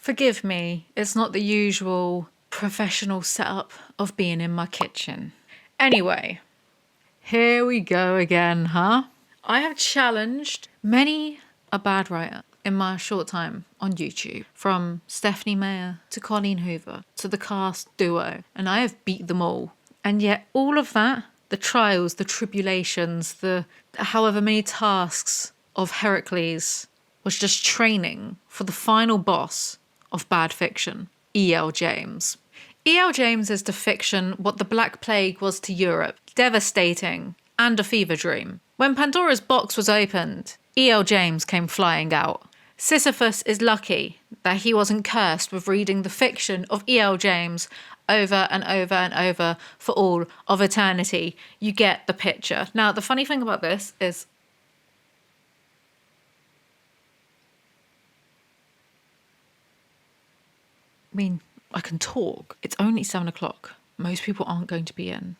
Forgive me, it's not the usual professional setup of being in my kitchen. Anyway, here we go again, huh? I have challenged many a bad writer in my short time on YouTube, from Stephanie Meyer to Colleen Hoover to the cast duo, and I have beat them all. And yet all of that, the trials, the tribulations, the however many tasks of Heracles, was just training for the final boss of bad fiction, E.L. James. E.L. James is to fiction what the Black Plague was to Europe, devastating and a fever dream. When Pandora's box was opened, E.L. James came flying out. Sisyphus is lucky that he wasn't cursed with reading the fiction of E.L. James over and over and over for all of eternity. You get the picture. Now, the funny thing about this is I can talk. It's only 7 o'clock. Most people aren't going to be in.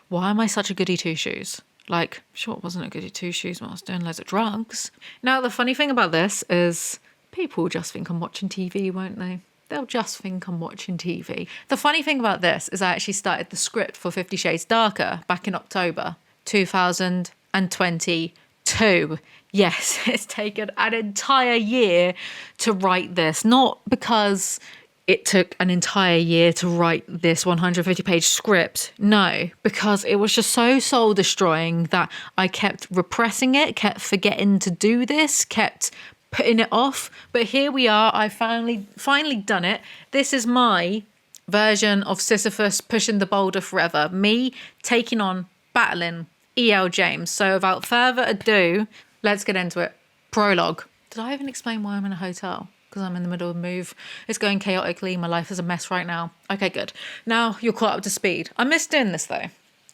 Why am I such a goody two-shoes? Like, sure, it wasn't a goody two-shoes when I was doing loads of drugs. Now, the funny thing about this is people just think I'm watching TV, won't they? They'll just think I'm watching TV. The funny thing about this is I actually started the script for 50 Shades Darker back in October 2022. Yes, it's taken an entire year to write this. Not because it took an entire year to write this 150-page script. No, because it was just so soul-destroying that I kept repressing it, kept forgetting to do this, kept putting it off. But here we are. I finally done it. This is my version of Sisyphus pushing the boulder forever. Me taking on, battling E.L. James. So without further ado, let's get into it. Prologue. Did I even explain why I'm in a hotel? Because I'm in the middle of a move. It's going chaotically. My life is a mess right now. Okay, good. Now you're caught up to speed. I missed doing this though.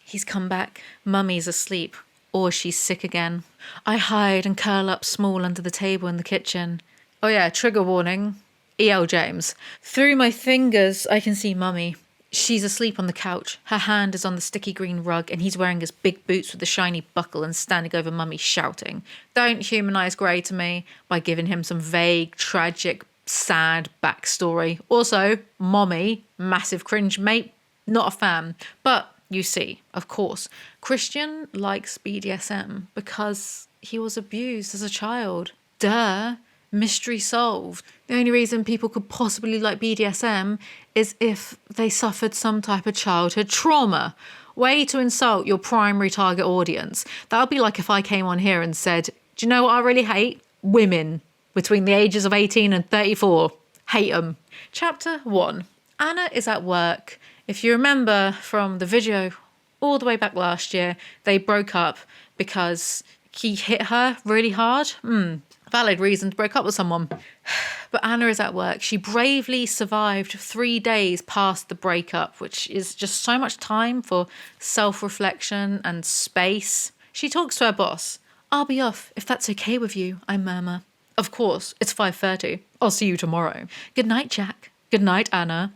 He's come back. Mummy's asleep. Or she's sick again. I hide and curl up small under the table in the kitchen. Oh yeah, trigger warning. E.L. James. Through my fingers, I can see Mummy. She's asleep on the couch. Her hand is on the sticky green rug and he's wearing his big boots with a shiny buckle and standing over Mummy shouting. Don't humanise Grey to me by giving him some vague, tragic, sad backstory. Also, Mommy, massive cringe mate, not a fan. But you see, of course, Christian likes BDSM because he was abused as a child. Duh. Mystery solved. The only reason people could possibly like BDSM is if they suffered some type of childhood trauma. Way to insult your primary target audience. That would be like if I came on here and said, do you know what I really hate? Women between the ages of 18 and 34. Hate them. Chapter 1. Anna is at work. If you remember from the video all the way back last year, they broke up because he hit her really hard. Valid reason to break up with someone. But Anna is at work. She bravely survived 3 days past the breakup, which is just so much time for self-reflection and space. She talks to her boss. I'll be off, if that's okay with you, I murmur. Of course, it's 5:30. I'll see you tomorrow. Good night, Jack. Good night, Anna.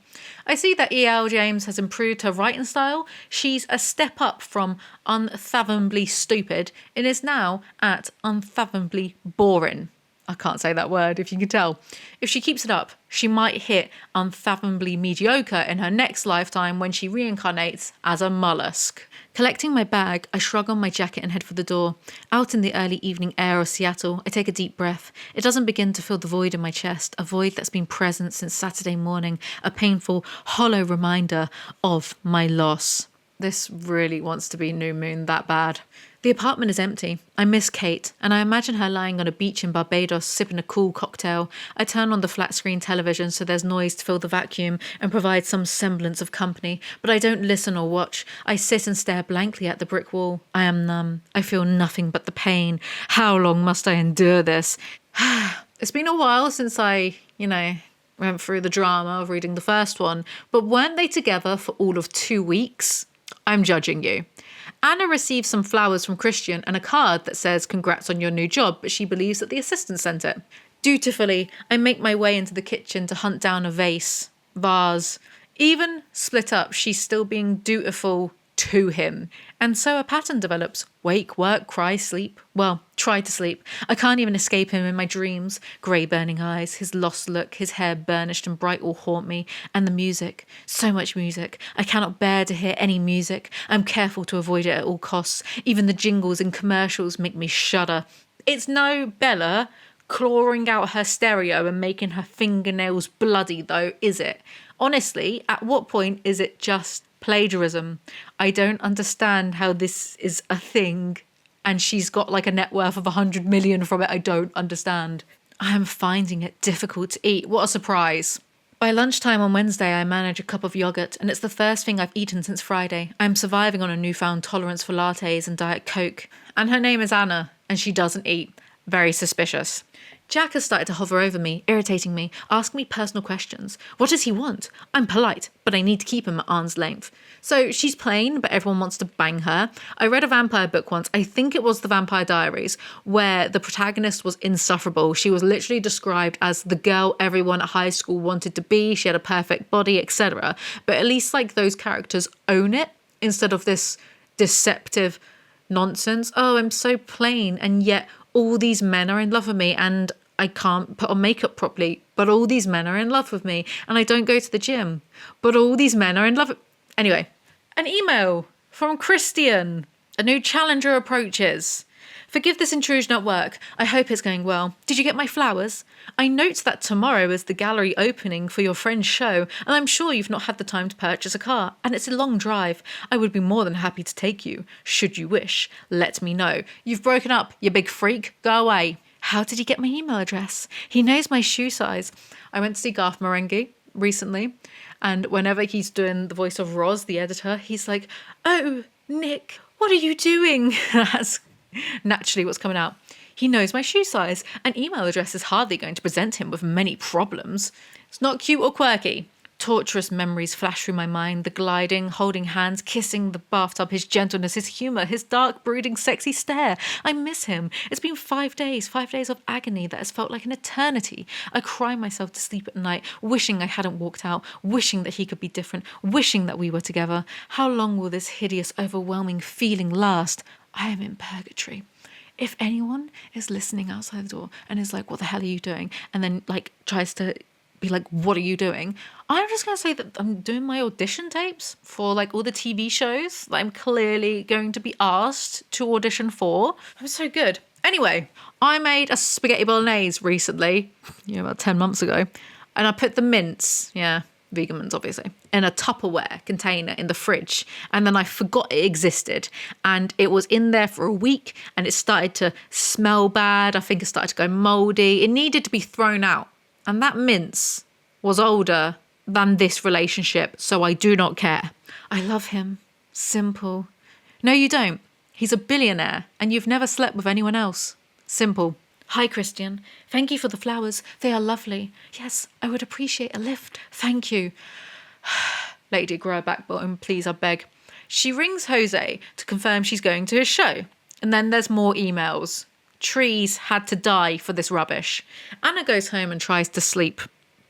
I see that E.L. James has improved her writing style. She's a step up from unfathomably stupid and is now at unfathomably boring. I can't say that word if you can tell. If she keeps it up, she might hit unfathomably mediocre in her next lifetime when she reincarnates as a mollusk. Collecting my bag, I shrug on my jacket and head for the door. Out in the early evening air of Seattle, I take a deep breath. It doesn't begin to fill the void in my chest, a void that's been present since Saturday morning, a painful, hollow reminder of my loss. This really wants to be New Moon that bad. The apartment is empty. I miss Kate, and I imagine her lying on a beach in Barbados sipping a cool cocktail. I turn on the flat screen television so there's noise to fill the vacuum and provide some semblance of company, but I don't listen or watch. I sit and stare blankly at the brick wall. I am numb. I feel nothing but the pain. How long must I endure this? It's been a while since I, went through the drama of reading the first one, but weren't they together for all of 2 weeks? I'm judging you. Anna receives some flowers from Christian and a card that says congrats on your new job, but she believes that the assistant sent it. Dutifully, I make my way into the kitchen to hunt down a vase. Even split up, she's still being dutiful to him. And so a pattern develops. Wake, work, cry, sleep. Well, try to sleep. I can't even escape him in my dreams. Grey burning eyes, his lost look, his hair burnished and bright all haunt me. And the music. So much music. I cannot bear to hear any music. I'm careful to avoid it at all costs. Even the jingles and commercials make me shudder. It's no Bella clawing out her stereo and making her fingernails bloody, though, is it? Honestly, at what point is it just plagiarism? I don't understand how this is a thing and she's got like a net worth of 100 million from it. I don't understand. I am finding it difficult to eat. What a surprise. By lunchtime on Wednesday, I manage a cup of yogurt, and it's the first thing I've eaten since Friday. I'm surviving on a newfound tolerance for lattes and Diet Coke. And her name is Anna, and she doesn't eat. Very suspicious. Jack has started to hover over me, irritating me, asking me personal questions. What does he want? I'm polite, but I need to keep him at arm's length. So she's plain, but everyone wants to bang her. I read a vampire book once, I think it was The Vampire Diaries, where the protagonist was insufferable. She was literally described as the girl everyone at high school wanted to be. She had a perfect body, etc. But at least like those characters own it instead of this deceptive nonsense. Oh, I'm so plain, and yet all these men are in love with me and I can't put on makeup properly, but all these men are in love with me and I don't go to the gym, but all these men are in love. Anyway, an email from Christian. A new challenger approaches. Forgive this intrusion at work. I hope it's going well. Did you get my flowers? I note that tomorrow is the gallery opening for your friend's show, and I'm sure you've not had the time to purchase a car, and it's a long drive. I would be more than happy to take you. Should you wish, let me know. You've broken up, you big freak. Go away. How did he get my email address? He knows my shoe size. I went to see Garth Marenghi recently, and whenever he's doing the voice of Roz, the editor, he's like, "Oh, Nick, what are you doing?" That's naturally what's coming out. He knows my shoe size. An email address is hardly going to present him with many problems. It's not cute or quirky. Torturous memories flash through my mind. The gliding, holding hands, kissing the bathtub, his gentleness, his humour, his dark, brooding, sexy stare. I miss him. It's been 5 days of agony that has felt like an eternity. I cry myself to sleep at night, wishing I hadn't walked out, wishing that he could be different, wishing that we were together. How long will this hideous, overwhelming feeling last? I am in purgatory. If anyone is listening outside the door and is like, "What the hell are you doing?" and then like tries to be like, "What are you doing?" I'm just going to say that I'm doing my audition tapes for like all the TV shows that I'm clearly going to be asked to audition for. I'm so good. Anyway, I made a spaghetti bolognese recently, about 10 months ago, and I put the mince, vegan mince obviously, in a Tupperware container in the fridge, and then I forgot it existed, and it was in there for a week and it started to smell bad. I think it started to go moldy. It needed to be thrown out, and that mince was older than this relationship, so I do not care. I love him. Simple. No, you don't. He's a billionaire and you've never slept with anyone else. Simple. Hi, Christian. Thank you for the flowers. They are lovely. Yes, I would appreciate a lift. Thank you. Lady, grow a backbone, please, I beg. She rings Jose to confirm she's going to his show. And then there's more emails. Trees had to die for this rubbish. Anna goes home and tries to sleep.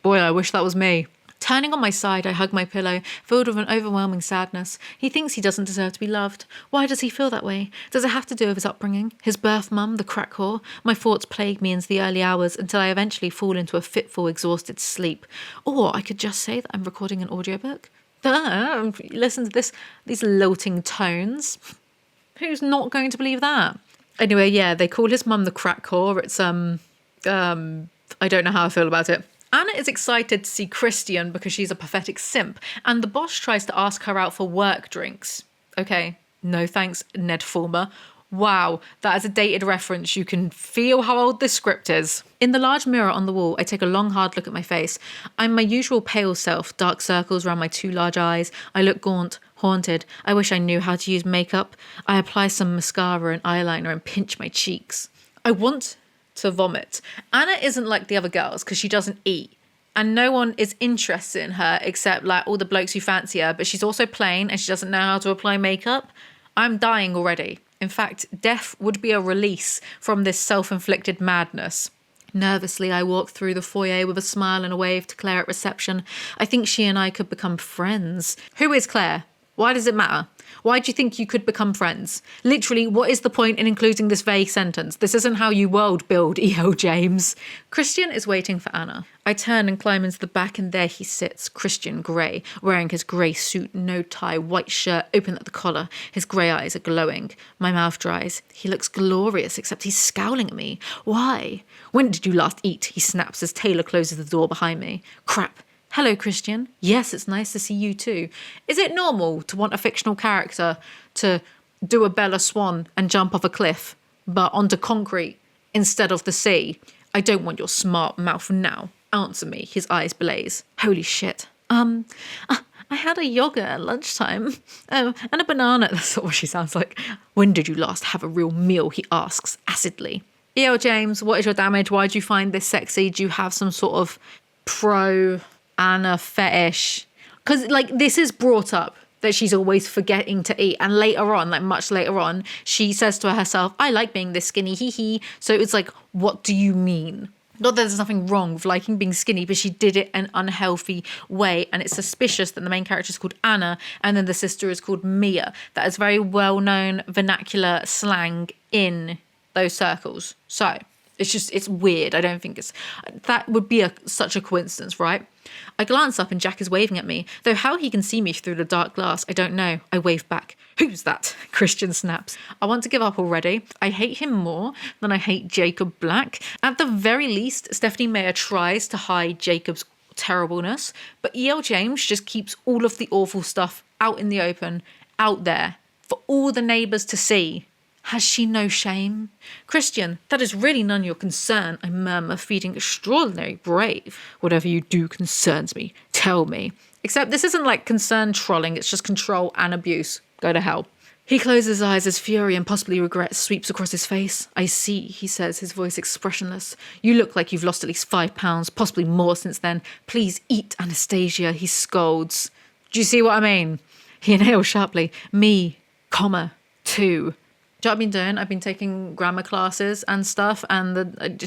Boy, I wish that was me. Turning on my side, I hug my pillow, filled with an overwhelming sadness. He thinks he doesn't deserve to be loved. Why does he feel that way? Does it have to do with his upbringing? His birth mum, the crack whore? My thoughts plague me into the early hours until I eventually fall into a fitful, exhausted sleep. Or I could just say that I'm recording an audiobook. Listen to these lilting tones. Who's not going to believe that? Anyway, they call his mum the crack whore. It's, I don't know how I feel about it. Anna is excited to see Christian because she's a pathetic simp, and the boss tries to ask her out for work drinks. Okay, no thanks, Ned Fulmer. Wow, that is a dated reference. You can feel how old this script is. In the large mirror on the wall, I take a long, hard look at my face. I'm my usual pale self, dark circles around my 2 large eyes. I look gaunt, haunted. I wish I knew how to use makeup. I apply some mascara and eyeliner and pinch my cheeks. I want to vomit. Anna isn't like the other girls because she doesn't eat, and no one is interested in her except like all the blokes who fancy her, but she's also plain and she doesn't know how to apply makeup. I'm dying already. In fact, death would be a release from this self-inflicted madness. Nervously, I walk through the foyer with a smile and a wave to Claire at reception. I think she and I could become friends. Who is Claire? Why does it matter? Why do you think you could become friends? Literally, what is the point in including this vague sentence? This isn't how you world build, E.L. James. Christian is waiting for Anna. I turn and climb into the back, and there he sits, Christian Grey, wearing his grey suit, no tie, white shirt, open at the collar. His grey eyes are glowing. My mouth dries. He looks glorious, except he's scowling at me. Why? When did you last eat? He snaps as Taylor closes the door behind me. Crap. Hello, Christian. Yes, it's nice to see you too. Is it normal to want a fictional character to do a Bella Swan and jump off a cliff, but onto concrete instead of the sea? I don't want your smart mouth now. Answer me. His eyes blaze. Holy shit. I had a yogurt at lunchtime. Oh, and a banana. That's not what she sounds like. When did you last have a real meal? He asks acidly. E.L. James, what is your damage? Why do you find this sexy? Do you have some sort of pro Anna fetish? Because this is brought up that she's always forgetting to eat, and later on, much later on, she says to herself, I like being this skinny, hee hee. So it's what do you mean? Not that there's nothing wrong with liking being skinny, but she did it an unhealthy way, and it's suspicious that the main character is called Anna and then the sister is called Mia. That is very well-known vernacular slang in those circles. So it's weird. I don't think that would be such a coincidence, right? I glance up and Jack is waving at me, though how he can see me through the dark glass, I don't know. I wave back. Who's that? Christian snaps. I want to give up already. I hate him more than I hate Jacob Black. At the very least, Stephanie Meyer tries to hide Jacob's terribleness, but E.L. James just keeps all of the awful stuff out in the open, out there, for all the neighbours to see. Has she no shame? Christian, that is really none of your concern, I murmur, feeling extraordinarily brave. Whatever you do concerns me. Tell me. Except this isn't concern trolling, it's just control and abuse. Go to hell. He closes his eyes as fury and possibly regret sweeps across his face. I see, he says, his voice expressionless. You look like you've lost at least 5 pounds, possibly more since then. Please eat, Anastasia, he scolds. Do you see what I mean? He inhales sharply. Me, comma, too. Do you know what I've been doing? I've been taking grammar classes and stuff, and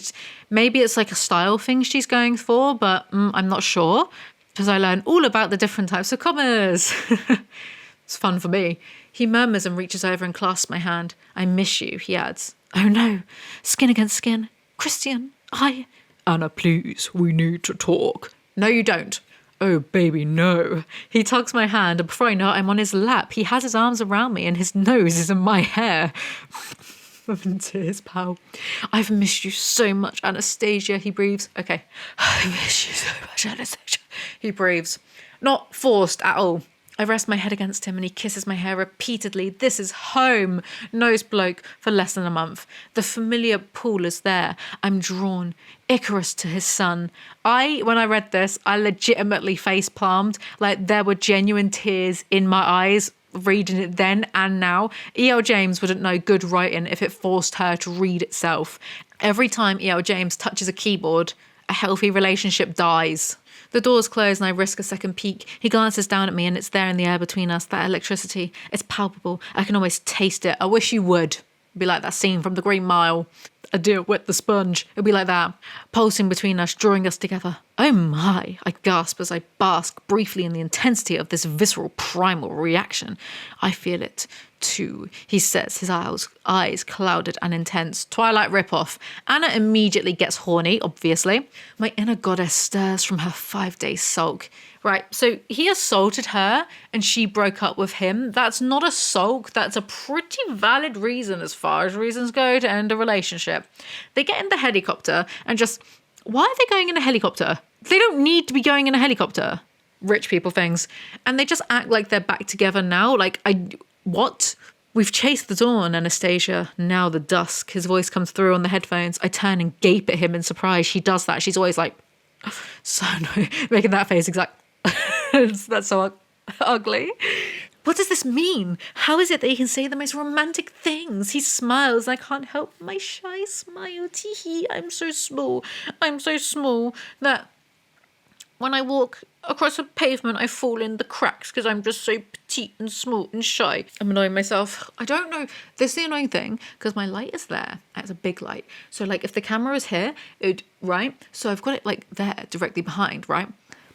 maybe it's a style thing she's going for, but I'm not sure, because I learn all about the different types of commas. It's fun for me. He murmurs and reaches over and clasps my hand. I miss you, he adds. Oh no, skin against skin. Christian, Anna, please, we need to talk. No, you don't. Oh, baby, no. He tugs my hand, and before I know it, I'm on his lap. He has his arms around me, and his nose is in my hair. I'm in tears, pal. I've missed you so much, Anastasia, he breathes. Okay. I miss you so much, Anastasia, he breathes. Not forced at all. I rest my head against him and he kisses my hair repeatedly. This is home. Knows bloke for less than a month. The familiar pool is there. I'm drawn. Icarus to his son. When I read this, I legitimately face palmed. There were genuine tears in my eyes reading it then and now. E.L. James wouldn't know good writing if it forced her to read itself. Every time E.L. James touches a keyboard, a healthy relationship dies. The doors close and I risk a second peek. He glances down at me and it's there in the air between us, that electricity. It's palpable. I can almost taste it. I wish you would. It'd be like that scene from The Green Mile. A deer wet the sponge. It'd be like that. Pulsing between us, drawing us together. Oh my, I gasp as I bask briefly in the intensity of this visceral primal reaction. I feel it too, he says, his eyes clouded and intense. Twilight ripoff. Anna immediately gets horny, obviously. My inner goddess stirs from her 5-day sulk. Right, so he assaulted her and she broke up with him. That's not a sulk. That's a pretty valid reason as far as reasons go to end a relationship. They get in the helicopter and just... Why are they going in a helicopter? They don't need to be going in a helicopter. Rich people things. And they just act like they're back together now. What? We've chased the dawn, Anastasia. Now the dusk. His voice comes through on the headphones. I turn and gape at him in surprise. She does that. She's always so annoying. Making that face exact. That's so ugly. What does this mean? How is it that he can say the most romantic things? He smiles and I can't help my shy smile. Tee-hee, I'm so small that when I walk across a pavement, I fall in the cracks because I'm just so petite and small and shy. I'm annoying myself. I don't know. This is the annoying thing because my light is there. It's a big light. So if the camera is here, right? So I've got it there directly behind, right?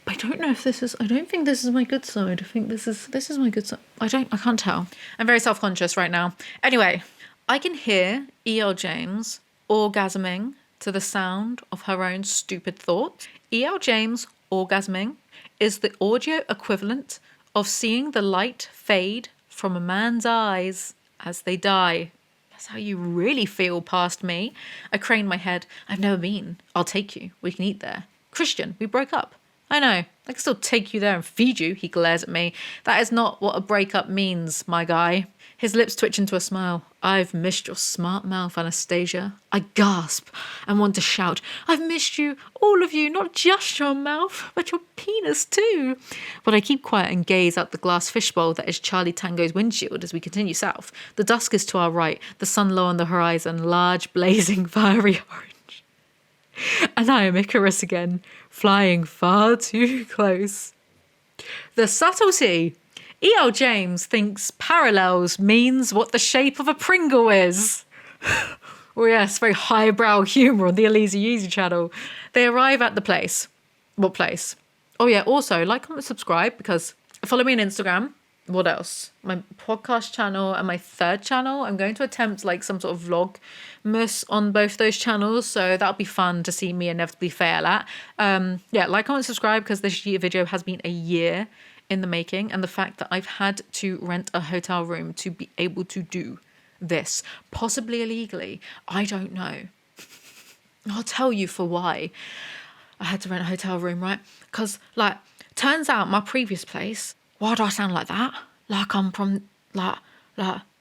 I don't know if this is, I don't think this is my good side. I think this is my good side. I can't tell. I'm very self-conscious right now. Anyway, I can hear E.L. James orgasming to the sound of her own stupid thoughts. E.L. James orgasming is the audio equivalent of seeing the light fade from a man's eyes as they die. That's how you really feel past me. I crane my head. I've never been. I'll take you. We can eat there. Christian, we broke up. I know. I can still take you there and feed you. He glares at me. That is not what a breakup means, my guy. His lips twitch into a smile. I've missed your smart mouth, Anastasia. I gasp and want to shout, I've missed you, all of you, not just your mouth, but your penis too. But I keep quiet and gaze out the glass fishbowl that is Charlie Tango's windshield as we continue south. The dusk is to our right, the sun low on the horizon, large, blazing, fiery orange. And I am Icarus again, flying far too close. The subtlety. E.L. James thinks parallels means what the shape of a Pringle is. Oh yes, very highbrow humour on the Alizee channel. They arrive at the place. What place? Oh yeah, also like, comment, subscribe, because follow me on Instagram. What else? My podcast channel and my third channel. I'm going to attempt like some sort of vlogmas on both those channels, so that'll be fun to see me inevitably fail at. Yeah, like, comment, subscribe, because this video has been a year in the making, and the fact that I've had to rent a hotel room to be able to do this, possibly illegally, I don't know. I'll tell you for why I had to rent a hotel room, right? Because like, turns out my previous place, why do I sound like that? Like I'm from like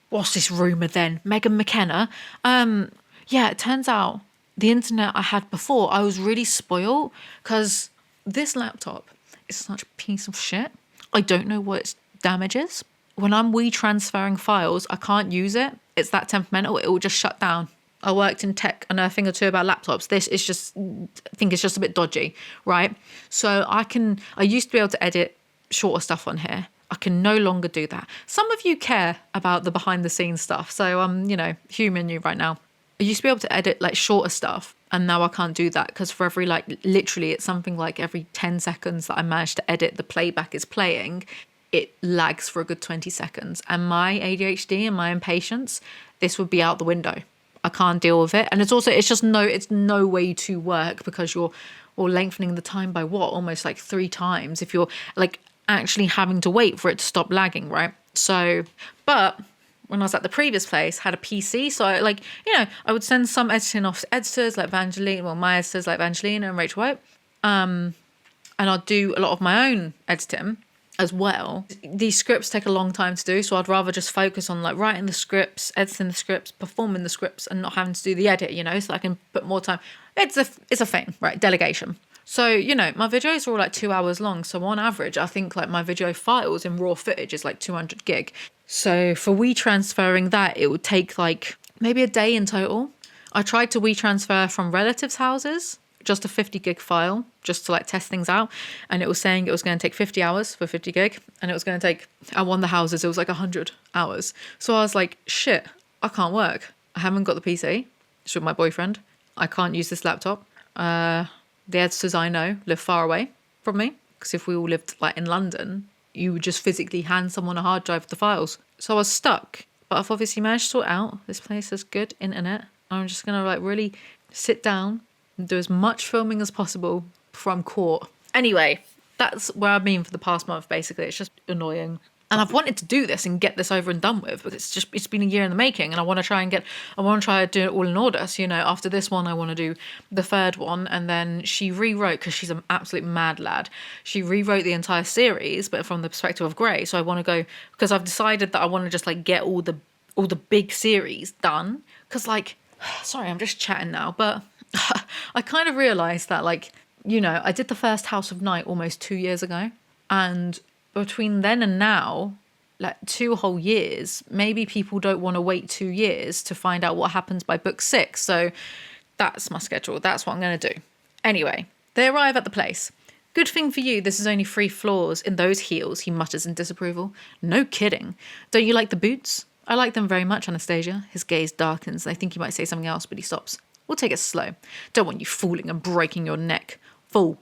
what's this rumour then? Megan McKenna? Yeah, it turns out the internet I had before, I was really spoiled because this laptop is such a piece of shit. I don't know what its damage is. When I'm transferring files, I can't use it. It's that temperamental. It will just shut down. I worked in tech. I know a thing or two about laptops. This is just, I think it's just a bit dodgy, right? So I used to be able to edit shorter stuff on here. I can no longer do that. Some of you care about the behind the scenes stuff. So I'm, humoring you right now. I used to be able to edit like shorter stuff, and now I can't do that because for every literally it's something like every 10 seconds that I manage to edit, the playback is playing, it lags for a good 20 seconds. And my ADHD and my impatience, this would be out the window. I can't deal with it. And it's no way to work because you're lengthening the time by almost like 3 times if you're like actually having to wait for it to stop lagging, right? So, but when I was at the previous place, had a PC, so I would send some editing off to editors like my editors like Evangelina and Rachel White, and I'd do a lot of my own editing as well. These scripts take a long time to do, so I'd rather just focus on like writing the scripts, editing the scripts, performing the scripts, and not having to do the edit, so I can put more time. It's a thing, right? Delegation. So, my videos are all like 2 hours long. So on average, I think like my video files in raw footage is like 200 gig. So for transferring that, it would take like maybe a day in total. I tried to transfer from relatives' houses, just a 50 gig file, just to like test things out. And it was saying it was going to take 50 hours for 50 gig. And it was going to take, at one of the houses, it was like 100 hours. So I was like, shit, I can't work. I haven't got the PC. It's with my boyfriend. I can't use this laptop. The editors I know live far away from me, because if we all lived like in London, you would just physically hand someone a hard drive with the files. So I was stuck, but I've obviously managed to sort out. This place has good internet. I'm just going to like really sit down and do as much filming as possible before I'm caught. Anyway, that's where I've been for the past month, basically. It's just annoying. And I've wanted to do this and get this over and done with, but it's been a year in the making, and I want to try to do it all in order. So, after this one, I want to do the third one. And then she rewrote, because she's an absolute mad lad. She rewrote the entire series, but from the perspective of Grey. So I want to go, because I've decided that I want to just like get all the big series done. Because sorry, I'm just chatting now, but I kind of realized that I did the first House of Night almost 2 years ago, and between then and now, like 2 whole years, maybe people don't want to wait 2 years to find out what happens by book 6. So that's my schedule. That's what I'm going to do. Anyway, they arrive at the place. Good thing for you, this is only 3 floors in those heels, he mutters in disapproval. No kidding. Don't you like the boots? I like them very much, Anastasia. His gaze darkens. I think he might say something else, but he stops. We'll take it slow. Don't want you falling and breaking your neck. Fall.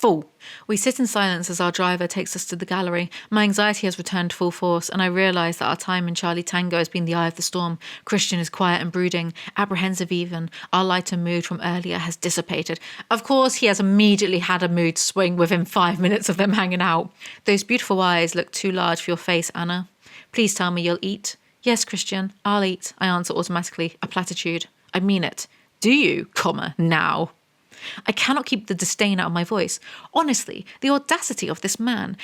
Full. We sit in silence as our driver takes us to the gallery. My anxiety has returned full force, and I realise that our time in Charlie Tango has been the eye of the storm. Christian is quiet and brooding, apprehensive even. Our lighter mood from earlier has dissipated. Of course, he has immediately had a mood swing within 5 minutes of them hanging out. Those beautiful eyes look too large for your face, Anna. Please tell me you'll eat. Yes, Christian, I'll eat, I answer automatically, a platitude. I mean it. Do you, now? I cannot keep the disdain out of my voice. Honestly, the audacity of this man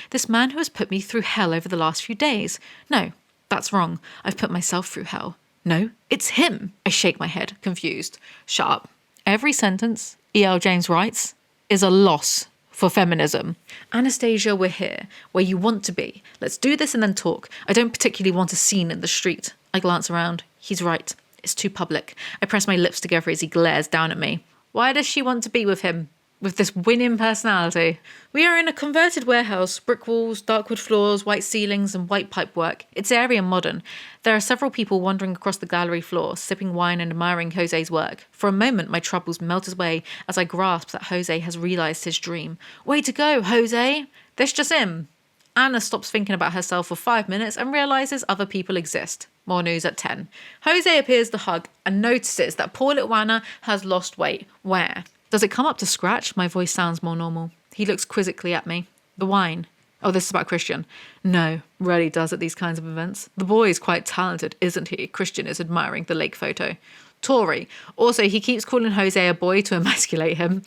who has put me through hell over the last few days. No, that's wrong. I've put myself through hell. No, it's him. I shake my head, confused. Shut up. Every sentence E.L. James writes is a loss for feminism. Anastasia, we're here, where you want to be. Let's do this and then talk. I don't particularly want a scene in the street. I glance around. He's right. It's too public. I press my lips together as he glares down at me. Why does she want to be with him? With this winning personality? We are in a converted warehouse, brick walls, dark wood floors, white ceilings and white pipework. It's airy and modern. There are several people wandering across the gallery floor, sipping wine and admiring Jose's work. For a moment, my troubles melt away as I grasp that Jose has realised his dream. Way to go, Jose! This just in. Anna stops thinking about herself for 5 minutes and realises other people exist. More news at 10. Jose appears to hug and notices that poor little Anna has lost weight. Where? Does it come up to scratch? My voice sounds more normal. He looks quizzically at me. The wine. Oh, this is about Christian. No, rarely does at these kinds of events. The boy is quite talented, isn't he? Christian is admiring the lake photo. Tory. Also, he keeps calling Jose a boy to emasculate him.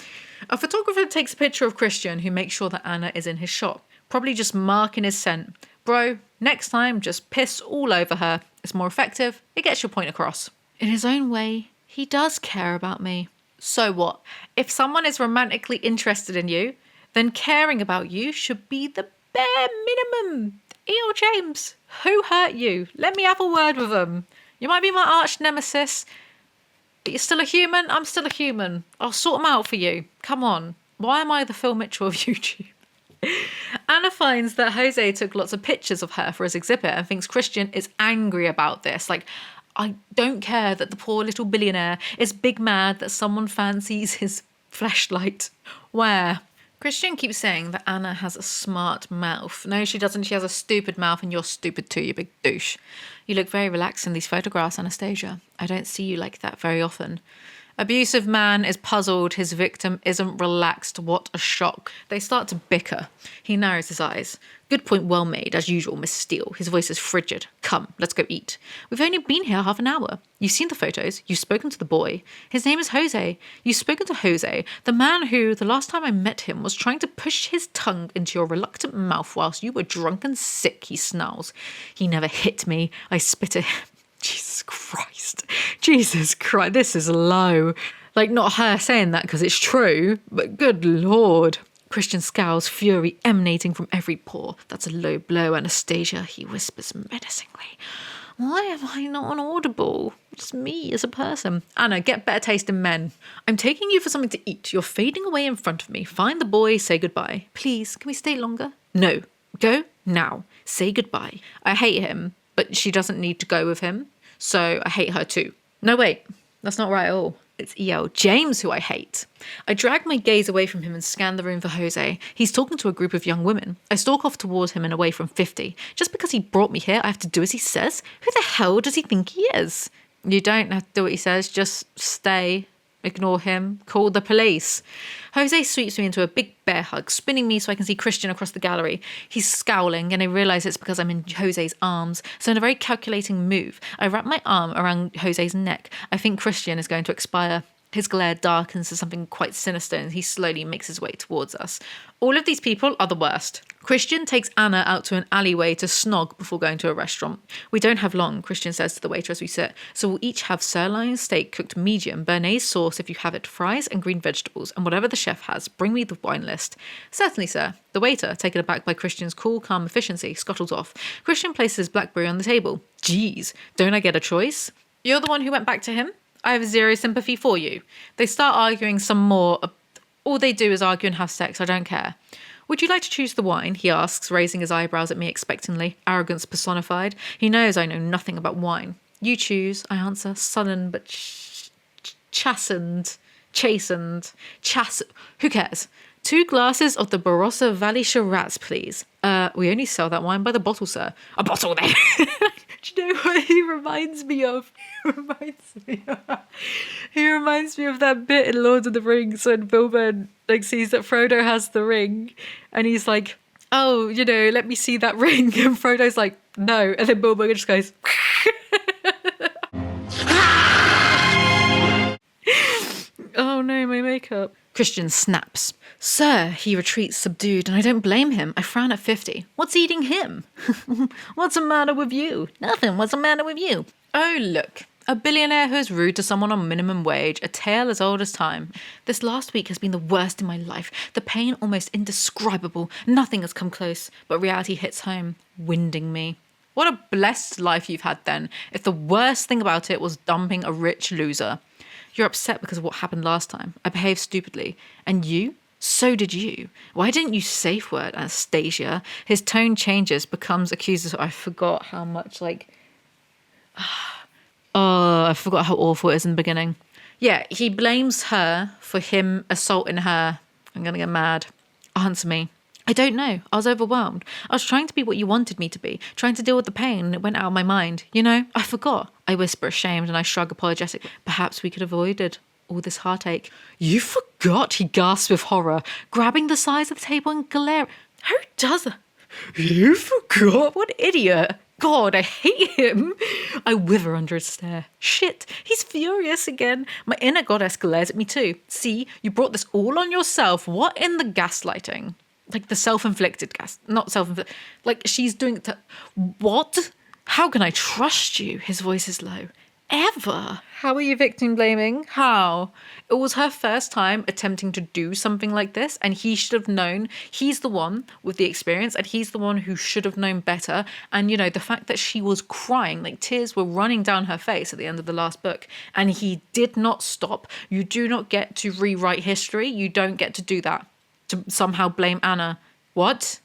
A photographer takes a picture of Christian who makes sure that Anna is in his shot. Probably just marking his scent. Bro, next time, just piss all over her. It's more effective. It gets your point across. In his own way, he does care about me. So what? If someone is romantically interested in you, then caring about you should be the bare minimum. E.L. James, who hurt you? Let me have a word with them. You might be my arch nemesis, but you're still a human. I'm still a human. I'll sort them out for you. Come on. Why am I the Phil Mitchell of YouTube? Anna finds that Jose took lots of pictures of her for his exhibit and thinks Christian is angry about this. Like, I don't care that the poor little billionaire is big mad that someone fancies his fleshlight. Where? Christian keeps saying that Anna has a smart mouth. No, she doesn't. She has a stupid mouth and you're stupid too, you big douche. You look very relaxed in these photographs, Anastasia. I don't see you like that very often. Abusive man is puzzled. His victim isn't relaxed. What a shock. They start to bicker. He narrows his eyes. Good point, well made, as usual, Miss Steele. His voice is frigid. Come, let's go eat. We've only been here half an hour. You've seen the photos. You've spoken to the boy. His name is Jose. You've spoken to Jose, the man who, the last time I met him, was trying to push his tongue into your reluctant mouth whilst you were drunk and sick, he snarls. He never hit me. I spit at him. Jesus Christ. Jesus Christ. This is low. Like, not her saying that because it's true, but good Lord. Christian scowls, fury emanating from every pore. That's a low blow, Anastasia, he whispers menacingly. Why am I not audible? It's me as a person. Anna, get better taste in men. I'm taking you for something to eat. You're fading away in front of me. Find the boy, say goodbye. Please, can we stay longer? No. Go now. Say goodbye. I hate him, but she doesn't need to go with him. So I hate her too. No, wait, that's not right at all. It's E.L. James who I hate. I drag my gaze away from him and scan the room for Jose. He's talking to a group of young women. I stalk off towards him and away from 50. Just because he brought me here, I have to do as he says? Who the hell does he think he is? You don't have to do what he says, just stay. Ignore him. Call the police. Jose sweeps me into a big bear hug, spinning me so I can see Christian across the gallery. He's scowling, and I realise it's because I'm in Jose's arms. So in a very calculating move, I wrap my arm around Jose's neck. I think Christian is going to expire. His glare darkens to something quite sinister and he slowly makes his way towards us. All of these people are the worst. Christian takes Anna out to an alleyway to snog before going to a restaurant. We don't have long, Christian says to the waiter as we sit, so we'll each have sirloin steak cooked medium, béarnaise sauce if you have it, fries and green vegetables, and whatever the chef has, bring me the wine list. Certainly, sir. The waiter, taken aback by Christian's cool, calm efficiency, scuttles off. Christian places his blackberry on the table. Geez, don't I get a choice? You're the one who went back to him? I have zero sympathy for you. They start arguing some more. All they do is argue and have sex. I don't care. Would you like to choose the wine? He asks, raising his eyebrows at me expectantly. Arrogance personified. He knows I know nothing about wine. You choose, I answer, sullen but chastened. Who cares? 2 glasses of the Barossa Valley Shiraz, please. We only sell that wine by the bottle, sir. A bottle there. Do you know what he reminds me of? He reminds me of that bit in Lord of the Rings when Bilbo sees that Frodo has the ring, and he's like, "Oh, let me see that ring." And Frodo's like, "No," and then Bilbo just goes. Oh no, my makeup. Christian snaps. Sir, he retreats subdued, and I don't blame him. I frown at 50. What's eating him? What's the matter with you? Nothing. What's the matter with you? Oh, look. A billionaire who is rude to someone on minimum wage, a tale as old as time. This last week has been the worst in my life. The pain almost indescribable. Nothing has come close, but reality hits home, winding me. What a blessed life you've had then, if the worst thing about it was dumping a rich loser. You're upset because of what happened last time. I behaved stupidly. And you? So did you. Why didn't you safe word Anastasia? His tone changes, becomes accusatory. I forgot how much I forgot how awful it is in the beginning. Yeah, he blames her for him assaulting her. I'm going to get mad. Answer me. I don't know. I was overwhelmed. I was trying to be what you wanted me to be, trying to deal with the pain, and it went out of my mind. I forgot. I whisper ashamed and I shrug apologetically. Perhaps we could have avoided all this heartache. You forgot, he gasps with horror, grabbing the sides of the table and glaring. Who does that? You forgot? What idiot. God, I hate him. I wither under his stare. Shit, he's furious again. My inner goddess glares at me too. See, you brought this all on yourself. What in the gaslighting? The self-inflicted gas, not self-inflicted. She's doing it to... What? How can I trust you? His voice is low. Ever? How are you victim blaming? How? It was her first time attempting to do something like this, and he should have known. He's the one with the experience, and he's the one who should have known better. And, the fact that she was crying, tears were running down her face at the end of the last book, and he did not stop. You do not get to rewrite history. You don't get to do that. To somehow blame Anna. What?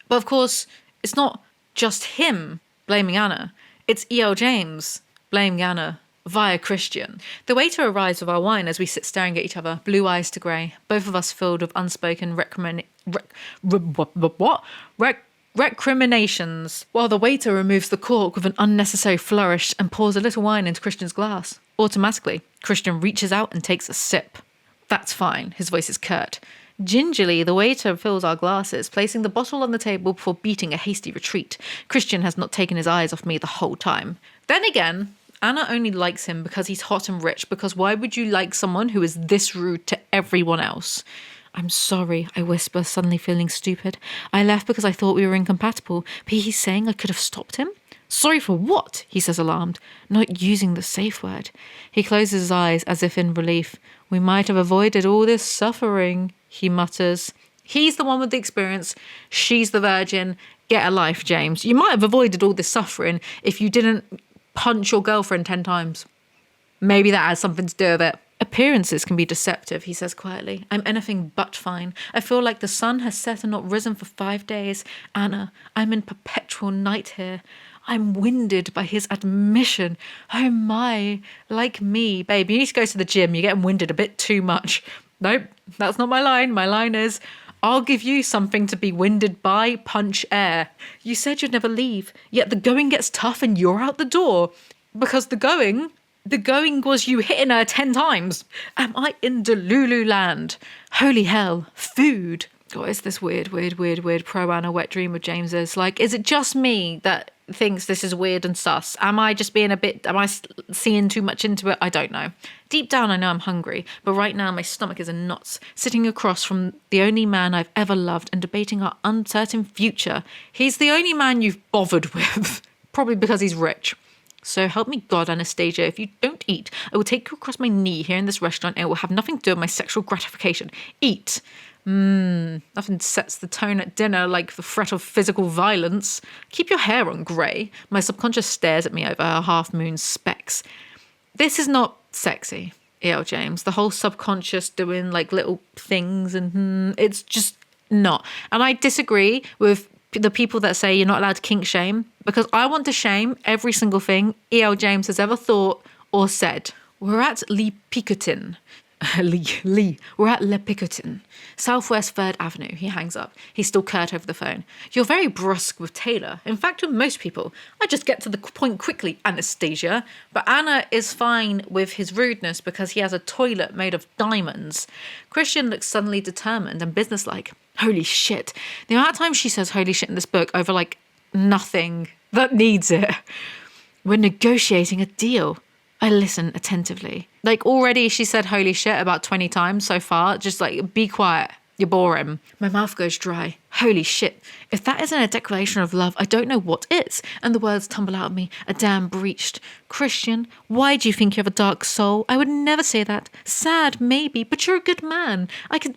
But of course, it's not just him blaming Anna. It's E.L. James blaming Anna via Christian. The waiter arrives with our wine as we sit staring at each other, blue eyes to grey, both of us filled with unspoken recriminations, while the waiter removes the cork with an unnecessary flourish and pours a little wine into Christian's glass. Automatically, Christian reaches out and takes a sip. That's fine, his voice is curt. Gingerly, the waiter fills our glasses, placing the bottle on the table before beating a hasty retreat. Christian has not taken his eyes off me the whole time. Then again, Anna only likes him because he's hot and rich, because why would you like someone who is this rude to everyone else? I'm sorry, I whisper, suddenly feeling stupid. I left because I thought we were incompatible, but he's saying I could have stopped him? Sorry for what? He says, alarmed, not using the safe word. He closes his eyes as if in relief. We might have avoided all this suffering, he mutters. He's the one with the experience. She's the virgin. Get a life, James. You might have avoided all this suffering if you didn't punch your girlfriend 10 times. Maybe that has something to do with it. Appearances can be deceptive, he says quietly. I'm anything but fine. I feel like the sun has set and not risen for 5 days. Anna, I'm in perpetual night here. I'm winded by his admission. Oh my, like me. Babe, you need to go to the gym. You're getting winded a bit too much. Nope, that's not my line. My line is, I'll give you something to be winded by, punch air. You said you'd never leave, yet the going gets tough and you're out the door. Because the going was you hitting her 10 times. Am I in Delulu land? Holy hell, food. God, it's this weird pro-Anna wet dream of James's. Is it just me that thinks this is weird and sus? Am I seeing too much into it? I don't know. Deep down, I know I'm hungry, but right now my stomach is in knots, sitting across from the only man I've ever loved and debating our uncertain future. He's the only man you've bothered with, probably because he's rich. So help me God, Anastasia, if you don't eat, I will take you across my knee here in this restaurant and it will have nothing to do with my sexual gratification. Eat. Nothing sets the tone at dinner like the threat of physical violence. Keep your hair on, Grey. My subconscious stares at me over her half-moon specs. This is not sexy, E.L. James. The whole subconscious doing little things and it's just not. And I disagree with the people that say you're not allowed to kink shame, because I want to shame every single thing E.L. James has ever thought or said. We're at Lee Picotin. Lee, we're at Le Picotin, Southwest 3rd Avenue. He hangs up. He's still curt over the phone. You're very brusque with Taylor. In fact, with most people. I just get to the point quickly, Anastasia. But Anna is fine with his rudeness because he has a toilet made of diamonds. Christian looks suddenly determined and businesslike. Holy shit. The amount of times she says holy shit in this book over like nothing that needs it. We're negotiating a deal. I listen attentively. Like already she said holy shit about 20 times so far. Just like, be quiet. You're boring. My mouth goes dry. Holy shit. If that isn't a declaration of love, I don't know what is. And the words tumble out of me. A dam breached. Christian, why do you think you have a dark soul? I would never say that. Sad, maybe, but you're a good man. I could...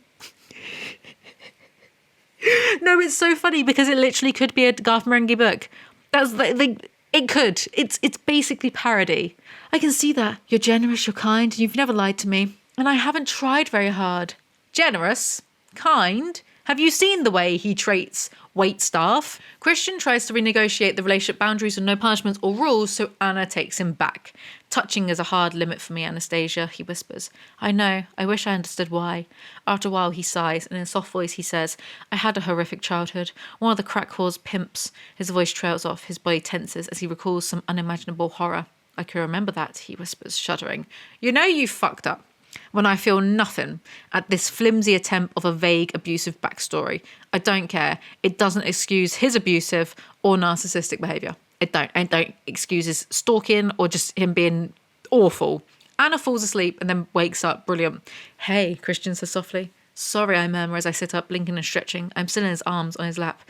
No, it's so funny because it literally could be a Garth Marenghi book. That's like it could. It's basically parody. I can see that. You're generous, you're kind, and you've never lied to me. And I haven't tried very hard. Generous? Kind? Have you seen the way he treats wait staff? Christian tries to renegotiate the relationship boundaries with no punishments or rules, so Anna takes him back. Touching is a hard limit for me, Anastasia, he whispers. I know. I wish I understood why. After a while, he sighs, and in a soft voice he says, I had a horrific childhood. One of the crack-whores pimps. His voice trails off. His body tenses as he recalls some unimaginable horror. I can remember that, he whispers, shuddering. You know you fucked up. When I feel nothing at this flimsy attempt of a vague abusive backstory. I don't care. It doesn't excuse his abusive or narcissistic behaviour. It don't excuse his stalking or just him being awful. Anna falls asleep and then wakes up. Brilliant. Hey, Christian says softly. Sorry, I murmur as I sit up, blinking and stretching. I'm still in his arms on his lap.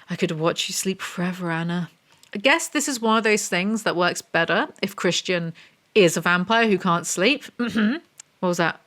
I could watch you sleep forever, Anna. I guess this is one of those things that works better if Christian is a vampire who can't sleep. What was that?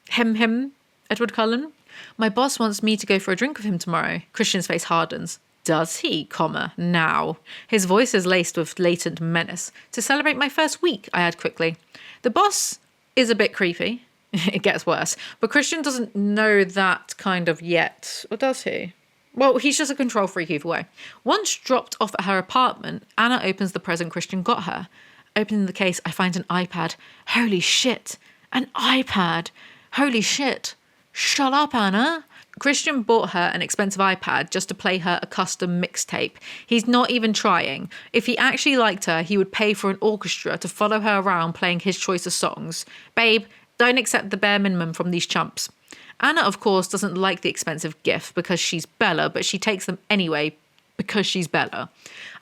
Him, Edward Cullen. My boss wants me to go for a drink with him tomorrow. Christian's face hardens. Does he, now? His voice is laced with latent menace. To celebrate my first week, I add quickly. The boss is a bit creepy. It gets worse. But Christian doesn't know that kind of yet. Or does he? Well, he's just a control freak either way. Once dropped off at her apartment, Anna opens the present Christian got her. Opening the case, I find an iPad. Holy shit. An iPad. Holy shit. Shut up, Anna. Christian bought her an expensive iPad just to play her a custom mixtape. He's not even trying. If he actually liked her, he would pay for an orchestra to follow her around playing his choice of songs. Babe, don't accept the bare minimum from these chumps. Anna, of course, doesn't like the expensive gift because she's Bella, but she takes them anyway because she's Bella.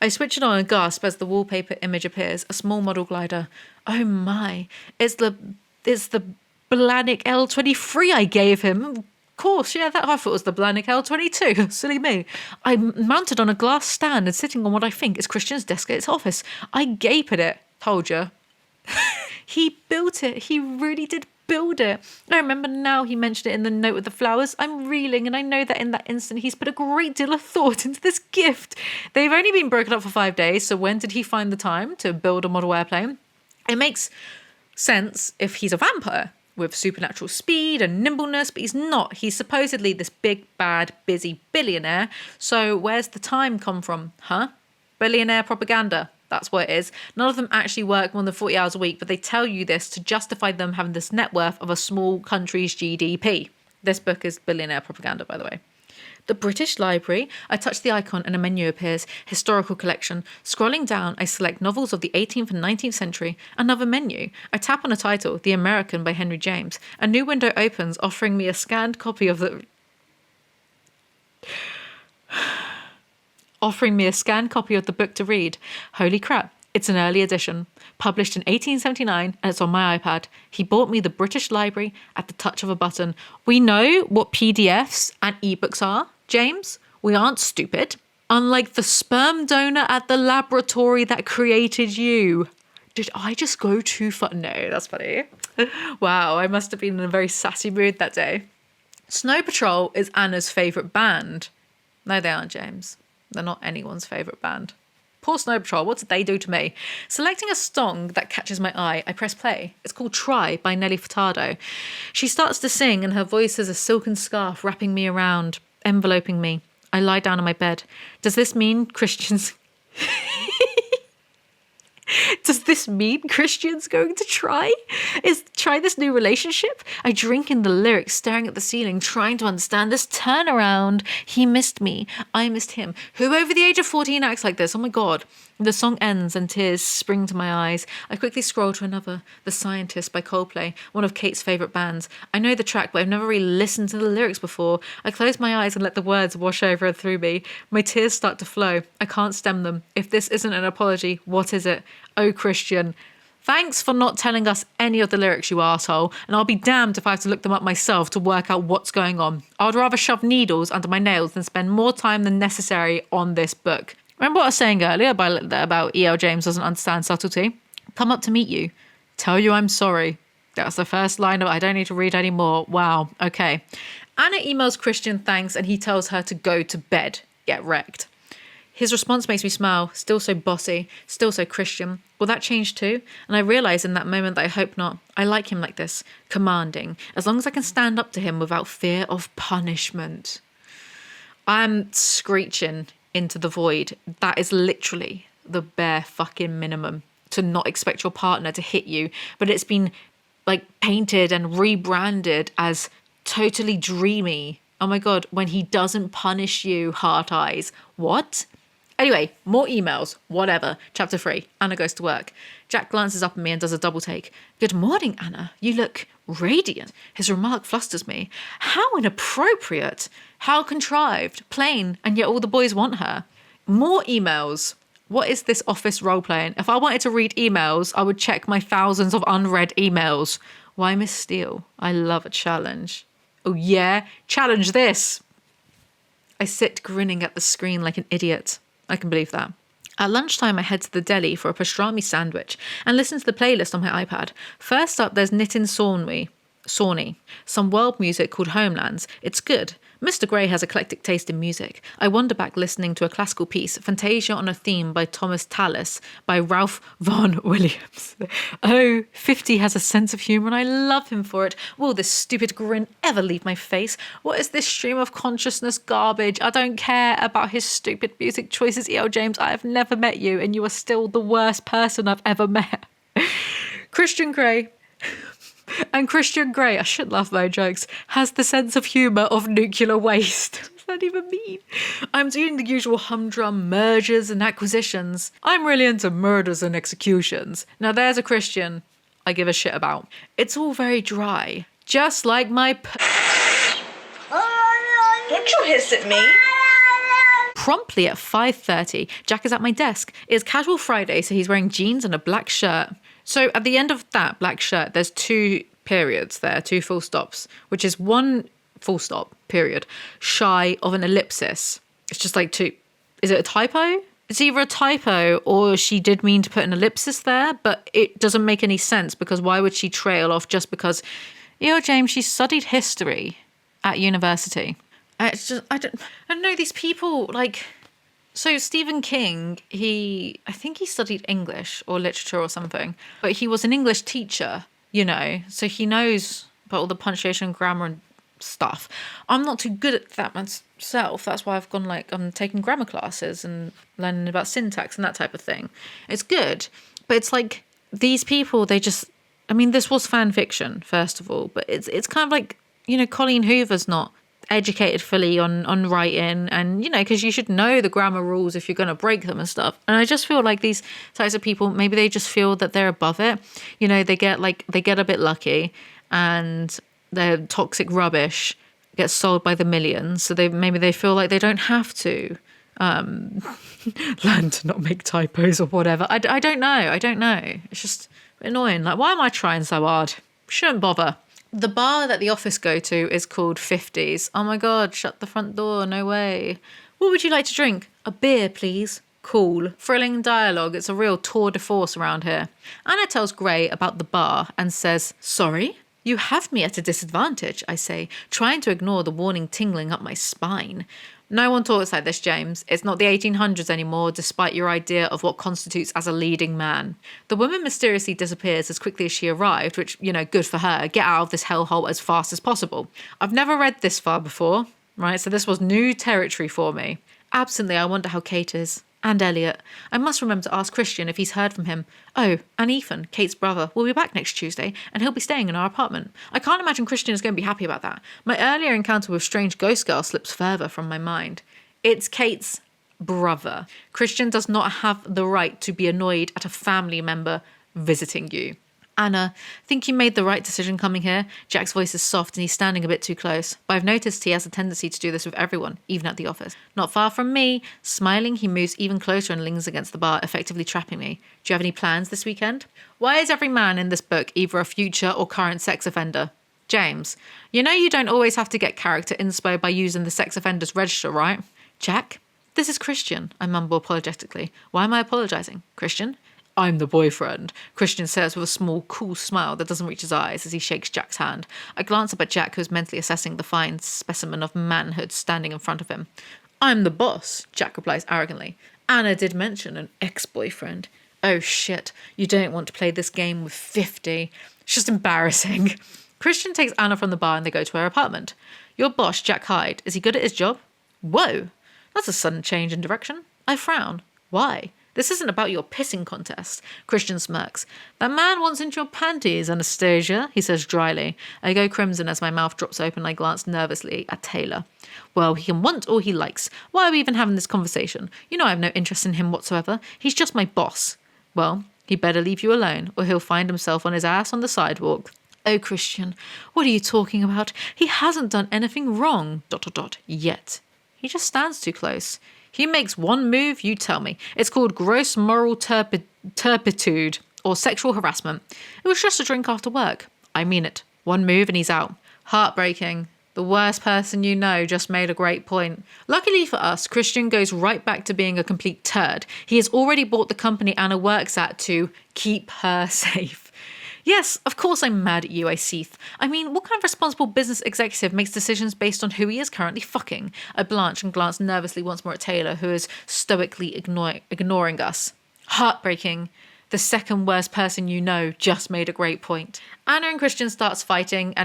I switch it on and gasp as the wallpaper image appears, a small model glider. Oh my, it's the Blahnik L23 I gave him. Of course, yeah, that I thought was the Blahnik L22. Silly me. I'm mounted on a glass stand and sitting on what I think is Christian's desk at his office. I gape at it. Told you. He built it. He really did build it. I remember now he mentioned it in the note with the flowers. I'm reeling, and I know that in that instant he's put a great deal of thought into this gift. They've only been broken up for 5 days, so when did he find the time to build a model airplane? It makes sense if he's a vampire with supernatural speed and nimbleness, but he's not. He's supposedly this big, bad, busy billionaire. So where's the time come from, huh? Billionaire propaganda. That's what it is. None of them actually work more than 40 hours a week, but they tell you this to justify them having this net worth of a small country's GDP. This book is billionaire propaganda, by the way. The British Library. I touch the icon and a menu appears. Historical collection. Scrolling down, I select novels of the 18th and 19th century. Another menu. I tap on a title, The American by Henry James. A new window opens, offering me a scanned copy of the... book to read. Holy crap, it's an early edition. Published in 1879, and it's on my iPad. He bought me the British Library at the touch of a button. We know what PDFs and ebooks are, James. We aren't stupid. Unlike the sperm donor at the laboratory that created you. Did I just go too far? No, that's funny. Wow, I must have been in a very sassy mood that day. Snow Patrol is Anna's favourite band. No, they aren't, James. They're not anyone's favourite band. Poor Snow Patrol, what did they do to me? Selecting a song that catches my eye, I press play. It's called Try by Nelly Furtado. She starts to sing and her voice is a silken scarf wrapping me around, enveloping me. I lie down on my bed. Does this mean Christian's... Does this mean Christian's going to try this new relationship? I drink in the lyrics, staring at the ceiling, trying to understand this turnaround. He missed me. I missed him. Who over the age of 14 acts like this? Oh my God. The song ends and tears spring to my eyes. I quickly scroll to another, The Scientist by Coldplay, one of Kate's favourite bands. I know the track, but I've never really listened to the lyrics before. I close my eyes and let the words wash over and through me. My tears start to flow. I can't stem them. If this isn't an apology, what is it? Oh, Christian. Thanks for not telling us any of the lyrics, you arsehole, and I'll be damned if I have to look them up myself to work out what's going on. I'd rather shove needles under my nails than spend more time than necessary on this book. Remember what I was saying earlier about E.L. James doesn't understand subtlety? Come up to meet you. Tell you I'm sorry. That's the first line of I don't need to read anymore. Wow. Okay. Anna emails Christian thanks and he tells her to go to bed. Get wrecked. His response makes me smile. Still so bossy. Still so Christian. Will that change too? And I realise in that moment that I hope not. I like him like this. Commanding. As long as I can stand up to him without fear of punishment. I'm screeching into the void. That is literally the bare fucking minimum, to not expect your partner to hit you, but it's been like painted and rebranded as totally dreamy. Oh my God, when he doesn't punish you, heart eyes. What? Anyway, more emails, whatever. Chapter 3, Anna goes to work. Jack glances up at me and does a double take. Good morning, Anna. You look radiant. His remark flusters me. How inappropriate. How contrived. Plain, and yet all the boys want her. More emails. What is this office role-playing? If I wanted to read emails, I would check my thousands of unread emails. Why, Miss Steele? I love a challenge. Oh yeah? Challenge this. I sit grinning at the screen like an idiot. I can believe that. At lunchtime, I head to the deli for a pastrami sandwich and listen to the playlist on my iPad. First up, there's Nitin Sawhney, some world music called Homelands. It's good. Mr. Gray has eclectic taste in music. I wander back listening to a classical piece, Fantasia on a Theme by Thomas Tallis, by Ralph Vaughan Williams. Oh, 50 has a sense of humour and I love him for it. Will this stupid grin ever leave my face? What is this stream of consciousness garbage? I don't care about his stupid music choices, E.L. James. I have never met you and you are still the worst person I've ever met. Christian Grey, I should laugh at my own jokes, has the sense of humour of nuclear waste. What does that even mean? I'm doing the usual humdrum mergers and acquisitions. I'm really into murders and executions. Now there's a Christian I give a shit about. It's all very dry. Just like my Don't you hiss at me. Promptly at 5:30, Jack is at my desk. It's casual Friday, so he's wearing jeans and a black shirt. So at the end of that black shirt, there's 2 periods there, 2 full stops, which is 1 full stop, period, shy of an ellipsis. It's just like 2. Is it a typo? It's either a typo or she did mean to put an ellipsis there, but it doesn't make any sense because why would she trail off just because, James, she studied history at university. It's just, I don't know, these people, like... So Stephen King, I think he studied English or literature or something, but he was an English teacher, so he knows about all the punctuation, grammar and stuff. I'm not too good at that myself. That's why I've gone I'm taking grammar classes and learning about syntax and that type of thing. It's good, but it's like these people, they just, this was fan fiction, first of all, but it's kind of like, Colleen Hoover's not educated fully on writing and because you should know the grammar rules if you're going to break them and stuff, and I just feel like these types of people, maybe they just feel that they're above it, they get a bit lucky and their toxic rubbish gets sold by the millions, so they feel like they don't have to learn to not make typos or whatever. I don't know, it's just annoying. Like, why am I trying so hard? Shouldn't bother. The bar that the office go to is called 50s. Oh my God, shut the front door, no way. What would you like to drink? A beer, please. Cool. Thrilling dialogue. It's a real tour de force around here. Anna tells Gray about the bar and says, sorry? You have me at a disadvantage, I say, trying to ignore the warning tingling up my spine. No one talks like this, James. It's not the 1800s anymore, despite your idea of what constitutes as a leading man. The woman mysteriously disappears as quickly as she arrived, which, good for her. Get out of this hellhole as fast as possible. I've never read this far before, right? So this was new territory for me. Absently, I wonder how Kate is. And Elliot. I must remember to ask Christian if he's heard from him. Oh, and Ethan, Kate's brother, will be back next Tuesday, and he'll be staying in our apartment. I can't imagine Christian is going to be happy about that. My earlier encounter with strange ghost girl slips further from my mind. It's Kate's brother. Christian does not have the right to be annoyed at a family member visiting you. Anna, think you made the right decision coming here? Jack's voice is soft and he's standing a bit too close, but I've noticed he has a tendency to do this with everyone, even at the office. Not far from me, smiling, he moves even closer and leans against the bar, effectively trapping me. Do you have any plans this weekend? Why is every man in this book either a future or current sex offender? James, you know you don't always have to get character inspo by using the sex offenders register, right? Jack, this is Christian, I mumble apologetically. Why am I apologising? Christian? I'm the boyfriend, Christian says with a small, cool smile that doesn't reach his eyes as he shakes Jack's hand. I glance up at Jack, who's mentally assessing the fine specimen of manhood standing in front of him. I'm the boss, Jack replies arrogantly. Anna did mention an ex-boyfriend. Oh shit, you don't want to play this game with 50. It's just embarrassing. Christian takes Anna from the bar and they go to her apartment. Your boss, Jack Hyde, is he good at his job? Whoa, that's a sudden change in direction. I frown. Why? This isn't about your pissing contest. Christian smirks. That man wants into your panties, Anastasia, he says dryly. I go crimson as my mouth drops open and I glance nervously at Taylor. Well, he can want all he likes. Why are we even having this conversation? You know I have no interest in him whatsoever. He's just my boss. Well, he better leave you alone or he'll find himself on his ass on the sidewalk. Oh, Christian, what are you talking about? He hasn't done anything wrong, ... yet. He just stands too close. He makes one move, you tell me. It's called gross moral turpitude or sexual harassment. It was just a drink after work. I mean it. One move and he's out. Heartbreaking. The worst person you know just made a great point. Luckily for us, Christian goes right back to being a complete turd. He has already bought the company Anna works at to keep her safe. Yes, of course I'm mad at you, I seethe. I mean, what kind of responsible business executive makes decisions based on who he is currently fucking? I blanch and glance nervously once more at Taylor, who is stoically ignoring us. Heartbreaking. The second worst person you know just made a great point. Anna and Christian starts fighting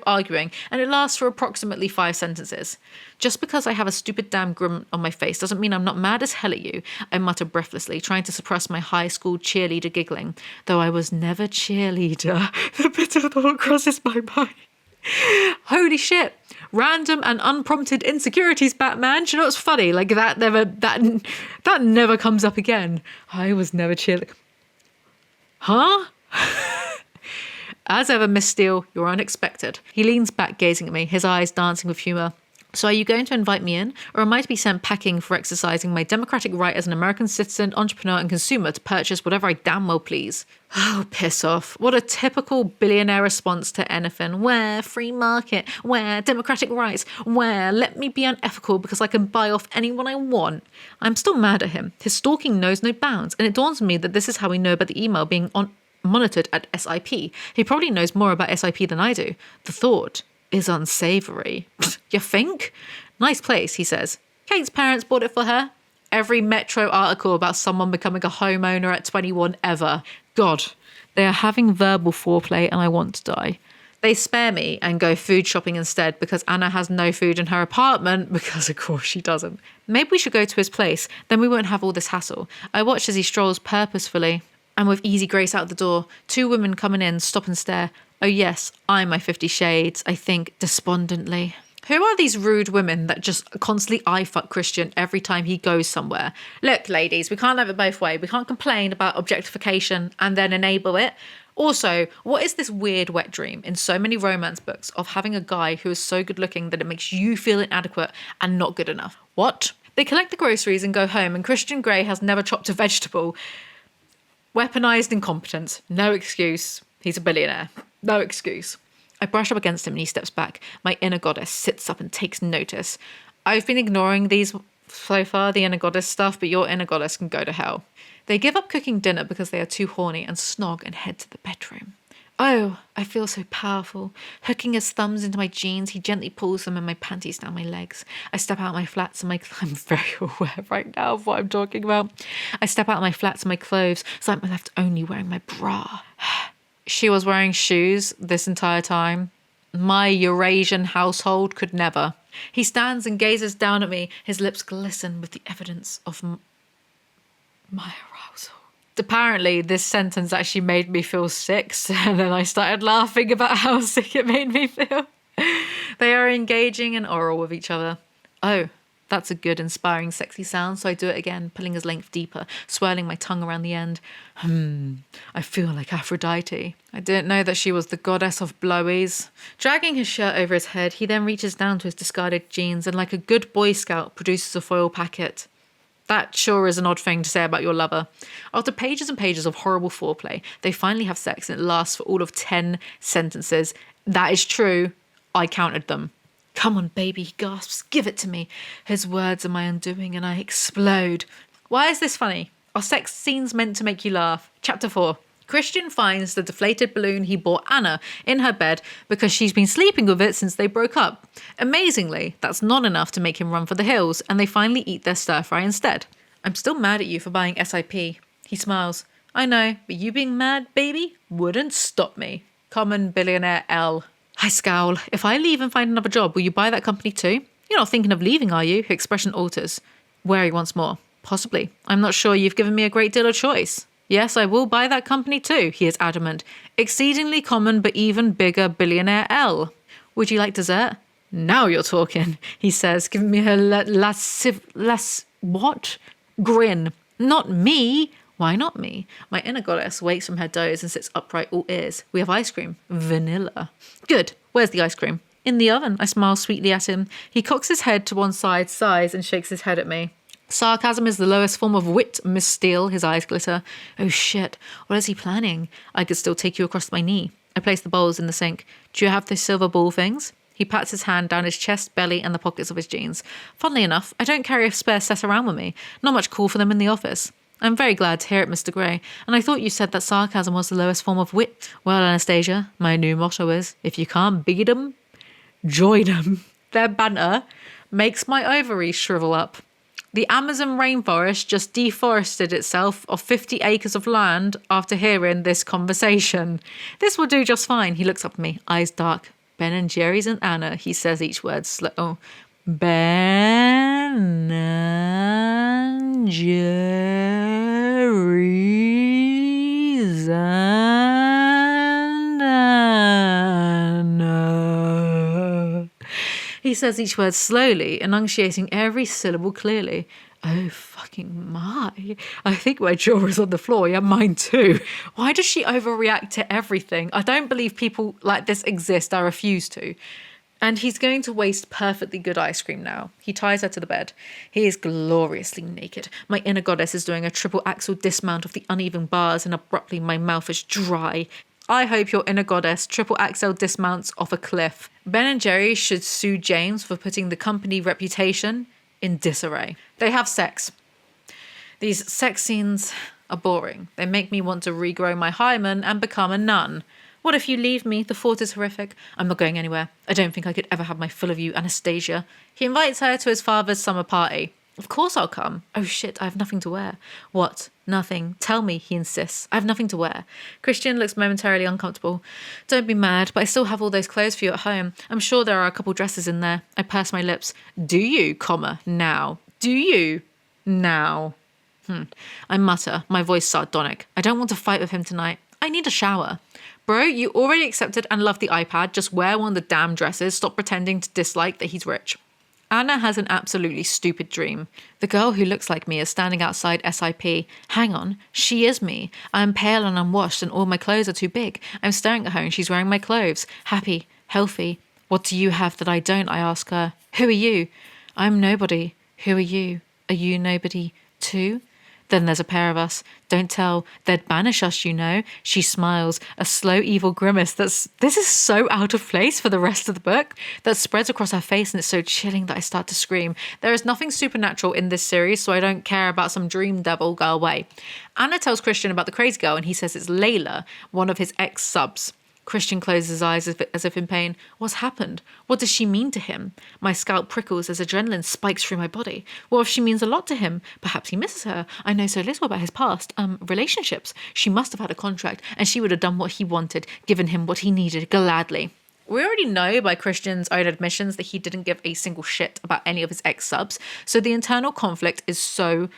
arguing, and it lasts for approximately 5 sentences. Just because I have a stupid damn grin on my face doesn't mean I'm not mad as hell at you, I mutter breathlessly, trying to suppress my high school cheerleader giggling. Though I was never cheerleader, the bitter thought crosses my mind. Holy shit. Random and unprompted insecurities, Batman. Do you know what's funny? Like that never comes up again. I was never cheerleader. Huh? As ever, Miss Steele, you're unexpected. He leans back, gazing at me, his eyes dancing with humour. So are you going to invite me in, or am I to be sent packing for exercising my democratic right as an American citizen, entrepreneur and consumer to purchase whatever I damn well please? Oh, piss off. What a typical billionaire response to anything. Where free market, where democratic rights, where let me be unethical because I can buy off anyone I want. I'm still mad at him. His stalking knows no bounds, and it dawns on me that this is how we know about the email being monitored at SIP. He probably knows more about SIP than I do. The thought is unsavoury. You think? Nice place, he says. Kate's parents bought it for her. Every Metro article about someone becoming a homeowner at 21 ever. God, they are having verbal foreplay and I want to die. They spare me and go food shopping instead because Anna has no food in her apartment because of course she doesn't. Maybe we should go to his place, then we won't have all this hassle. I watch as he strolls purposefully and with easy grace out the door. 2 women coming in stop and stare. Oh yes, I'm my 50 Shades, I think despondently. Who are these rude women that just constantly eye-fuck Christian every time he goes somewhere? Look, ladies, we can't have it both ways. We can't complain about objectification and then enable it. Also, what is this weird wet dream in so many romance books of having a guy who is so good looking that it makes you feel inadequate and not good enough? What? They collect the groceries and go home and Christian Grey has never chopped a vegetable. Weaponized incompetence. No excuse. He's a billionaire. No excuse. I brush up against him and he steps back. My inner goddess sits up and takes notice. I've been ignoring these so far, the inner goddess stuff, but your inner goddess can go to hell. They give up cooking dinner because they are too horny and snog and head to the bedroom. Oh, I feel so powerful. Hooking his thumbs into my jeans, he gently pulls them and my panties down my legs. I step out of my flats and I'm very aware right now of what I'm talking about. I step out of my flats and my clothes, so I'm left only wearing my bra. She was wearing shoes this entire time. My Eurasian household could never. He stands and gazes down at me. His lips glisten with the evidence of My arousal. Apparently, this sentence actually made me feel sick, and then I started laughing about how sick it made me feel. They are engaging in oral with each other. Oh, that's a good, inspiring, sexy sound, so I do it again, pulling his length deeper, swirling my tongue around the end. I feel like Aphrodite. I didn't know that she was the goddess of blowies. Dragging his shirt over his head, he then reaches down to his discarded jeans and, like a good Boy Scout, produces a foil packet. That sure is an odd thing to say about your lover. After pages and pages of horrible foreplay, they finally have sex and it lasts for all of 10 sentences. That is true. I counted them. Come on, baby, he gasps. Give it to me. His words are my undoing and I explode. Why is this funny? Are sex scenes meant to make you laugh? Chapter 4. Christian finds the deflated balloon he bought Anna in her bed because she's been sleeping with it since they broke up. Amazingly, that's not enough to make him run for the hills, and they finally eat their stir fry instead. I'm still mad at you for buying SIP. He smiles. I know, but you being mad, baby, wouldn't stop me. Common billionaire L. I scowl. If I leave and find another job, will you buy that company too? You're not thinking of leaving, are you? Her expression alters. Wary once more. Possibly. I'm not sure you've given me a great deal of choice. Yes, I will buy that company too, he is adamant. Exceedingly common but even bigger billionaire L. Would you like dessert? Now you're talking, he says, giving me her what? Grin. Not me. Why not me? My inner goddess wakes from her doze and sits upright, all ears. We have ice cream. Vanilla. Good. Where's the ice cream? In the oven. I smile sweetly at him. He cocks his head to one side, sighs, and shakes his head at me. Sarcasm is the lowest form of wit, Miss Steele. His eyes glitter. Oh shit, what is he planning? I could still take you across my knee. I place the bowls in the sink. Do you have those silver ball things? He pats his hand down his chest, belly, and the pockets of his jeans. Funnily enough, I don't carry a spare set around with me. Not much call for them in the office. I'm very glad to hear it, Mr. Grey, and I thought you said that sarcasm was the lowest form of wit. Well, Anastasia, my new motto is, if you can't beat 'em, join 'em. Their banter makes my ovaries shrivel up. The Amazon rainforest just deforested itself of 50 acres of land after hearing this conversation. This will do just fine. He looks up at me, eyes dark. Ben and Jerry's and Anna, he says each word slow. Oh. Ben and Jerry's and Anna. He says each word slowly, enunciating every syllable clearly. Oh, fucking my. I think my jaw is on the floor. Yeah, mine too. Why does she overreact to everything? I don't believe people like this exist. I refuse to. And he's going to waste perfectly good ice cream now. He ties her to the bed. He is gloriously naked. My inner goddess is doing a triple axel dismount of the uneven bars, and abruptly my mouth is dry. I hope your inner goddess triple axel dismounts off a cliff. Ben and Jerry should sue James for putting the company reputation in disarray. They have sex. These sex scenes are boring. They make me want to regrow my hymen and become a nun. What if you leave me? The thought is horrific. I'm not going anywhere. I don't think I could ever have my fill of you, Anastasia. He invites her to his father's summer party. Of course I'll come. Oh shit, I have nothing to wear. What? Nothing. Tell me, he insists. I have nothing to wear. Christian looks momentarily uncomfortable. Don't be mad, but I still have all those clothes for you at home. I'm sure there are a couple dresses in there. I purse my lips. Do you, now? Do you? Now? I mutter, my voice sardonic. I don't want to fight with him tonight. I need a shower. Bro, you already accepted and loved the iPad. Just wear one of the damn dresses. Stop pretending to dislike that he's rich. Anna has an absolutely stupid dream. The girl who looks like me is standing outside SIP. Hang on, she is me. I am pale and unwashed and all my clothes are too big. I'm staring at her and she's wearing my clothes. Happy, healthy. What do you have that I don't, I ask her. Who are you? I'm nobody. Who are you? Are you nobody too? Then there's a pair of us. Don't tell. They'd banish us, you know. She smiles, a slow, evil grimace this is so out of place for the rest of the book, that spreads across her face, and it's so chilling that I start to scream. There is nothing supernatural in this series, so I don't care about some dream devil. Go away. Anna tells Christian about the crazy girl, and he says it's Layla, one of his ex-subs. Christian closes his eyes as if in pain. What's happened? What does she mean to him? My scalp prickles as adrenaline spikes through my body. What if she means a lot to him? Perhaps he misses her. I know so little about his past. Relationships. She must have had a contract, and she would have done what he wanted, given him what he needed, gladly. We already know by Christian's own admissions that he didn't give a single shit about any of his ex-subs, so the internal conflict is so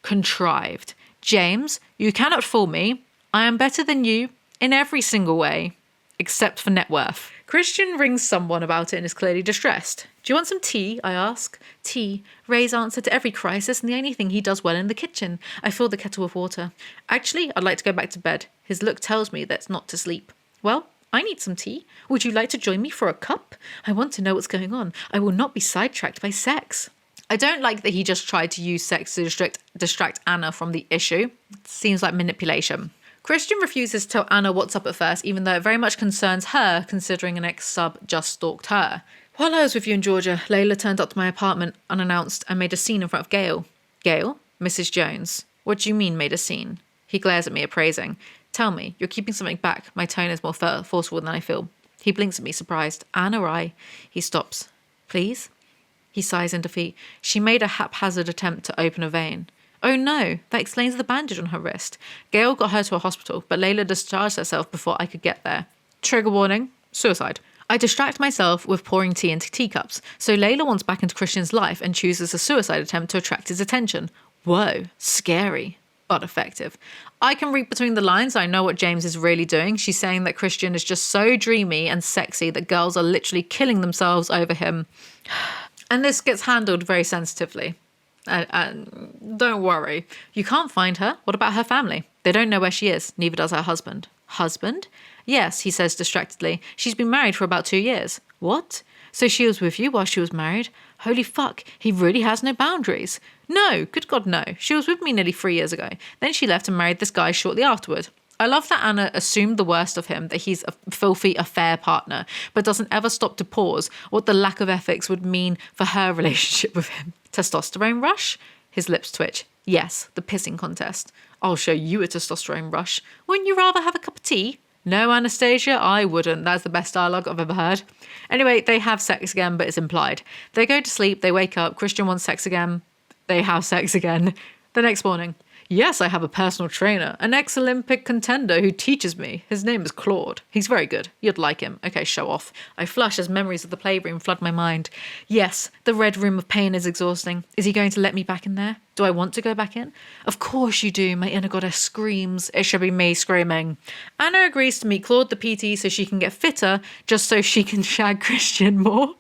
contrived. James, you cannot fool me. I am better than you in every single way, except for net worth. Christian rings someone about it and is clearly distressed. Do you want some tea? I ask. Tea. Ray's answer to every crisis and the only thing he does well in the kitchen. I fill the kettle with water. Actually, I'd like to go back to bed. His look tells me that's not to sleep. Well, I need some tea. Would you like to join me for a cup? I want to know what's going on. I will not be sidetracked by sex. I don't like that he just tried to use sex to distract Anna from the issue. It seems like manipulation. Christian refuses to tell Anna what's up at first, even though it very much concerns her, considering an ex-sub just stalked her. While I was with you in Georgia, Layla turned up to my apartment unannounced and made a scene in front of Gail. Gail? Mrs. Jones. What do you mean made a scene? He glares at me, appraising. Tell me, you're keeping something back. My tone is more forceful than I feel. He blinks at me, surprised. Anna, I. He stops. Please? He sighs in defeat. She made a haphazard attempt to open a vein. Oh no, that explains the bandage on her wrist. Gail got her to a hospital, but Layla discharged herself before I could get there. Trigger warning, suicide. I distract myself with pouring tea into teacups, so Layla wants back into Christian's life and chooses a suicide attempt to attract his attention. Whoa, scary, but effective. I can read between the lines. I know what James is really doing. She's saying that Christian is just so dreamy and sexy that girls are literally killing themselves over him. And this gets handled very sensitively. Don't worry. You can't find her. What about her family? They don't know where she is. Neither does her husband. Husband? Yes, he says distractedly. She's been married for about 2 years. What? So she was with you while she was married? Holy fuck, he really has no boundaries. No, good God, no. She was with me nearly 3 years ago. Then she left and married this guy shortly afterward. I love that Anna assumed the worst of him, that he's a filthy affair partner, but doesn't ever stop to pause what the lack of ethics would mean for her relationship with him. Testosterone rush? His lips twitch. Yes, the pissing contest. I'll show you a testosterone rush. Wouldn't you rather have a cup of tea? No, Anastasia, I wouldn't. That's the best dialogue I've ever heard. Anyway, they have sex again, but it's implied. They go to sleep, they wake up, Christian wants sex again. They have sex again. The next morning. Yes, I have a personal trainer, an ex-Olympic contender who teaches me. His name is Claude. He's very good. You'd like him. Okay, show off. I flush as memories of the playroom flood my mind. Yes, the red room of pain is exhausting. Is he going to let me back in there? Do I want to go back in? Of course you do, my inner goddess screams. It should be me screaming. Anna agrees to meet Claude the PT so she can get fitter, just so she can shag Christian more.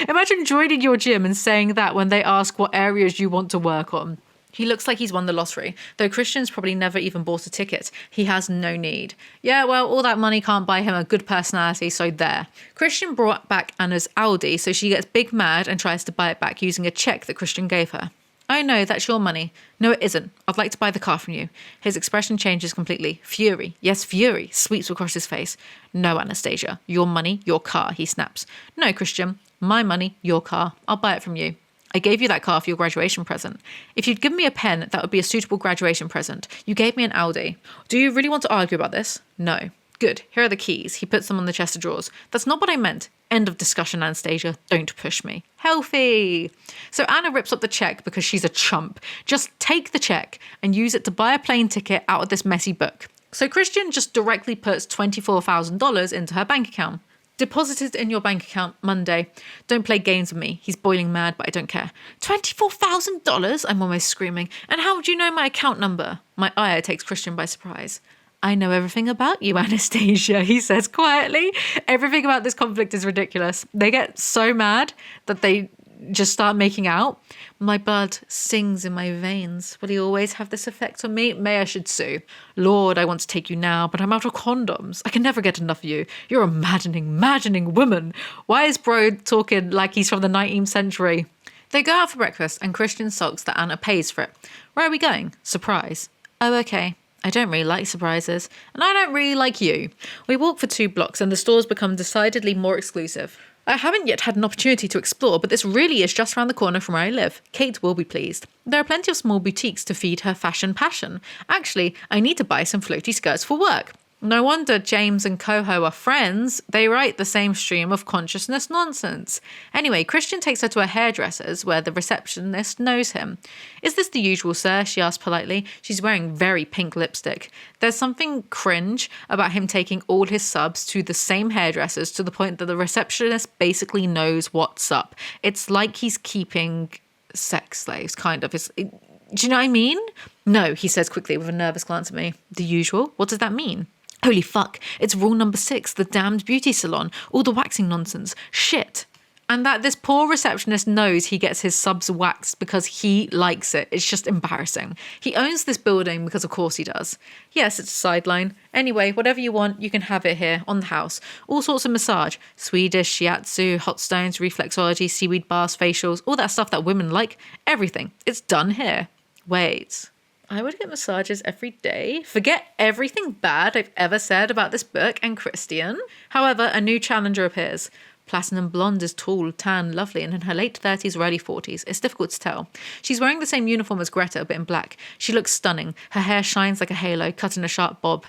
Imagine joining your gym and saying that when they ask what areas you want to work on. He looks like he's won the lottery, though Christian's probably never even bought a ticket. He has no need. Yeah, well, all that money can't buy him a good personality, so there. Christian brought back Anna's Audi, so she gets big mad and tries to buy it back using a check that Christian gave her. Oh no, that's your money. No, it isn't. I'd like to buy the car from you. His expression changes completely. Fury. Yes, fury sweeps across his face. No, Anastasia. Your money, your car, he snaps. No, Christian. My money, your car. I'll buy it from you. I gave you that car for your graduation present. If you'd given me a pen, that would be a suitable graduation present. You gave me an Audi. Do you really want to argue about this? No. Good. Here are the keys. He puts them on the chest of drawers. That's not what I meant. End of discussion, Anastasia. Don't push me. Healthy. So Anna rips up the check because she's a chump. Just take the check and use it to buy a plane ticket out of this messy book. So Christian just directly puts $24,000 into her bank account. Deposited in your bank account Monday. Don't play games with me. He's boiling mad, but I don't care. $24,000? I'm almost screaming. And how would you know my account number? My ire takes Christian by surprise. I know everything about you, Anastasia, he says quietly. Everything about this conflict is ridiculous. They get so mad that they just start making out. My blood sings in my veins. Will he always have this effect on me? May I should sue. Lord, I want to take you now, but I'm out of condoms. I can never get enough of you. You're a maddening woman. Why is bro talking like he's from the 19th century? They go out for breakfast and Christian sulks that Anna pays for it. Where are we going? Surprise. Oh, okay. I don't really like surprises, and I don't really like you. We walk for 2 blocks and the stores become decidedly more exclusive. I haven't yet had an opportunity to explore, but this really is just around the corner from where I live. Kate will be pleased. There are plenty of small boutiques to feed her fashion passion. Actually, I need to buy some floaty skirts for work. No wonder James and Coho are friends. They write the same stream of consciousness nonsense. Anyway, Christian takes her to a hairdresser's where the receptionist knows him. Is this the usual, sir? She asks politely. She's wearing very pink lipstick. There's something cringe about him taking all his subs to the same hairdressers to the point that the receptionist basically knows what's up. It's like he's keeping sex slaves, kind of. Do you know what I mean? No, he says quickly with a nervous glance at me. The usual? What does that mean? Holy fuck, it's rule number 6, the damned beauty salon, all the waxing nonsense, shit. And that this poor receptionist knows he gets his subs waxed because he likes it. It's just embarrassing. He owns this building because of course he does. Yes, it's a sideline. Anyway, whatever you want, you can have it here on the house. All sorts of massage, Swedish, shiatsu, hot stones, reflexology, seaweed baths, facials, all that stuff that women like, everything. It's done here. Wait. I would get massages every day. Forget everything bad I've ever said about this book and Christian. However, a new challenger appears. Platinum blonde is tall, tan, lovely, and in her late 30s or early 40s. It's difficult to tell. She's wearing the same uniform as Greta, but in black. She looks stunning. Her hair shines like a halo, cut in a sharp bob.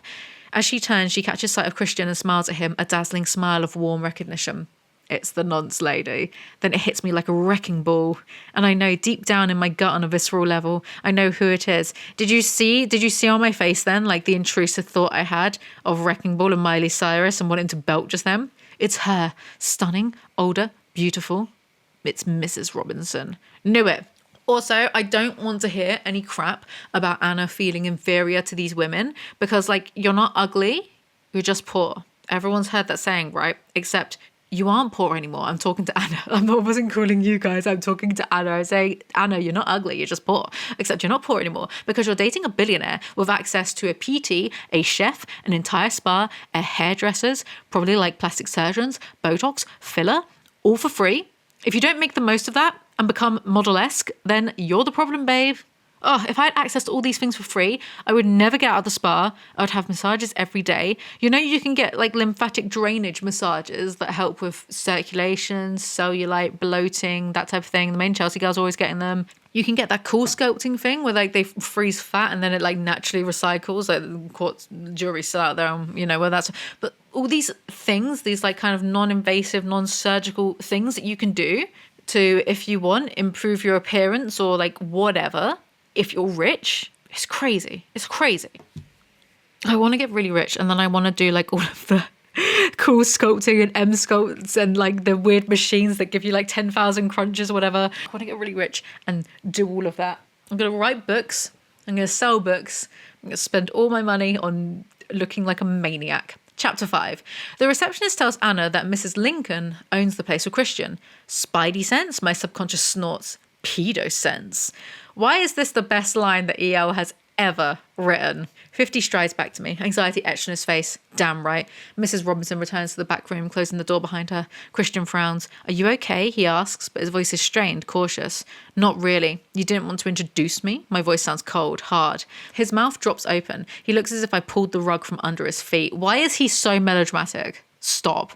As she turns, she catches sight of Christian and smiles at him, a dazzling smile of warm recognition. It's the nonce lady. Then it hits me like a wrecking ball. And I know deep down in my gut on a visceral level, I know who it is. Did you see on my face then, like the intrusive thought I had of Wrecking Ball and Miley Cyrus and wanting to belt just them? It's her. Stunning, older, beautiful. It's Mrs. Robinson. Knew it. Also, I don't want to hear any crap about Anna feeling inferior to these women because, like, you're not ugly, you're just poor. Everyone's heard that saying, right? Except you aren't poor anymore. I'm talking to Anna. I wasn't calling you guys. I'm talking to Anna. I say, Anna, you're not ugly. You're just poor. Except you're not poor anymore because you're dating a billionaire with access to a PT, a chef, an entire spa, a hairdressers, probably like plastic surgeons, Botox, filler, all for free. If you don't make the most of that and become model-esque, then you're the problem, babe. Oh, if I had access to all these things for free, I would never get out of the spa. I would have massages every day. You know, you can get like lymphatic drainage massages that help with circulation, cellulite, bloating, that type of thing. The main Chelsea girls are always getting them. You can get that cool sculpting thing where like they freeze fat and then it like naturally recycles. Like the jury's still out there, you know, where that's. But all these things, these like kind of non-invasive, non-surgical things that you can do to, if you want, improve your appearance or like whatever. If you're rich, it's crazy. It's crazy. I want to get really rich and then I want to do like all of the cool sculpting and M sculpts and like the weird machines that give you like 10,000 crunches or whatever. I want to get really rich and do all of that. I'm going to write books. I'm going to sell books. I'm going to spend all my money on looking like a maniac. Chapter 5. The receptionist tells Anna that Mrs. Lincoln owns the place with Christian. Spidey sense? My subconscious snorts. Pedo sense. Why is this the best line that EL has ever written? 50 strides back to me, anxiety etched on his face. Damn right. Mrs. Robinson returns to the back room, closing the door behind her. Christian frowns. Are you okay? He asks, but his voice is strained, cautious. Not really. You didn't want to introduce me? My voice sounds cold, hard. His mouth drops open. He looks as if I pulled the rug from under his feet. Why is he so melodramatic? Stop.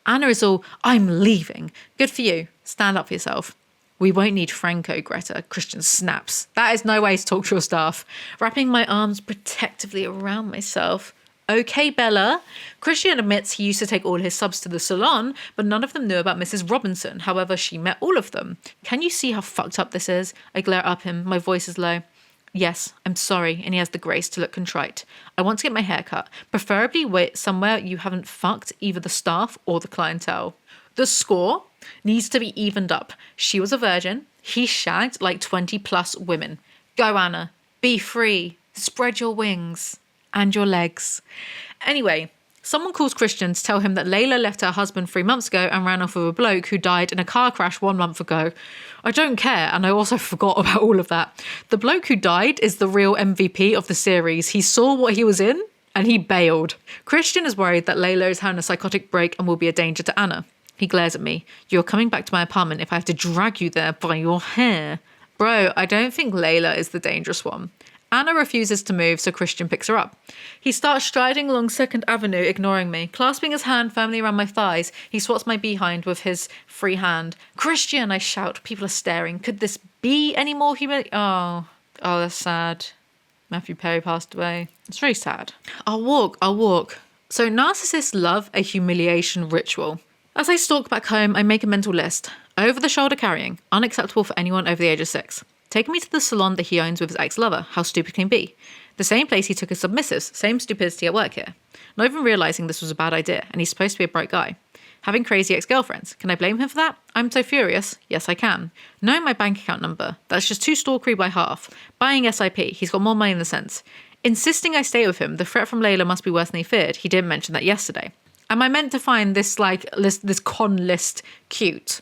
Anna is all, I'm leaving. Good for you. Stand up for yourself. We won't need Franco, Greta. Christian snaps. That is no way to talk to your staff. Wrapping my arms protectively around myself. Okay, Bella. Christian admits he used to take all his subs to the salon, but none of them knew about Mrs. Robinson. However, she met all of them. Can you see how fucked up this is? I glare up him. My voice is low. Yes, I'm sorry, and he has the grace to look contrite. I want to get my hair cut, preferably somewhere you haven't fucked either the staff or the clientele. The score needs to be evened up. She was a virgin. He shagged like 20 plus women. Go, Anna. Be free. Spread your wings. And your legs. Anyway, someone calls Christian to tell him that Layla left her husband 3 months ago and ran off with a bloke who died in a car crash 1 month ago. I don't care, and I also forgot about all of that. The bloke who died is the real MVP of the series. He saw what he was in, and he bailed. Christian is worried that Layla is having a psychotic break and will be a danger to Anna. He glares at me. You're coming back to my apartment if I have to drag you there by your hair. Bro, I don't think Layla is the dangerous one. Anna refuses to move, so Christian picks her up. He starts striding along 2nd Avenue, ignoring me. Clasping his hand firmly around my thighs, he swats my behind with his free hand. Christian, I shout. People are staring. Could this be any more humiliating? Oh, that's sad. Matthew Perry passed away. It's very sad. I'll walk. So narcissists love a humiliation ritual. As I stalk back home, I make a mental list. Over-the-shoulder carrying, unacceptable for anyone over the age of 6. Taking me to the salon that he owns with his ex-lover, how stupid can he be? The same place he took his submissives, same stupidity at work here. Not even realising this was a bad idea, and he's supposed to be a bright guy. Having crazy ex-girlfriends. Can I blame him for that? I'm so furious. Yes, I can. Knowing my bank account number. That's just too stalkery by half. Buying SIP. He's got more money in the sense. Insisting I stay with him. The threat from Layla must be worse than he feared. He didn't mention that yesterday. Am I meant to find this this con list cute?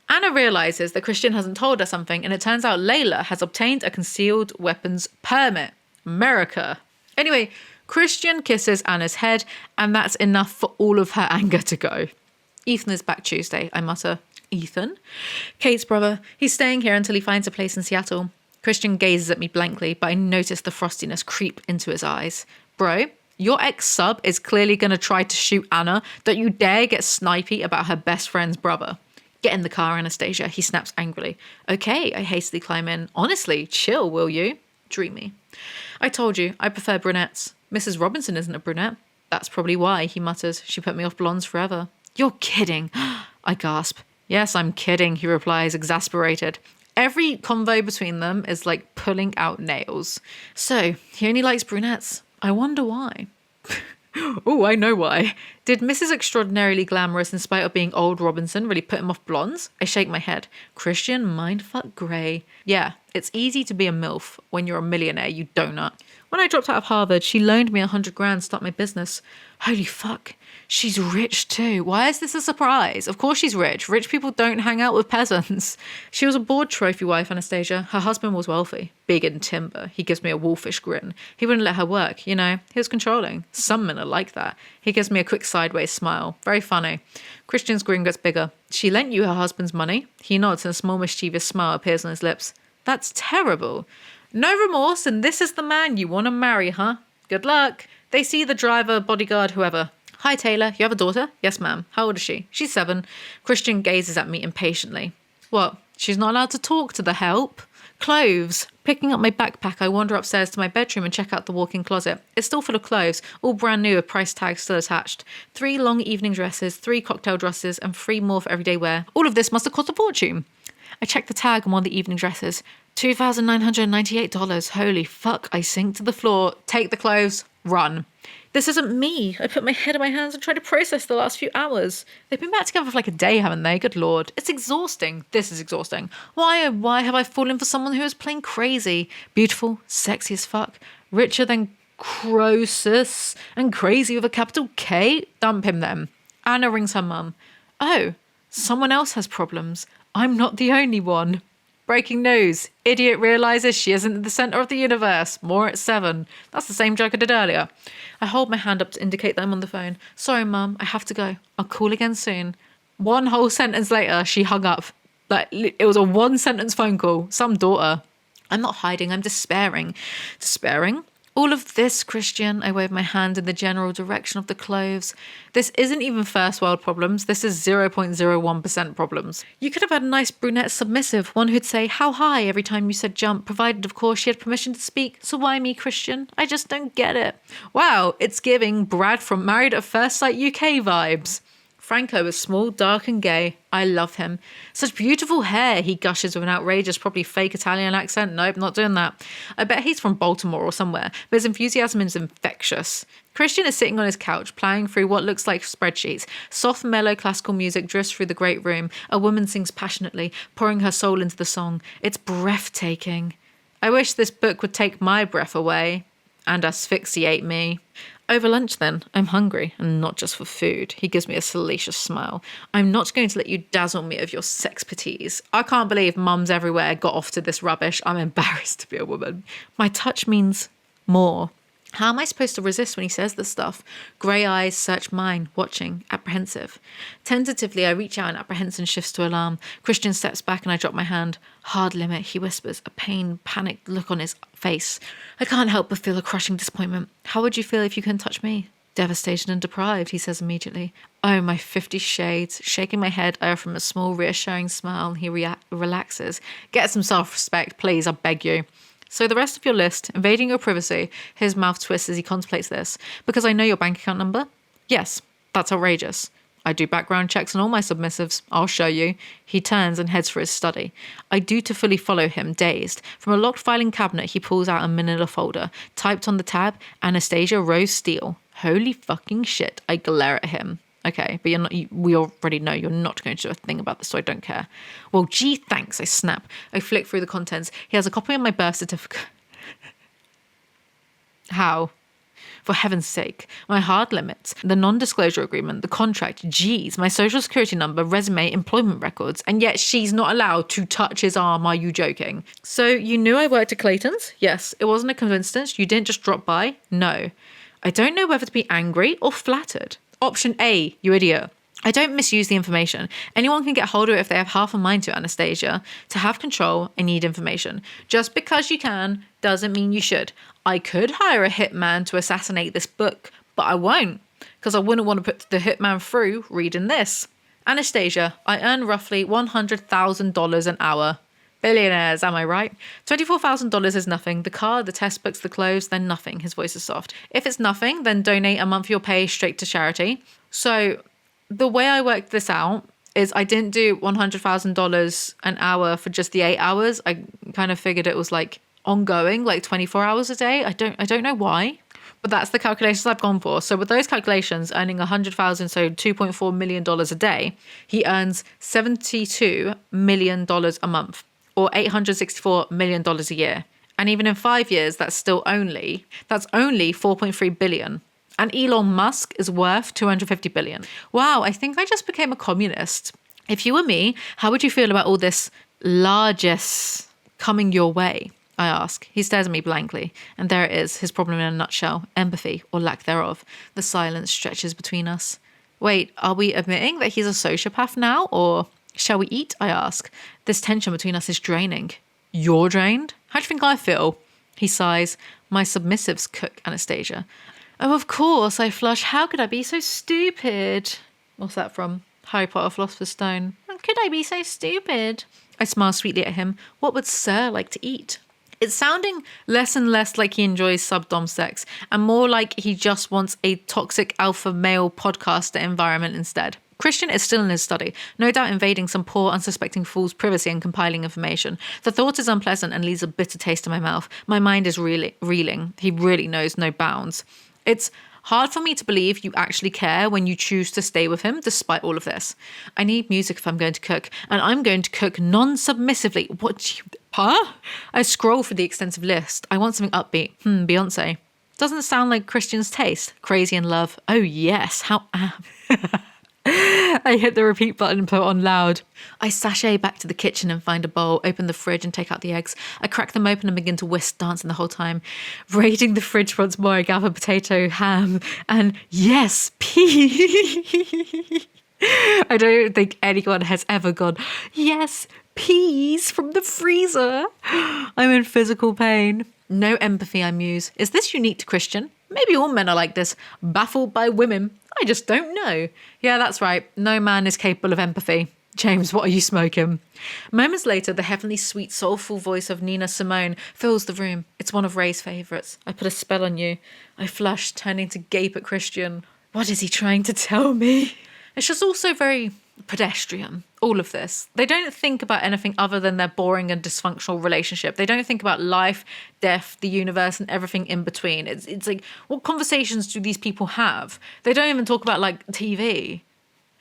Anna realizes that Christian hasn't told her something, and it turns out Layla has obtained a concealed weapons permit. America. Anyway, Christian kisses Anna's head, and that's enough for all of her anger to go. Ethan is back Tuesday, I mutter. Ethan? Kate's brother. He's staying here until he finds a place in Seattle. Christian gazes at me blankly, but I notice the frostiness creep into his eyes. Bro, your ex-sub is clearly going to try to shoot Anna. Don't you dare get snipey about her best friend's brother. Get in the car, Anastasia, he snaps angrily. Okay, I hastily climb in. Honestly, chill, will you? Dreamy. I told you, I prefer brunettes. Mrs. Robinson isn't a brunette. That's probably why, he mutters. She put me off blondes forever. You're kidding. I gasp. Yes, I'm kidding, he replies, exasperated. Every convo between them is like pulling out nails. So, he only likes brunettes. I wonder why. Oh, I know why. Did Mrs. Extraordinarily Glamorous, in spite of being old Robinson, really put him off blondes? I shake my head. Christian mindfuck grey. Yeah, it's easy to be a MILF when you're a millionaire, you donut. When I dropped out of Harvard, she loaned me $100,000 to start my business. Holy fuck. She's rich too. Why is this a surprise? Of course she's rich. Rich people don't hang out with peasants. She was a bored trophy wife, Anastasia. Her husband was wealthy. Big in timber. He gives me a wolfish grin. He wouldn't let her work, you know. He was controlling. Some men are like that. He gives me a quick sideways smile. Very funny. Christian's grin gets bigger. She lent you her husband's money? He nods and a small mischievous smile appears on his lips. That's terrible. No remorse, and this is the man you want to marry, huh? Good luck. They see the driver, bodyguard, whoever. Hi, Taylor. You have a daughter? Yes, ma'am. How old is she? She's 7. Christian gazes at me impatiently. What? She's not allowed to talk to the help? Clothes. Picking up my backpack, I wander upstairs to my bedroom and check out the walk-in closet. It's still full of clothes, all brand new with price tags still attached. 3 long evening dresses, 3 cocktail dresses, and 3 more for everyday wear. All of this must have cost a fortune. I check the tag on one of the evening dresses. $2,998. Holy fuck, I sink to the floor, take the clothes, run. This isn't me. I put my head in my hands and try to process the last few hours. They've been back together for like a day, haven't they? Good lord. It's exhausting. This is exhausting. Why have I fallen for someone who is playing crazy? Beautiful, sexy as fuck, richer than Croesus, and crazy with a capital K? Dump him then. Anna rings her mum. Oh, someone else has problems. I'm not the only one. Breaking news. Idiot realises she isn't the centre of the universe. More at 7. That's the same joke I did earlier. I hold my hand up to indicate that I'm on the phone. Sorry, Mum. I have to go. I'll call again soon. 1 whole sentence later, she hung up. Like, it was a 1-sentence phone call. Some daughter. I'm not hiding. I'm despairing. Despairing? All of this, Christian, I wave my hand in the general direction of the clothes. This isn't even first world problems. This is 0.01% problems. You could have had a nice brunette submissive, one who'd say, how high every time you said jump, provided, of course, she had permission to speak. So why me, Christian? I just don't get it. Wow, it's giving Brad from Married at First Sight UK vibes. Franco is small, dark and gay. I love him. Such beautiful hair, he gushes with an outrageous, probably fake Italian accent. Nope, not doing that. I bet he's from Baltimore or somewhere, but his enthusiasm is infectious. Christian is sitting on his couch, ploughing through what looks like spreadsheets. Soft, mellow classical music drifts through the great room. A woman sings passionately, pouring her soul into the song. It's breathtaking. I wish this book would take my breath away and asphyxiate me. Over lunch then, I'm hungry, and not just for food. He gives me a salacious smile. I'm not going to let you dazzle me of your sexpertise. I can't believe mums everywhere got off to this rubbish. I'm embarrassed to be a woman. My touch means more. How am I supposed to resist when he says this stuff? Grey eyes search mine, watching, apprehensive. Tentatively, I reach out and apprehension shifts to alarm. Christian steps back and I drop my hand. Hard limit, he whispers, a pained, panicked look on his face. I can't help but feel a crushing disappointment. How would you feel if you couldn't touch me? Devastated and deprived, he says immediately. Oh, my 50 shades. Shaking my head, I offer him a small, reassuring smile and he relaxes. Get some self-respect, please, I beg you. So the rest of your list, invading your privacy, his mouth twists as he contemplates this. Because I know your bank account number? Yes, that's outrageous. I do background checks on all my submissives. I'll show you. He turns and heads for his study. I dutifully follow him, dazed. From a locked filing cabinet, he pulls out a manila folder. Typed on the tab, Anastasia Rose Steele. Holy fucking shit, I glare at him. Okay, but we already know you're not going to do a thing about this, so I don't care. Well, gee, thanks, I snap. I flick through the contents. He has a copy of my birth certificate. How? For heaven's sake. My hard limits, the non-disclosure agreement, the contract, geez, my social security number, resume, employment records, and yet she's not allowed to touch his arm. Are you joking? So you knew I worked at Clayton's? Yes. It wasn't a coincidence? You didn't just drop by? No. I don't know whether to be angry or flattered. Option A, you idiot. I don't misuse the information. Anyone can get hold of it if they have half a mind to, Anastasia. To have control, I need information. Just because you can doesn't mean you should. I could hire a hitman to assassinate this book, but I won't, because I wouldn't want to put the hitman through reading this. Anastasia, I earn roughly $100,000 an hour. Billionaires, am I right? $24,000 is nothing. The car, the test books, the clothes, then nothing. His voice is soft. If it's nothing, then donate a month of your pay straight to charity. So the way I worked this out is I didn't do $100,000 an hour for just the 8 hours. I kind of figured it was like ongoing, like 24 hours a day. I don't know why, but that's the calculations I've gone for. So with those calculations, earning 100,000, so $2.4 million a day, he earns $72 million a month, or $864 million a year. And even in 5 years, that's only 4.3 billion. And Elon Musk is worth 250 billion. Wow, I think I just became a communist. If you were me, how would you feel about all this largesse coming your way? I ask. He stares at me blankly, and there it is, his problem in a nutshell, empathy, or lack thereof. The silence stretches between us. Wait, are we admitting that he's a sociopath now, or shall we eat? I ask. This tension between us is draining. You're drained? How do you think I feel? He sighs. My submissives cook, Anastasia. Oh, of course, I flush. How could I be so stupid? What's that from? Harry Potter, Philosopher's Stone. How could I be so stupid? I smile sweetly at him. What would Sir like to eat? It's sounding less and less like he enjoys subdom sex, and more like he just wants a toxic alpha male podcaster environment instead. Christian is still in his study, no doubt invading some poor, unsuspecting fool's privacy and compiling information. The thought is unpleasant and leaves a bitter taste in my mouth. My mind is reeling. He really knows no bounds. It's hard for me to believe you actually care when you choose to stay with him despite all of this. I need music if I'm going to cook, and I'm going to cook non-submissively. What do you... Huh? I scroll through the extensive list. I want something upbeat. Beyonce. Doesn't sound like Christian's taste. Crazy in love. Oh yes, how am... I hit the repeat button and put on loud. I sashay back to the kitchen and find a bowl, open the fridge and take out the eggs. I crack them open and begin to whisk, dancing the whole time. Raiding the fridge once more, I gather potato, ham, and yes, peas. I don't think anyone has ever gone, yes, peas from the freezer. I'm in physical pain. No empathy, I muse. Is this unique to Christian? Maybe all men are like this, baffled by women. I just don't know. Yeah, that's right. No man is capable of empathy. James, what are you smoking? Moments later, the heavenly sweet, soulful voice of Nina Simone fills the room. It's one of Ray's favourites. I put a spell on you. I flush, turning to gape at Christian. What is he trying to tell me? It's just also very pedestrian, all of this. They don't think about anything other than their boring and dysfunctional relationship. They don't think about life, death, the universe, and everything in between. It's like, what conversations do these people have? They don't even talk about, like, TV.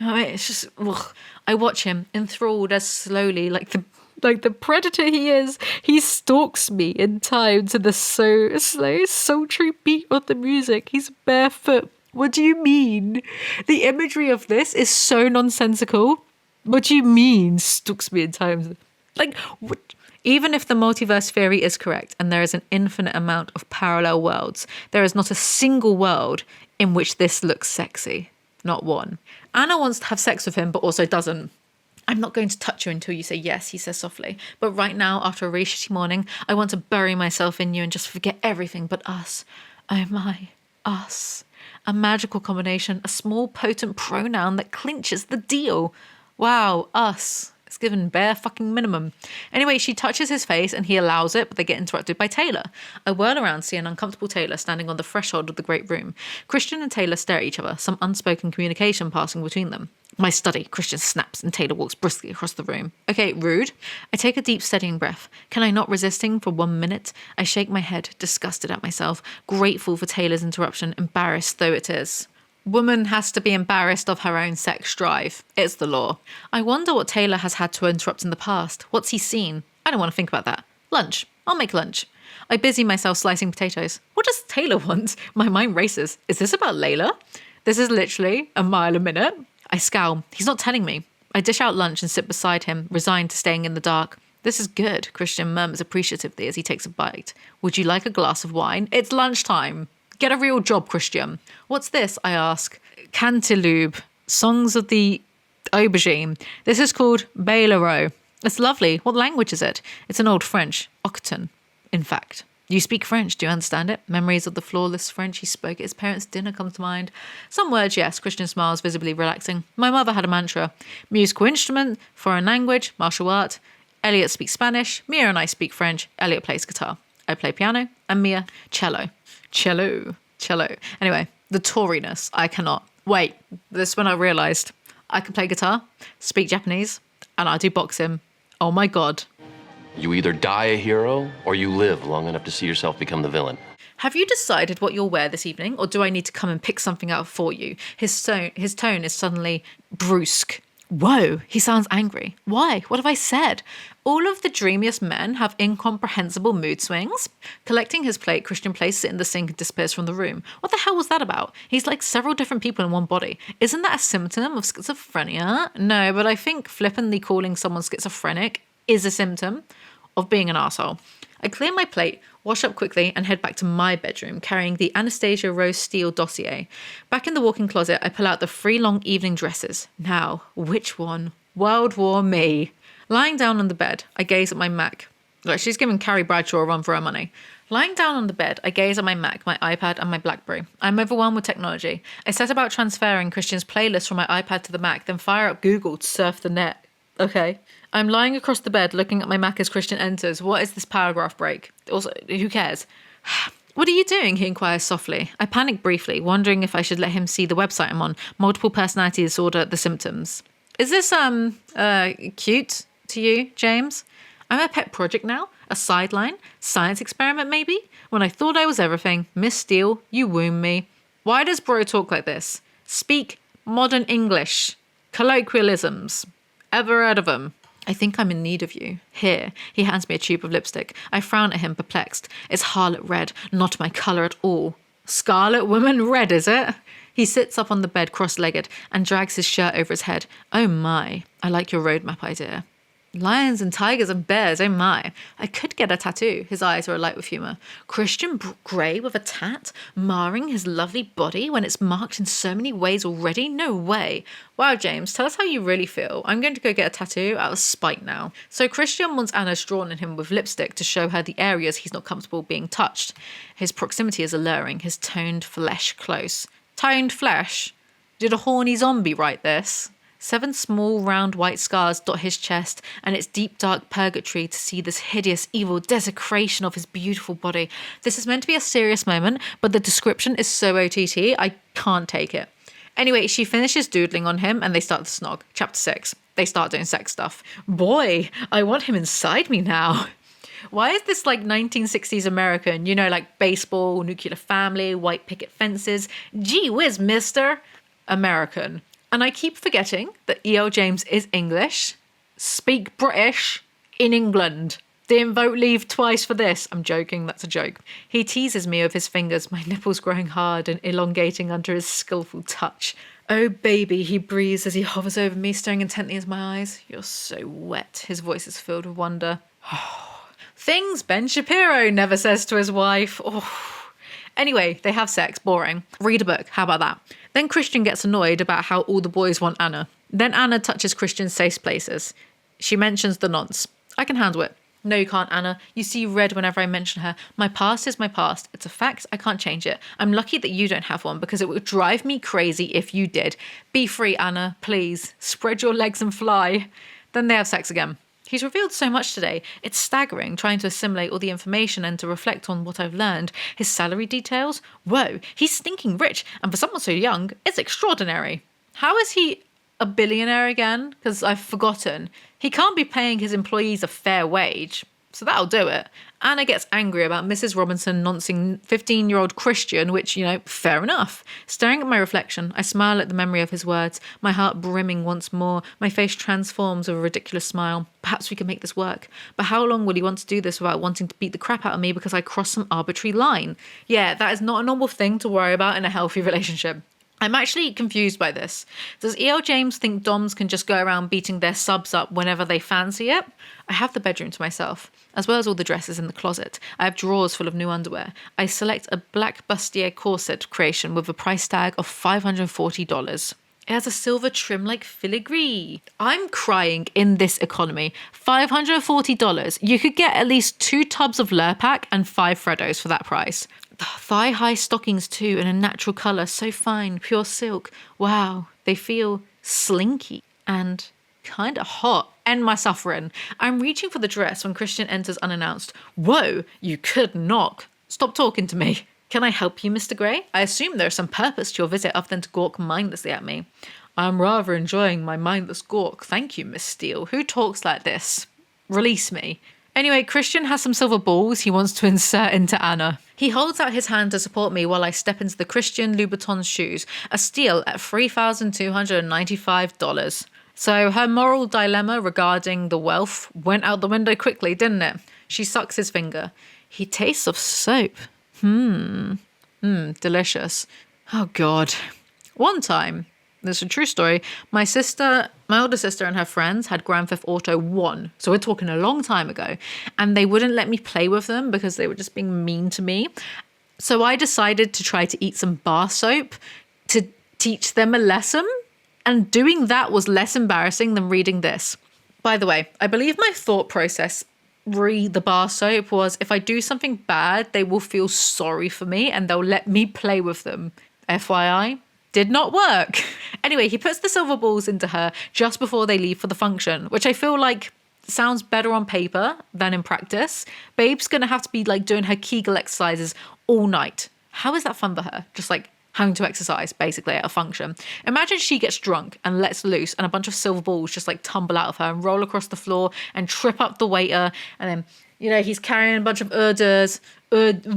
I mean, it's just, ugh. I watch him, enthralled as slowly, like the predator he is, he stalks me in time to the so slow, sultry beat of the music. He's barefoot. What do you mean? The imagery of this is so nonsensical. What do you mean, stalks me in time? Like, what? Even if the multiverse theory is correct and there is an infinite amount of parallel worlds, there is not a single world in which this looks sexy. Not one. Anna wants to have sex with him, but also doesn't. I'm not going to touch you until you say yes, he says softly. But right now, after a really shitty morning, I want to bury myself in you and just forget everything but us. Oh my, us. A magical combination, a small potent pronoun that clinches the deal. Wow, us. It's given bare fucking minimum. Anyway, she touches his face and he allows it, but they get interrupted by Taylor. I whirl around, see an uncomfortable Taylor standing on the threshold of the great room. Christian and Taylor stare at each other, some unspoken communication passing between them. My study, Christian snaps and Taylor walks briskly across the room. Okay, rude. I take a deep steadying breath. Can I not resisting for 1 minute? I shake my head, disgusted at myself, grateful for Taylor's interruption, embarrassed though it is. Woman has to be embarrassed of her own sex drive. It's the law. I wonder what Taylor has had to interrupt in the past. What's he seen? I don't want to think about that. Lunch. I'll make lunch. I busy myself slicing potatoes. What does Taylor want? My mind races. Is this about Layla? This is literally a mile a minute. I scowl. He's not telling me. I dish out lunch and sit beside him, resigned to staying in the dark. This is good, Christian murmurs appreciatively as he takes a bite. Would you like a glass of wine? It's lunchtime. Get a real job, Christian. What's this? I ask. Cantilupe. Songs of the Aubergine. This is called Bailero. It's lovely. What language is it? It's an old French. Occitan, in fact. You speak French. Do you understand it? Memories of the flawless French he spoke at his parents' dinner come to mind. Some words, yes. Christian smiles, visibly relaxing. My mother had a mantra. Musical instrument, foreign language, martial art. Elliot speaks Spanish. Mia and I speak French. Elliot plays guitar. I play piano. And Mia, cello. Cello. Anyway, the Toriness. I cannot. Wait, this is when I realised I can play guitar, speak Japanese, and I do boxing. Oh my God. You either die a hero or you live long enough to see yourself become the villain. Have you decided what you'll wear this evening, or do I need to come and pick something out for you? His tone is suddenly brusque. Whoa, he sounds angry. Why? What have I said? All of the dreamiest men have incomprehensible mood swings. Collecting his plate, Christian places it in the sink and disappears from the room. What the hell was that about? He's like several different people in one body. Isn't that a symptom of schizophrenia? No, but I think flippantly calling someone schizophrenic is a symptom of being an asshole. I clear my plate, wash up quickly, and head back to my bedroom, carrying the Anastasia Rose Steele dossier. Back in the walk-in closet, I pull out the 3 long evening dresses. Now, which one? World War Me. Lying down on the bed, I gaze at my Mac. Look, she's giving Carrie Bradshaw a run for her money. Lying down on the bed, I gaze at my Mac, my iPad, and my BlackBerry. I'm overwhelmed with technology. I set about transferring Christian's playlist from my iPad to the Mac, then fire up Google to surf the net. Okay. I'm lying across the bed looking at my Mac as Christian enters. What is this paragraph break? Also, who cares? What are you doing? He inquires softly. I panic briefly, wondering if I should let him see the website I'm on. Multiple personality disorder, the symptoms. Is this, cute to you, James? I'm a pet project now? A sideline? Science experiment, maybe? When I thought I was everything, Miss Steele, you wound me. Why does bro talk like this? Speak modern English. Colloquialisms. Ever heard of them? I think I'm in need of you. Here. He hands me a tube of lipstick. I frown at him, perplexed. It's harlot red, not my colour at all. Scarlet woman red, is it? He sits up on the bed cross-legged and drags his shirt over his head. Oh my, I like your roadmap idea. Lions and tigers and bears, oh my. I could get a tattoo. His eyes are alight with humour. Christian Grey with a tat, marring his lovely body when it's marked in so many ways already? No way. Wow, James, tell us how you really feel. I'm going to go get a tattoo out of spite now. So Christian wants Anna's drawn in him with lipstick to show her the areas he's not comfortable being touched. His proximity is alluring, his toned flesh close. Toned flesh? Did a horny zombie write this? 7 small, round, white scars dot his chest, and it's deep, dark purgatory to see this hideous, evil desecration of his beautiful body. This is meant to be a serious moment, but the description is so OTT, I can't take it. Anyway, she finishes doodling on him, and they start to snog. Chapter 6. They start doing sex stuff. Boy, I want him inside me now. Why is this like 1960s American? You know, like baseball, nuclear family, white picket fences. Gee whiz, mister. American. And I keep forgetting that E.L. James is English. Speak British in England. Didn't vote leave twice for this. I'm joking, that's a joke. He teases me with his fingers, my nipples growing hard and elongating under his skillful touch. Oh baby, he breathes as he hovers over me, staring intently into my eyes. You're so wet. His voice is filled with wonder. Things Ben Shapiro never says to his wife. Anyway, they have sex, boring. Read a book, how about that? Then Christian gets annoyed about how all the boys want Anna. Then Anna touches Christian's safe places. She mentions the nonce. I can handle it. No, you can't, Anna. You see red whenever I mention her. My past is my past. It's a fact. I can't change it. I'm lucky that you don't have one because it would drive me crazy if you did. Be free, Anna, please. Spread your legs and fly. Then they have sex again. He's revealed so much today. It's staggering, trying to assimilate all the information and to reflect on what I've learned. His salary details? Whoa, he's stinking rich, and for someone so young, it's extraordinary. How is he a billionaire again? Because I've forgotten. He can't be paying his employees a fair wage. so that'll do it. Anna gets angry about Mrs. Robinson noncing 15-year-old Christian, which, fair enough. Staring at my reflection, I smile at the memory of his words, my heart brimming once more, my face transforms with a ridiculous smile. Perhaps we can make this work. But how long will he want to do this without wanting to beat the crap out of me because I crossed some arbitrary line? Yeah, that is not a normal thing to worry about in a healthy relationship. I'm actually confused by this. Does E.L. James think doms can just go around beating their subs up whenever they fancy it? I have the bedroom to myself, as well as all the dresses in the closet. I have drawers full of new underwear. I select a black bustier corset creation with a price tag of $540. It has a silver trim like filigree. I'm crying in this economy. $540. You could get at least 2 tubs of Lurpak and 5 Freddos for that price. Thigh-high stockings too, in a natural colour, so fine, pure silk. Wow, they feel slinky and kind of hot. End my suffering. I'm reaching for the dress when Christian enters unannounced. Whoa, you could knock. Stop talking to me. Can I help you, Mr. Grey? I assume there is some purpose to your visit other than to gawk mindlessly at me. I'm rather enjoying my mindless gawk. Thank you, Miss Steele. Who talks like this? Release me. Anyway, Christian has some silver balls he wants to insert into Anna. He holds out his hand to support me while I step into the Christian Louboutin shoes, a steal at $3,295. So her moral dilemma regarding the wealth went out the window quickly, didn't it? She sucks his finger. He tastes of soap. Delicious. Oh God. One time, this is a true story, my older sister and her friends had Grand Theft Auto 1. So we're talking a long time ago. And they wouldn't let me play with them because they were just being mean to me. So I decided to try to eat some bar soap to teach them a lesson. And doing that was less embarrassing than reading this. By the way, I believe my thought process re the bar soap was, if I do something bad, they will feel sorry for me and they'll let me play with them. FYI. Did not work. Anyway, he puts the silver balls into her just before they leave for the function, which I feel like sounds better on paper than in practice. Babe's gonna have to be like doing her Kegel exercises all night. How is that fun for her? Just like having to exercise basically at a function. Imagine she gets drunk and lets loose and a bunch of silver balls just like tumble out of her and roll across the floor and trip up the waiter. And then, he's carrying a bunch of hors d'oeuvres,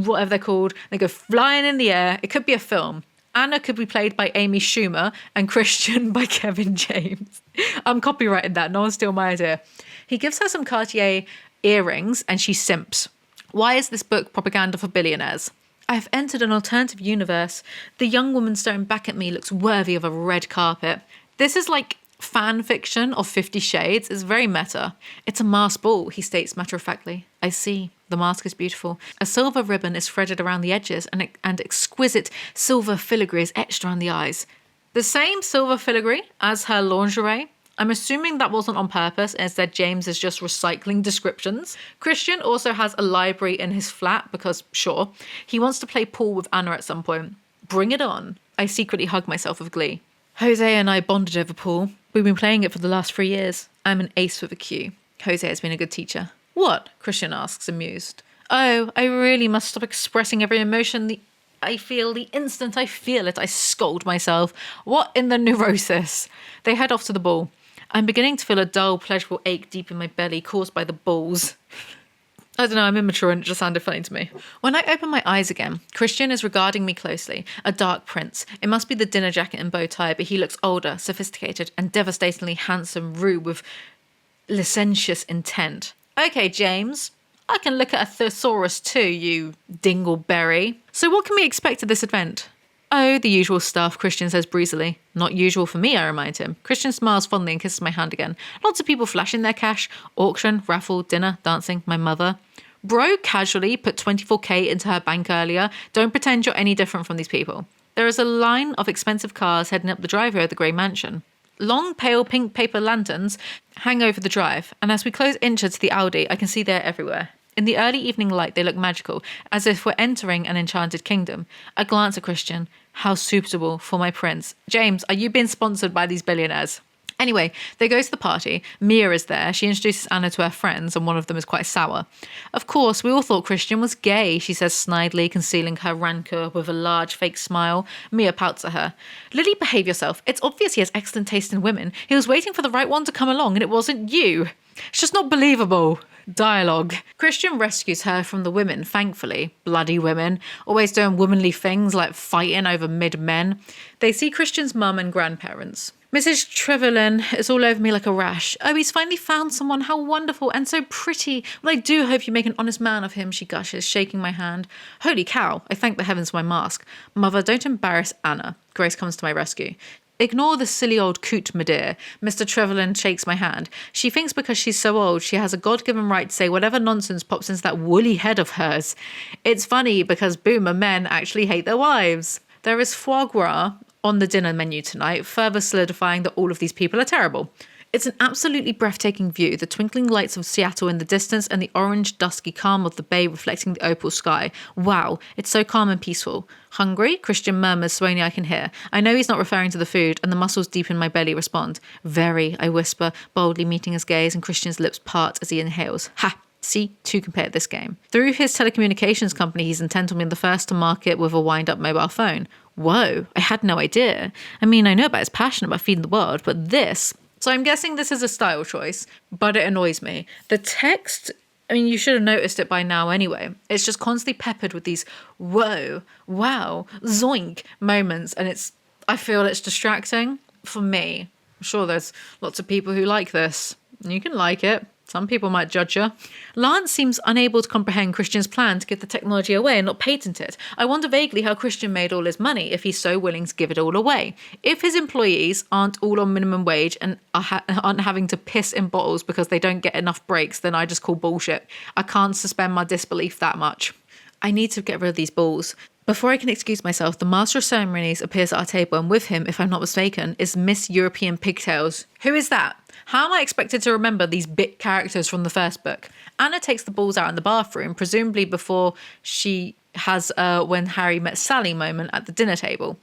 whatever they're called. They go flying in the air. It could be a film. Anna could be played by Amy Schumer and Christian by Kevin James. I'm copyrighting that. No one steal my idea. He gives her some Cartier earrings and she simps. Why is this book propaganda for billionaires? I have entered an alternative universe. The young woman staring back at me looks worthy of a red carpet. This is like fan fiction of 50 Shades. It's very meta. It's a masked ball, he states matter-of-factly. I see. The mask is beautiful. A silver ribbon is threaded around the edges and exquisite silver filigree is etched around the eyes. The same silver filigree as her lingerie. I'm assuming that wasn't on purpose, instead James is just recycling descriptions. Christian also has a library in his flat because, sure, he wants to play pool with Anna at some point. Bring it on. I secretly hug myself with glee. Jose and I bonded over pool. We've been playing it for the last 3 years. I'm an ace with a Q. Jose has been a good teacher. What? Christian asks, amused. Oh, I really must stop expressing every emotion I feel the instant I feel it. I scold myself. What in the neurosis? They head off to the ball. I'm beginning to feel a dull, pleasurable ache deep in my belly caused by the balls. I don't know, I'm immature and it just sounded funny to me. When I open my eyes again, Christian is regarding me closely. A dark prince. It must be the dinner jacket and bow tie, but he looks older, sophisticated, and devastatingly handsome, rude with licentious intent. Okay, James. I can look at a thesaurus too, you dingleberry. So what can we expect at this event? Oh, the usual stuff, Christian says breezily. Not usual for me, I remind him. Christian smiles fondly and kisses my hand again. Lots of people flashing their cash. Auction, raffle, dinner, dancing, my mother. Bro casually put 24k into her bank earlier. Don't pretend you're any different from these people. There is a line of expensive cars heading up the driveway of the grey mansion. Long, pale pink paper lanterns hang over the drive, and as we close inches to the Audi, I can see they're everywhere. In the early evening light, they look magical, as if we're entering an enchanted kingdom. I glance at Christian. How suitable for my prince. James, are you being sponsored by these billionaires? Anyway, they go to the party. Mia is there. She introduces Anna to her friends, and one of them is quite sour. Of course, we all thought Christian was gay, she says snidely, concealing her rancour with a large fake smile. Mia pouts at her. Lily, behave yourself. It's obvious he has excellent taste in women. He was waiting for the right one to come along, and it wasn't you. It's just not believable. Dialogue. Christian rescues her from the women, thankfully. Bloody women. Always doing womanly things like fighting over mid-men. They see Christian's mum and grandparents. Mrs. Trevelyan is all over me like a rash. Oh, he's finally found someone. How wonderful and so pretty. Well, I do hope you make an honest man of him, she gushes, shaking my hand. Holy cow, I thank the heavens for my mask. Mother, don't embarrass Anna. Grace comes to my rescue. Ignore the silly old coot, my dear. Mr. Trevelyan shakes my hand. She thinks because she's so old, she has a God-given right to say whatever nonsense pops into that woolly head of hers. It's funny because boomer men actually hate their wives. There is foie gras on the dinner menu tonight, further solidifying that all of these people are terrible. It's an absolutely breathtaking view, the twinkling lights of Seattle in the distance and the orange dusky calm of the bay reflecting the opal sky. Wow, it's so calm and peaceful. Hungry? Christian murmurs so only I can hear. I know he's not referring to the food, and the muscles deep in my belly respond. Very, I whisper, boldly meeting his gaze, and Christian's lips part as he inhales. Ha! See, two can play at this game. Through his telecommunications company, he's intent on being the first to market with a wind-up mobile phone. Whoa, I had no idea. I mean, I know about his passion about feeding the world, but this... So I'm guessing this is a style choice, but it annoys me. The text, I mean, you should have noticed it by now anyway. It's just constantly peppered with these whoa, wow, zoink moments, and I feel it's distracting for me. I'm sure there's lots of people who like this. You can like it. Some people might judge you. Lance seems unable to comprehend Christian's plan to give the technology away and not patent it. I wonder vaguely how Christian made all his money if he's so willing to give it all away. If his employees aren't all on minimum wage and aren't having to piss in bottles because they don't get enough breaks, then I just call bullshit. I can't suspend my disbelief that much. I need to get rid of these balls. Before I can excuse myself, the master of ceremonies appears at our table, and with him, if I'm not mistaken, is Miss European Pigtails. Who is that? How am I expected to remember these bit characters from the first book? Anna takes the balls out in the bathroom, presumably before she has a when Harry met Sally moment at the dinner table.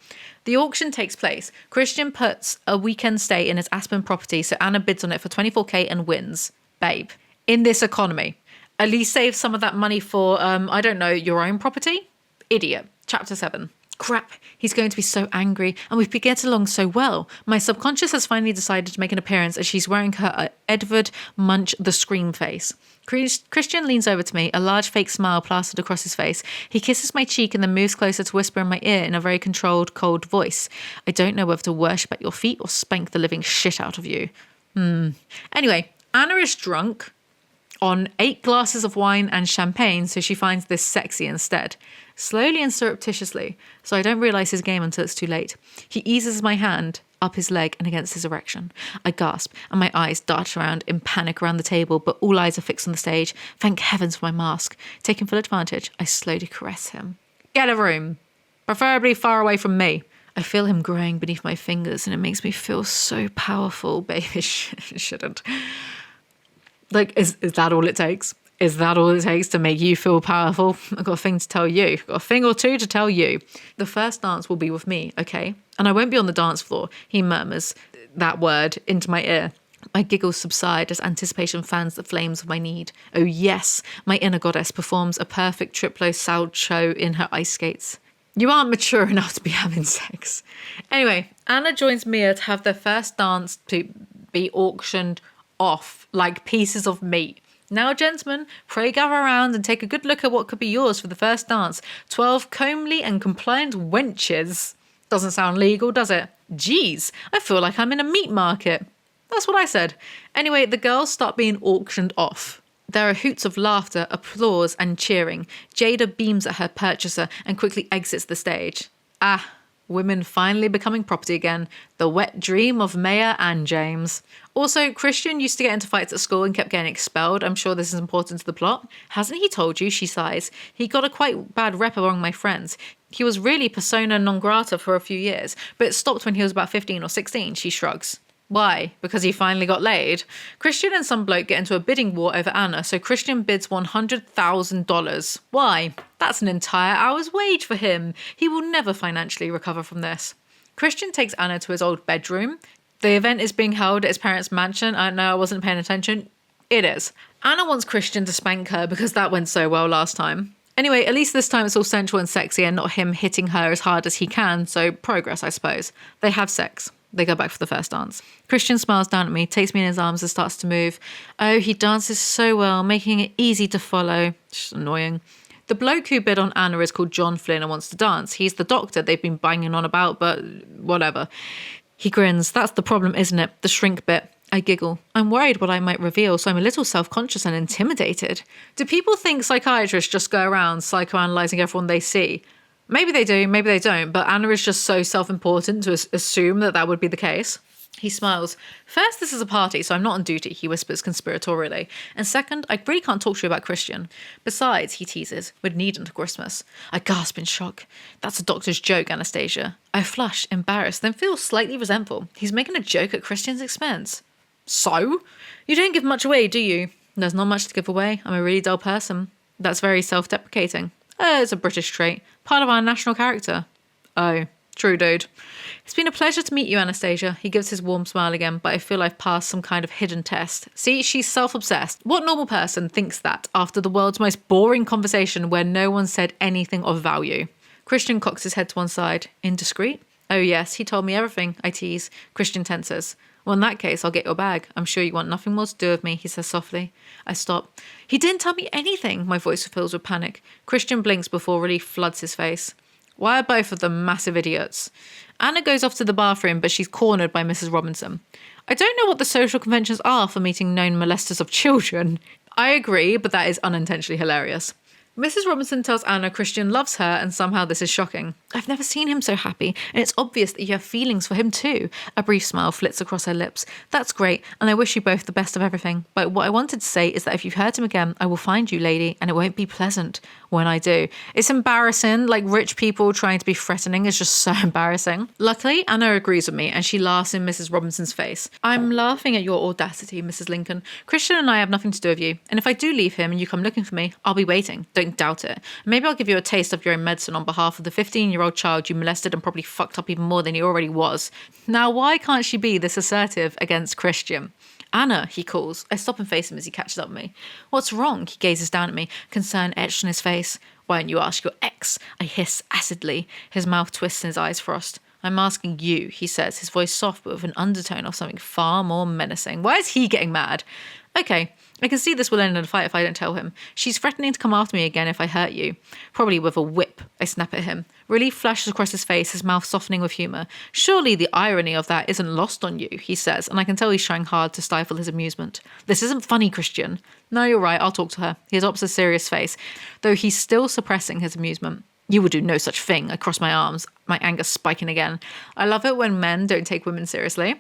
The auction takes place. Christian puts a weekend stay in his Aspen property, so Anna bids on it for $24,000 and wins. Babe, in this economy, at least save some of that money for, I don't know, your own property? Idiot. Chapter 7. Crap, he's going to be so angry, and we've been getting along so well. My subconscious has finally decided to make an appearance as she's wearing her Edward Munch the Scream face. Christian leans over to me, a large fake smile plastered across his face. He kisses my cheek and then moves closer to whisper in my ear in a very controlled, cold voice. I don't know whether to worship at your feet or spank the living shit out of you. Anyway, Anna is drunk on 8 glasses of wine and champagne, so she finds this sexy instead. Slowly and surreptitiously, so I don't realise his game until it's too late. He eases my hand up his leg and against his erection. I gasp, and my eyes dart around in panic around the table, but all eyes are fixed on the stage. Thank heavens for my mask. Taking full advantage, I slowly caress him. Get a room, preferably far away from me. I feel him growing beneath my fingers, and it makes me feel so powerful. Baby, it shouldn't. Like, is that all it takes? Is that all it takes to make you feel powerful? I've got a thing to tell you. I've got a thing or two to tell you. The first dance will be with me, okay? And I won't be on the dance floor, he murmurs that word into my ear. My giggles subside as anticipation fans the flames of my need. Oh yes, my inner goddess performs a perfect triplo salto in her ice skates. You aren't mature enough to be having sex. Anyway, Anna joins Mia to have their first dance to be auctioned off like pieces of meat. Now, gentlemen, pray gather around and take a good look at what could be yours for the first dance. 12 comely and compliant wenches. Doesn't sound legal, does it? Geez, I feel like I'm in a meat market. That's what I said. Anyway, the girls start being auctioned off. There are hoots of laughter, applause, and cheering. Jada beams at her purchaser and quickly exits the stage. Ah, women finally becoming property again. The wet dream of Maya and James. Also, Christian used to get into fights at school and kept getting expelled. I'm sure this is important to the plot. Hasn't he told you, she sighs. He got a quite bad rep among my friends. He was really persona non grata for a few years, but it stopped when he was about 15 or 16, she shrugs. Why? Because he finally got laid? Christian and some bloke get into a bidding war over Anna, so Christian bids $100,000. Why? That's an entire hour's wage for him. He will never financially recover from this. Christian takes Anna to his old bedroom. The event is being held at his parents' mansion. I know I wasn't paying attention. It is. Anna wants Christian to spank her because that went so well last time. Anyway, at least this time it's all sensual and sexy and not him hitting her as hard as he can, so progress, I suppose. They have sex. They go back for the first dance. Christian smiles down at me, takes me in his arms and starts to move. Oh, he dances so well, making it easy to follow. Just annoying. The bloke who bid on Anna is called John Flynn and wants to dance. He's the doctor they've been banging on about, but whatever. He grins. That's the problem, isn't it? The shrink bit. I giggle. I'm worried what I might reveal, so I'm a little self-conscious and intimidated. Do people think psychiatrists just go around psychoanalyzing everyone they see? Maybe they do, maybe they don't, but Anna is just so self-important to assume that that would be the case. He smiles. First, this is a party, so I'm not on duty, he whispers conspiratorially. And second, I really can't talk to you about Christian. Besides, he teases, we'd need until Christmas. I gasp in shock. That's a doctor's joke, Anastasia. I flush, embarrassed, then feel slightly resentful. He's making a joke at Christian's expense. So? You don't give much away, do you? There's not much to give away. I'm a really dull person. That's very self-deprecating. It's a British trait. Part of our national character. Oh, true, dude. It's been a pleasure to meet you, Anastasia. He gives his warm smile again, but I feel I've passed some kind of hidden test. See, she's self-obsessed. What normal person thinks that after the world's most boring conversation where no one said anything of value? Christian cocks his head to one side. Indiscreet? Oh yes, he told me everything, I tease. Christian tenses. Well, in that case, I'll get your bag. I'm sure you want nothing more to do with me, he says softly. I stop. He didn't tell me anything. My voice fills with panic. Christian blinks before relief floods his face. Why are both of them massive idiots? Anna goes off to the bathroom, but she's cornered by Mrs. Robinson. I don't know what the social conventions are for meeting known molesters of children. I agree, but that is unintentionally hilarious. Mrs. Robinson tells Anna Christian loves her and somehow this is shocking. I've never seen him so happy, and it's obvious that you have feelings for him too. A brief smile flits across her lips. That's great, and I wish you both the best of everything. But what I wanted to say is that if you've hurt him again, I will find you, lady, and it won't be pleasant when I do. It's embarrassing, like rich people trying to be threatening is just so embarrassing. Luckily, Anna agrees with me, and she laughs in Mrs. Robinson's face. I'm laughing at your audacity, Mrs. Lincoln. Christian and I have nothing to do with you, and if I do leave him and you come looking for me, I'll be waiting. Don't doubt it. Maybe I'll give you a taste of your own medicine on behalf of the 15-year-old child you molested and probably fucked up even more than he already was. Now, why can't she be this assertive against Christian? Anna, he calls. I stop and face him as he catches up with me. What's wrong? He gazes down at me, concern etched on his face. Why don't you ask your ex? I hiss acidly. His mouth twists and his eyes frost. I'm asking you, he says, his voice soft but with an undertone of something far more menacing. Why is he getting mad? Okay, I can see this will end in a fight if I don't tell him. She's threatening to come after me again if I hurt you. Probably with a whip. I snap at him. Relief flashes across his face, his mouth softening with humour. Surely the irony of that isn't lost on you, he says, and I can tell he's trying hard to stifle his amusement. This isn't funny, Christian. No, you're right, I'll talk to her. He adopts a serious face, though he's still suppressing his amusement. You would do no such thing. I cross my arms, my anger spiking again. I love it when men don't take women seriously.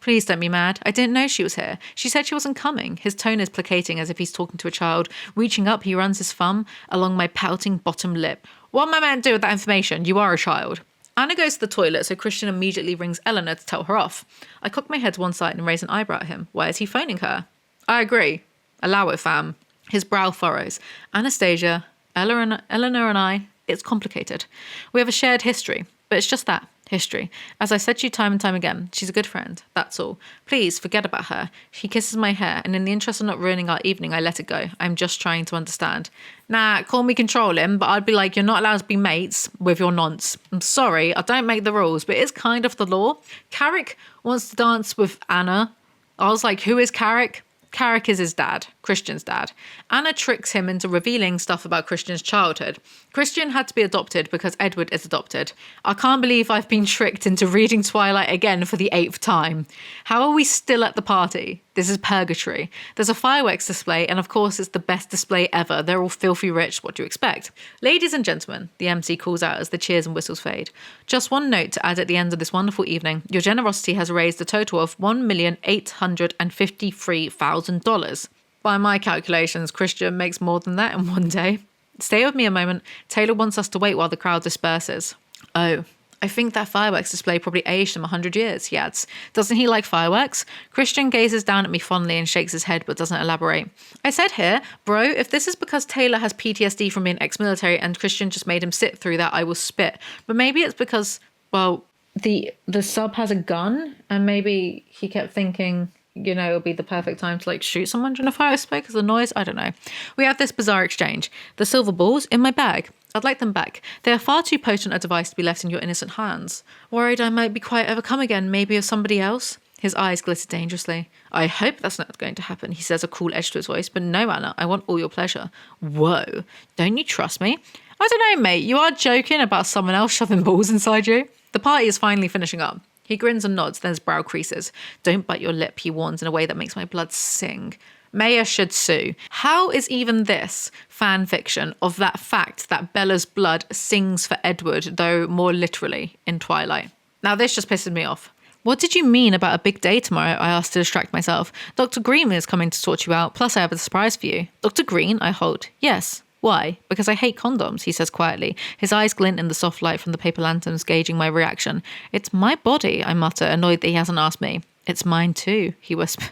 Please don't be mad. I didn't know she was here. She said she wasn't coming. His tone is placating as if he's talking to a child. Reaching up, he runs his thumb along my pouting bottom lip. What am I meant to do with that information? You are a child. Anna goes to the toilet, so Christian immediately rings Eleanor to tell her off. I cock my head to one side and raise an eyebrow at him. Why is he phoning her? I agree. Allow it, fam. His brow furrows. Anastasia, Eleanor and I, it's complicated. We have a shared history, but it's just that. History. As I said to you time and time again, she's a good friend. That's all. Please forget about her. She kisses my hair, and in the interest of not ruining our evening, I let it go. I'm just trying to understand. Nah, call me controlling, but I'd be like, you're not allowed to be mates with your nonce. I'm sorry, I don't make the rules, but it's kind of the law. Carrick wants to dance with Anna. I was like, who is Carrick? Carrick is his dad, Christian's dad. Anna tricks him into revealing stuff about Christian's childhood. Christian had to be adopted because Edward is adopted. I can't believe I've been tricked into reading Twilight again for the 8th time. How are we still at the party? This is purgatory. There's a fireworks display, and of course it's the best display ever. They're all filthy rich. What do you expect? Ladies and gentlemen, the MC calls out as the cheers and whistles fade. Just one note to add at the end of this wonderful evening. Your generosity has raised a total of $1,853,000. By my calculations, Christian makes more than that in one day. Stay with me a moment. Taylor wants us to wait while the crowd disperses. Oh, I think that fireworks display probably aged him 100 years, he adds. Doesn't he like fireworks? Christian gazes down at me fondly and shakes his head but doesn't elaborate. I said here, bro, if this is because Taylor has PTSD from being ex-military and Christian just made him sit through that, I will spit. But maybe it's because, well, the sub has a gun and maybe he kept thinking it'll be the perfect time to like shoot someone during a photo spoke because of the noise. I don't know. We have this bizarre exchange. The silver balls in my bag. I'd like them back. They are far too potent a device to be left in your innocent hands. Worried I might be quite overcome again, maybe of somebody else? His eyes glitter dangerously. I hope that's not going to happen, he says, a cool edge to his voice. But no, Anna, I want all your pleasure. Whoa, don't you trust me? I don't know, mate. You are joking about someone else shoving balls inside you. The party is finally finishing up. He grins and nods, then his brow creases. Don't bite your lip, he warns in a way that makes my blood sing. Maya should sue. How is even this fan fiction of that fact that Bella's blood sings for Edward, though more literally, in Twilight? Now this just pisses me off. What did you mean about a big day tomorrow? I asked to distract myself. Dr. Green is coming to sort you out, plus I have a surprise for you. Dr. Green? I hold. Yes. Why? Because I hate condoms, he says quietly. His eyes glint in the soft light from the paper lanterns, gauging my reaction. It's my body, I mutter, annoyed that he hasn't asked me. It's mine too, he whispers.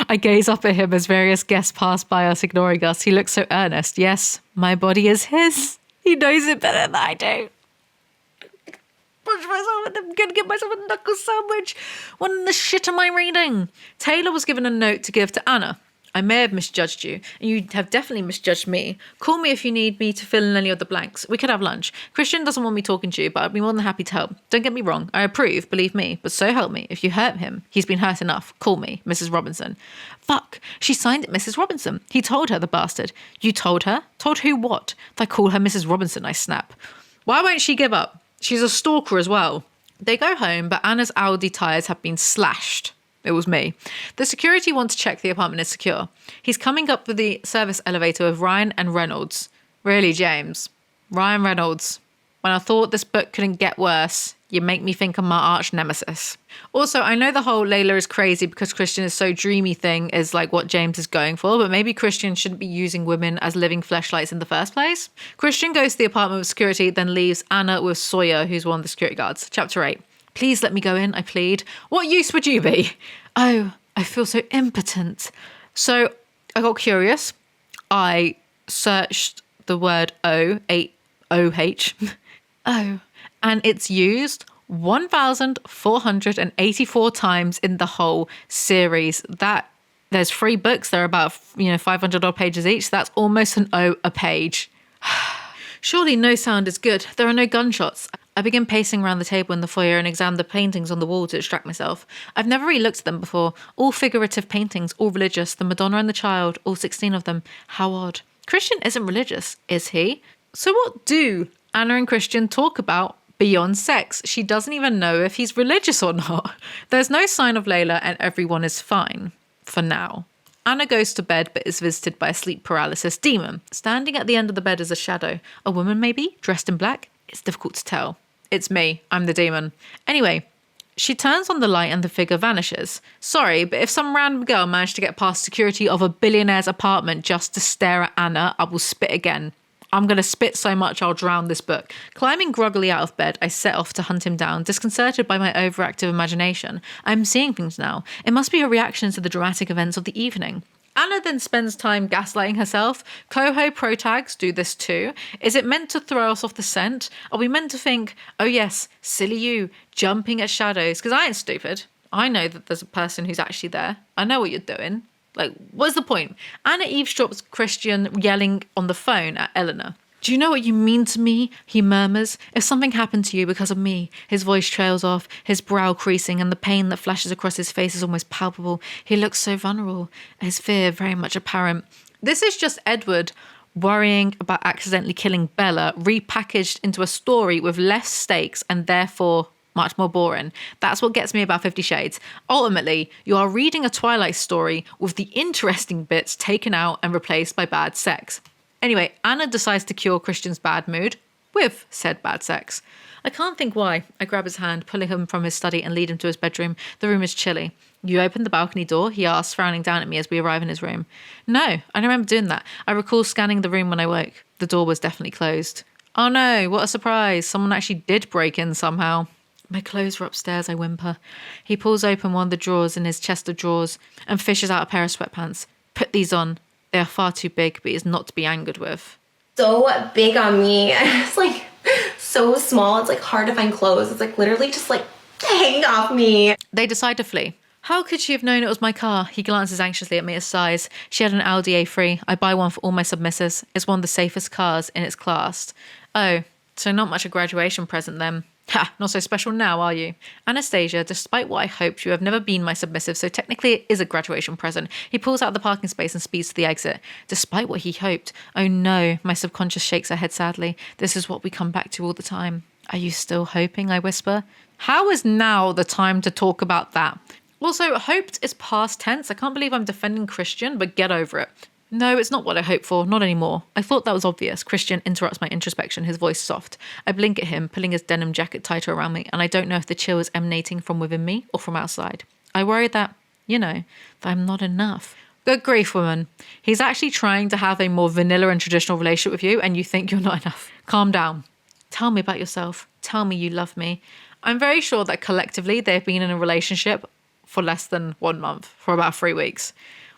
I gaze up at him as various guests pass by us, ignoring us. He looks so earnest. Yes, my body is his. He knows it better than I do. Punch myself and I'm gonna give myself a knuckle sandwich. What in the shit am I reading? Taylor was given a note to give to Anna. I may have misjudged you, and you have definitely misjudged me. Call me if you need me to fill in any of the blanks. We could have lunch. Christian doesn't want me talking to you, but I'd be more than happy to help. Don't get me wrong, I approve, believe me, but so help me. If you hurt him, he's been hurt enough. Call me, Mrs. Robinson. Fuck, she signed it Mrs. Robinson. He told her, the bastard. You told her? Told who what? If I call her Mrs. Robinson, I snap. Why won't she give up? She's a stalker as well. They go home, but Anna's Audi tyres have been slashed. It was me. The security wants to check the apartment is secure. He's coming up with the service elevator with Ryan and Reynolds. Really, James? Ryan Reynolds. When I thought this book couldn't get worse, you make me think of my arch nemesis. Also, I know the whole Layla is crazy because Christian is so dreamy thing is like what James is going for, but maybe Christian shouldn't be using women as living fleshlights in the first place. Christian goes to the apartment with security, then leaves Anna with Sawyer, who's one of the security guards. Chapter 8. Please let me go in, I plead. What use would you be? Oh, I feel so impotent. So I got curious. I searched the word O-H, oh, and it's used 1,484 times in the whole series. That there's 3 books. They're about 500 odd pages each. So that's almost an O a page. Surely no sound is good. There are no gunshots. I begin pacing around the table in the foyer and examine the paintings on the wall to distract myself. I've never really looked at them before. All figurative paintings, all religious. The Madonna and the Child, all 16 of them. How odd. Christian isn't religious, is he? So what do Anna and Christian talk about beyond sex? She doesn't even know if he's religious or not. There's no sign of Layla and everyone is fine. For now. Anna goes to bed but is visited by a sleep paralysis demon. Standing at the end of the bed is a shadow. A woman maybe, dressed in black? It's difficult to tell. It's me. I'm the demon. Anyway, she turns on the light and the figure vanishes. Sorry, but if some random girl managed to get past security of a billionaire's apartment just to stare at Anna, I will spit again. I'm going to spit so much I'll drown this book. Climbing groggily out of bed, I set off to hunt him down, disconcerted by my overactive imagination. I'm seeing things now. It must be a reaction to the dramatic events of the evening. Anna then spends time gaslighting herself. Coho protags do this too. Is it meant to throw us off the scent? Are we meant to think, oh yes, silly you, jumping at shadows? Because I ain't stupid. I know that there's a person who's actually there. I know what you're doing. Like, what's the point? Anna eavesdrops Christian yelling on the phone at Eleanor. Do you know what you mean to me? He murmurs. If something happened to you because of me. His voice trails off, his brow creasing, and the pain that flashes across his face is almost palpable. He looks so vulnerable, his fear very much apparent. This is just Edward worrying about accidentally killing Bella, repackaged into a story with less stakes and therefore much more boring. That's what gets me about 50 Shades. Ultimately, you are reading a Twilight story with the interesting bits taken out and replaced by bad sex. Anyway, Anna decides to cure Christian's bad mood with said bad sex. I can't think why. I grab his hand, pulling him from his study and lead him to his bedroom. The room is chilly. You opened the balcony door? He asks, frowning down at me as we arrive in his room. No, I don't remember doing that. I recall scanning the room when I woke. The door was definitely closed. Oh no, what a surprise. Someone actually did break in somehow. My clothes are upstairs, I whimper. He pulls open one of the drawers in his chest of drawers and fishes out a pair of sweatpants. Put these on. They are far too big, but he is not to be angered with. So big on me. It's like so small. It's like hard to find clothes. It's like literally just like hanging off me. They decide to flee. How could she have known it was my car? He glances anxiously at me at size. She had an Audi A3. I buy one for all my submissives. It's one of the safest cars in its class. Oh, so not much a graduation present then. Ha, not so special now, are you? Anastasia, despite what I hoped, you have never been my submissive, so technically it is a graduation present. He pulls out the parking space and speeds to the exit. Despite what he hoped. Oh no, my subconscious shakes her head sadly. This is what we come back to all the time. Are you still hoping, I whisper? How is now the time to talk about that? Also, hoped is past tense. I can't believe I'm defending Christian, but get over it. No, it's not what I hoped for, not anymore. I thought that was obvious. Christian interrupts my introspection, his voice soft. I blink at him, pulling his denim jacket tighter around me, and I don't know if the chill is emanating from within me or from outside. I worry that, that I'm not enough. Good grief, woman. He's actually trying to have a more vanilla and traditional relationship with you, and you think you're not enough. Calm down. Tell me about yourself. Tell me you love me. I'm very sure that collectively they've been in a relationship for less than 1 month, for about 3 weeks.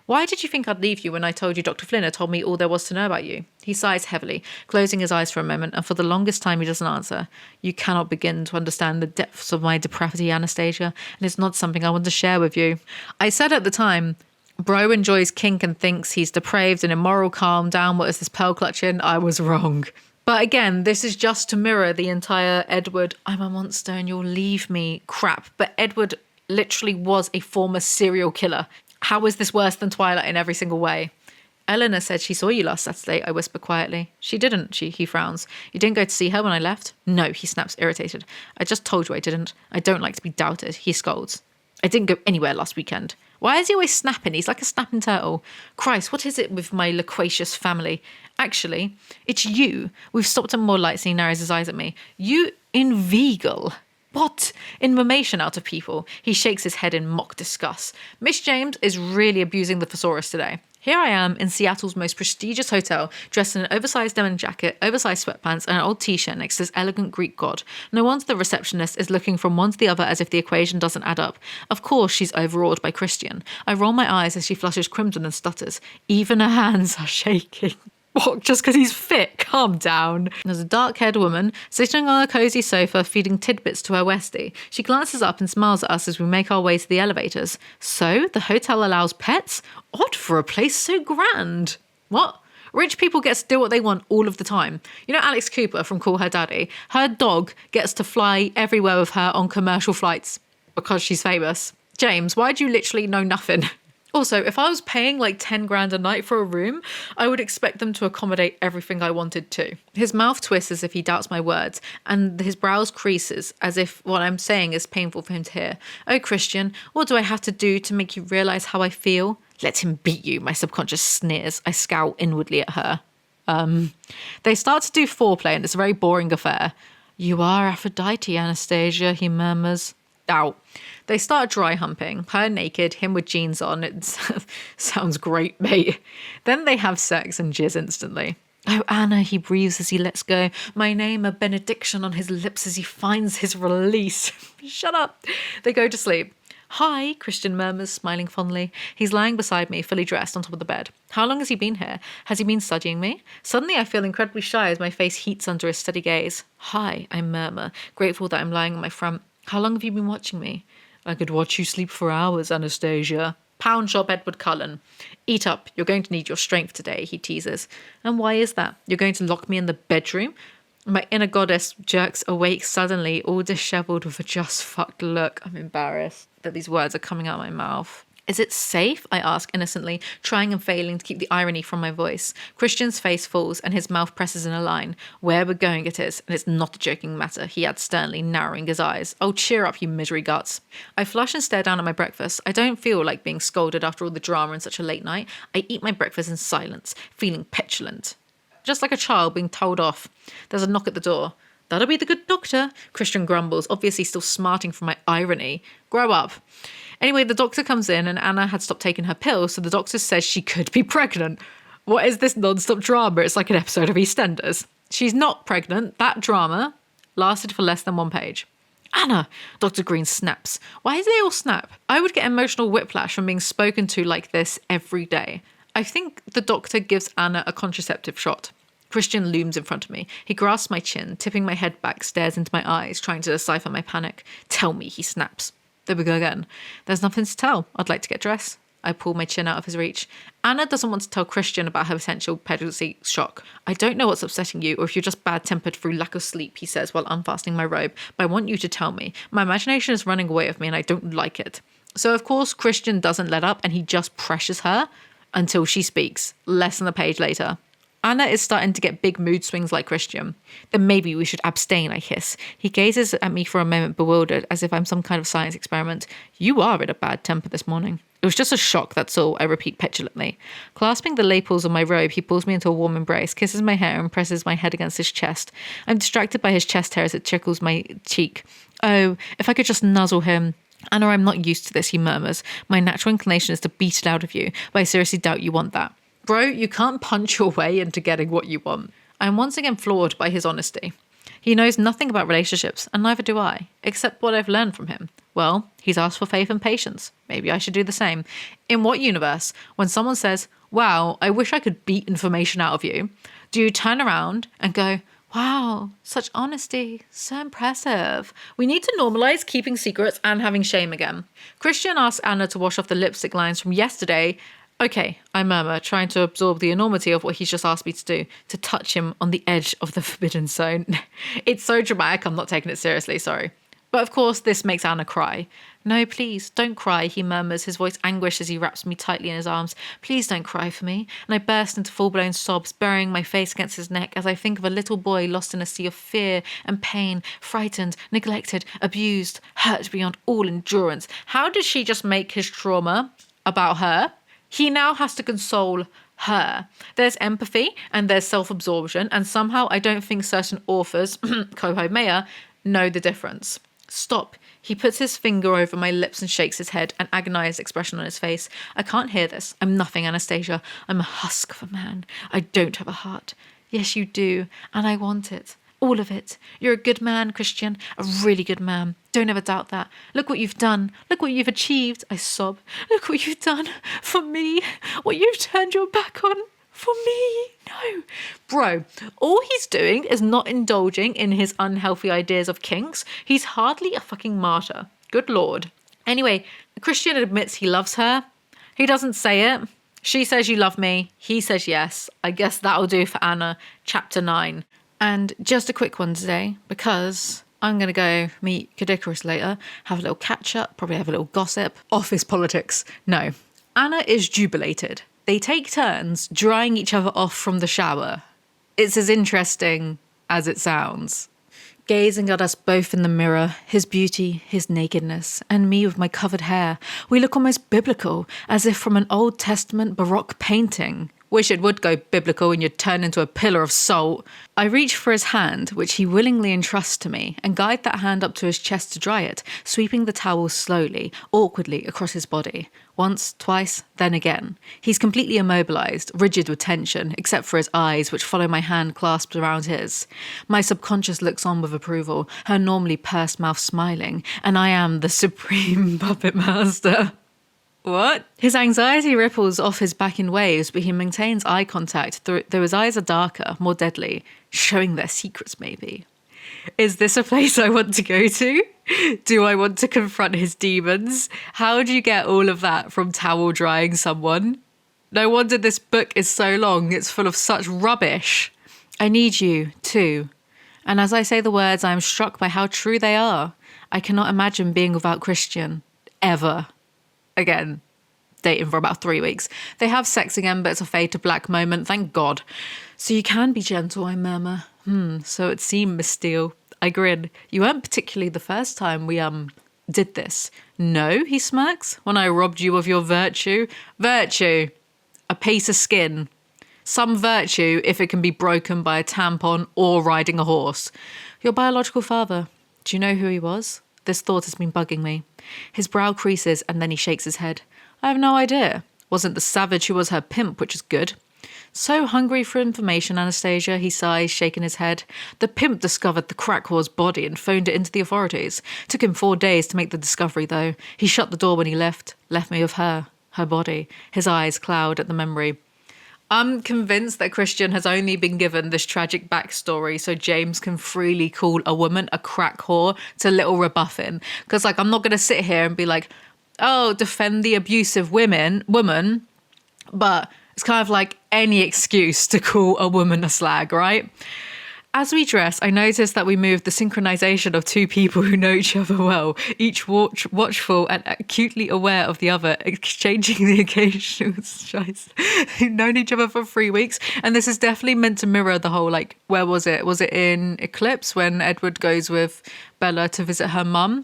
Why did you think I'd leave you when I told you Dr. Flynn had told me all there was to know about you? He sighs heavily, closing his eyes for a moment, and for the longest time he doesn't answer. You cannot begin to understand the depths of my depravity, Anastasia, and it's not something I want to share with you. I said at the time, bro enjoys kink and thinks he's depraved and immoral. Calm down, what is this pearl clutching? I was wrong. But again, this is just to mirror the entire Edward, I'm a monster and you'll leave me crap. But Edward literally was a former serial killer. How is this worse than Twilight in every single way? Eleanor said she saw you last Saturday, I whisper quietly. She didn't, he frowns. You didn't go to see her when I left? No, he snaps, irritated. I just told you I didn't. I don't like to be doubted, he scolds. I didn't go anywhere last weekend. Why is he always snapping? He's like a snapping turtle. Christ, what is it with my loquacious family? Actually, it's you. We've stopped at more lights and he narrows his eyes at me. You inveigle. What information out of people? He shakes his head in mock disgust. Miss James is really abusing the thesaurus today. Here I am in Seattle's most prestigious hotel, dressed in an oversized denim jacket, oversized sweatpants, and an old t-shirt next to this elegant Greek god. No wonder the receptionist is looking from one to the other as if the equation doesn't add up. Of course, she's overawed by Christian. I roll my eyes as she flushes crimson and stutters. Even her hands are shaking. What, just because he's fit? Calm down. There's a dark-haired woman sitting on a cozy sofa feeding tidbits to her Westie. She glances up and smiles at us as we make our way to the elevators. So, the hotel allows pets? Odd for a place so grand. What? Rich people get to do what they want all of the time. You know Alex Cooper from Call Her Daddy? Her dog gets to fly everywhere with her on commercial flights because she's famous. James, why do you literally know nothing? Also, if I was paying like 10 grand a night for a room, I would expect them to accommodate everything I wanted to. His mouth twists as if he doubts my words, and his brows creases as if what I'm saying is painful for him to hear. Oh, Christian, what do I have to do to make you realise how I feel? Let him beat you, my subconscious sneers. I scowl inwardly at her. They start to do foreplay and it's a very boring affair. You are Aphrodite, Anastasia, he murmurs. Ow. They start dry humping, her naked, him with jeans on. It sounds great, mate. Then they have sex and jizz instantly. Oh, Anna, he breathes as he lets go. My name a benediction on his lips as he finds his release. Shut up. They go to sleep. Hi, Christian murmurs, smiling fondly. He's lying beside me, fully dressed, on top of the bed. How long has he been here? Has he been studying me? Suddenly I feel incredibly shy as my face heats under his steady gaze. Hi, I murmur, grateful that I'm lying on my front. How long have you been watching me? I could watch you sleep for hours, Anastasia. Pound shop Edward Cullen. Eat up, you're going to need your strength today, he teases. And why is that? You're going to lock me in the bedroom? My inner goddess jerks awake suddenly, all dishevelled with a just fucked look. I'm embarrassed that these words are coming out of my mouth. Is it safe? I ask innocently, trying and failing to keep the irony from my voice. Christian's face falls and his mouth presses in a line. Where we're going it is, and it's not a joking matter, he adds sternly, narrowing his eyes. Oh, cheer up, you misery guts. I flush and stare down at my breakfast. I don't feel like being scolded after all the drama in such a late night. I eat my breakfast in silence, feeling petulant. Just like a child being told off. There's a knock at the door. That'll be the good doctor, Christian grumbles, obviously still smarting from my irony. Grow up. Anyway, the doctor comes in and Anna had stopped taking her pills, so the doctor says she could be pregnant. What is this non-stop drama? It's like an episode of EastEnders. She's not pregnant. That drama lasted for less than 1 page. Anna, Dr. Green snaps. Why do they all snap? I would get emotional whiplash from being spoken to like this every day. I think the doctor gives Anna a contraceptive shot. Christian looms in front of me. He grasps my chin, tipping my head back, stares into my eyes, trying to decipher my panic. Tell me, he snaps. There we go again. There's nothing to tell. I'd like to get dressed. I pull my chin out of his reach. Anna doesn't want to tell Christian about her potential pregnancy shock. I don't know what's upsetting you or if you're just bad-tempered through lack of sleep, he says while unfastening my robe, but I want you to tell me. My imagination is running away with me and I don't like it. So of course Christian doesn't let up and he just pressures her until she speaks, less than a page later. Anna is starting to get big mood swings like Christian. Then maybe we should abstain, I hiss. He gazes at me for a moment bewildered, as if I'm some kind of science experiment. You are in a bad temper this morning. It was just a shock, that's all, I repeat petulantly. Clasping the lapels of my robe, he pulls me into a warm embrace, kisses my hair and presses my head against his chest. I'm distracted by his chest hair as it tickles my cheek. Oh, if I could just nuzzle him. Anna, I'm not used to this, he murmurs. My natural inclination is to beat it out of you, but I seriously doubt you want that. Bro, you can't punch your way into getting what you want. I'm once again floored by his honesty. He knows nothing about relationships, and neither do I, except what I've learned from him. Well, he's asked for faith and patience. Maybe I should do the same. In what universe, when someone says, wow, I wish I could beat information out of you, do you turn around and go, wow, such honesty, so impressive. We need to normalize keeping secrets and having shame again. Christian asks Anna to wash off the lipstick lines from yesterday. Okay, I murmur, trying to absorb the enormity of what he's just asked me to do, to touch him on the edge of the forbidden zone. It's so dramatic, I'm not taking it seriously, sorry. But of course, this makes Anna cry. No, please, don't cry, he murmurs, his voice anguished as he wraps me tightly in his arms. Please don't cry for me. And I burst into full-blown sobs, burying my face against his neck as I think of a little boy lost in a sea of fear and pain, frightened, neglected, abused, hurt beyond all endurance. How did she just make his trauma about her? He now has to console her. There's empathy and there's self-absorption, and somehow I don't think certain authors, Coho Mayer, know the difference. Stop. He puts his finger over my lips and shakes his head, an agonized expression on his face. I can't hear this. I'm nothing, Anastasia. I'm a husk of a man. I don't have a heart. Yes, you do, and I want it. All of it. You're a good man, Christian. A really good man. Don't ever doubt that. Look what you've done. Look what you've achieved. I sob. Look what you've done for me. What you've turned your back on. For me. No. Bro, all he's doing is not indulging in his unhealthy ideas of kinks. He's hardly a fucking martyr. Good lord. Anyway, Christian admits he loves her. He doesn't say it. She says you love me. He says yes. I guess that'll do for Anna. Chapter 9. And just a quick one today, because I'm going to go meet Kadikarus later, have a little catch-up, probably have a little gossip. Office politics. No. Anna is jubilated. They take turns drying each other off from the shower. It's as interesting as it sounds. Gazing at us both in the mirror, his beauty, his nakedness, and me with my covered hair, we look almost biblical, as if from an Old Testament Baroque painting. Wish it would go biblical and you'd turn into a pillar of salt. I reach for his hand, which he willingly entrusts to me, and guide that hand up to his chest to dry it, sweeping the towel slowly, awkwardly across his body. Once, twice, then again. He's completely immobilized, rigid with tension, except for his eyes, which follow my hand clasped around his. My subconscious looks on with approval, her normally pursed mouth smiling, and I am the supreme puppet master. What? His anxiety ripples off his back in waves, but he maintains eye contact, though his eyes are darker, more deadly, showing their secrets maybe. Is this a place I want to go to? Do I want to confront his demons? How do you get all of that from towel drying someone? No wonder this book is so long, it's full of such rubbish. I need you, too. And as I say the words, I am struck by how true they are. I cannot imagine being without Christian. Ever. Again, dating for about 3 weeks. They have sex again, but it's a fade to black moment, thank God. So you can be gentle, I murmur. So it seemed, Miss Steele. I grin. You weren't particularly the first time we, did this. No, he smirks, when I robbed you of your virtue. Virtue. A piece of skin. Some virtue if it can be broken by a tampon or riding a horse. Your biological father. Do you know who he was? This thought has been bugging me. His brow creases and then he shakes his head. I have no idea. Wasn't the savage who was her pimp, which is good. So hungry for information, Anastasia, he sighs, shaking his head. The pimp discovered the crack whore's body and phoned it into the authorities. Took him 4 days to make the discovery, though. He shut the door when he left me with her body. His eyes cloud at the memory. I'm convinced that Christian has only been given this tragic backstory so James can freely call a woman a crack whore to little rebuffing. Because, like, I'm not going to sit here and be like, oh, defend the abusive woman, but it's kind of like any excuse to call a woman a slag, right? As we dress, I noticed that we moved the synchronization of two people who know each other well, each watchful and acutely aware of the other, exchanging the occasional shies, who've known each other for 3 weeks. And this is definitely meant to mirror the whole, like, where was it? Was it in Eclipse when Edward goes with Bella to visit her mum?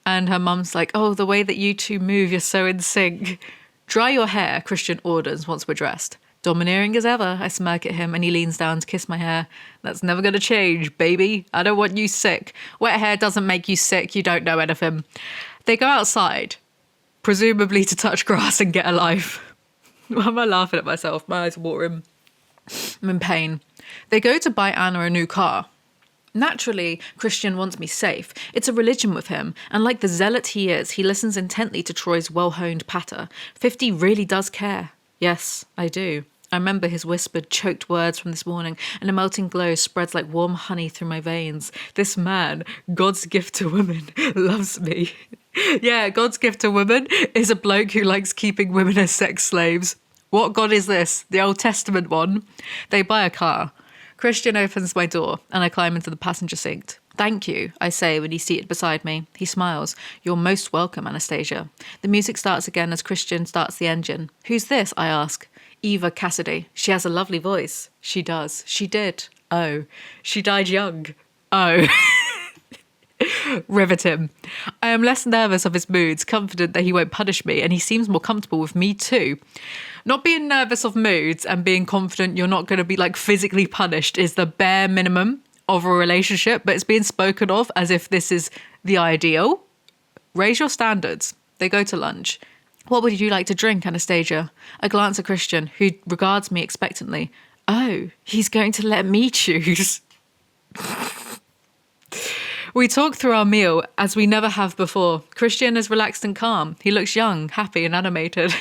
And her mum's like, oh, the way that you two move, you're so in sync. Dry your hair, Christian orders once we're dressed. Domineering as ever, I smirk at him and he leans down to kiss my hair. That's never going to change, baby. I don't want you sick. Wet hair doesn't make you sick. You don't know anything. They go outside, presumably to touch grass and get a life. Why am I laughing at myself? My eyes are watering. I'm in pain. They go to buy Anna a new car. Naturally, Christian wants me safe. It's a religion with him, and like the zealot he is, he listens intently to Troy's well-honed patter. 50 really does care. Yes, I do. I remember his whispered, choked words from this morning, and a melting glow spreads like warm honey through my veins. This man, God's gift to women, loves me. Yeah, God's gift to women is a bloke who likes keeping women as sex slaves. What God is this? The Old Testament one? They buy a car. Christian opens my door, and I climb into the passenger seat. Thank you, I say when he's seated beside me. He smiles. You're most welcome, Anastasia. The music starts again as Christian starts the engine. Who's this? I ask. Eva Cassidy. She has a lovely voice. She does. She did. Oh. She died young. Oh. Rivet him. I am less nervous of his moods, confident that he won't punish me, and he seems more comfortable with me too. Not being nervous of moods and being confident you're not going to be like physically punished is the bare minimum of a relationship, but it's being spoken of as if this is the ideal. Raise your standards. They go to lunch. What would you like to drink, Anastasia? I glance at Christian, who regards me expectantly. Oh, he's going to let me choose. We talk through our meal as we never have before. Christian is relaxed and calm. He looks young, happy and animated.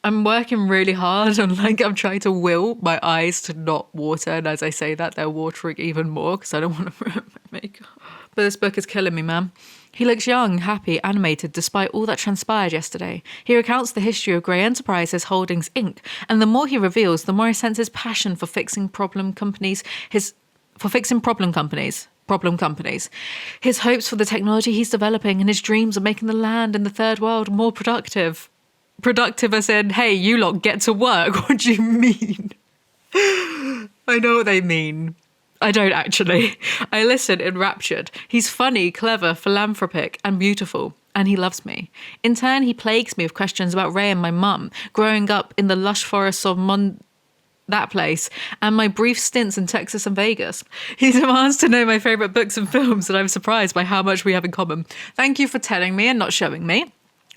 I'm working really hard on I'm trying to will my eyes to not water. And as I say that, they're watering even more because I don't want to ruin my makeup. But this book is killing me, man. He looks young, happy, animated, despite all that transpired yesterday. He recounts the history of Grey Enterprises Holdings, Inc. And the more he reveals, the more I sense his passion for fixing problem companies, his hopes for the technology he's developing, and his dreams of making the land in the third world more productive. Productive as in, hey, you lot get to work. What do you mean? I know what they mean. I don't actually. I listen enraptured. He's funny, clever, philanthropic, and beautiful. And he loves me. In turn, he plagues me with questions about Ray and my mum, growing up in the lush forests of that place, and my brief stints in Texas and Vegas. He demands to know my favourite books and films, and I'm surprised by how much we have in common. Thank you for telling me and not showing me.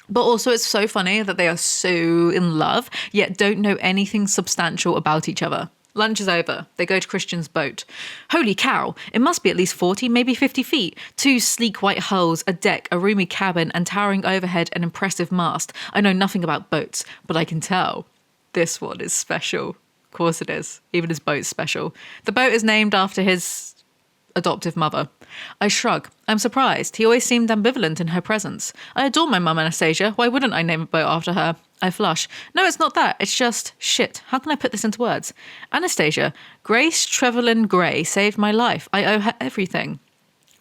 But also it's so funny that they are so in love, yet don't know anything substantial about each other. Lunch is over. They go to Christian's boat. Holy cow, it must be at least 40, maybe 50 feet. 2 sleek white hulls, a deck, a roomy cabin, and towering overhead an impressive mast. I know nothing about boats, but I can tell this one is special. Of course it is. Even his boat's special. The boat is named after his adoptive mother. I shrug. I'm surprised. He always seemed ambivalent in her presence. I adore my mum, Anastasia. Why wouldn't I name a boat after her? I flush. No, it's not that. It's just... shit. How can I put this into words? Anastasia, Grace Trevelyan Gray saved my life. I owe her everything.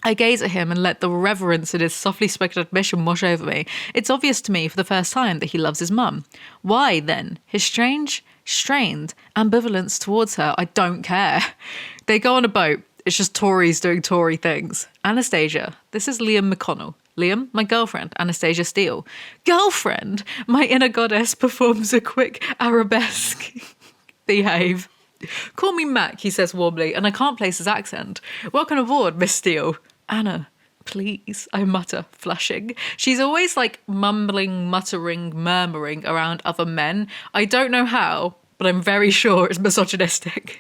I gaze at him and let the reverence in his softly spoken admission wash over me. It's obvious to me for the first time that he loves his mum. Why, then? His strange, strained ambivalence towards her? I don't care. They go on a boat. It's just Tories doing Tory things. Anastasia, this is Liam McConnell. Liam, my girlfriend, Anastasia Steele. Girlfriend? My inner goddess performs a quick arabesque. Behave. Call me Mac, he says warmly, and I can't place his accent. Welcome aboard, Miss Steele. Anna, please, I mutter, flushing. She's always mumbling, muttering, murmuring around other men. I don't know how, but I'm very sure it's misogynistic.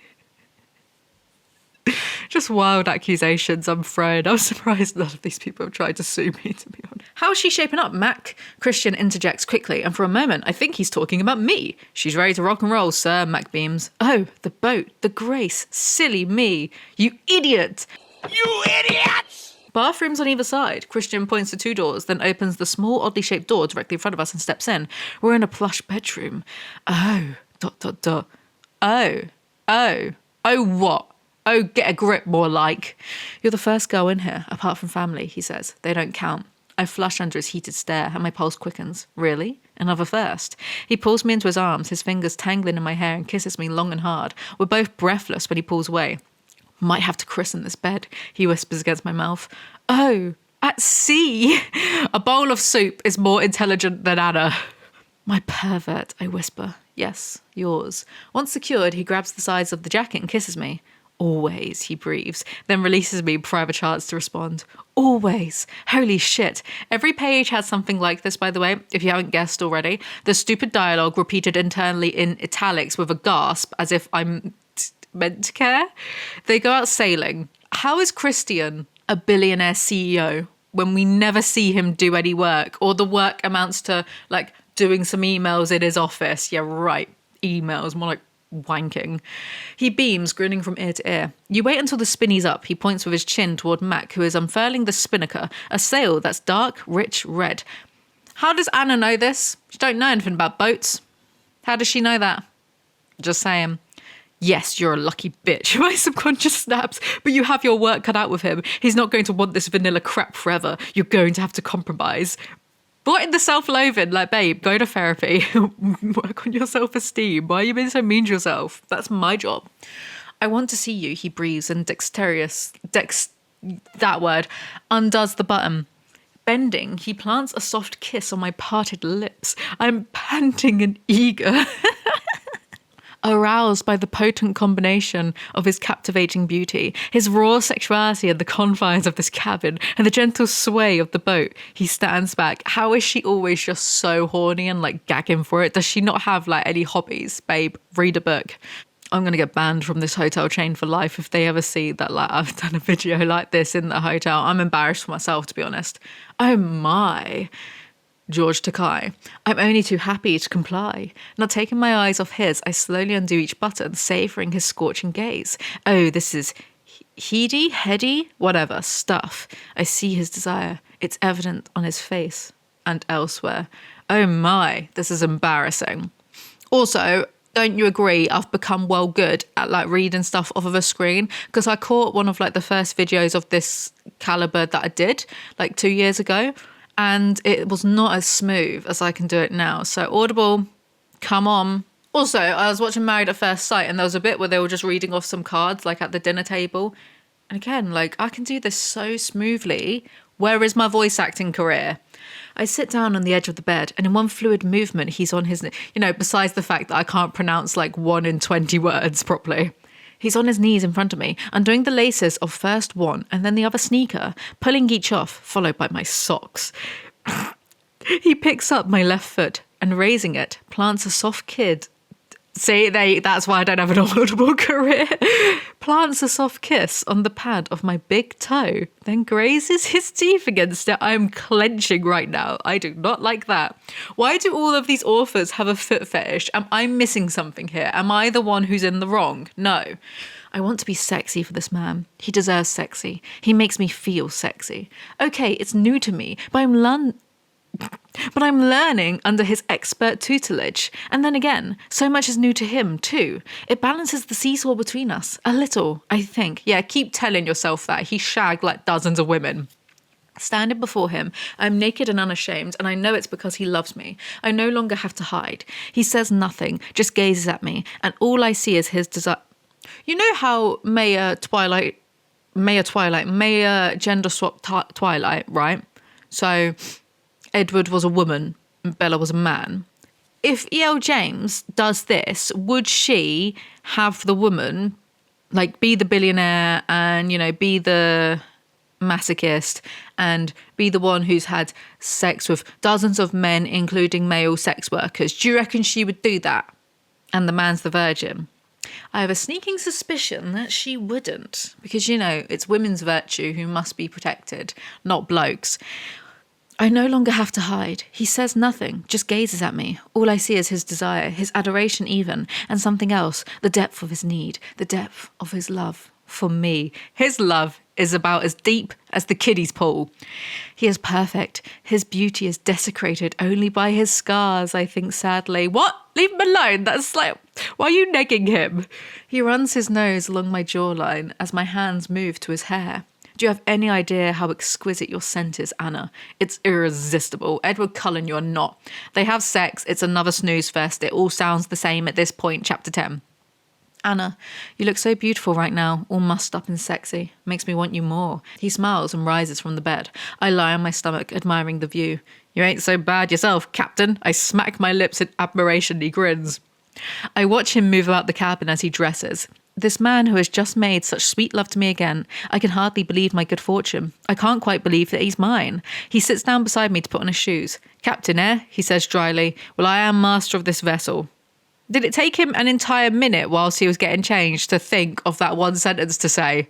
Just wild accusations, I'm afraid. I'm surprised none of these people have tried to sue me, to be honest. How's she shaping up? Mac Christian interjects quickly, and for a moment, I think he's talking about me. She's ready to rock and roll, sir, Mac beams. Oh, the boat, the grace, silly me. You idiot! You idiots! Bathrooms on either side. Christian points to 2 doors, then opens the small, oddly shaped door directly in front of us and steps in. We're in a plush bedroom. Oh, ... Oh, what? Oh, get a grip, more like. You're the first girl in here, apart from family, he says. They don't count. I flush under his heated stare, and my pulse quickens. Really? Another first. He pulls me into his arms, his fingers tangling in my hair, and kisses me long and hard. We're both breathless when he pulls away. Might have to christen this bed, he whispers against my mouth. Oh, at sea. A bowl of soup is more intelligent than Anna. My pervert, I whisper. Yes, yours. Once secured, he grabs the sides of the jacket and kisses me. Always, he breathes, then releases me before I have a chance to respond. Always. Holy shit. Every page has something like this, by the way, if you haven't guessed already. The stupid dialogue repeated internally in italics with a gasp, as if I'm meant to care. They go out sailing. How is Christian a billionaire CEO when we never see him do any work, or the work amounts to, like, doing some emails in his office? Yeah, right. Emails, more like wanking. He beams, grinning from ear to ear. You wait until the spinny's up. He points with his chin toward Mac, who is unfurling the spinnaker, a sail that's dark, rich red. How does Anna know this? She don't know anything about boats. How does she know that? Just saying. Yes, you're a lucky bitch. My subconscious snaps, but you have your work cut out with him. He's not going to want this vanilla crap forever. You're going to have to compromise. What in the self-loathing? Like, babe, go to therapy. Work on your self-esteem. Why are you being so mean to yourself? That's my job. I want to see you, he breathes, and that word, undoes the button. Bending, he plants a soft kiss on my parted lips. I'm panting and eager. Aroused by the potent combination of his captivating beauty, his raw sexuality at the confines of this cabin, and the gentle sway of the boat, he stands back. How is she always just so horny and like gagging for it? Does she not have like any hobbies? Babe, read a book. I'm going to get banned from this hotel chain for life if they ever see that like I've done a video like this in the hotel. I'm embarrassed for myself, to be honest. Oh my. George Takai. I'm only too happy to comply. Not taking my eyes off his, I slowly undo each button, savouring his scorching gaze. Oh, this is heady, whatever, stuff. I see his desire. It's evident on his face and elsewhere. Oh my, this is embarrassing. Also, don't you agree I've become well good at like reading stuff off of a screen? Because I caught one of like the first videos of this caliber that I did like 2 years ago, and it was not as smooth as I can do it now. So Audible, come on. Also, I was watching Married at First Sight, and there was a bit where they were just reading off some cards, like at the dinner table. And again, like, I can do this so smoothly. Where is my voice acting career? I sit down on the edge of the bed, and in one fluid movement, he's on his, besides the fact that I can't pronounce like 1 in 20 words properly. He's on his knees in front of me, undoing the laces of first one and then the other sneaker, pulling each off, followed by my socks. He picks up my left foot and, raising it, plants a soft kid. See, that's why I don't have an audible career. Plants a soft kiss on the pad of my big toe, then grazes his teeth against it. I'm clenching right now. I do not like that. Why do all of these authors have a foot fetish? Am I missing something here? Am I the one who's in the wrong? No. I want to be sexy for this man. He deserves sexy. He makes me feel sexy. Okay, it's new to me, but I'm learning under his expert tutelage. And then again, so much is new to him too. It balances the seesaw between us. A little, I think. Yeah, keep telling yourself that. He shagged like dozens of women. Standing before him, I'm naked and unashamed, and I know it's because he loves me. I no longer have to hide. He says nothing, just gazes at me, and all I see is his desire. You know how Maya gender swap Twilight, right? So Edward was a woman and Bella was a man. If E.L. James does this, would she have the woman like be the billionaire and, be the masochist and be the one who's had sex with dozens of men, including male sex workers? Do you reckon she would do that? And the man's the virgin. I have a sneaking suspicion that she wouldn't, because, you know, it's women's virtue who must be protected, not blokes. I no longer have to hide. He says nothing, just gazes at me. All I see is his desire, his adoration even, and something else, the depth of his need, the depth of his love for me. His love is about as deep as the kiddie's pool. He is perfect. His beauty is desecrated only by his scars, I think sadly. What? Leave him alone. That's like, why are you negging him? He runs his nose along my jawline as my hands move to his hair. Do you have any idea how exquisite your scent is, Anna? It's irresistible. Edward Cullen, you're not. They have sex. It's another snooze fest. It all sounds the same at this point, chapter 10. Anna, you look so beautiful right now, all mussed up and sexy. Makes me want you more. He smiles and rises from the bed. I lie on my stomach, admiring the view. You ain't so bad yourself, Captain. I smack my lips in admiration. He grins. I watch him move about the cabin as he dresses. This man who has just made such sweet love to me again, I can hardly believe my good fortune. I can't quite believe that he's mine. He sits down beside me to put on his shoes. Captain, eh? He says dryly. Well, I am master of this vessel. Did it take him an entire minute whilst he was getting changed to think of that one sentence to say?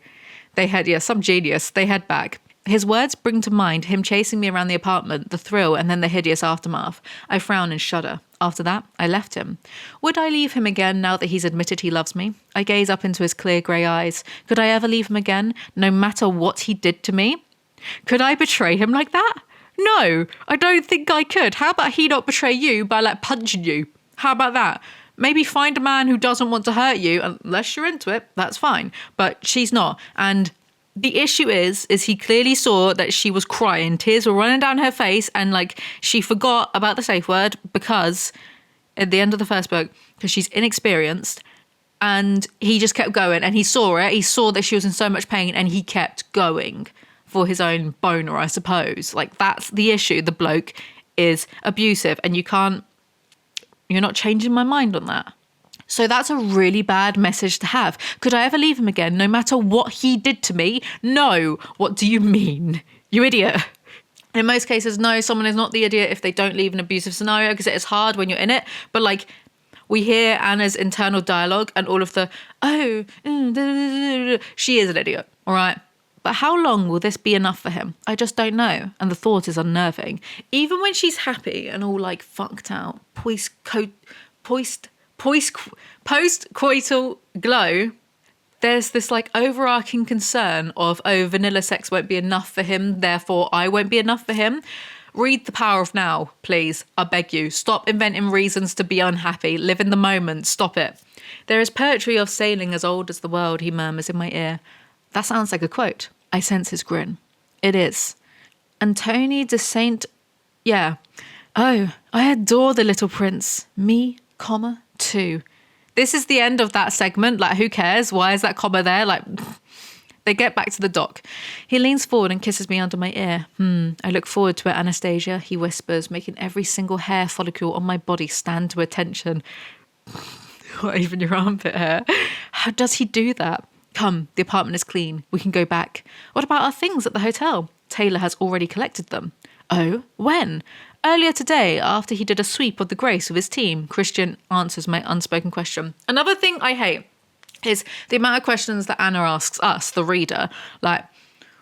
Some genius. They head back. His words bring to mind him chasing me around the apartment, the thrill, and then the hideous aftermath. I frown and shudder. After that, I left him. Would I leave him again now that he's admitted he loves me? I gaze up into his clear grey eyes. Could I ever leave him again, no matter what he did to me? Could I betray him like that? No, I don't think I could. How about he not betray you by, punching you? How about that? Maybe find a man who doesn't want to hurt you, unless you're into it, that's fine. But she's not, and the issue is he clearly saw that she was crying. Tears were running down her face and she forgot about the safe word because at the end of the first book, because she's inexperienced, and he just kept going and he saw it. He saw that she was in so much pain and he kept going for his own boner, I suppose. That's the issue. The bloke is abusive and you're not changing my mind on that. So that's a really bad message to have. Could I ever leave him again, no matter what he did to me? No. What do you mean? You idiot. In most cases, no, someone is not the idiot if they don't leave an abusive scenario, because it is hard when you're in it. But we hear Anna's internal dialogue and all of the, she is an idiot, all right? But how long will this be enough for him? I just don't know. And the thought is unnerving. Even when she's happy and all funked out, post-coital glow, there's this overarching concern of, vanilla sex won't be enough for him, therefore I won't be enough for him. Read The Power of Now, please. I beg you. Stop inventing reasons to be unhappy. Live in the moment. Stop it. There is poetry of sailing as old as the world, he murmurs in my ear. That sounds like a quote. I sense his grin. It is. Antony de Saint... Yeah. Oh, I adore the little prince. Me, too. This is the end of that segment. Who cares? Why is that comma there? They get back to the dock. He leans forward and kisses me under my ear. I look forward to it, Anastasia, he whispers, making every single hair follicle on my body stand to attention. What, even your armpit hair? How does he do that? Come, the apartment is clean. We can go back. What about our things at the hotel? Taylor has already collected them. Oh, when? Earlier today, after he did a sweep of the Grace with his team. Christian answers my unspoken question. Another thing I hate is the amount of questions that Anna asks us, the reader, like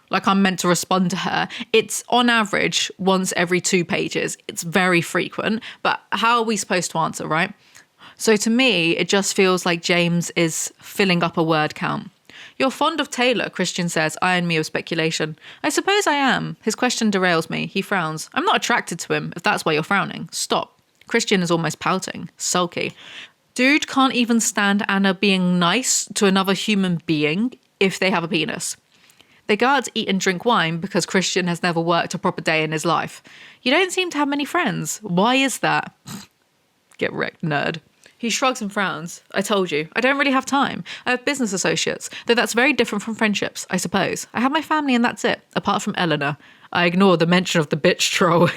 I'm meant to respond to her. It's on average once every 2 pages. It's very frequent, but how are we supposed to answer, right? So to me, it just feels like James is filling up a word count. You're fond of Taylor, Christian says, eyeing me with speculation. I suppose I am. His question derails me. He frowns. I'm not attracted to him, if that's why you're frowning. Stop. Christian is almost pouting. Sulky. Dude can't even stand Anna being nice to another human being if they have a penis. They go out to eat and drink wine because Christian has never worked a proper day in his life. You don't seem to have many friends. Why is that? Get wrecked, nerd. He shrugs and frowns. I told you, I don't really have time. I have business associates, though that's very different from friendships, I suppose. I have my family and that's it, apart from Eleanor. I ignore the mention of the bitch troll.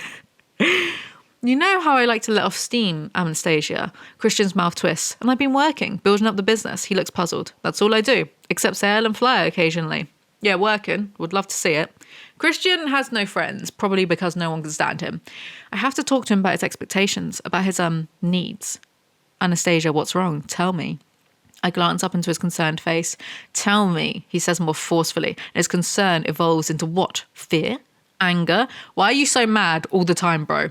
You know how I like to let off steam, Anastasia? Christian's mouth twists. And I've been working, building up the business. He looks puzzled. That's all I do, except sail and fly occasionally. Yeah, working. Would love to see it. Christian has no friends, probably because no one can stand him. I have to talk to him about his expectations, about his, needs. Anastasia, what's wrong? Tell me. I glance up into his concerned face. Tell me, he says more forcefully, and his concern evolves into what? Fear? Anger? Why are you so mad all the time, bro?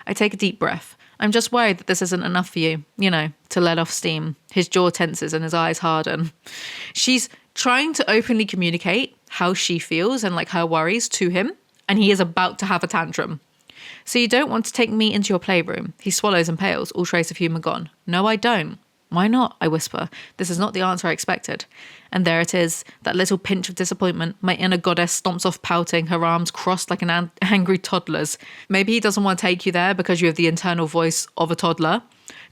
I take a deep breath. I'm just worried that this isn't enough for you, to let off steam. His jaw tenses and his eyes harden. She's trying to openly communicate how she feels and like her worries to him, and he is about to have a tantrum. So you don't want to take me into your playroom? He swallows and pales, all trace of humour gone. No, I don't. Why not? I whisper. This is not the answer I expected. And there it is, that little pinch of disappointment. My inner goddess stomps off pouting, her arms crossed like an angry toddler's. Maybe he doesn't want to take you there because you have the internal voice of a toddler.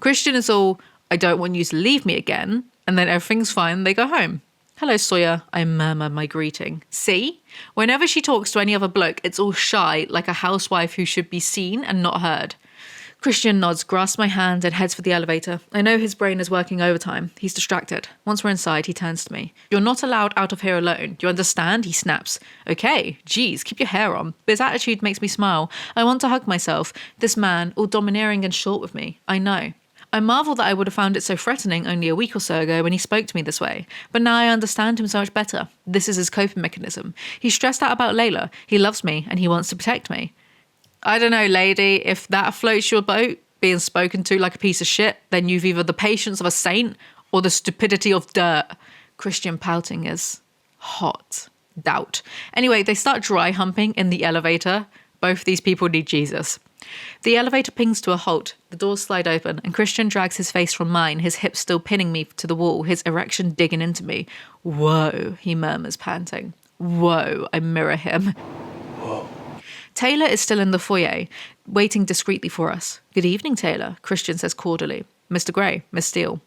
Christian is all, I don't want you to leave me again. And then everything's fine, they go home. Hello, Sawyer, I murmur my greeting. See? Whenever she talks to any other bloke, it's all shy, like a housewife who should be seen and not heard. Christian nods, grasps my hand and heads for the elevator. I know his brain is working overtime. He's distracted. Once we're inside, he turns to me. You're not allowed out of here alone. Do you understand? He snaps. Okay, geez, keep your hair on. But his attitude makes me smile. I want to hug myself. This man, all domineering and short with me. I know. I marvel that I would have found it so threatening only a week or so ago when he spoke to me this way. But now I understand him so much better. This is his coping mechanism. He's stressed out about Layla. He loves me and he wants to protect me. I don't know, lady, if that floats your boat, being spoken to like a piece of shit, then you've either the patience of a saint or the stupidity of dirt. Christian pouting is hot. Doubt. Anyway, they start dry humping in the elevator. Both these people need Jesus. The elevator pings to a halt. The doors slide open and Christian drags his face from mine, his hips still pinning me to the wall, his erection digging into me. Whoa, he murmurs, panting. Whoa, I mirror him. Taylor is still in the foyer, waiting discreetly for us. Good evening, Taylor, Christian says cordially. Mr. Gray, Miss Steele.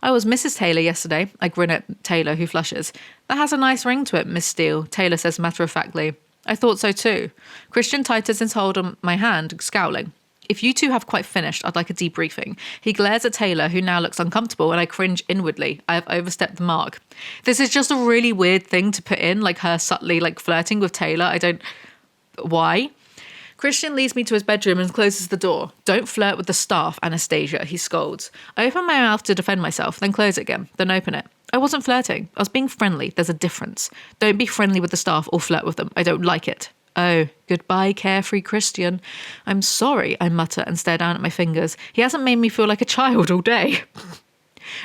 I was Mrs. Taylor yesterday. I grin at Taylor, who flushes. That has a nice ring to it, Miss Steele, Taylor says matter-of-factly. I thought so too. Christian tightens his hold on my hand, scowling. If you two have quite finished, I'd like a debriefing. He glares at Taylor, who now looks uncomfortable, and I cringe inwardly. I have overstepped the mark. This is just a really weird thing to put in, like her subtly flirting with Taylor. Why? Christian leads me to his bedroom and closes the door. Don't flirt with the staff, Anastasia, he scolds. I open my mouth to defend myself, then close it again, then open it. I wasn't flirting. I was being friendly. There's a difference. Don't be friendly with the staff or flirt with them. I don't like it. Oh, goodbye, carefree Christian. I'm sorry, I mutter and stare down at my fingers. He hasn't made me feel like a child all day.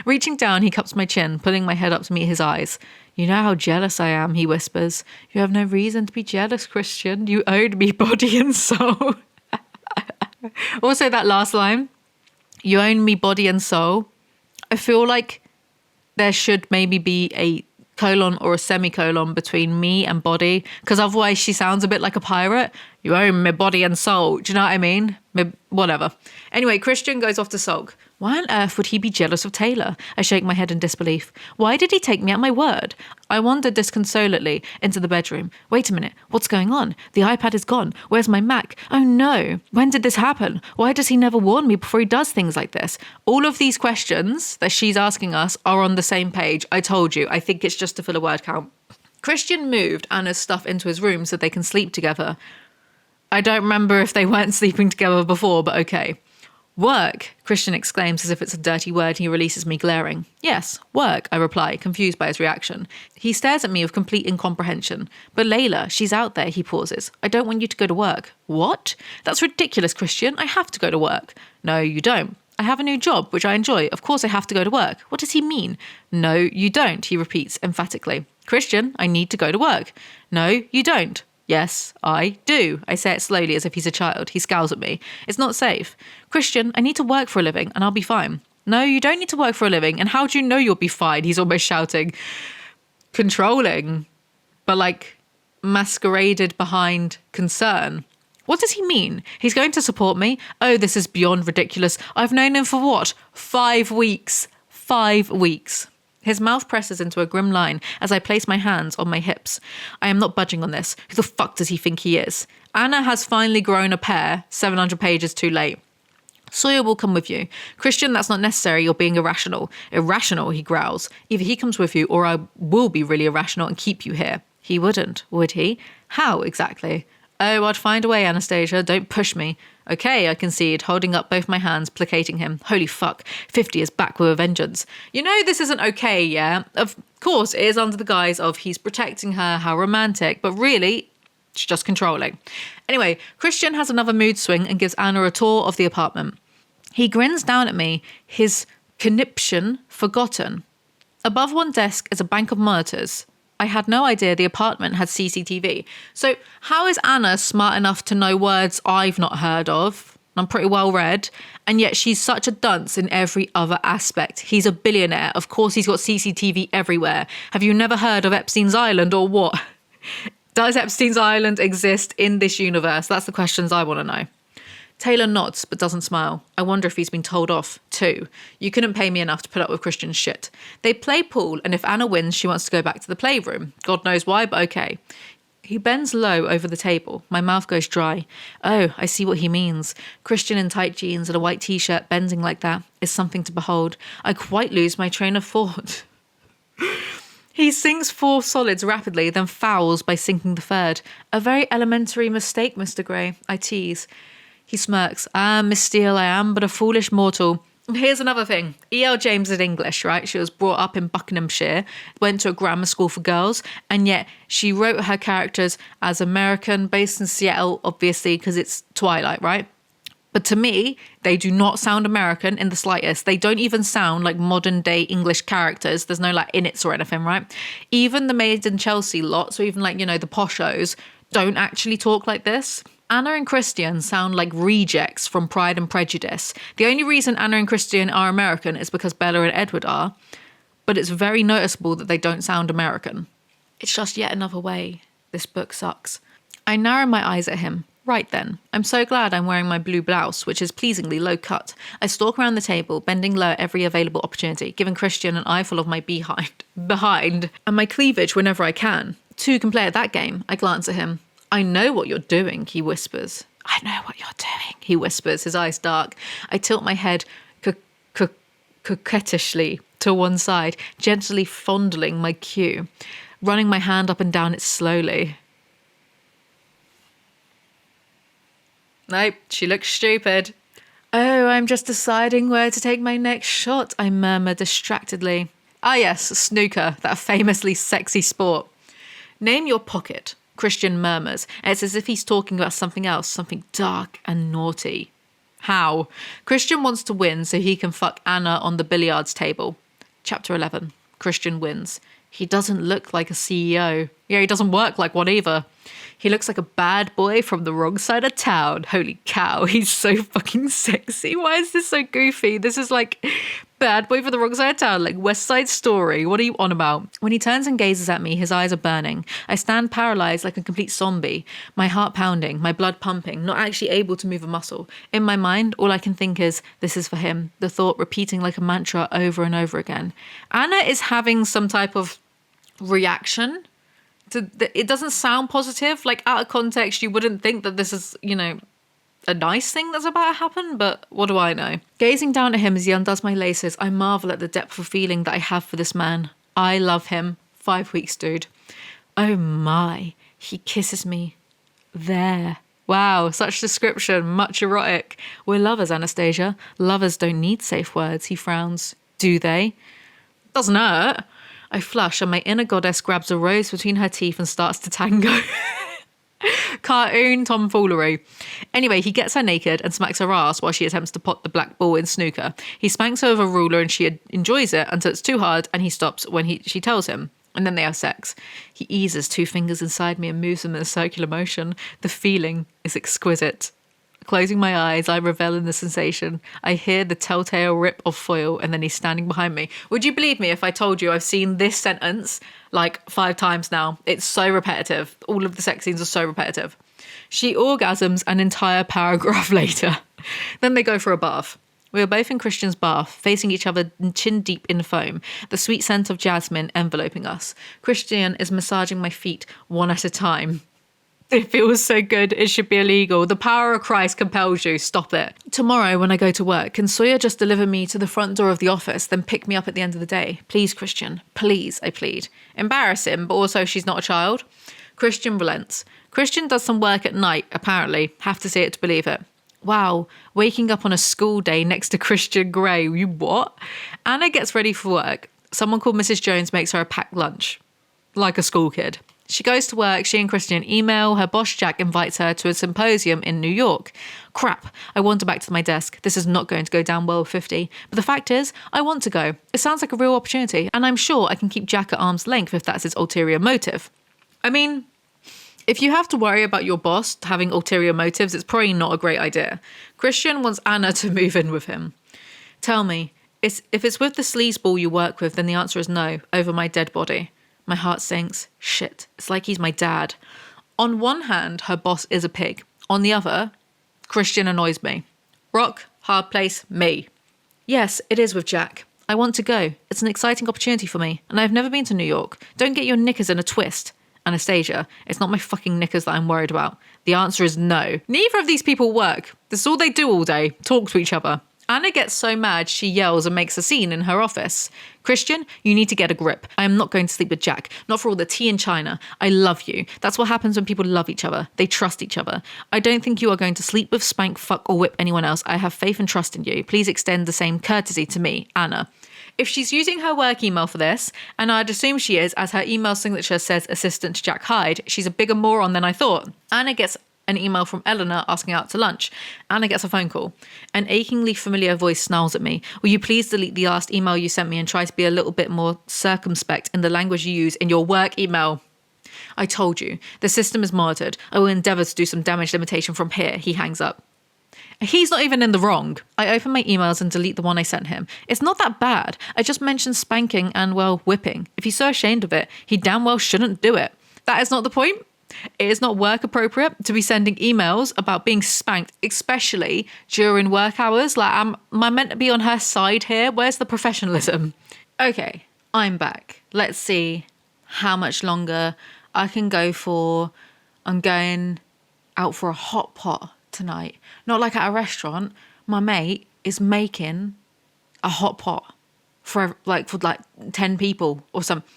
Reaching down, he cups my chin, pulling my head up to meet his eyes. You know how jealous I am, he whispers. You have no reason to be jealous, Christian. You owed me body and soul. Also, that last line, you own me body and soul. I feel like there should maybe be a colon or a semicolon between me and body, because otherwise she sounds a bit like a pirate. You own me body and soul. Do you know what I mean? Whatever. Anyway, Christian goes off to sulk. Why on earth would he be jealous of Taylor? I shake my head in disbelief. Why did he take me at my word? I wander disconsolately into the bedroom. Wait a minute. What's going on? The iPad is gone. Where's my Mac? Oh no. When did this happen? Why does he never warn me before he does things like this? All of these questions that she's asking us are on the same page. I told you. I think it's just to fill a word count. Christian moved Anna's stuff into his room so they can sleep together. I don't remember if they weren't sleeping together before, but okay. Work, Christian exclaims as if it's a dirty word. He releases me glaring. Yes, work, I reply, confused by his reaction. He stares at me with complete incomprehension. But Layla, she's out there, he pauses. I don't want you to go to work. What? That's ridiculous, Christian. I have to go to work. No, you don't. I have a new job, which I enjoy. Of course I have to go to work. What does he mean? No, you don't, he repeats emphatically. Christian, I need to go to work. No, you don't. Yes, I do. I say it slowly as if he's a child. He scowls at me. It's not safe. Christian, I need to work for a living and I'll be fine. No, you don't need to work for a living. And how do you know you'll be fine? He's almost shouting. Controlling. But masqueraded behind concern. What does he mean? He's going to support me? Oh, this is beyond ridiculous. I've known him for what? 5 weeks. 5 weeks. His mouth presses into a grim line as I place my hands on my hips. I am not budging on this. Who the fuck does he think he is? Anna has finally grown a pair, 700 pages too late. Sawyer will come with you. Christian, that's not necessary. You're being irrational. Irrational, he growls. Either he comes with you or I will be really irrational and keep you here. He wouldn't, would he? How exactly? Oh, I'd find a way, Anastasia. Don't push me. Okay, I concede, holding up both my hands, placating him. Holy fuck, 50 is back with a vengeance. You know this isn't okay, yeah? Of course, it is under the guise of he's protecting her, how romantic, but really, it's just controlling. Anyway, Christian has another mood swing and gives Anna a tour of the apartment. He grins down at me, his conniption forgotten. Above one desk is a bank of monitors. I had no idea the apartment had CCTV. So how is Anna smart enough to know words I've not heard of? I'm pretty well read. And yet she's such a dunce in every other aspect. He's a billionaire. Of course he's got CCTV everywhere. Have you never heard of Epstein's Island or what? Does Epstein's Island exist in this universe? That's the questions I want to know. Taylor nods but doesn't smile. I wonder if he's been told off too. You couldn't pay me enough to put up with Christian's shit. They play pool, and if Anna wins, she wants to go back to the playroom. God knows why, but okay. He bends low over the table. My mouth goes dry. Oh, I see what he means. Christian in tight jeans and a white t-shirt bending like that is something to behold. I quite lose my train of thought. He sinks 4 solids rapidly, then fouls by sinking the 3rd. A very elementary mistake, Mr. Grey, I tease. He smirks. Miss Steele, I am but a foolish mortal. Here's another thing. E.L. James did English, right? She was brought up in Buckinghamshire, went to a grammar school for girls, and yet she wrote her characters as American, based in Seattle, obviously, because it's Twilight, right? But to me, they do not sound American in the slightest. They don't even sound like modern day English characters. There's no like innits or anything, right? Even the Made in Chelsea lot, so even like, you know, the poshos, don't actually talk like this. Anna and Christian sound like rejects from Pride and Prejudice. The only reason Anna and Christian are American is because Bella and Edward are, but it's very noticeable that they don't sound American. It's just yet another way this book sucks. I narrow my eyes at him. Right then. I'm so glad I'm wearing my blue blouse, which is pleasingly low cut. I stalk around the table, bending low at every available opportunity, giving Christian an eyeful of my behind, and my cleavage whenever I can. 2 can play at that game. I glance at him. I know what you're doing, he whispers. I know what you're doing, he whispers, his eyes dark. I tilt my head coquettishly to one side, gently fondling my cue, running my hand up and down it slowly. Nope, she looks stupid. Oh, I'm just deciding where to take my next shot, I murmur distractedly. Ah yes, snooker, that famously sexy sport. Name your pocket, Christian murmurs, and it's as if he's talking about something else, something dark and naughty. How? Christian wants to win so he can fuck Anna on the billiards table. Chapter 11. Christian wins. He doesn't look like a CEO. Yeah, he doesn't work like one either. He looks like a bad boy from the wrong side of town. Holy cow, he's so fucking sexy. Why is this so goofy? This is like bad boy from the wrong side of town, like West Side Story. What are you on about? When he turns and gazes at me, his eyes are burning. I stand paralyzed like a complete zombie, my heart pounding, my blood pumping, not actually able to move a muscle. In my mind, all I can think is, this is for him. The thought repeating like a mantra over and over again. Anna is having some type of reaction. It doesn't sound positive. Like, out of context, you wouldn't think that this is, you know, a nice thing that's about to happen, but what do I know? Gazing down at him as he undoes my laces, I marvel at the depth of feeling that I have for this man. I love him. 5 weeks, dude. Oh my, he kisses me. There. Wow, such description, much erotic. We're lovers, Anastasia. Lovers don't need safe words, he frowns. Do they? Doesn't hurt. I flush and my inner goddess grabs a rose between her teeth and starts to tango. Cartoon tomfoolery. Anyway, he gets her naked and smacks her ass while she attempts to pot the black ball in snooker. He spanks her with a ruler and she enjoys it until it's too hard and he stops when she tells him. And then they have sex. He eases 2 fingers inside me and moves them in a circular motion. The feeling is exquisite. Closing my eyes, I revel in the sensation. I hear the telltale rip of foil and then he's standing behind me. Would you believe me if I told you I've seen this sentence like 5 times now? It's so repetitive. All of the sex scenes are so repetitive. She orgasms an entire paragraph later. Then they go for a bath. We are both in Christian's bath, facing each other chin deep in foam, the sweet scent of jasmine enveloping us. Christian is massaging my feet one at a time. It feels so good, it should be illegal. The power of Christ compels you, stop it. Tomorrow when I go to work, can Sawyer just deliver me to the front door of the office, then pick me up at the end of the day? Please, Christian, please, I plead. Embarrass him, but also she's not a child. Christian relents. Christian does some work at night, apparently. Have to see it to believe it. Wow, waking up on a school day next to Christian Grey. You what? Anna gets ready for work. Someone called Mrs. Jones makes her a packed lunch. Like a school kid. She goes to work, she and Christian email, her boss Jack invites her to a symposium in New York. Crap, I wander back to my desk. This is not going to go down well with 50. But the fact is, I want to go. It sounds like a real opportunity, and I'm sure I can keep Jack at arm's length if that's his ulterior motive. I mean, if you have to worry about your boss having ulterior motives, it's probably not a great idea. Christian wants Anna to move in with him. Tell me, if it's with the sleazeball you work with, then the answer is no, over my dead body. My heart sinks. Shit, it's like he's my dad. On one hand, her boss is a pig. On the other, Christian annoys me. Rock, hard place, me. Yes, it is with Jack. I want to go. It's an exciting opportunity for me, and I've never been to New York. Don't get your knickers in a twist. Anastasia, it's not my fucking knickers that I'm worried about. The answer is no. Neither of these people work. This is all they do all day, talk to each other. Anna gets so mad she yells and makes a scene in her office. Christian, you need to get a grip. I am not going to sleep with Jack. Not for all the tea in China. I love you. That's what happens when people love each other. They trust each other. I don't think you are going to sleep with, spank, fuck, or whip anyone else. I have faith and trust in you. Please extend the same courtesy to me, Anna. If she's using her work email for this, and I'd assume she is, as her email signature says assistant to Jack Hyde, she's a bigger moron than I thought. Anna gets an email from Eleanor asking out to lunch. Anna gets a phone call. An achingly familiar voice snarls at me. Will you please delete the last email you sent me and try to be a little bit more circumspect in the language you use in your work email? I told you, the system is monitored. I will endeavour to do some damage limitation from here. He hangs up. He's not even in the wrong. I open my emails and delete the one I sent him. It's not that bad. I just mentioned spanking and, well, whipping. If he's so ashamed of it, he damn well shouldn't do it. That is not the point. It is not work appropriate to be sending emails about being spanked, especially during work hours. Like, am I meant to be on her side here? Where's the professionalism? Okay, I'm back. Let's see how much longer I can go for. I'm going out for a hot pot tonight. Not like at a restaurant. My mate is making a hot pot for 10 people or something.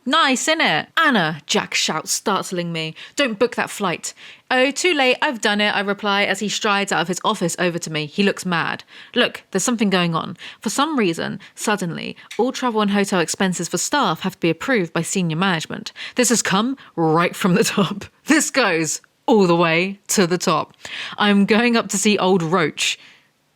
Nice, innit? Anna, Jack shouts, startling me. Don't book that flight. Oh, too late, I've done it, I reply as he strides out of his office over to me. He looks mad. Look, there's something going on. For some reason, suddenly, all travel and hotel expenses for staff have to be approved by senior management. This has come right from the top. This goes all the way to the top. I'm going up to see old Roach.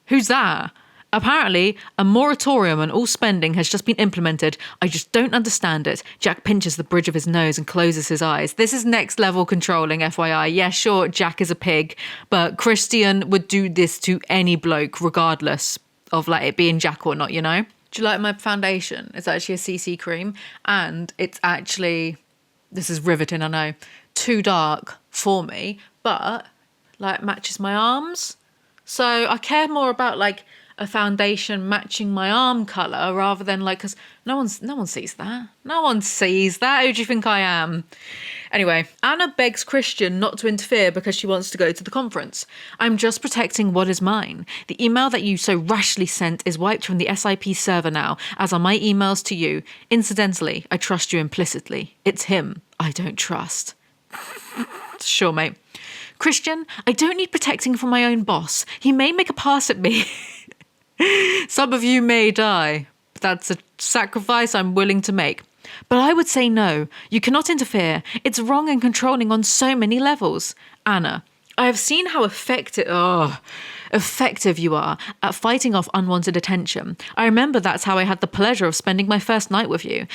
Who's that? Apparently, a moratorium on all spending has just been implemented. I just don't understand it. Jack pinches the bridge of his nose and closes his eyes. This is next level controlling, FYI. Yeah, sure, Jack is a pig, but Christian would do this to any bloke, regardless of it being Jack or not, you know? Do you like my foundation? It's actually a CC cream, and it's actually, this is riveting, I know, too dark for me, but matches my arms. So I care more about a foundation matching my arm colour rather than because no one sees that. No one sees that. Who do you think I am? Anyway, Anna begs Christian not to interfere because she wants to go to the conference. I'm just protecting what is mine. The email that you so rashly sent is wiped from the SIP server now, as are my emails to you. Incidentally, I trust you implicitly. It's him I don't trust. Sure, mate. Christian, I don't need protecting from my own boss. He may make a pass at me. Some of you may die. That's a sacrifice I'm willing to make. But I would say no. You cannot interfere. It's wrong and controlling on so many levels. Anna, I have seen how effective you are at fighting off unwanted attention. I remember that's how I had the pleasure of spending my first night with you.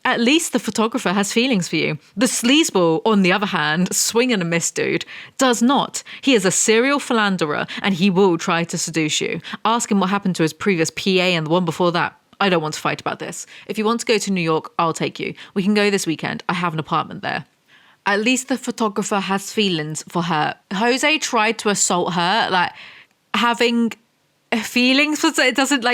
At least the photographer has feelings for you. The sleazeball, on the other hand, swing and a miss dude, does not. He is a serial philanderer and he will try to seduce you. Ask him what happened to his previous PA and the one before that. I don't want to fight about this. If you want to go to New York, I'll take you. We can go this weekend. I have an apartment there. At least the photographer has feelings for her. Jose tried to assault her, having feelings for it doesn't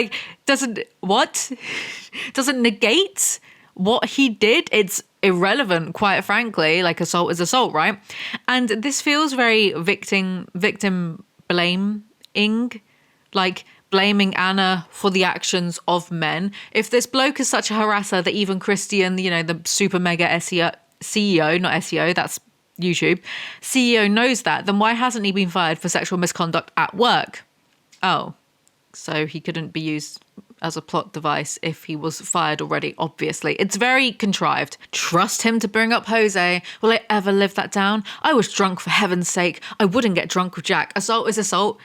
negate what he did. It's irrelevant, quite frankly. Assault is assault, right? And this feels very victim blaming, blaming Anna for the actions of men. If this bloke is such a harasser that even Christian, the super mega CEO, not SEO, that's YouTube, CEO knows that, then why hasn't he been fired for sexual misconduct at work? Oh, so he couldn't be used as a plot device if he was fired already, obviously. It's very contrived. Trust him to bring up Jose. Will I ever live that down? I was drunk, for heaven's sake. I wouldn't get drunk with Jack. Assault is assault,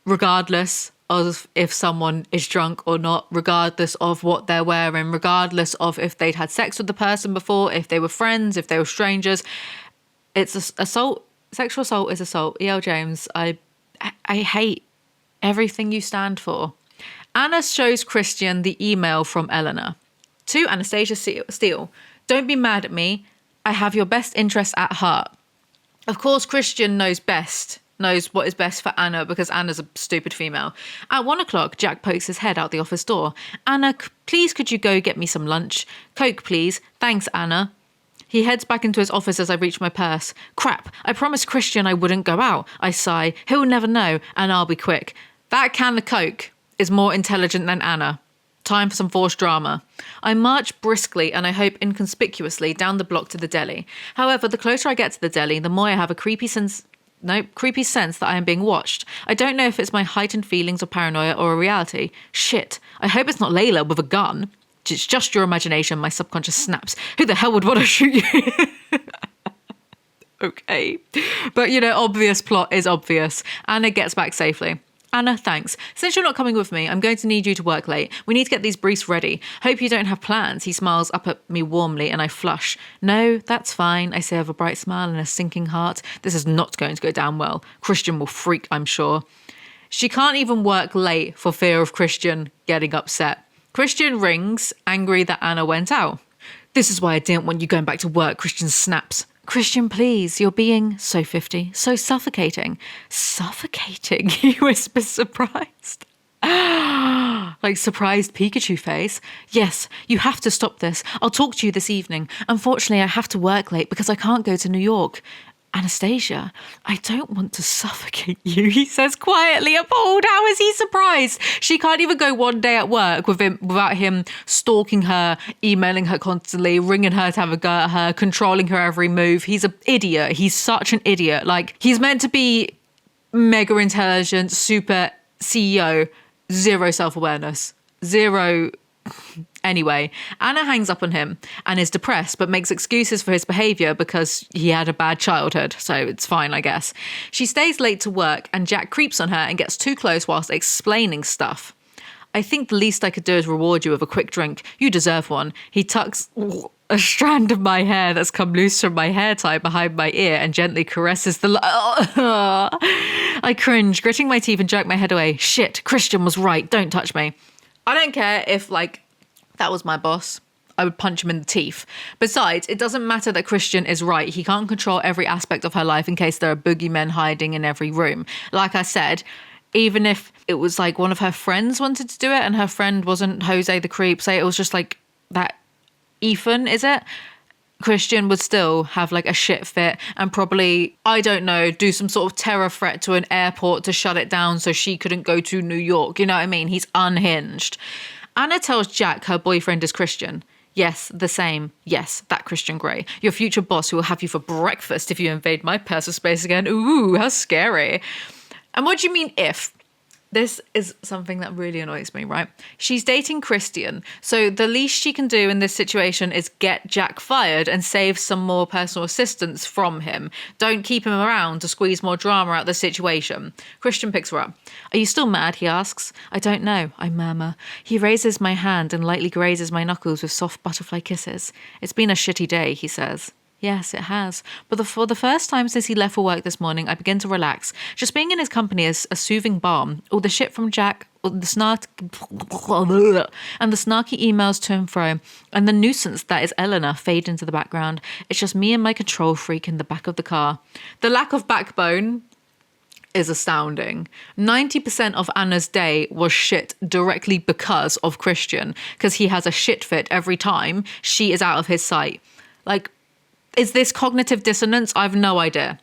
regardless of if someone is drunk or not, regardless of what they're wearing, regardless of if they'd had sex with the person before, if they were friends, if they were strangers. It's assault. Sexual assault is assault. E.L. James, I hate everything you stand for. Anna shows Christian the email from Eleanor. To Anastasia Steele, don't be mad at me. I have your best interest at heart. Of course, Christian knows what is best for Anna because Anna's a stupid female. At 1 o'clock, Jack pokes his head out the office door. Anna, please could you go get me some lunch? Coke, please. Thanks, Anna. He heads back into his office as I reach my purse. Crap, I promised Christian I wouldn't go out. I sigh. He'll never know, and I'll be quick. That can of Coke is more intelligent than Anna. Time for some forced drama. I march briskly and I hope inconspicuously down the block to the deli. However, the closer I get to the deli, the more I have a creepy sense that I am being watched. I don't know if it's my heightened feelings of paranoia or a reality. Shit, I hope it's not Layla with a gun. It's just your imagination, my subconscious snaps. Who the hell would want to shoot you? Okay. But, obvious plot is obvious. Anna gets back safely. Anna, thanks. Since you're not coming with me, I'm going to need you to work late. We need to get these briefs ready. Hope you don't have plans. He smiles up at me warmly and I flush. No, that's fine, I say with a bright smile and a sinking heart. This is not going to go down well. Christian will freak, I'm sure. She can't even work late for fear of Christian getting upset. Christian rings, angry that Anna went out. This is why I didn't want you going back to work, Christian snaps. Christian, please, you're being so 50, so suffocating. Suffocating, he whispers, surprised. Like surprised Pikachu face. Yes, you have to stop this. I'll talk to you this evening. Unfortunately, I have to work late because I can't go to New York. Anastasia, I don't want to suffocate you, he says quietly, appalled. How is he surprised? She can't even go one day at work without him stalking her, emailing her constantly, ringing her to have a go at her, controlling her every move. He's an idiot. He's such an idiot. Like, he's meant to be mega intelligent, super CEO, zero self-awareness, zero. Anyway, Anna hangs up on him and is depressed but makes excuses for his behaviour because he had a bad childhood, so it's fine, I guess. She stays late to work and Jack creeps on her and gets too close whilst explaining stuff. I think the least I could do is reward you with a quick drink. You deserve one. He tucks a strand of my hair that's come loose from my hair tie behind my ear and gently caresses the... I cringe, gritting my teeth and jerk my head away. Shit, Christian was right. Don't touch me. I don't care if, that was my boss. I would punch him in the teeth. Besides, it doesn't matter that Christian is right. He can't control every aspect of her life in case there are boogeymen hiding in every room. Like I said, even if it was one of her friends wanted to do it and her friend wasn't Jose the creep, say it was just that Ethan, is it? Christian would still have a shit fit and probably, I don't know, do some sort of terror threat to an airport to shut it down so she couldn't go to New York. You know what I mean? He's unhinged. Anna tells Jack her boyfriend is Christian. Yes, the same. Yes, that Christian Grey. Your future boss who will have you for breakfast if you invade my personal space again. Ooh, how scary. And what do you mean if? This is something that really annoys me, right? She's dating Christian, so the least she can do in this situation is get Jack fired and save some more personal assistance from him. Don't keep him around to squeeze more drama out of the situation. Christian picks her up. Are you still mad, he asks. I don't know, I murmur. He raises my hand and lightly grazes my knuckles with soft butterfly kisses. It's been a shitty day, he says. Yes, it has. But for the first time since he left for work this morning, I begin to relax. Just being in his company is a soothing balm. All the shit from Jack, all the snarky emails to and fro, and the nuisance that is Eleanor fade into the background. It's just me and my control freak in the back of the car. The lack of backbone is astounding. 90% of Anna's day was shit directly because of Christian, because he has a shit fit every time she is out of his sight. Is this cognitive dissonance? I've no idea.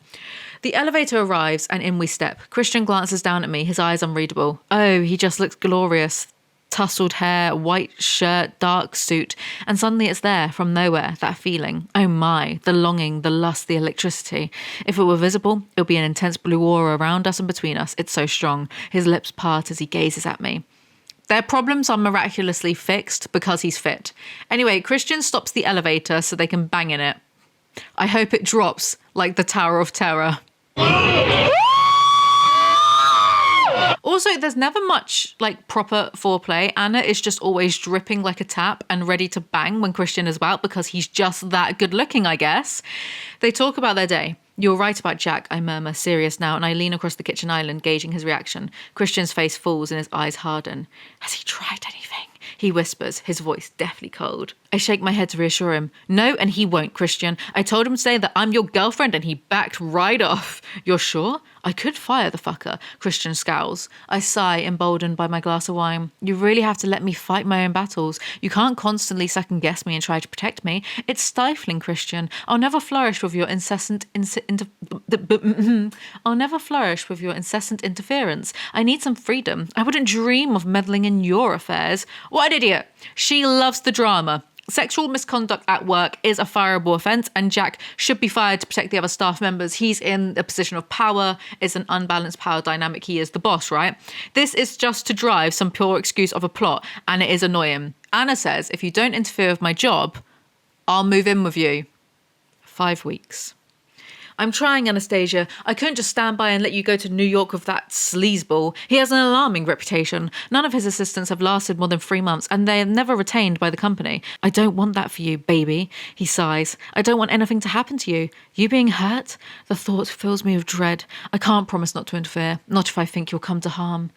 The elevator arrives and in we step. Christian glances down at me, his eyes unreadable. Oh, he just looks glorious. tousled hair, white shirt, dark suit, and suddenly it's there from nowhere, that feeling. Oh my, the longing, the lust, the electricity. If it were visible, it would be an intense blue aura around us and between us. It's so strong. His lips part as he gazes at me. Their problems are miraculously fixed because he's fit. Anyway, Christian stops the elevator so they can bang in it. I hope it drops like the Tower of Terror. Also, there's never much like proper foreplay. Anna is just always dripping like a tap and ready to bang when Christian is about because he's just that good looking, I guess. They talk about their day. You're right about Jack, I murmur, serious now, and I lean across the kitchen island, gauging his reaction. Christian's face falls and his eyes harden. Has he tried anything? He whispers, his voice deathly cold. I shake my head to reassure him. No, and he won't, Christian. I told him today that I'm your girlfriend and he backed right off. You're sure? I could fire the fucker. Christian scowls. I sigh, emboldened by my glass of wine. You really have to let me fight my own battles. You can't constantly second guess me and try to protect me. It's stifling, Christian. I'll never flourish with your incessant interference. I need some freedom. I wouldn't dream of meddling in your affairs. What an idiot. She loves the drama. Sexual misconduct at work is a fireable offence, and Jack should be fired to protect the other staff members. He's in a position of power. It's an unbalanced power dynamic. He is the boss, right? This is just to drive some pure excuse of a plot, and it is annoying. Anna says, if you don't interfere with my job, I'll move in with you. 5 weeks. I'm trying, Anastasia. I couldn't just stand by and let you go to New York with that sleazeball. He has an alarming reputation. None of his assistants have lasted more than 3 months, and they are never retained by the company. I don't want that for you, baby. He sighs. I don't want anything to happen to you. You being hurt? The thought fills me with dread. I can't promise not to interfere, not if I think you'll come to harm.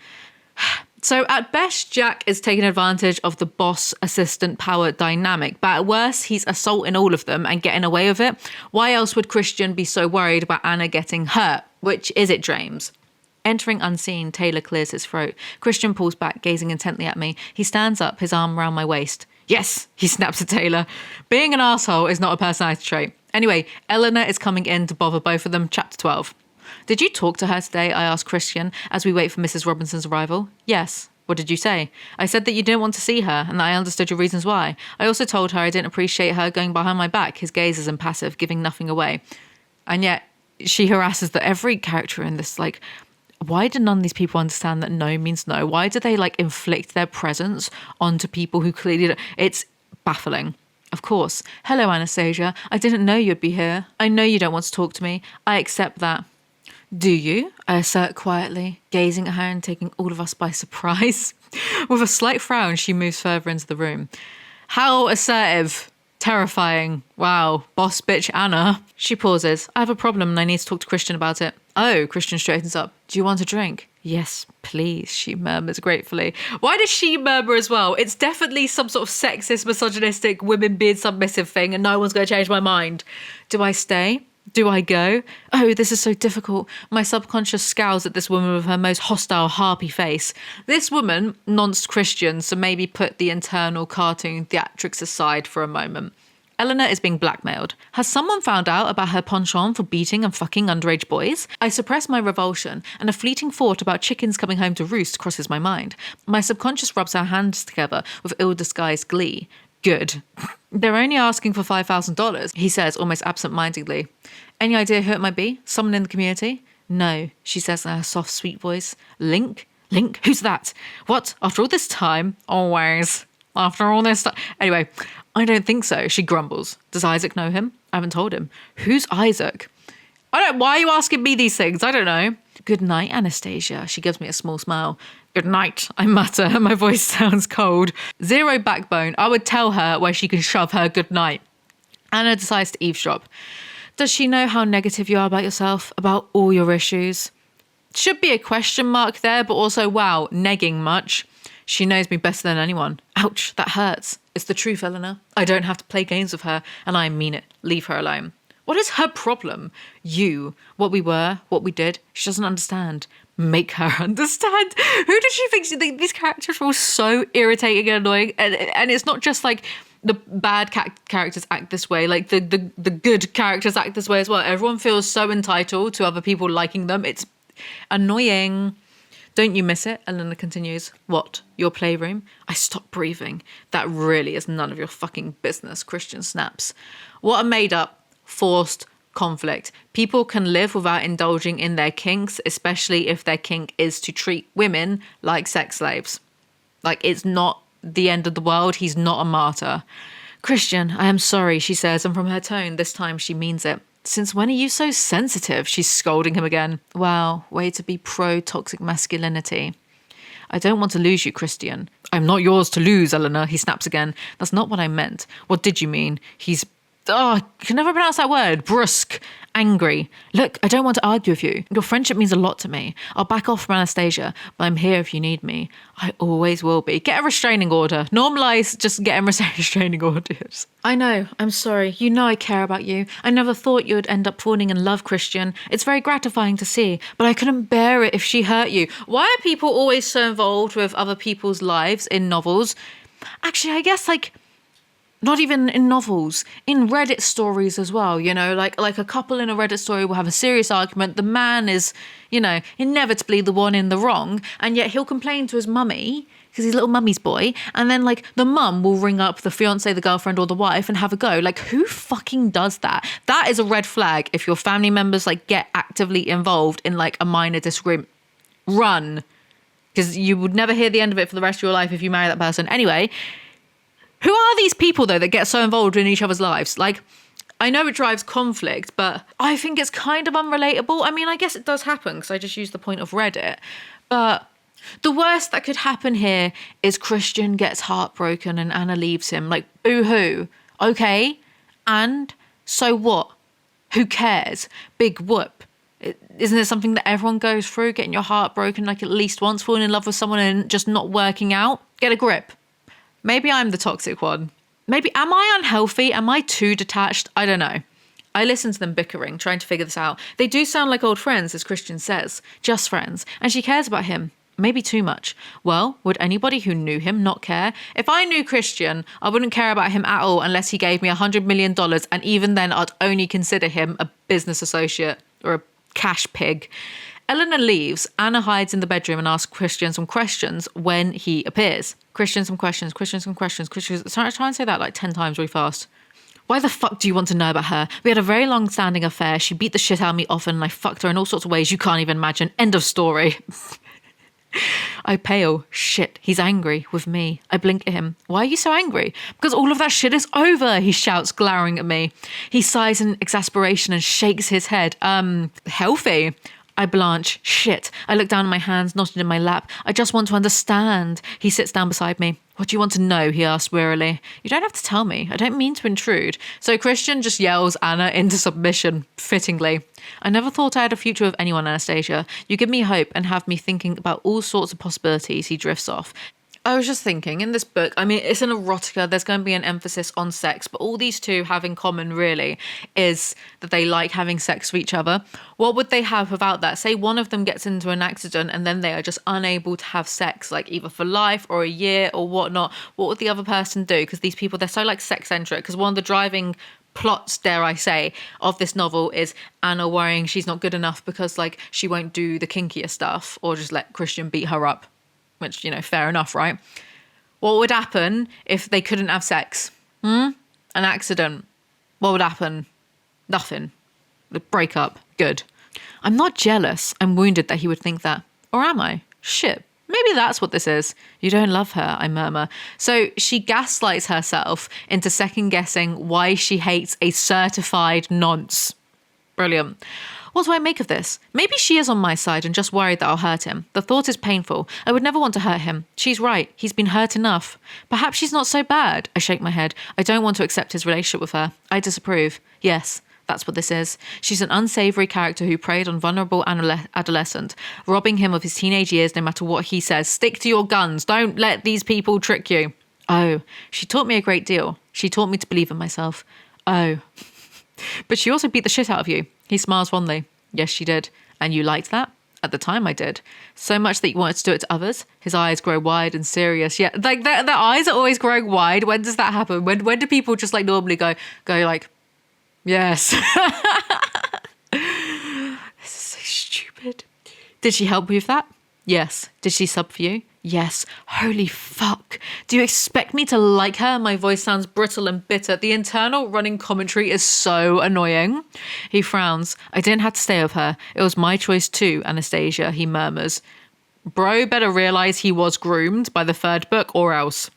So at best, Jack is taking advantage of the boss-assistant power dynamic, but at worst, he's assaulting all of them and getting away with it. Why else would Christian be so worried about Anna getting hurt? Which is it, James? Entering unseen, Taylor clears his throat. Christian pulls back, gazing intently at me. He stands up, his arm around my waist. Yes, he snaps at Taylor. Being an asshole is not a personality trait. Anyway, Eleanor is coming in to bother both of them. Chapter 12. Did you talk to her today? I asked Christian as we wait for Mrs. Robinson's arrival. Yes. What did you say? I said that you didn't want to see her and that I understood your reasons why. I also told her I didn't appreciate her going behind my back. His gaze is impassive, giving nothing away. And yet she harasses every character in this. Like, why do none of these people understand that no means no? Why do they inflict their presence onto people who clearly don't? It's baffling. Of course. Hello, Anastasia. I didn't know you'd be here. I know you don't want to talk to me. I accept that. Do you? I assert quietly, gazing at her and taking all of us by surprise. With a slight frown, she moves further into the room. How assertive. Terrifying. Wow. Boss bitch Anna. She pauses. I have a problem and I need to talk to Christian about it. Oh, Christian straightens up. Do you want a drink? Yes, please, she murmurs gratefully. Why does she murmur as well? It's definitely some sort of sexist, misogynistic, women being submissive thing and no one's going to change my mind. Do I stay? Do I go? Oh, this is so difficult. My subconscious scowls at this woman with her most hostile, harpy face. This woman nonced Christian, so maybe put the internal cartoon theatrics aside for a moment. Eleanor is being blackmailed. Has someone found out about her penchant for beating and fucking underage boys? I suppress my revulsion, and a fleeting thought about chickens coming home to roost crosses my mind. My subconscious rubs our hands together with ill-disguised glee. Good. They're only asking for $5,000, he says almost absent-mindedly. Any idea who it might be? Someone in the community? No, she says in her soft, sweet voice. Link? Link? Who's that? What? After all this time? Always. After all this time? Anyway, I don't think so, she grumbles. Does Isaac know him? I haven't told him. Who's Isaac? Why are you asking me these things? I don't know. Good night, Anastasia. She gives me a small smile. Good night, I mutter, and my voice sounds cold. Zero backbone. I would tell her where she can shove her good night. Anna decides to eavesdrop. Does she know how negative you are about yourself, about all your issues? Should be a question mark there, but also, wow, negging much. She knows me better than anyone. Ouch, that hurts. It's the truth, Eleanor. I don't have to play games with her, and I mean it. Leave her alone. What is her problem? You. What we were, what we did. She doesn't understand. Make her understand. Who does she think? These characters are all so irritating and annoying. And it's not just the bad characters act this way. The good characters act this way as well. Everyone feels so entitled to other people liking them. It's annoying. Don't you miss it? Elena continues. What? Your playroom? I stop breathing. That really is none of your fucking business, Christian snaps. What a made up, forced conflict. People can live without indulging in their kinks, especially if their kink is to treat women like sex slaves. Like, it's not the end of the world. He's not a martyr. Christian, I am sorry, she says, and from her tone, this time she means it. Since when are you so sensitive? She's scolding him again. Wow, way to be pro-toxic masculinity. I don't want to lose you, Christian. I'm not yours to lose, Eleanor, he snaps again. That's not what I meant. What did you mean? I can never pronounce that word. Brusque. Angry. Look, I don't want to argue with you. Your friendship means a lot to me. I'll back off from Anastasia, but I'm here if you need me. I always will be. Get a restraining order. Normalise just getting restraining orders. I know. I'm sorry. You know I care about you. I never thought you'd end up falling in love, Christian. It's very gratifying to see, but I couldn't bear it if she hurt you. Why are people always so involved with other people's lives in novels? Actually, I guess, not even in novels, in Reddit stories as well, like a couple in a Reddit story will have a serious argument. The man is, inevitably the one in the wrong, and yet he'll complain to his mummy because he's little mummy's boy, and then the mum will ring up the fiance, the girlfriend, or the wife and have a go. Who fucking does that? That is a red flag. If your family members get actively involved in a minor disagreement, run, because you would never hear the end of it for the rest of your life if you marry that person. Anyway. Who are these people, though, that get so involved in each other's lives? I know it drives conflict, but I think it's kind of unrelatable. I mean, I guess it does happen because I just used the point of Reddit. But the worst that could happen here is Christian gets heartbroken and Anna leaves him. Boo-hoo. Okay. And so what? Who cares? Big whoop. Isn't it something that everyone goes through? Getting your heart broken at least once, falling in love with someone and just not working out? Get a grip. Maybe I'm the toxic one. Maybe, am I unhealthy? Am I too detached? I don't know. I listen to them bickering, trying to figure this out. They do sound like old friends, as Christian says. Just friends. And she cares about him. Maybe too much. Well, would anybody who knew him not care? If I knew Christian, I wouldn't care about him at all unless he gave me $100 million. And even then, I'd only consider him a business associate or a cash pig. Eleanor leaves. Anna hides in the bedroom and asks Christian some questions when he appears. Christian some questions. Sorry, try and say that 10 times really fast. Why the fuck do you want to know about her? We had a very long-standing affair. She beat the shit out of me often and I fucked her in all sorts of ways you can't even imagine. End of story. I pale. Shit, he's angry with me. I blink at him. Why are you so angry? Because all of that shit is over, he shouts, glowering at me. He sighs in exasperation and shakes his head. Healthy. I blanch. Shit. I look down at my hands, knotted in my lap. I just want to understand. He sits down beside me. What do you want to know? He asks wearily. You don't have to tell me. I don't mean to intrude. So Christian just yells Anna into submission, fittingly. I never thought I had a future with anyone, Anastasia. You give me hope and have me thinking about all sorts of possibilities. He drifts off. I was just thinking, in this book, I mean, it's an erotica, there's going to be an emphasis on sex, but all these two have in common, really, is that they like having sex with each other. What would they have without that? Say one of them gets into an accident and then they are just unable to have sex, either for life or a year or whatnot. What would the other person do? Because these people, they're so, sex-centric, because one of the driving plots, dare I say, of this novel is Anna worrying she's not good enough because, she won't do the kinkier stuff or just let Christian beat her up. Which, fair enough, right? What would happen if they couldn't have sex? An accident. What would happen? Nothing. The breakup. Good. I'm not jealous. I'm wounded that he would think that. Or am I? Shit. Maybe that's what this is. You don't love her, I murmur. So she gaslights herself into second-guessing why she hates a certified nonce. Brilliant. What do I make of this? Maybe she is on my side and just worried that I'll hurt him. The thought is painful. I would never want to hurt him. She's right. He's been hurt enough. Perhaps she's not so bad. I shake my head. I don't want to accept his relationship with her. I disapprove. Yes, that's what this is. She's an unsavory character who preyed on vulnerable adolescent, robbing him of his teenage years no matter what he says. Stick to your guns. Don't let these people trick you. Oh, she taught me a great deal. She taught me to believe in myself. Oh. But she also beat the shit out of you. He smiles fondly. Yes, she did. And you liked that? At the time I did. So much that you wanted to do it to others? His eyes grow wide and serious. Yeah, their eyes are always growing wide. When does that happen? When do people just normally go yes. This is so stupid. Did she help you with that? Yes. Did she sub for you? Yes. Holy fuck. Do you expect me to like her? My voice sounds brittle and bitter. The internal running commentary is so annoying. He frowns. I didn't have to stay with her. It was my choice too, Anastasia, he murmurs. Bro better realize he was groomed by the third book or else.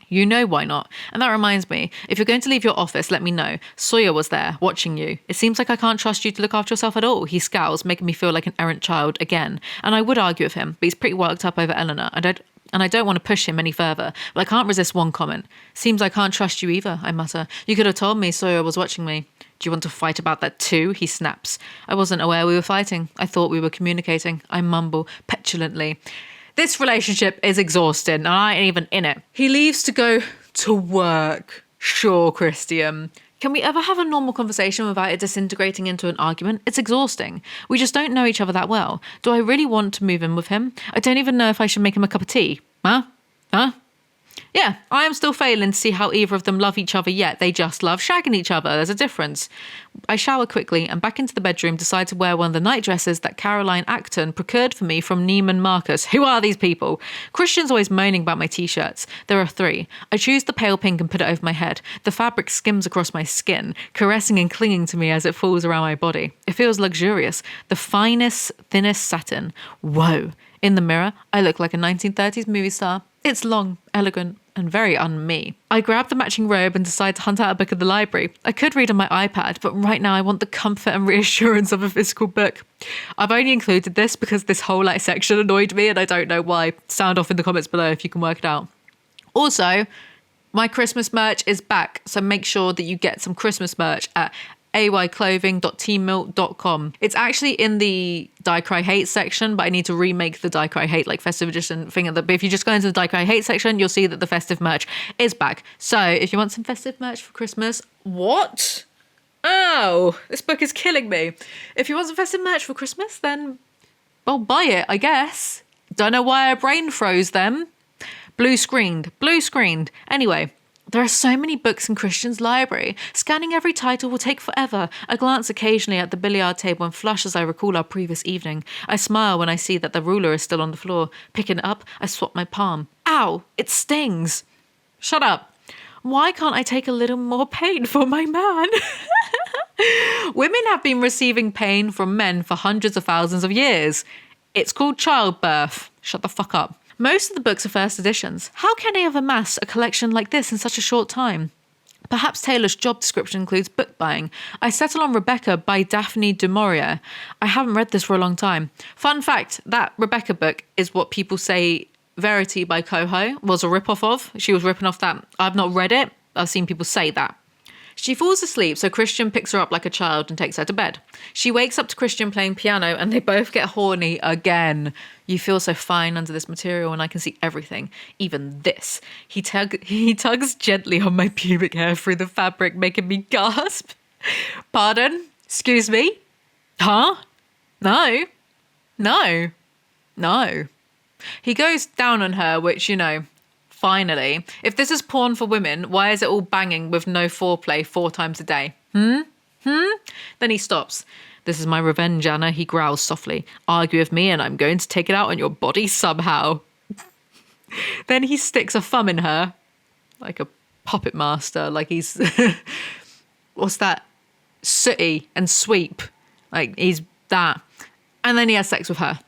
You know why not. And that reminds me, if you're going to leave your office, let me know. Sawyer was there, watching you. It seems like I can't trust you to look after yourself at all. He scowls, making me feel like an errant child again. And I would argue with him, but he's pretty worked up over Eleanor. And I don't want to push him any further, but I can't resist one comment. Seems I can't trust you either, I mutter. You could have told me Sawyer was watching me. Do you want to fight about that too? He snaps. I wasn't aware we were fighting. I thought we were communicating. I mumble petulantly. This relationship is exhausting and I ain't even in it. He leaves to go to work. Sure, Christian. Can we ever have a normal conversation without it disintegrating into an argument? It's exhausting. We just don't know each other that well. Do I really want to move in with him? I don't even know if I should make him a cup of tea. Huh? Yeah, I am still failing to see how either of them love each other yet. They just love shagging each other. There's a difference. I shower quickly and back into the bedroom decide to wear one of the night dresses that Caroline Acton procured for me from Neiman Marcus. Who are these people? Christian's always moaning about my t-shirts. There are 3. I choose the pale pink and put it over my head. The fabric skims across my skin, caressing and clinging to me as it falls around my body. It feels luxurious. The finest, thinnest satin. Whoa. In the mirror, I look like a 1930s movie star. It's long, elegant, and very un-me. I grab the matching robe and decide to hunt out a book at the library. I could read on my iPad, but right now I want the comfort and reassurance of a physical book. I've only included this because this whole section annoyed me and I don't know why. Sound off in the comments below if you can work it out. Also, my Christmas merch is back, so make sure that you get some Christmas merch at ayclothing.teammill.com. It's actually in the Die Cry Hate section, but I need to remake the Die Cry Hate festive edition thing. But if you just go into the Die Cry Hate section, you'll see that the festive merch is back. So if you want some festive merch for Christmas, what? Oh, this book is killing me. If you want some festive merch for Christmas, then, well, buy it, I guess. Don't know why I brain froze them. Blue screened. Anyway, there are so many books in Christian's library. Scanning every title will take forever. I glance occasionally at the billiard table and flush as I recall our previous evening. I smile when I see that the ruler is still on the floor. Picking it up, I swap my palm. Ow! It stings! Shut up. Why can't I take a little more pain for my man? Women have been receiving pain from men for hundreds of thousands of years. It's called childbirth. Shut the fuck up. Most of the books are first editions. How can they have amassed a collection like this in such a short time? Perhaps Taylor's job description includes book buying. I settle on Rebecca by Daphne du Maurier. I haven't read this for a long time. Fun fact, that Rebecca book is what people say Verity by Coho was a rip-off of. She was ripping off that. I've not read it. I've seen people say that. She falls asleep, so Christian picks her up like a child and takes her to bed. She wakes up to Christian playing piano and they both get horny again. You feel so fine under this material and I can see everything, even this. He tugs gently on my pubic hair through the fabric, making me gasp. Pardon? Excuse me? Huh? No. He goes down on her, which, finally. If this is porn for women, why is it all banging with no foreplay 4 times a day? Then he stops. This is my revenge, Anna, he growls softly. Argue with me and I'm going to take it out on your body somehow. Then he sticks a thumb in her, like a puppet master, like he's... what's that? Sooty and Sweep. Like, he's that. And then he has sex with her.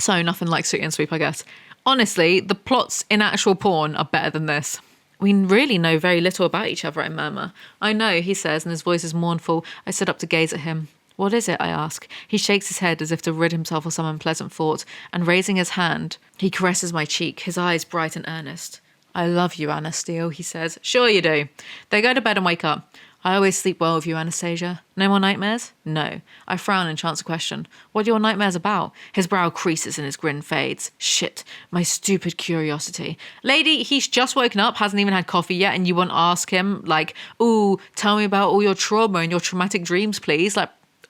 So nothing like Sooty and Sweep, I guess. Honestly, the plots in actual porn are better than this. We really know very little about each other, I murmur. I know, he says, and his voice is mournful. I sit up to gaze at him. What is it, I ask. He shakes his head as if to rid himself of some unpleasant thought, and raising his hand, he caresses my cheek, his eyes bright and earnest. I love you, Anna Steele, he says. Sure you do. They go to bed and wake up. I always sleep well with you, Anastasia. No more nightmares? No. I frown and chance a question. What are your nightmares about? His brow creases and his grin fades. Shit. My stupid curiosity. Lady, he's just woken up, hasn't even had coffee yet, and you want to ask him, ooh, tell me about all your trauma and your traumatic dreams, please.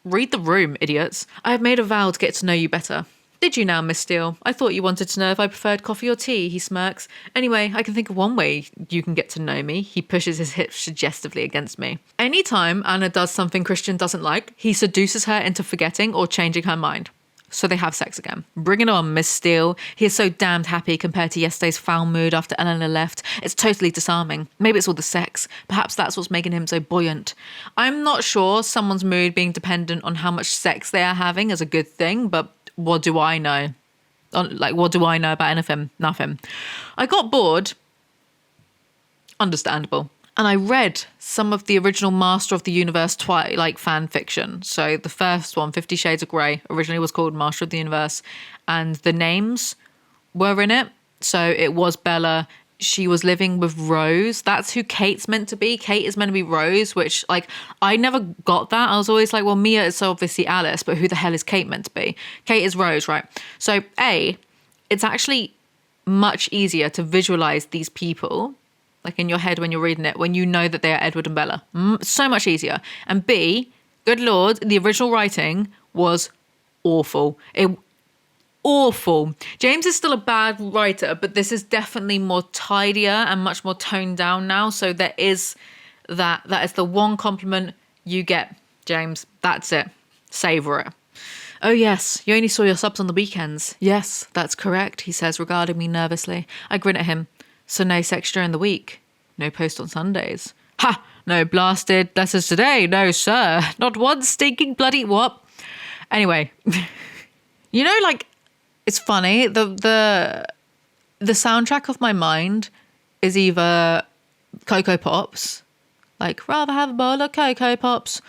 Read the room, idiots. I have made a vow to get to know you better. Did you now, Miss Steele? I thought you wanted to know if I preferred coffee or tea, he smirks. Anyway, I can think of one way you can get to know me. He pushes his hips suggestively against me. Anytime Anna does something Christian doesn't like, he seduces her into forgetting or changing her mind. So they have sex again. Bring it on, Miss Steele. He is so damned happy compared to yesterday's foul mood after Eleanor left. It's totally disarming. Maybe it's all the sex. Perhaps that's what's making him so buoyant. I'm not sure someone's mood being dependent on how much sex they are having is a good thing, but what do I know? Like, what do I know about anything? Nothing. I got bored. Understandable. And I read some of the original Master of the Universe fan fiction. So the first one, 50 Shades of Grey, originally was called Master of the Universe. And the names were in it. So it was Bella. She was living with Rose. That's who Kate's meant to be. Kate is meant to be Rose, which, like, I never got that. I was always like, well, Mia is obviously Alice, but who the hell is Kate meant to be? Kate is Rose, right? So, it's actually much easier to visualize these people, like in your head when you're reading it, when you know that they are Edward and Bella. So much easier. And B, good Lord, the original writing was awful. Awful. James is still a bad writer, but this is definitely more tidier and much more toned down now. So there is that. That is the one compliment you get, James. That's it. Savor it. Oh, yes, you only saw your subs on the weekends. Yes, that's correct, he says, regarding me nervously. I grin at him. So no sex during the week. No post on Sundays. Ha! No blasted letters today. No, sir. Not one stinking bloody what? Anyway, you know, like, it's funny. The soundtrack of my mind is either Cocoa Pops, like, rather have a bowl of Cocoa Pops.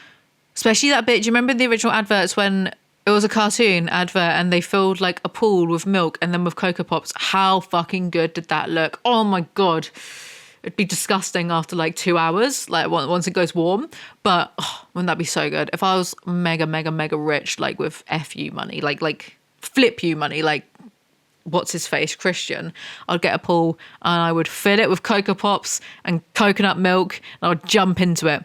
Especially that bit. Do you remember the original adverts when it was a cartoon advert and they filled like a pool with milk and then with Cocoa Pops? How fucking good did that look? Oh my God. It'd be disgusting after like 2 hours, like once it goes warm. But wouldn't that be so good? If I was mega, mega, mega rich, like with FU money, like flip you money, like what's his face, Christian, I'd get a pool and I would fill it with Cocoa Pops and coconut milk and I'd jump into it.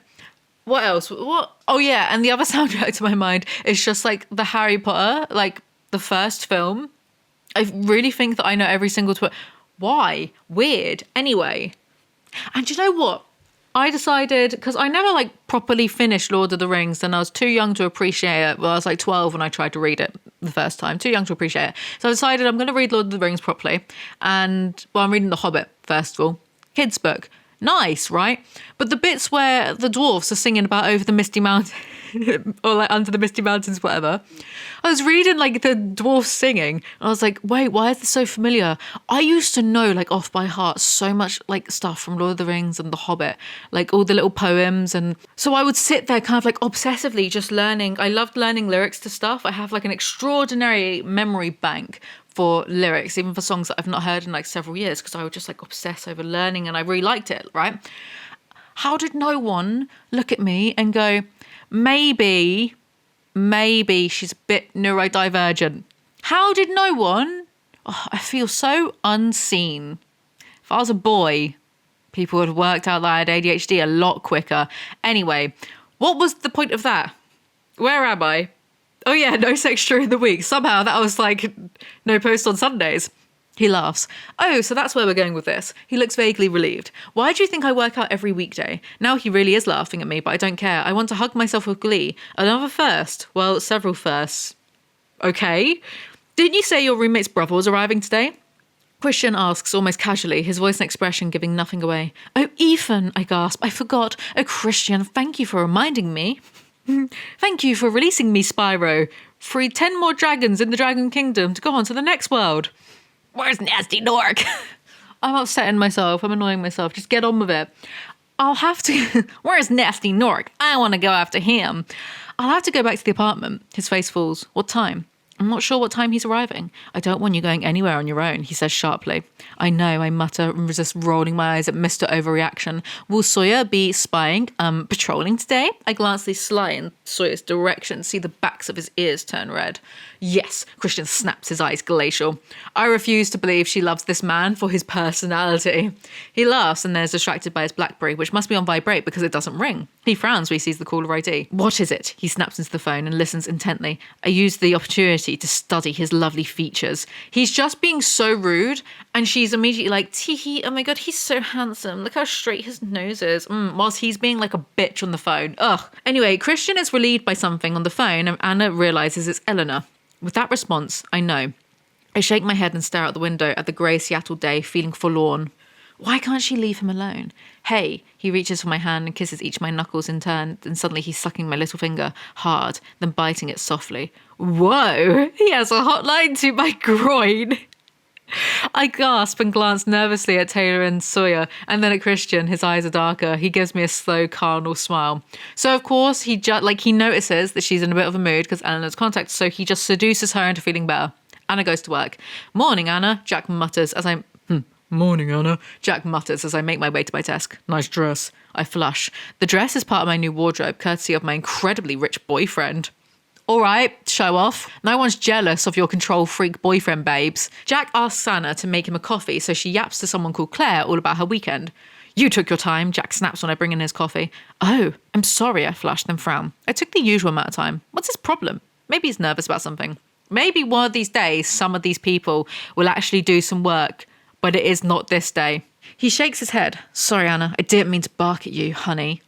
What else? What? Oh yeah, and the other soundtrack to my mind is just like the Harry Potter, like the first film. I really think that I know every single Why? Weird. Anyway. And you know what? I decided, because I never like properly finished Lord of the Rings and I was too young to appreciate it. Well, I was like 12 when I tried to read it the first time, too young to appreciate it. So I decided I'm going to read Lord of the Rings properly. And, well, I'm reading The Hobbit, first of all. Kids' book. Nice, right? But the bits where the dwarfs are singing about over the misty mountain or like under the misty mountains, whatever. I was reading like the dwarfs singing and I was like, wait, why is this so familiar? I used to know like off by heart so much like stuff from Lord of the Rings and The Hobbit, like all the little poems. And so I would sit there kind of like obsessively just learning. I loved learning lyrics to stuff. I have like an extraordinary memory bank for lyrics, even for songs that I've not heard in like several years, because I would just like obsess over learning and I really liked it, right? How did no one look at me and go, maybe she's a bit neurodivergent? How did no one? Oh, I feel so unseen. If I was a boy, people would have worked out that I had ADHD a lot quicker. Anyway, what was the point of that? Where am I? Oh yeah, no sex during the week. Somehow that was like no post on Sundays. He laughs. Oh, so that's where we're going with this. He looks vaguely relieved. Why do you think I work out every weekday? Now he really is laughing at me, but I don't care. I want to hug myself with glee. Another first. Well, several firsts. Okay. Didn't you say your roommate's brother was arriving today? Christian asks almost casually, his voice and expression giving nothing away. Oh, Ethan, I gasp. I forgot. Oh, Christian, thank you for reminding me. Thank you for releasing me, Spyro. Free 10 more dragons in the Dragon Kingdom to go on to the next world. Where's Nasty Nork? I'm upsetting myself. I'm annoying myself. Just get on with it. I'll have to... Where's Nasty Nork? I want to go after him. I'll have to go back to the apartment. His face falls. What time? I'm not sure what time he's arriving. I don't want you going anywhere on your own, he says sharply. I know, I mutter and resist rolling my eyes at Mr. Overreaction. Will Sawyer be spying, patrolling today? I glance sly in Sawyer's direction, see the backs of his ears turn red. Yes, Christian snaps his eyes glacial. I refuse to believe she loves this man for his personality. He laughs and then is distracted by his BlackBerry, which must be on vibrate because it doesn't ring. He frowns when he sees the caller ID. What is it? He snaps into the phone and listens intently. I use the opportunity to study his lovely features. He's just being so rude, and she's immediately like, tee, oh my god, he's so handsome. Look how straight his nose is. Whilst he's being like a bitch on the phone. Ugh. Anyway, Christian is relieved by something on the phone, and Anna realizes it's Eleanor. With that response, I know. I shake my head and stare out the window at the grey Seattle day, feeling forlorn. Why can't she leave him alone? Hey, he reaches for my hand and kisses each of my knuckles in turn, and suddenly he's sucking my little finger hard, then biting it softly. Whoa, he has a hotline to my groin. I gasp and glance nervously at Taylor and Sawyer, and then at Christian. His eyes are darker. He gives me a slow, carnal smile. So, of course, he notices that she's in a bit of a mood because Anna's contact, so he just seduces her into feeling better. Anna goes to work. Morning, Anna, Jack mutters as I... Morning, Anna, Jack mutters as I make my way to my desk. Nice dress. I flush. The dress is part of my new wardrobe, courtesy of my incredibly rich boyfriend. All right, show off. No one's jealous of your control freak boyfriend, babes. Jack asks Anna to make him a coffee, so she yaps to someone called Claire all about her weekend. You took your time, Jack snaps when I bring in his coffee. Oh, I'm sorry, I flush, then frown. I took the usual amount of time. What's his problem? Maybe he's nervous about something. Maybe one of these days, some of these people will actually do some work, but it is not this day. He shakes his head. Sorry, Anna, I didn't mean to bark at you, honey.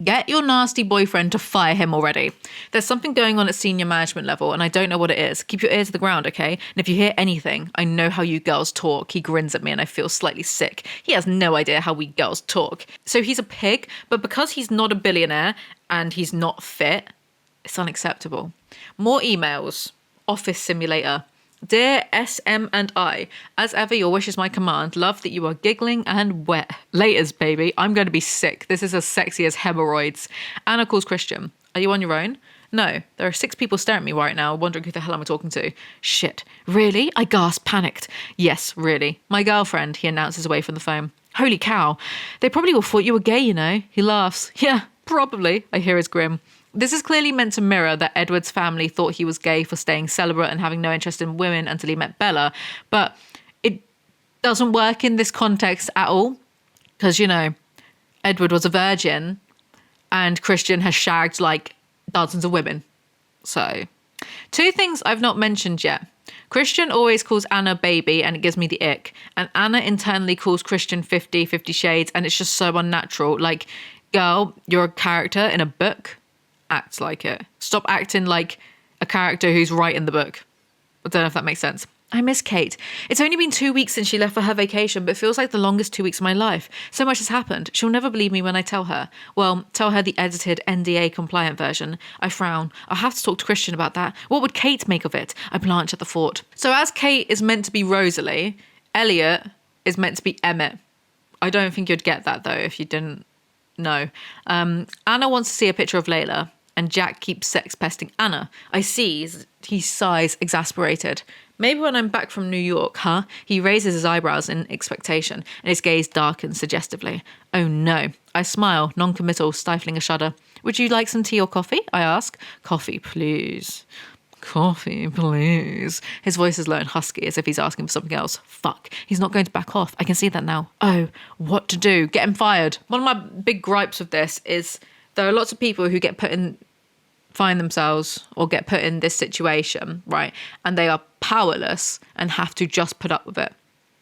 Get your nasty boyfriend to fire him already. There's something going on at senior management level, and I don't know what it is. Keep your ear to the ground, okay? And if you hear anything, I know how you girls talk. He grins at me, and I feel slightly sick. He has no idea how we girls talk. So he's a pig, but because he's not a billionaire and he's not fit, it's unacceptable. More emails. Office simulator. Dear SM and I, as ever, your wish is my command. Love that you are giggling and wet. Laters, baby. I'm going to be sick. This is as sexy as hemorrhoids. Anna calls Christian. Are you on your own? No. There are 6 people staring at me right now, wondering who the hell I'm talking to. Shit. Really? I gasp, panicked. Yes, really. My girlfriend, he announces away from the phone. Holy cow. They probably all thought you were gay, you know. He laughs. Yeah, probably. I hear his grin. This is clearly meant to mirror that Edward's family thought he was gay for staying celibate and having no interest in women until he met Bella. But it doesn't work in this context at all. Because, you know, Edward was a virgin and Christian has shagged like dozens of women. So, 2 things I've not mentioned yet. Christian always calls Anna baby and it gives me the ick. And Anna internally calls Christian 50 Shades and it's just so unnatural. Like, girl, you're a character in a book. Act like it. Stop acting like a character who's writing the book. I don't know if that makes sense. I miss Kate. It's only been 2 weeks since she left for her vacation, but it feels like the longest 2 weeks of my life. So much has happened. She'll never believe me when I tell her. Well, tell her the edited NDA compliant version. I frown. I'll have to talk to Christian about that. What would Kate make of it? I blanch at the thought. So as Kate is meant to be Rosalie, Elliot is meant to be Emmett. I don't think you'd get that though if you didn't know. Anna wants to see a picture of Layla. And Jack keeps sex pesting Anna. I see. He sighs, exasperated. Maybe when I'm back from New York, huh? He raises his eyebrows in expectation, and his gaze darkens suggestively. Oh no. I smile, non-committal, stifling a shudder. Would you like some tea or coffee? I ask. Coffee, please. Coffee, please. His voice is low and husky, as if he's asking for something else. Fuck. He's not going to back off. I can see that now. Oh, what to do? Get him fired. One of my big gripes with this is there are lots of people who find themselves or get put in this situation, right? And they are powerless and have to just put up with it.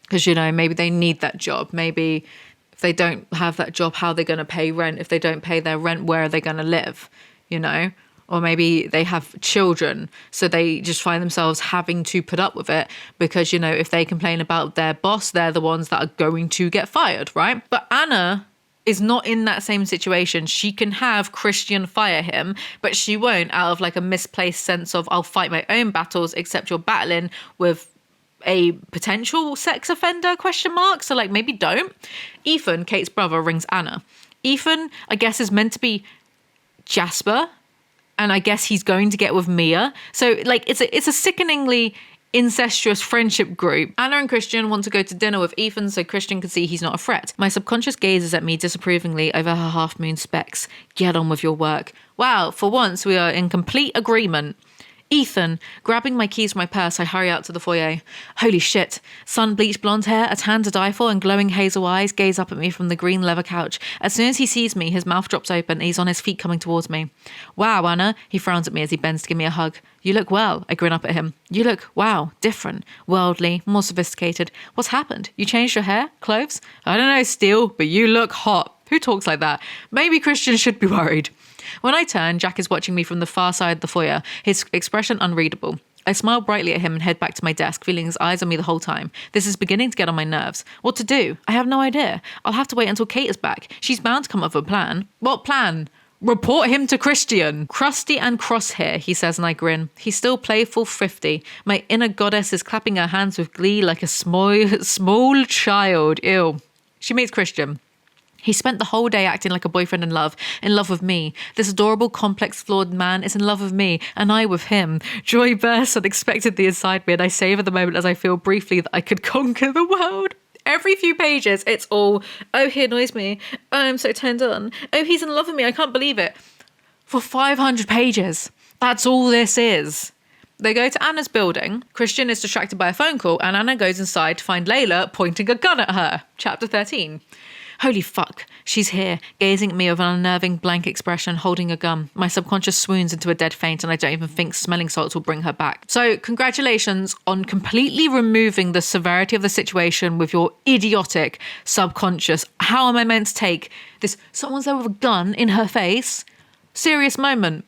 Because, you know, maybe they need that job. Maybe if they don't have that job, how are they going to pay rent? If they don't pay their rent, where are they going to live? You know? Or maybe they have children, so they just find themselves having to put up with it because, you know, if they complain about their boss, they're the ones that are going to get fired, right? But Anna is not in that same situation. She can have Christian fire him, but she won't out of like a misplaced sense of I'll fight my own battles, except you're battling with a potential sex offender ? So like maybe don't. Ethan, Kate's brother, rings Anna. Ethan, I guess, is meant to be Jasper, and I guess he's going to get with Mia. So like it's a sickeningly incestuous friendship group. Anna and Christian want to go to dinner with Ethan so Christian can see he's not a threat. My subconscious gazes at me disapprovingly over her half-moon specs. Get on with your work. Wow, for once we are in complete agreement. Ethan, grabbing my keys from my purse, I hurry out to the foyer. Holy shit. Sun-bleached blonde hair, a tan to die for, and glowing hazel eyes gaze up at me from the green leather couch. As soon as he sees me, his mouth drops open and he's on his feet coming towards me. Wow, Anna. He frowns at me as he bends to give me a hug. You look well. I grin up at him. You look, wow, different. Worldly, more sophisticated. What's happened? You changed your hair? Clothes? I don't know, Steele, but you look hot. Who talks like that? Maybe Christian should be worried. When I turn, Jack is watching me from the far side of the foyer, his expression unreadable. I smile brightly at him and head back to my desk, feeling his eyes on me the whole time. This is beginning to get on my nerves. What to do? I have no idea. I'll have to wait until Kate is back. She's bound to come up with a plan. What plan? Report him to Christian. Crusty and crosshair, he says, and I grin. He's still playful, thrifty. My inner goddess is clapping her hands with glee like a small child. Ew. She meets Christian. He spent the whole day acting like a boyfriend in love with me. This adorable, complex, flawed man is in love with me, and I with him. Joy bursts unexpectedly inside me, and I savor the moment as I feel briefly that I could conquer the world. Every few pages, it's all, oh, he annoys me. Oh, I'm so turned on. Oh, he's in love with me. I can't believe it. For 500 pages. That's all this is. They go to Anna's building. Christian is distracted by a phone call, and Anna goes inside to find Layla pointing a gun at her. Chapter 13. Holy fuck, she's here, gazing at me with an unnerving blank expression, holding a gun. My subconscious swoons into a dead faint, and I don't even think smelling salts will bring her back. So congratulations on completely removing the severity of the situation with your idiotic subconscious. How am I meant to take this? Someone's there with a gun in her face. Serious moment.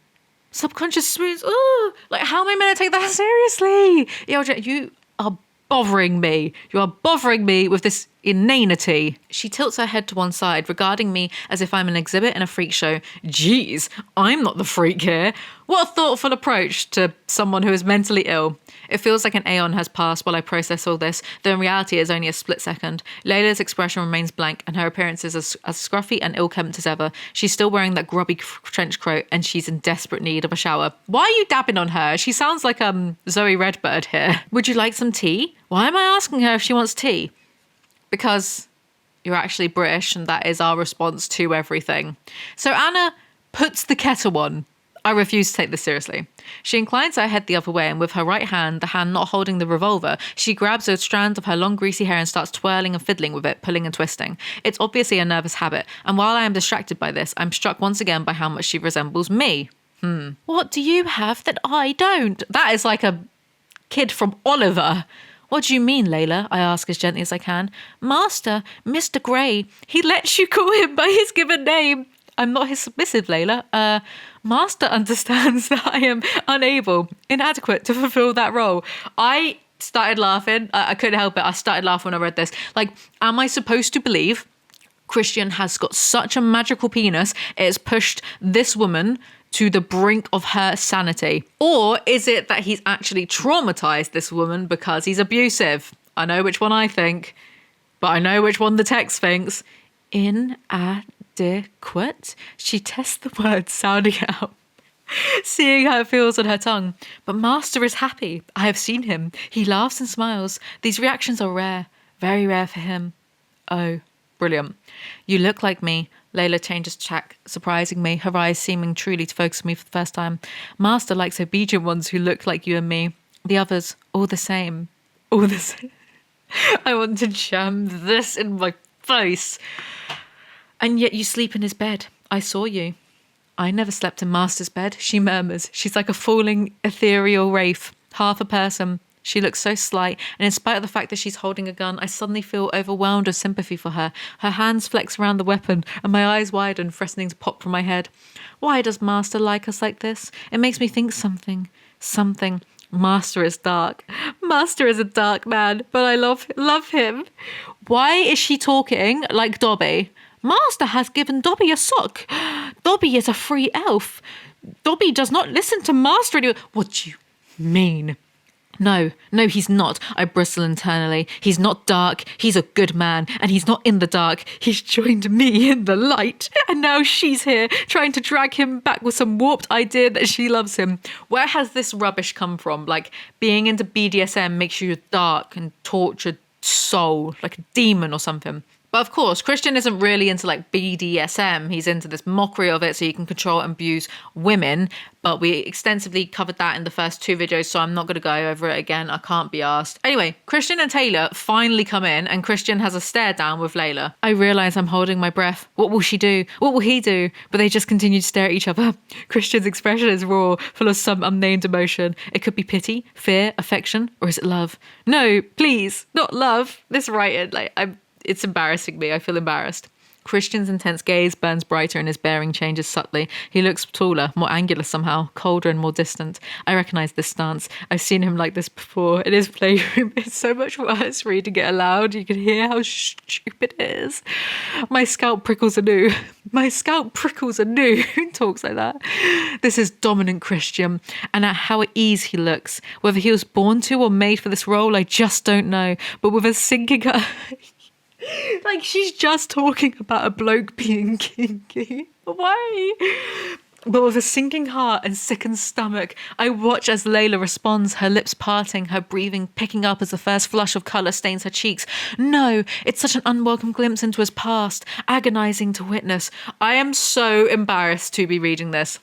Subconscious swoons. Oh, like how am I meant to take that seriously? ELJ, you are bothering me. You are bothering me with this inanity. She tilts her head to one side, regarding me as if I'm an exhibit in a freak show. Geez, I'm not the freak here. What a thoughtful approach to someone who is mentally ill. It feels like an aeon has passed while I process all this, though in reality it is only a split second. Layla's expression remains blank, and her appearance is as scruffy and ill-kempt as ever. She's still wearing that grubby trench coat, and she's in desperate need of a shower. Why are you dabbing on her? She sounds like Zoe Redbird here. Would you like some tea? Why am I asking her if she wants tea? Because you're actually British, and that is our response to everything. So Anna puts the kettle on. I refuse to take this seriously. She inclines her head the other way, and with her right hand, the hand not holding the revolver, she grabs a strand of her long greasy hair and starts twirling and fiddling with it, pulling and twisting. It's obviously a nervous habit, and while I am distracted by this, I'm struck once again by how much she resembles me. What do you have that I don't? That is like a kid from Oliver. What do you mean, Layla? I ask as gently as I can. Master, Mr. Grey. He lets you call him by his given name. I'm not his submissive, Layla. Master understands that I am inadequate to fulfill that role. I started laughing. I couldn't help it. I started laughing when I read this. Like, am I supposed to believe Christian has got such a magical penis, it has pushed this woman to the brink of her sanity? Or is it that he's actually traumatized this woman because he's abusive? I know which one I think, but I know which one the text thinks. Inadequate? She tests the word, sounding out, seeing how it feels on her tongue. But Master is happy. I have seen him. He laughs and smiles. These reactions are rare, very rare for him. Oh, brilliant. You look like me. Layla changes track, surprising me, her eyes seeming truly to focus on me for the first time. Master likes obedient ones who look like you and me. The others, all the same. All the same. I want to jam this in my face. And yet you sleep in his bed. I saw you. I never slept in Master's bed, she murmurs. She's like a falling ethereal wraith, half a person. She looks so slight, and in spite of the fact that she's holding a gun, I suddenly feel overwhelmed with sympathy for her. Her hands flex around the weapon, and my eyes widen, threatening to pop from my head. Why does Master like us like this? It makes me think something. Master is dark. Master is a dark man, but I love him. Why is she talking like Dobby? Master has given Dobby a sock. Dobby is a free elf. Dobby does not listen to Master anymore. What do you mean? No, he's not. I bristle internally. He's not dark. He's a good man, and he's not in the dark. He's joined me in the light, and now she's here trying to drag him back with some warped idea that she loves him. Where has this rubbish come from? Like, being into BDSM makes you a dark and tortured soul, like a demon or something. But of course, Christian isn't really into like BDSM. He's into this mockery of it so you can control and abuse women. But we extensively covered that in the first 2 videos, so I'm not going to go over it again. I can't be asked. Anyway, Christian and Taylor finally come in, and Christian has a stare down with Layla. I realise I'm holding my breath. What will she do? What will he do? But they just continue to stare at each other. Christian's expression is raw, full of some unnamed emotion. It could be pity, fear, affection, or is it love? No, please, not love. This writing, it's embarrassing me. I feel embarrassed. Christian's intense gaze burns brighter and his bearing changes subtly. He looks taller, more angular somehow, colder and more distant. I recognise this stance. I've seen him like this before. In his playroom, it's so much worse reading it aloud. You can hear how stupid it is. My scalp prickles anew. My scalp prickles anew. Talks like that. This is dominant Christian, and at how at ease he looks. Whether he was born to or made for this role, I just don't know. But with a sinking... Like, she's just talking about a bloke being kinky. Why? But with a sinking heart and sickened stomach, I watch as Layla responds, her lips parting, her breathing picking up as the first flush of colour stains her cheeks. No, it's such an unwelcome glimpse into his past, agonising to witness. I am so embarrassed to be reading this.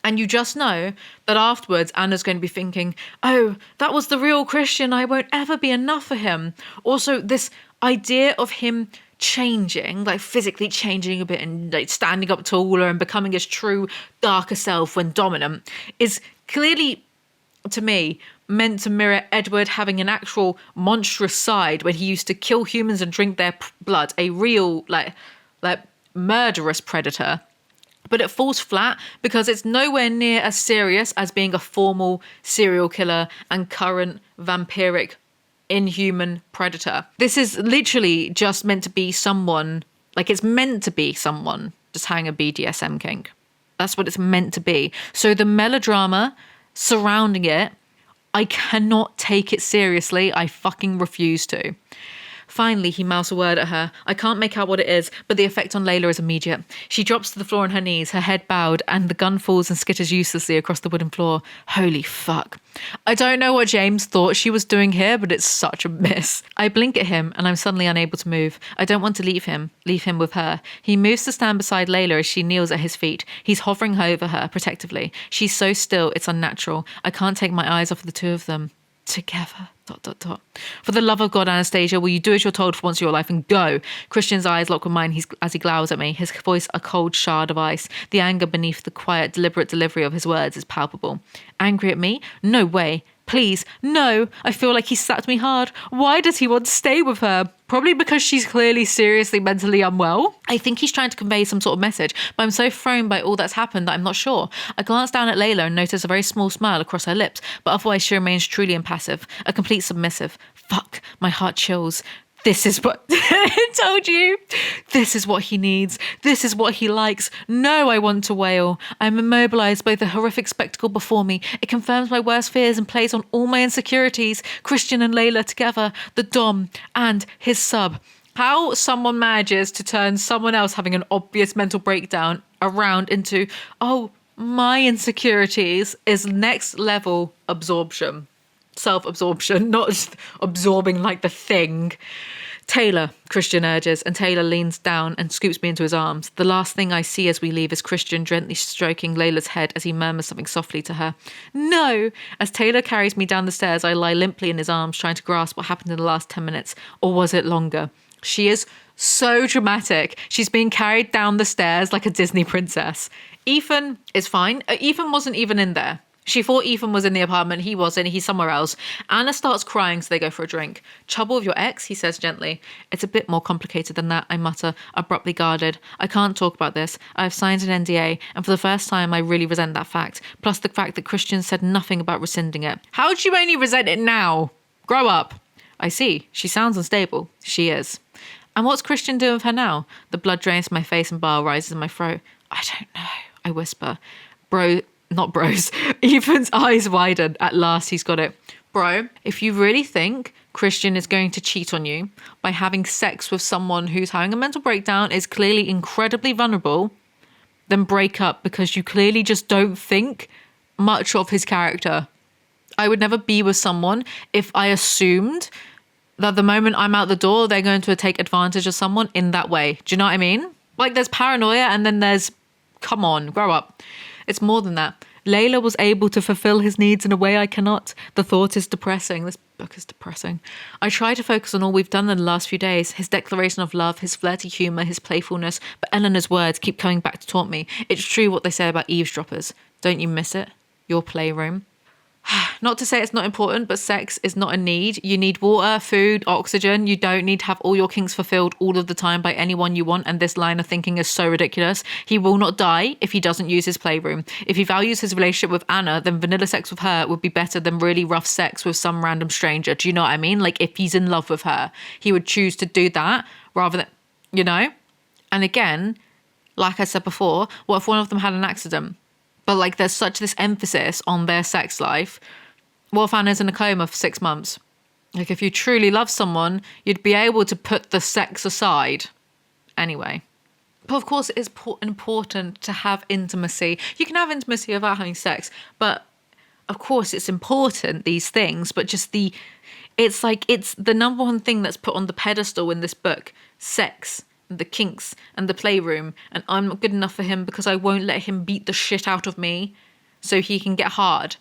And you just know that afterwards Anna's going to be thinking, oh, that was the real Christian. I won't ever be enough for him. Also, this idea of him changing, like physically changing a bit and like standing up taller and becoming his true darker self when dominant is clearly, to me, meant to mirror Edward having an actual monstrous side when he used to kill humans and drink their blood, a real like murderous predator. But it falls flat because it's nowhere near as serious as being a formal serial killer and current vampiric inhuman predator. This is literally just meant to be someone, like it's meant to be someone just having a BDSM kink. That's what it's meant to be. So the melodrama surrounding it, I cannot take it seriously. I fucking refuse to. Finally, he mouths a word at her. I can't make out what it is, but the effect on Layla is immediate. She drops to the floor on her knees, her head bowed, and the gun falls and skitters uselessly across the wooden floor. Holy fuck. I don't know what James thought she was doing here, but it's such a miss. I blink at him, and I'm suddenly unable to move. I don't want to leave him with her. He moves to stand beside Layla as she kneels at his feet. He's hovering over her protectively. She's so still, it's unnatural. I can't take my eyes off the two of them. Together. ... For the love of God, Anastasia, will you do as you're told for once in your life and go? Christian's eyes lock with mine as he glowers at me, his voice a cold shard of ice. The anger beneath the quiet, deliberate delivery of his words is palpable. Angry at me? No way. Please, no. I feel like he slapped me hard. Why does he want to stay with her? Probably because she's clearly seriously mentally unwell. I think he's trying to convey some sort of message, but I'm so thrown by all that's happened that I'm not sure. I glance down at Layla and notice a very small smile across her lips, but otherwise she remains truly impassive, a complete submissive. Fuck, my heart chills. This is what I told you. This is what he needs. This is what he likes. No, I want to wail. I'm immobilized by the horrific spectacle before me. It confirms my worst fears and plays on all my insecurities. Christian and Layla together, the dom and his sub. How someone manages to turn someone else having an obvious mental breakdown around into, oh, my insecurities is next level absorption. Self-absorption, not just absorbing like the thing. Taylor, Christian urges, and Taylor leans down and scoops me into his arms. The last thing I see as we leave is Christian gently stroking Layla's head as he murmurs something softly to her. No! As Taylor carries me down the stairs, I lie limply in his arms, trying to grasp what happened in the last 10 minutes. Or was it longer? She is so dramatic. She's being carried down the stairs like a Disney princess. Ethan is fine. Ethan wasn't even in there. She thought Ethan was in the apartment. He wasn't. He's somewhere else. Anna starts crying, so they go for a drink. Trouble with your ex, he says gently. It's a bit more complicated than that, I mutter, abruptly guarded. I can't talk about this. I've signed an NDA, and for the first time, I really resent that fact. Plus the fact that Christian said nothing about rescinding it. How do you only resent it now? Grow up. I see. She sounds unstable. She is. And what's Christian doing with her now? The blood drains from my face and bile rises in my throat. I don't know, I whisper. Not bros. Ethan's eyes widen. At last he's got it. Bro, if you really think Christian is going to cheat on you by having sex with someone who's having a mental breakdown, is clearly incredibly vulnerable, then break up, because you clearly just don't think much of his character. I would never be with someone if I assumed that the moment I'm out the door, they're going to take advantage of someone in that way. Do you know what I mean? Like, there's paranoia and then there's, come on, grow up. It's more than that. Layla was able to fulfill his needs in a way I cannot. The thought is depressing. This book is depressing. I try to focus on all we've done in the last few days. His declaration of love, his flirty humour, his playfulness. But Eleanor's words keep coming back to taunt me. It's true what they say about eavesdroppers. Don't you miss it? Your playroom. Not to say it's not important, but sex is not a need. You need water, food, oxygen. You don't need to have all your kinks fulfilled all of the time by anyone you want. And this line of thinking is so ridiculous. He will not die if he doesn't use his playroom. If he values his relationship with Anna, then vanilla sex with her would be better than really rough sex with some random stranger. Do you know what I mean? Like, if he's in love with her, he would choose to do that rather than, you know? And again, like I said before, what if one of them had an accident? But like, there's such this emphasis on their sex life. What if Anna's in a coma for 6 months? Like, if you truly love someone, you'd be able to put the sex aside. Anyway. But of course, it is important to have intimacy. You can have intimacy without having sex. But of course, it's important, these things. But just it's like, it's the number one thing that's put on the pedestal in this book. Sex. The kinks and the playroom, and I'm not good enough for him because I won't let him beat the shit out of me so he can get hard.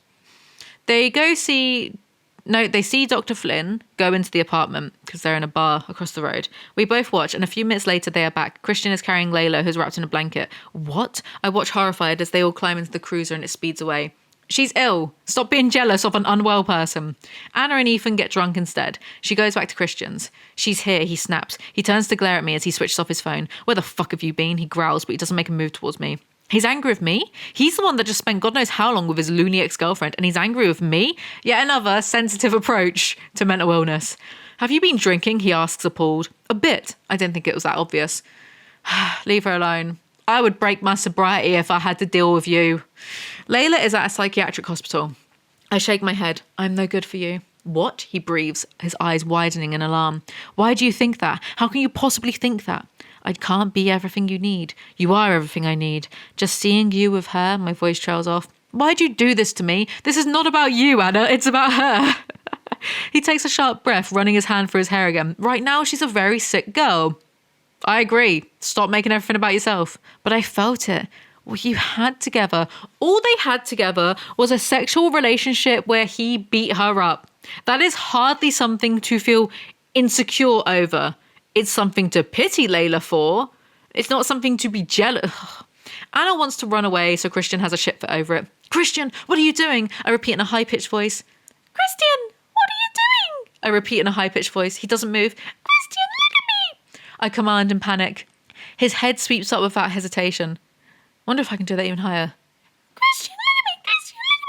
They see Dr. Flynn go into the apartment because they're in a bar across the road. We both watch, and a few minutes later they are back. Christian is carrying Layla, who's wrapped in a blanket. What? I watch horrified as they all climb into the cruiser and it speeds away. She's ill. Stop being jealous of an unwell person. Anna and Ethan get drunk instead. She goes back to Christian's. She's here, he snaps. He turns to glare at me as he switches off his phone. Where the fuck have you been? He growls, but he doesn't make a move towards me. He's angry with me? He's the one that just spent God knows how long with his loony ex-girlfriend, and he's angry with me? Yet another sensitive approach to mental illness. Have you been drinking? He asks, appalled. A bit. I didn't think it was that obvious. Leave her alone. I would break my sobriety if I had to deal with you. Layla is at a psychiatric hospital. I shake my head. I'm no good for you. What? He breathes, his eyes widening in alarm. Why do you think that? How can you possibly think that? I can't be everything you need. You are everything I need. Just seeing you with her, my voice trails off. Why'd you do this to me? This is not about you, Anna. It's about her. He takes a sharp breath, running his hand through his hair again. Right now, she's a very sick girl. I agree. Stop making everything about yourself. But I felt it. What you had together. All they had together was a sexual relationship where he beat her up. That is hardly something to feel insecure over. It's something to pity Layla for. It's not something to be jealous. Anna wants to run away, so Christian has a shit fit over it. Christian, what are you doing? I repeat in a high-pitched voice. Christian, what are you doing? I repeat in a high-pitched voice. He doesn't move. Christian, look at me. I command in panic. His head sweeps up without hesitation. Wonder if I can do that even higher. Christian, look at me. Christian, look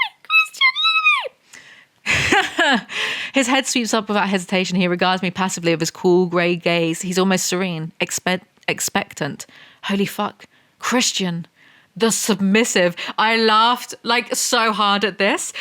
at me. His head sweeps up without hesitation. He regards me passively with his cool grey gaze. He's almost serene, expectant. Holy fuck. Christian, the submissive. I laughed like so hard at this.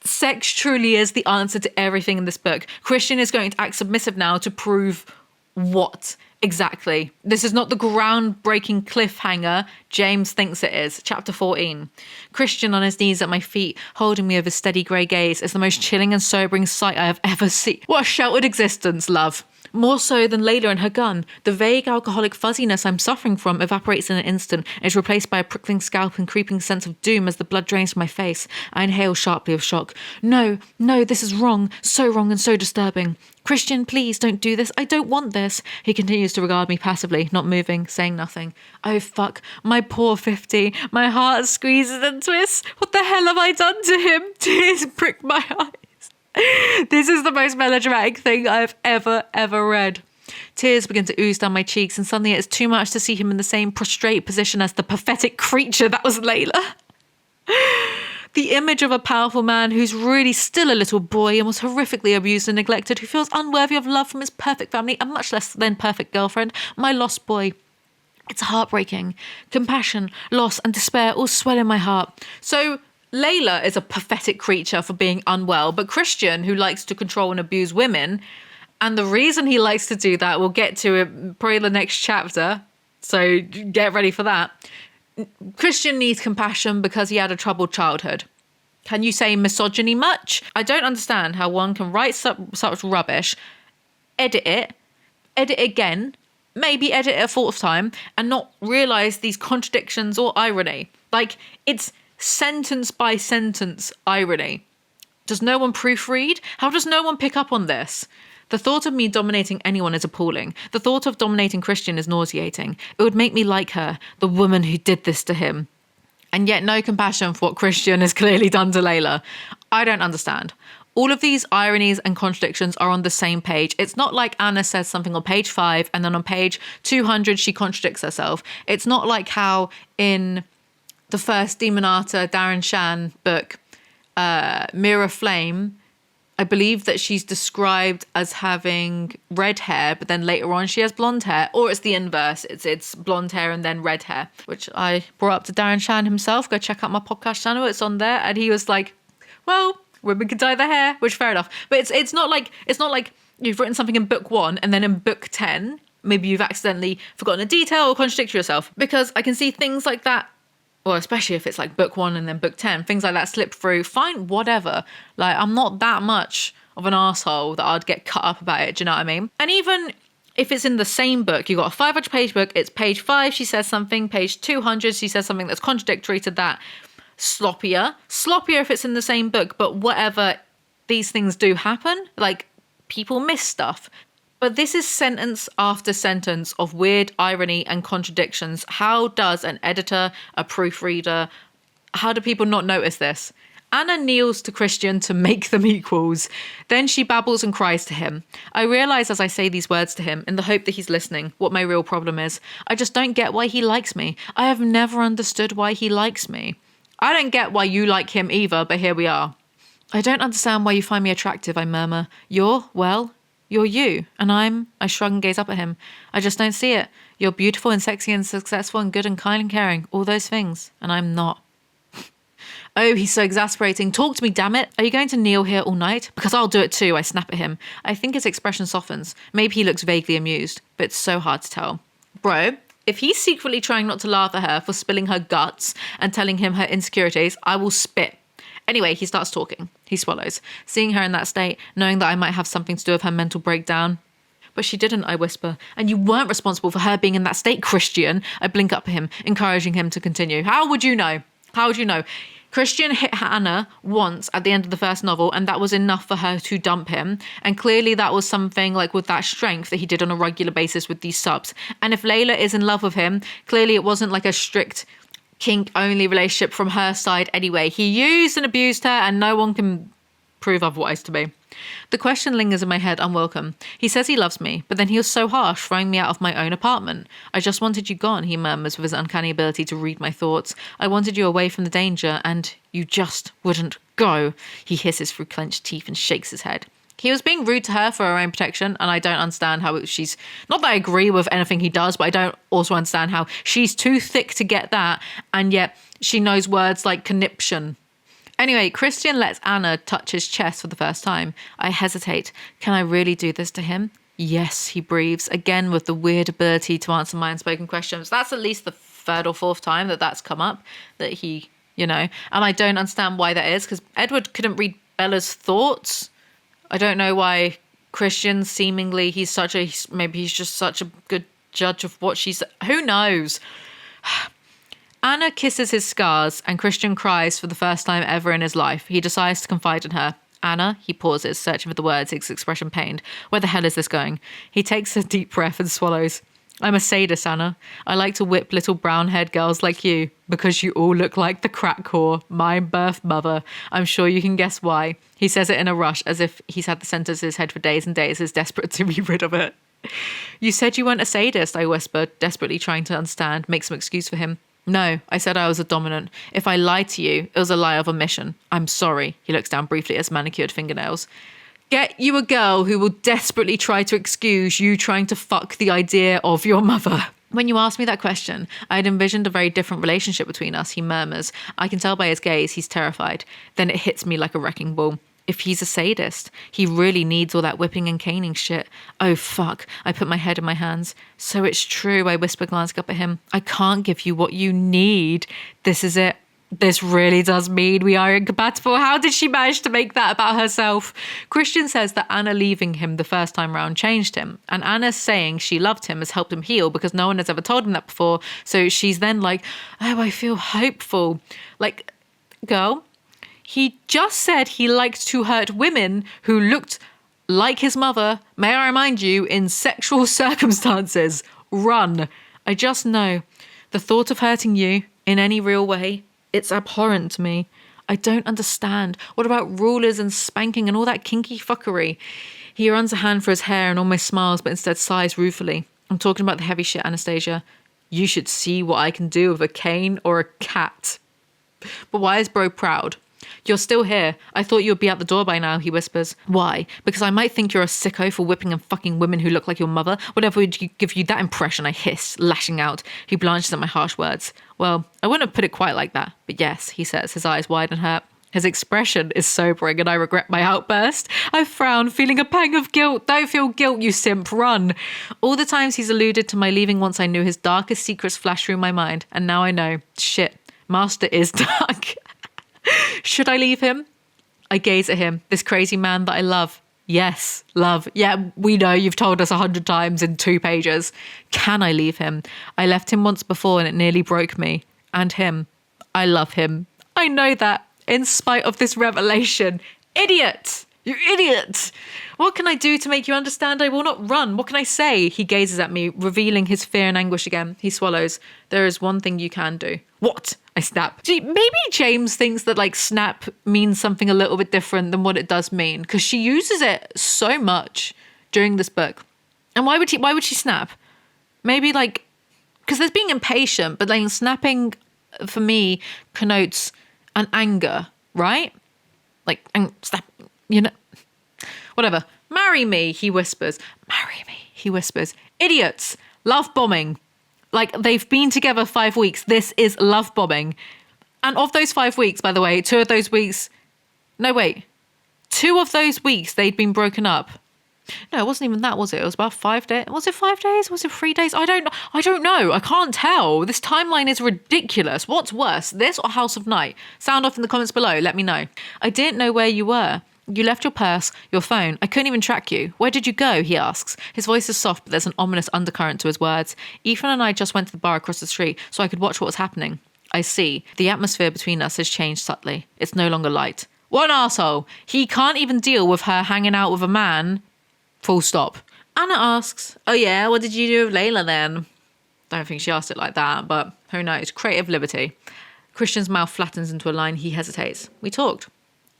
Sex truly is the answer to everything in this book. Christian is going to act submissive now to prove what? Exactly. This is not the groundbreaking cliffhanger James thinks it is. Chapter 14. Christian on his knees at my feet, holding me with his steady grey gaze, is the most chilling and sobering sight I have ever seen. What a sheltered existence, love. More so than Layla and her gun. The vague alcoholic fuzziness I'm suffering from evaporates in an instant and is replaced by a prickling scalp and creeping sense of doom as the blood drains from my face. I inhale sharply of shock. No, this is wrong. So wrong and so disturbing. Christian, please don't do this. I don't want this. He continues to regard me passively, not moving, saying nothing. Oh, fuck. My poor 50. My heart squeezes and twists. What the hell have I done to him? Tears prick my eyes. This is the most melodramatic thing I've ever read. Tears begin to ooze down my cheeks, and suddenly it's too much to see him in the same prostrate position as the pathetic creature that was Layla. The image of a powerful man who's really still a little boy and was horrifically abused and neglected, who feels unworthy of love from his perfect family and much less than perfect girlfriend, my lost boy. It's heartbreaking. Compassion, loss, and despair all swell in my heart. So Layla is a pathetic creature for being unwell, but Christian, who likes to control and abuse women, and the reason he likes to do that, we'll get to it probably the next chapter, so get ready for that. Christian needs compassion because he had a troubled childhood. Can you say misogyny much? I don't understand how one can write such rubbish, edit it again, maybe edit it a fourth time, and not realise these contradictions or irony. Like, it's sentence by sentence irony. Does no one proofread? How does no one pick up on this? The thought of me dominating anyone is appalling. The thought of dominating Christian is nauseating. It would make me like her, the woman who did this to him. And yet no compassion for what Christian has clearly done to Layla. I don't understand. All of these ironies and contradictions are on the same page. It's not like Anna says something on page 5 and then on page 200 she contradicts herself. It's not like how in the first Demonata Darren Shan book, Mirror Flame, I believe that she's described as having red hair, but then later on she has blonde hair, or it's the inverse. It's blonde hair and then red hair, which I brought up to Darren Shan himself. Go check out my podcast channel. It's on there. And he was like, well, women can dye their hair, which fair enough. But it's not like you've written something in book 1 and then in book 10, maybe you've accidentally forgotten a detail or contradicted yourself. Because I can see things like that. Well, especially if it's like book 1 and then book 10, things like that slip through. Fine, whatever. Like, I'm not that much of an asshole that I'd get cut up about it. Do you know what I mean? And even if it's in the same book, you've got a 500-page book, it's page 5, she says something, page 200, she says something that's contradictory to that. Sloppier if it's in the same book, but whatever, these things do happen. Like, people miss stuff. But this is sentence after sentence of weird irony and contradictions. How does an editor, a proofreader, how do people not notice this? Anna kneels to Christian to make them equals. Then she babbles and cries to him. I realise as I say these words to him, in the hope that he's listening, what my real problem is. I just don't get why he likes me. I have never understood why he likes me. I don't get why you like him either, but here we are. I don't understand why you find me attractive, I murmur. You're you. And I shrug and gaze up at him. I just don't see it. You're beautiful and sexy and successful and good and kind and caring. All those things. And I'm not. Oh, he's so exasperating. Talk to me, damn it. Are you going to kneel here all night? Because I'll do it too, I snap at him. I think his expression softens. Maybe he looks vaguely amused, but it's so hard to tell. Bro, if he's secretly trying not to laugh at her for spilling her guts and telling him her insecurities, I will spit. Anyway, he starts talking. He swallows. Seeing her in that state, knowing that I might have something to do with her mental breakdown. But she didn't, I whisper. And you weren't responsible for her being in that state, Christian. I blink up at him, encouraging him to continue. How would you know? Christian hit Hannah once at the end of the first novel, and that was enough for her to dump him. And clearly that was something like with that strength that he did on a regular basis with these subs. And if Layla is in love with him, clearly it wasn't like a strict kink-only relationship from her side anyway. He used and abused her, and no one can prove otherwise to me. The question lingers in my head unwelcome. He says he loves me, but then he was so harsh, throwing me out of my own apartment. I just wanted you gone, he murmurs with his uncanny ability to read my thoughts. I wanted you away from the danger, and you just wouldn't go. He hisses through clenched teeth and shakes his head. He was being rude to her for her own protection, and I don't understand how she's... Not that I agree with anything he does, but I don't also understand how she's too thick to get that, and yet she knows words like conniption. Anyway, Christian lets Anna touch his chest for the first time. I hesitate. Can I really do this to him? Yes, he breathes, again with the weird ability to answer my unspoken questions. That's at least the 3rd or 4th time that that's come up, that he, and I don't understand why that is, because Edward couldn't read Bella's thoughts. I don't know why Christian seemingly, maybe he's just such a good judge of what she's... Who knows? Anna kisses his scars and Christian cries for the first time ever in his life. He decides to confide in her. Anna, he pauses, searching for the words, his expression pained. Where the hell is this going? He takes a deep breath and swallows. I'm a sadist, Anna. I like to whip little brown-haired girls like you because you all look like the crack whore, my birth mother. I'm sure you can guess why. He says it in a rush, as if he's had the sentence in his head for days and days, is desperate to be rid of it. You said you weren't a sadist, I whispered, desperately trying to understand, make some excuse for him. No, I said I was a dominant. If I lied to you, it was a lie of omission. I'm sorry. He looks down briefly at his manicured fingernails. Get you a girl who will desperately try to excuse you trying to fuck the idea of your mother. When you asked me that question, I had envisioned a very different relationship between us, he murmurs. I can tell by his gaze he's terrified. Then it hits me like a wrecking ball. If he's a sadist, he really needs all that whipping and caning shit. Oh, fuck. I put my head in my hands. So it's true, I whisper, glancing up at him. I can't give you what you need. This is it. This really does mean we are incompatible. How did she manage to make that about herself? Christian says that Anna leaving him the first time round changed him. And Anna saying she loved him has helped him heal because no one has ever told him that before. So she's then like, oh, I feel hopeful. Like, girl, he just said he liked to hurt women who looked like his mother, may I remind you, in sexual circumstances. Run. I just know the thought of hurting you in any real way, it's abhorrent to me. I don't understand. What about rulers and spanking and all that kinky fuckery? He runs a hand for his hair and almost smiles, but instead sighs ruefully. I'm talking about the heavy shit, Anastasia. You should see what I can do with a cane or a cat. But why is bro proud? You're still here. I thought you'd be out the door by now, he whispers. Why? Because I might think you're a sicko for whipping and fucking women who look like your mother. Whatever would give you that impression, I hiss, lashing out. He blanches at my harsh words. Well, I wouldn't have put it quite like that. But yes, he says, his eyes wide and hurt. His expression is sobering and I regret my outburst. I frown, feeling a pang of guilt. Don't feel guilt, you simp, run. All the times he's alluded to my leaving once I knew his darkest secrets flashed through my mind. And now I know. Shit, Master is dark. Should I leave him? I gaze at him, this crazy man that I love. Yes, love. Yeah, we know you've told us 100 times in 2 pages. Can I leave him? I left him once before and it nearly broke me. And him. I love him. I know that. In spite of this revelation. Idiot! You idiot! What can I do to make you understand I will not run? What can I say? He gazes at me, revealing his fear and anguish again. He swallows. There is one thing you can do. What? I snap. See, maybe James thinks that like snap means something a little bit different than what it does mean, because she uses it so much during this book. And why would she snap? Maybe like, because there's being impatient, but like snapping for me connotes an anger, right? Like, and snap, you know, whatever. Marry me, he whispers. Marry me, he whispers. Idiots. Love bombing. Like, they've been together 5 weeks. This is love bombing. And of those 5 weeks, by the way, 2 of those weeks... No, wait. 2 of those weeks, they'd been broken up. No, it wasn't even that, was it? It was about 5 days. Was it 5 days? Was it 3 days? I don't know. I can't tell. This timeline is ridiculous. What's worse, this or House of Night? Sound off in the comments below. Let me know. I didn't know where you were. You left your purse, your phone. I couldn't even track you. Where did you go? He asks. His voice is soft, but there's an ominous undercurrent to his words. Ethan and I just went to the bar across the street so I could watch what was happening. I see. The atmosphere between us has changed subtly. It's no longer light. What an arsehole. He can't even deal with her hanging out with a man. Full stop. Anna asks, oh yeah, what did you do with Layla then? Don't think she asked it like that, but who knows? Creative liberty. Christian's mouth flattens into a line. He hesitates. We talked.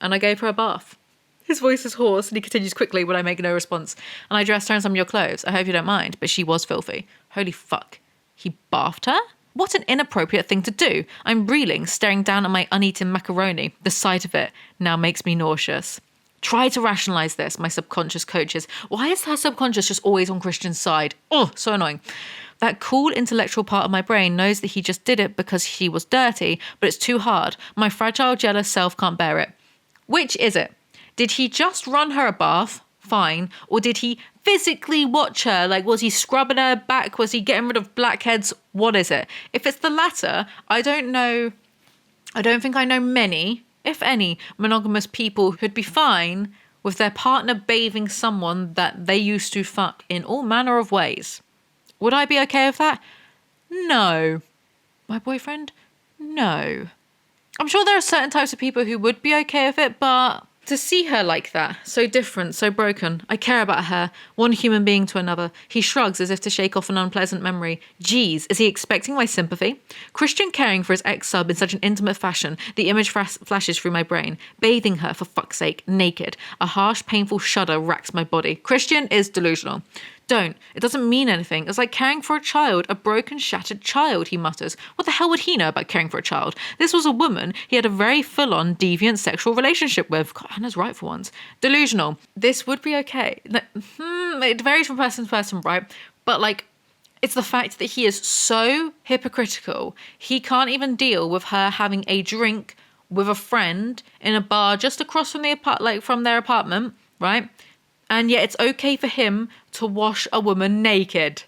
And I gave her a bath. His voice is hoarse and he continues quickly when I make no response. And I dressed her in some of your clothes. I hope you don't mind, but she was filthy. Holy fuck. He bathed her? What an inappropriate thing to do. I'm reeling, staring down at my uneaten macaroni. The sight of it now makes me nauseous. Try to rationalize this, my subconscious coaches. Why is her subconscious just always on Christian's side? Oh, so annoying. That cool intellectual part of my brain knows that he just did it because he was dirty, but it's too hard. My fragile, jealous self can't bear it. Which is it? Did he just run her a bath? Fine. Or did he physically watch her? Like, was he scrubbing her back? Was he getting rid of blackheads? What is it? If it's the latter, I don't know. I don't think I know many, if any, monogamous people who'd be fine with their partner bathing someone that they used to fuck in all manner of ways. Would I be okay with that? No. My boyfriend? No. I'm sure there are certain types of people who would be okay with it, but to see her like that, so different, so broken, I care about her, one human being to another. He shrugs as if to shake off an unpleasant memory. Geez, is he expecting my sympathy? Christian caring for his ex-sub in such an intimate fashion, the image flashes through my brain. Bathing her, for fuck's sake, naked. A harsh, painful shudder racks my body. Christian is delusional. Don't. It doesn't mean anything. It's like caring for a child, a broken, shattered child, he mutters. What the hell would he know about caring for a child? This was a woman he had a very full-on, deviant sexual relationship with. God, Anna's right for once. Delusional. This would be okay. It varies from person to person, right? But like, it's the fact that he is so hypocritical. He can't even deal with her having a drink with a friend in a bar just across from from their apartment, right? And yet it's okay for him to wash a woman naked.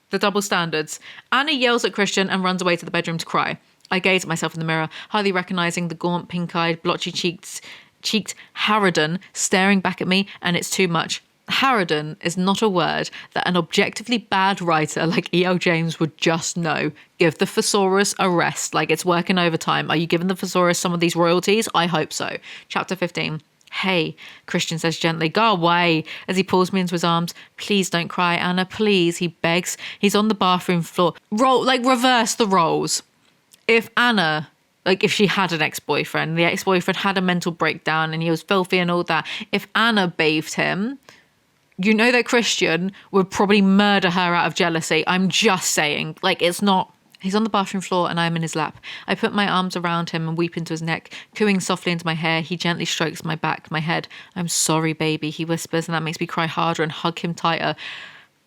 The double standards. Anna yells at Christian and runs away to the bedroom to cry. I gaze at myself in the mirror, hardly recognising the gaunt, pink-eyed, blotchy-cheeked harridan staring back at me, and it's too much. Harridan is not a word that an objectively bad writer like E.L. James would just know. Give the thesaurus a rest, like it's working overtime. Are you giving the thesaurus some of these royalties? I hope so. Chapter 15. Hey, Christian says gently, go away, as he pulls me into his arms. Please don't cry, Anna, please, he begs. He's on the bathroom floor. Reverse the roles. If Anna like if she had an ex-boyfriend, the ex-boyfriend had a mental breakdown and he was filthy and all that. If Anna bathed him, you know that Christian would probably murder her out of jealousy. I'm just saying, like, it's not. He's on the bathroom floor and I'm in his lap. I put my arms around him and weep into his neck, cooing softly into my hair. He gently strokes my back, my head. I'm sorry, baby, he whispers, and that makes me cry harder and hug him tighter.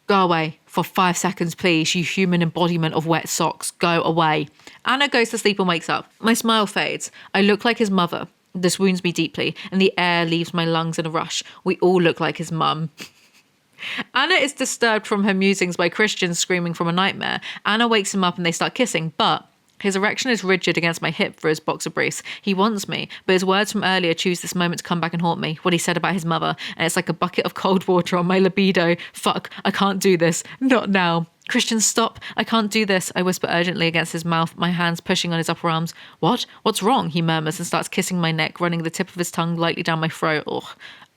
Go away for 5 seconds, please, you human embodiment of wet socks. Go away. Anna goes to sleep and wakes up. My smile fades. I look like his mother. This wounds me deeply, and the air leaves my lungs in a rush. We all look like his mum. Anna is disturbed from her musings by Christian screaming from a nightmare. Anna wakes him up and they start kissing, but his erection is rigid against my hip for his boxer briefs. He wants me, but his words from earlier choose this moment to come back and haunt me. What he said about his mother, and it's like a bucket of cold water on my libido. Fuck, I can't do this. Not now. Christian, stop. I can't do this. I whisper urgently against his mouth, my hands pushing on his upper arms. What? What's wrong? He murmurs and starts kissing my neck, running the tip of his tongue lightly down my throat. Ugh.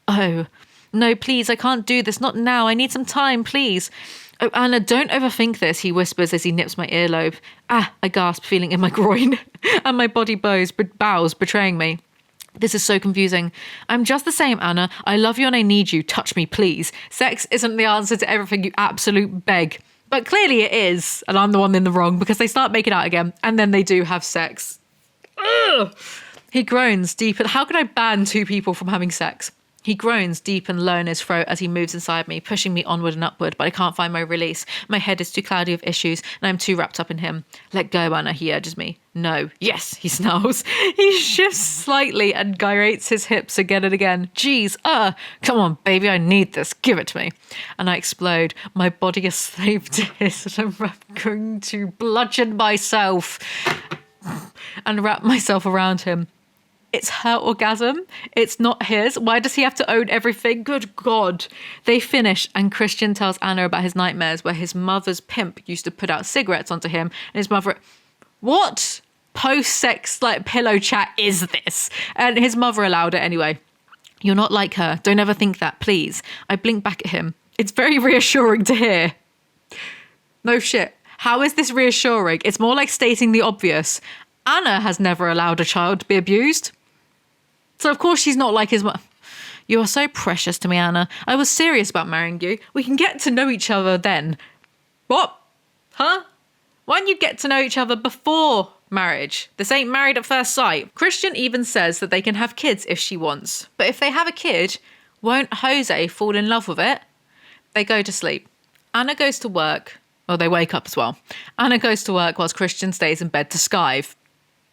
Oh. No, please, I can't do this. Not now. I need some time, please. Oh, Anna, don't overthink this, he whispers as he nips my earlobe. Ah, I gasp, feeling in my groin, and my body bows, betraying me. This is so confusing. I'm just the same, Anna. I love you and I need you. Touch me, please. Sex isn't the answer to everything, you absolute beg. But clearly it is, and I'm the one in the wrong, because they start making out again, and then they do have sex. Ugh. He groans deep. How could I ban two people from having sex? He groans deep and low in his throat as he moves inside me, pushing me onward and upward, but I can't find my release. My head is too cloudy with issues, and I'm too wrapped up in him. Let go, Anna, he urges me. No. Yes, he snarls. He shifts slightly and gyrates his hips again and again. Jeez, come on, baby, I need this. Give it to me. And I explode. My body is slave to his, and I'm going to bludgeon myself and wrap myself around him. It's her orgasm. It's not his. Why does he have to own everything? Good God. They finish and Christian tells Anna about his nightmares where his mother's pimp used to put out cigarettes onto him and his mother... What post-sex like pillow chat is this? And his mother allowed it anyway. You're not like her. Don't ever think that, please. I blink back at him. It's very reassuring to hear. No shit. How is this reassuring? It's more like stating the obvious. Anna has never allowed a child to be abused. So of course she's not like his mum. You are so precious to me, Anna. I was serious about marrying you. We can get to know each other then. What? Huh? Why don't you get to know each other before marriage? This ain't married at first sight. Christian even says that they can have kids if she wants. But if they have a kid, won't Jose fall in love with it? They go to sleep. Anna goes to work. Well, they wake up as well. Anna goes to work whilst Christian stays in bed to skive.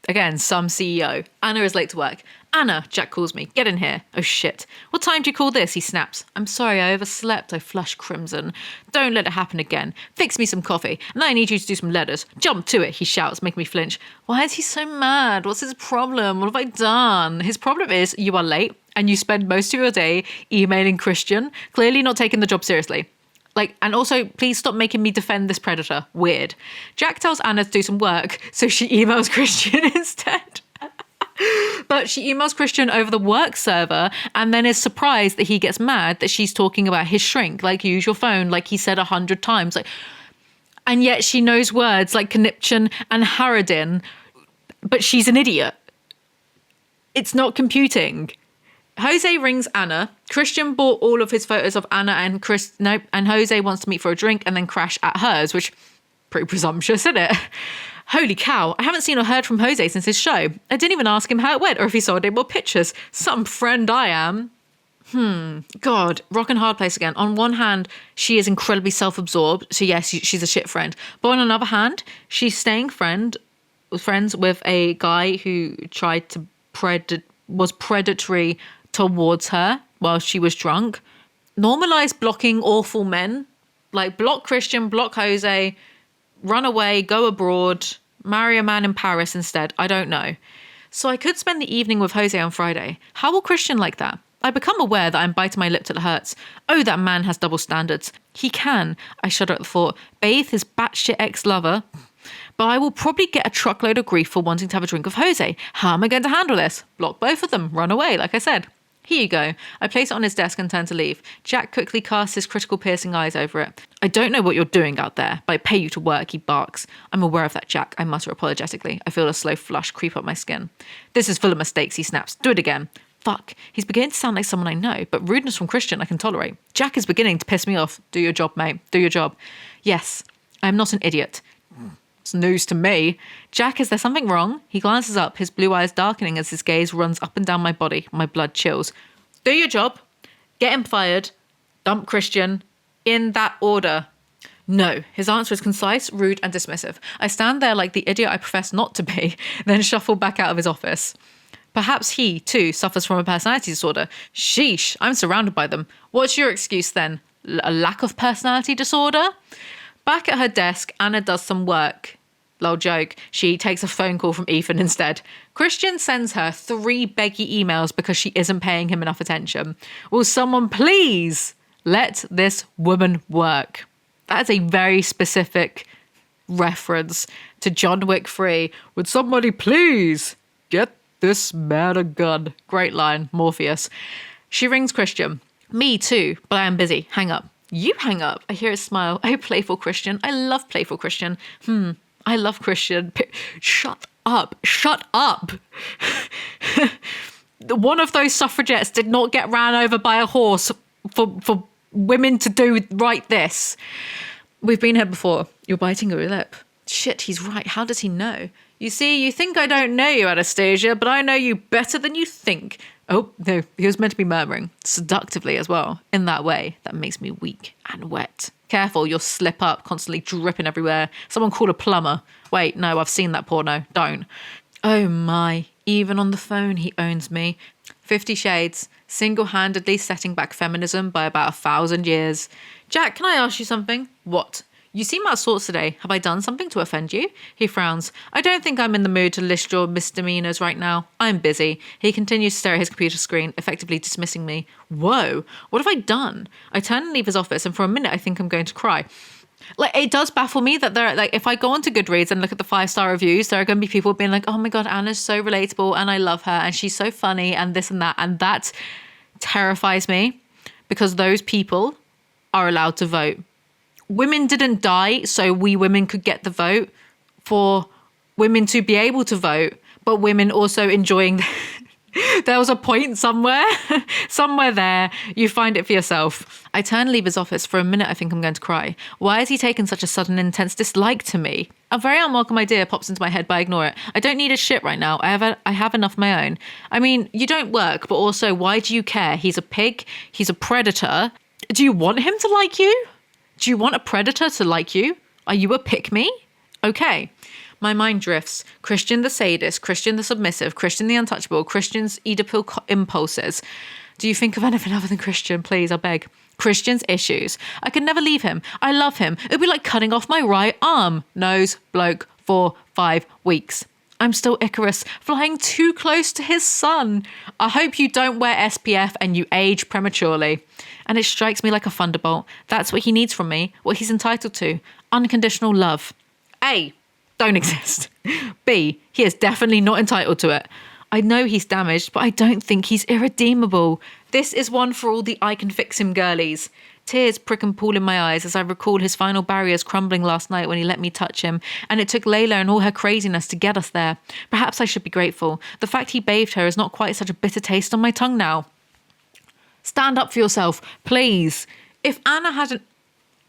Again, some CEO. Anna is late to work. Anna, Jack calls me. Get in here. Oh shit. What time do you call this? He snaps. I'm sorry, I overslept. I flush crimson. Don't let it happen again. Fix me some coffee. And I need you to do some letters. Jump to it, he shouts, making me flinch. Why is he so mad? What's his problem? What have I done? His problem is you are late and you spend most of your day emailing Christian, clearly not taking the job seriously. And also, please stop making me defend this predator. Weird. Jack tells Anna to do some work, so she emails Christian instead. But she emails Christian over the work server and then is surprised that he gets mad that she's talking about his shrink, use your phone, he said 100 times. And yet she knows words like conniption and harridan, but she's an idiot. It's not computing. Jose rings Anna. Christian bought all of his photos of Anna and and Jose wants to meet for a drink and then crash at hers, which pretty presumptuous, isn't it? Holy cow, I haven't seen or heard from Jose since his show. I didn't even ask him how it went or if he saw any more pictures. Some friend I am. God, rock and hard place again. On one hand, she is incredibly self-absorbed, so yes, she's a shit friend. But on another hand, she's staying friends with a guy who tried to was predatory towards her while she was drunk. Normalize blocking awful men. Block Christian, block Jose, run away, go abroad, marry a man in Paris instead. I don't know. So I could spend the evening with Jose on Friday. How will Christian like that? I become aware that I'm biting my lip till it hurts. Oh, that man has double standards. He can, I shudder at the thought, bathe his batshit ex-lover, but I will probably get a truckload of grief for wanting to have a drink with Jose. How am I going to handle this? Block both of them, run away, like I said. Here you go. I place it on his desk and turn to leave. Jack quickly casts his critical piercing eyes over it. I don't know what you're doing out there, but I pay you to work, he barks. I'm aware of that, Jack, I mutter apologetically. I feel a slow flush creep up my skin. This is full of mistakes, he snaps. Do it again. Fuck. He's beginning to sound like someone I know, but rudeness from Christian I can tolerate. Jack is beginning to piss me off. Do your job, mate. Do your job. Yes, I am not an idiot. It's news to me. Jack, is there something wrong? He glances up, his blue eyes darkening as his gaze runs up and down my body. My blood chills. Do your job. Get him fired. Dump Christian. In that order. No. His answer is concise, rude, and dismissive. I stand there like the idiot I profess not to be, then shuffle back out of his office. Perhaps he, too, suffers from a personality disorder. Sheesh, I'm surrounded by them. What's your excuse then? A lack of personality disorder? Back at her desk, Anna does some work. Lol joke. She takes a phone call from Ethan instead. Christian sends her 3 beggy emails because she isn't paying him enough attention. Will someone please let this woman work? That is a very specific reference to John Wick 3. Would somebody please get this man a gun? Great line, Morpheus. She rings Christian. Me too, but I am busy. Hang up. You hang up. I hear a smile. Oh, playful Christian. I love playful Christian. I love Christian. Shut up. Shut up. One of those suffragettes did not get ran over by a horse for women to do right this. We've been here before. You're biting your lip. Shit, he's right. How does he know? You see, you think I don't know you, Anastasia, but I know you better than you think. Oh, no, he was meant to be murmuring, seductively as well, in that way that makes me weak and wet. Careful, you'll slip up, constantly dripping everywhere. Someone call a plumber. Wait, no, I've seen that porno. Don't. Oh my, even on the phone he owns me. 50 Shades, single-handedly setting back feminism by about 1,000 years. Jack, can I ask you something? What? You seem out of sorts today. Have I done something to offend you? He frowns. I don't think I'm in the mood to list your misdemeanors right now. I'm busy. He continues to stare at his computer screen, effectively dismissing me. Whoa, what have I done? I turn and leave his office, and for a minute I think I'm going to cry. Like, it does baffle me that there, like, if I go onto Goodreads and look at the 5-star reviews, there are going to be people being like, oh my God, Anna's so relatable and I love her and she's so funny and this and that. And that terrifies me because those people are allowed to vote. Women didn't die so we women could get the vote for women to be able to vote, but women also enjoying there was a point somewhere, somewhere there. You find it for yourself. I turn and leave his office. For a minute, I think I'm going to cry. Why has he taken such a sudden, intense dislike to me? A very unwelcome idea pops into my head, but I ignore it. I don't need his shit right now. I have enough of my own. I mean, you don't work, but also, why do you care? He's a pig. He's a predator. Do you want him to like you? Do you want a predator to like you? Are you a pick-me? Okay. My mind drifts. Christian the sadist, Christian the submissive, Christian the untouchable, Christian's Oedipal impulses. Do you think of anything other than Christian? Please, I beg. Christian's issues. I could never leave him. I love him. It would be like cutting off my right arm. Nose, bloke, for 5 weeks. I'm still Icarus, flying too close to his sun. I hope you don't wear SPF and you age prematurely. And it strikes me like a thunderbolt. That's what he needs from me, what he's entitled to. Unconditional love. A, don't exist. B, he is definitely not entitled to it. I know he's damaged, but I don't think he's irredeemable. This is one for all the I can fix him girlies. Tears prick and pool in my eyes as I recall his final barriers crumbling last night when he let me touch him, and it took Layla and all her craziness to get us there. Perhaps I should be grateful. The fact he bathed her is not quite such a bitter taste on my tongue now. Stand up for yourself, please. If Anna hadn't...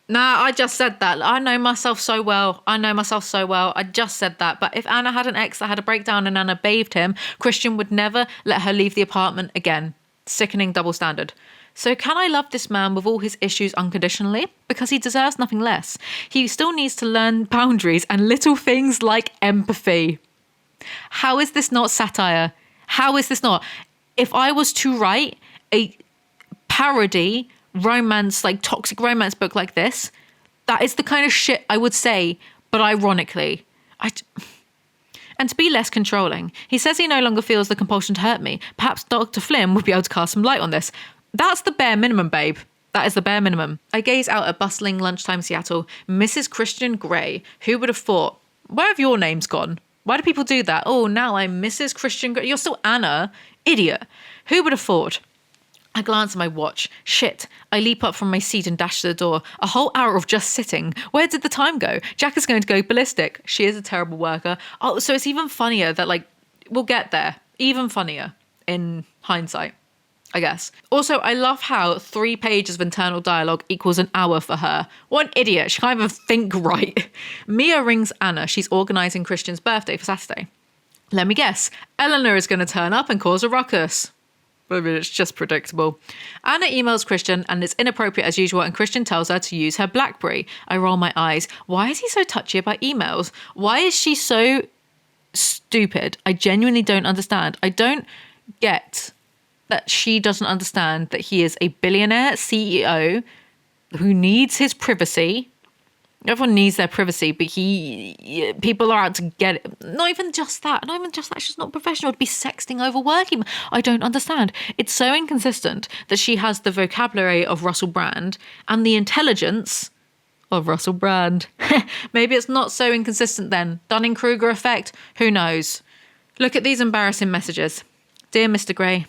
Nah, I just said that. I know myself so well. I just said that. But if Anna had an ex that had a breakdown and Anna bathed him, Christian would never let her leave the apartment again. Sickening double standard. So can I love this man with all his issues unconditionally? Because he deserves nothing less. He still needs to learn boundaries and little things like empathy. How is this not satire? How is this not? If I was to write a parody romance, like toxic romance book like this, that is the kind of shit I would say, but ironically. And to be less controlling, he says he no longer feels the compulsion to hurt me. Perhaps Dr. Flynn would be able to cast some light on this. That's the bare minimum, babe. That is the bare minimum. I gaze out at bustling lunchtime Seattle. Mrs. Christian Grey. Who would have thought? Where have your names gone? Why do people do that? Oh, now I'm Mrs. Christian Grey. You're still Anna. Idiot. Who would have thought? I glance at my watch. Shit. I leap up from my seat and dash to the door. A whole hour of just sitting. Where did the time go? Jack is going to go ballistic. She is a terrible worker. Oh, so it's even funnier that, like, we'll get there. Even funnier in hindsight, I guess. Also, I love how 3 pages of internal dialogue equals an hour for her. What an idiot. She can't even think right. Mia rings Anna. She's organising Christian's birthday for Saturday. Let me guess. Eleanor is going to turn up and cause a ruckus. I mean, it's just predictable. Anna emails Christian and it's inappropriate as usual, and Christian tells her to use her BlackBerry. I roll my eyes. Why is he so touchy about emails? Why is she so stupid? I genuinely don't understand. I don't get that she doesn't understand that he is a billionaire CEO who needs his privacy. Everyone needs their privacy, but people are out to get it. Not even just that. She's not professional to be sexting over working. I don't understand. It's so inconsistent that she has the vocabulary of Russell Brand and the intelligence of Russell Brand. Maybe it's not so inconsistent then. Dunning-Kruger effect? Who knows? Look at these embarrassing messages. Dear Mr. Gray,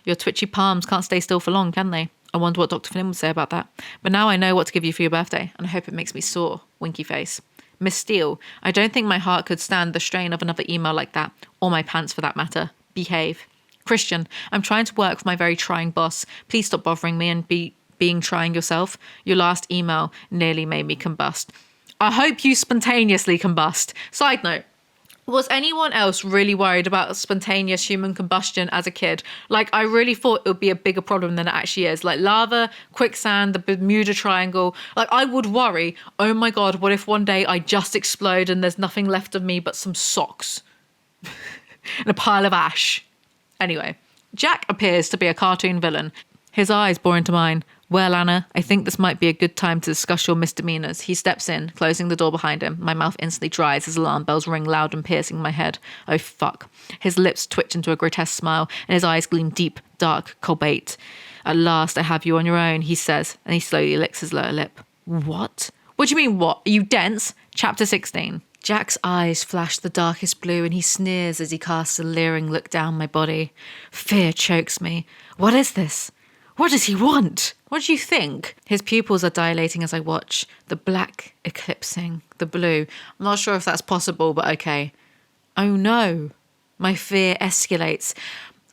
your twitchy palms can't stay still for long, can they? I wonder what Dr. Flynn would say about that. But now I know what to give you for your birthday, and I hope it makes me sore. Winky face. Miss Steele, I don't think my heart could stand the strain of another email like that, or my pants for that matter. Behave. Christian, I'm trying to work for my very trying boss. Please stop bothering me and being trying yourself. Your last email nearly made me combust. I hope you spontaneously combust. Side note. Was anyone else really worried about spontaneous human combustion as a kid? Like, I really thought it would be a bigger problem than it actually is. Like, lava, quicksand, the Bermuda Triangle. Like, I would worry, oh my God, what if one day I just explode and there's nothing left of me but some socks and a pile of ash? Anyway, Jack appears to be a cartoon villain. His eyes bore into mine. Well, Anna, I think this might be a good time to discuss your misdemeanors. He steps in, closing the door behind him. My mouth instantly dries as alarm bells ring loud and piercing my head. Oh, fuck. His lips twitch into a grotesque smile, and his eyes gleam deep, dark, cobalt. At last, I have you on your own, he says, and he slowly licks his lower lip. What? What do you mean, what? Are you dense? Chapter 16. Jack's eyes flash the darkest blue, and he sneers as he casts a leering look down my body. Fear chokes me. What is this? What does he want? What do you think? His pupils are dilating as I watch, the black eclipsing the blue. I'm not sure if that's possible, but okay. Oh no. My fear escalates.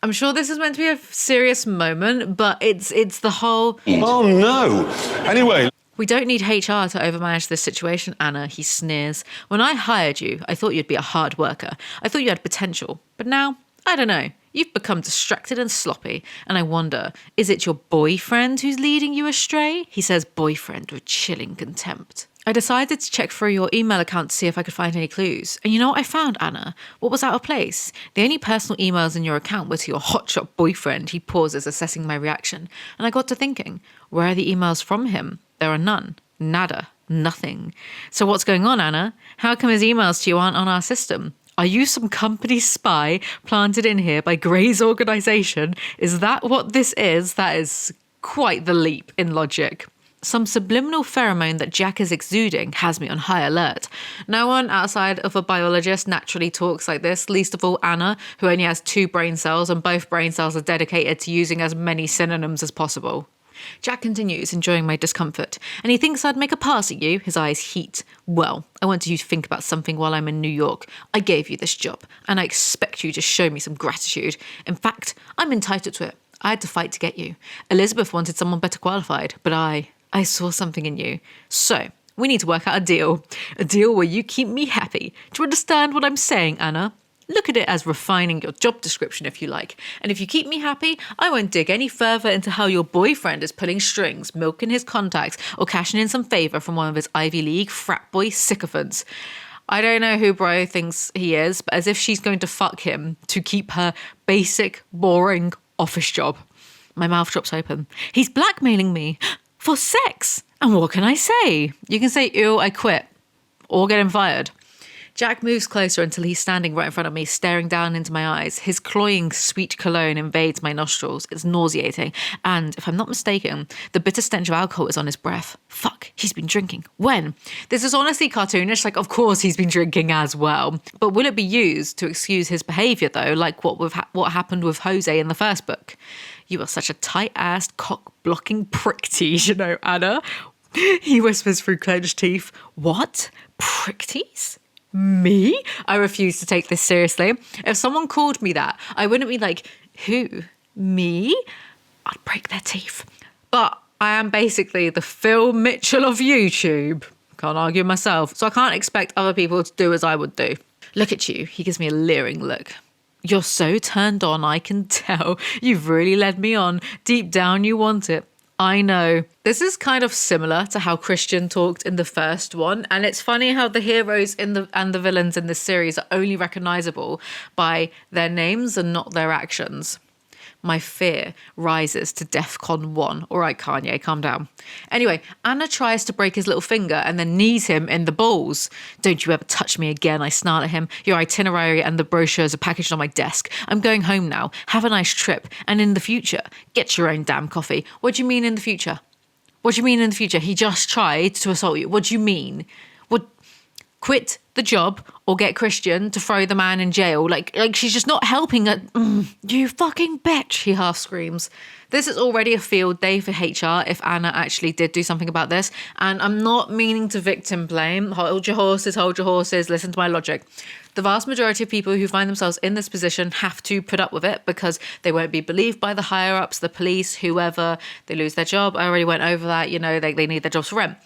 I'm sure this is meant to be a serious moment, but it's the whole... Oh no! Anyway... We don't need HR to overmanage this situation, Anna, he sneers. When I hired you, I thought you'd be a hard worker. I thought you had potential. But now, I don't know. You've become distracted and sloppy, and I wonder, is it your boyfriend who's leading you astray? He says boyfriend with chilling contempt. I decided to check through your email account to see if I could find any clues. And you know what I found, Anna? What was out of place? The only personal emails in your account were to your hotshot boyfriend. He pauses, assessing my reaction. And I got to thinking, where are the emails from him? There are none. Nada. Nothing. So what's going on, Anna? How come his emails to you aren't on our system? Are you some company spy planted in here by Gray's organisation? Is that what this is? That is quite the leap in logic. Some subliminal pheromone that Jack is exuding has me on high alert. No one outside of a biologist naturally talks like this, least of all Anna, who only has 2 brain cells, and both brain cells are dedicated to using as many synonyms as possible. Jack continues, enjoying my discomfort, and he thinks I'd make a pass at you. His eyes heat. Well, I want you to think about something while I'm in New York. I gave you this job, and I expect you to show me some gratitude. In fact, I'm entitled to it. I had to fight to get you. Elizabeth wanted someone better qualified, but I saw something in you. So, we need to work out a deal. A deal where you keep me happy. Do you understand what I'm saying, Anna? Look at it as refining your job description, if you like. And if you keep me happy, I won't dig any further into how your boyfriend is pulling strings, milking his contacts, or cashing in some favour from one of his Ivy League frat boy sycophants. I don't know who Bro thinks he is, but as if she's going to fuck him to keep her basic, boring office job. My mouth drops open. He's blackmailing me for sex. And what can I say? You can say, ew, I quit. Or get him fired. Jack moves closer until he's standing right in front of me, staring down into my eyes. His cloying, sweet cologne invades my nostrils. It's nauseating. And, if I'm not mistaken, the bitter stench of alcohol is on his breath. Fuck, he's been drinking. When? This is honestly cartoonish. Like, of course he's been drinking as well. But will it be used to excuse his behaviour, though, like what happened with Jose in the first book? You are such a tight-assed, cock-blocking prick tease, you know, Anna. He whispers through clenched teeth. What? Prick tease? Me? I refuse to take this seriously. If someone called me that, I wouldn't be like, who? Me? I'd break their teeth. But I am basically the Phil Mitchell of YouTube. Can't argue myself. So I can't expect other people to do as I would do. Look at you. He gives me a leering look. You're so turned on, I can tell. You've really led me on. Deep down, you want it. I know. This is kind of similar to how Christian talked in the first one, and it's funny how the heroes and the villains in this series are only recognisable by their names and not their actions. My fear rises to DEFCON 1. All right, Kanye, calm down. Anyway, Anna tries to break his little finger and then knees him in the balls. Don't you ever touch me again, I snarl at him. Your itinerary and the brochures are packaged on my desk. I'm going home now. Have a nice trip. And in the future, get your own damn coffee. What do you mean in the future? What do you mean in the future? He just tried to assault you. What do you mean? What? Quit the job or get Christian to throw the man in jail. Like she's just not helping her. You fucking bitch, he half screams. This is already a field day for HR if Anna actually did do something about this. And I'm not meaning to victim blame. Hold your horses, listen to my logic. The vast majority of people who find themselves in this position have to put up with it because they won't be believed by the higher-ups, the police, whoever. They lose their job. I already went over that. You know, they need their jobs for rent.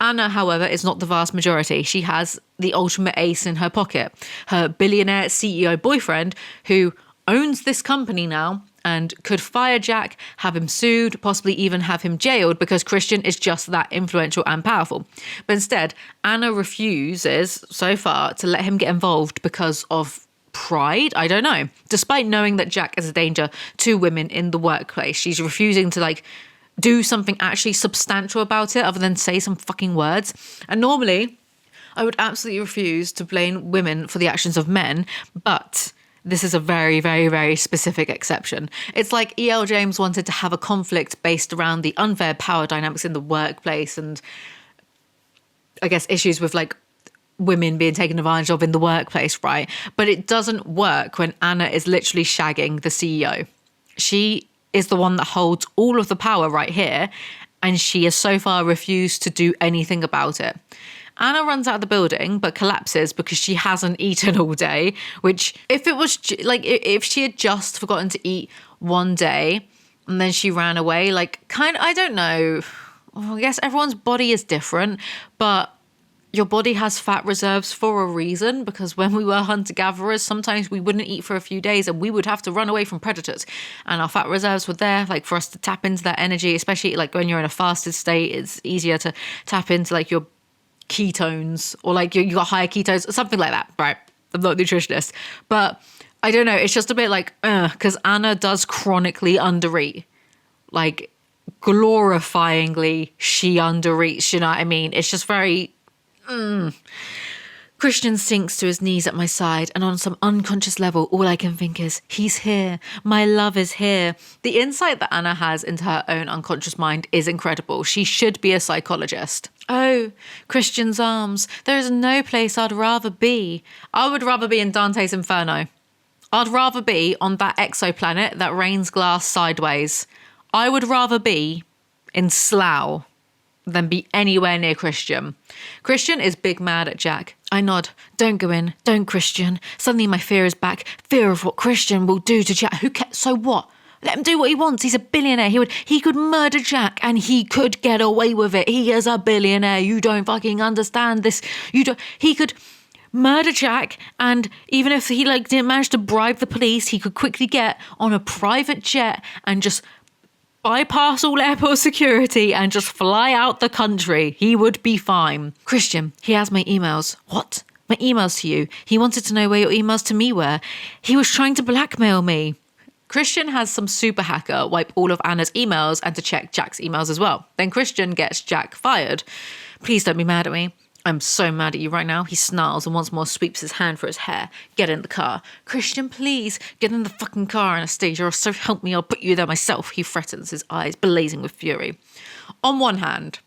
Anna, however, is not the vast majority. She has the ultimate ace in her pocket. Her billionaire CEO boyfriend, who owns this company now and could fire Jack, have him sued, possibly even have him jailed because Christian is just that influential and powerful. But instead, Anna refuses, so far, to let him get involved because of pride? I don't know. Despite knowing that Jack is a danger to women in the workplace, she's refusing to, do something actually substantial about it other than say some fucking words. And normally, I would absolutely refuse to blame women for the actions of men, but this is a very, very, very specific exception. It's like E.L. James wanted to have a conflict based around the unfair power dynamics in the workplace and I guess issues with women being taken advantage of in the workplace, right? But it doesn't work when Anna is literally shagging the CEO. She is the one that holds all of the power right here, and she has so far refused to do anything about it. Anna runs out of the building, but collapses because she hasn't eaten all day, which if it was if she had just forgotten to eat one day and then she ran away, I don't know. Well, I guess everyone's body is different, but your body has fat reserves for a reason, because when we were hunter-gatherers, sometimes we wouldn't eat for a few days and we would have to run away from predators. And our fat reserves were there, for us to tap into that energy, especially when you're in a fasted state. It's easier to tap into your ketones or you got higher ketones, something like that, right? I'm not a nutritionist, but I don't know. It's just a bit because Anna does chronically undereat, glorifyingly she undereats, you know what I mean? It's just very... Christian sinks to his knees at my side, and on some unconscious level, all I can think is, he's here. My love is here. The insight that Anna has into her own unconscious mind is incredible. She should be a psychologist. Oh, Christian's arms. There is no place I'd rather be. I would rather be in Dante's Inferno. I'd rather be on that exoplanet that rains glass sideways. I would rather be in Slough than be anywhere near Christian. Christian is big mad at Jack. I nod. Don't go in. Don't, Christian. Suddenly my fear is back. Fear of what Christian will do to Jack. Who cares? So what? Let him do what he wants. He's a billionaire. He could murder Jack and he could get away with it. He is a billionaire. You don't fucking understand this. He could murder Jack, and even if he didn't manage to bribe the police, he could quickly get on a private jet and just bypass all airport security and just fly out the country. He would be fine. Christian, he has my emails. What? My emails to you. He wanted to know where your emails to me were. He was trying to blackmail me. Christian has some super hacker wipe all of Anna's emails and to check Jack's emails as well. Then Christian gets Jack fired. Please don't be mad at me. I'm so mad at you right now. He snarls and once more sweeps his hand for his hair. Get in the car. Christian, please, get in the fucking car, Anastasia, or so help me, I'll put you there myself, he threatens, his eyes blazing with fury. On one hand,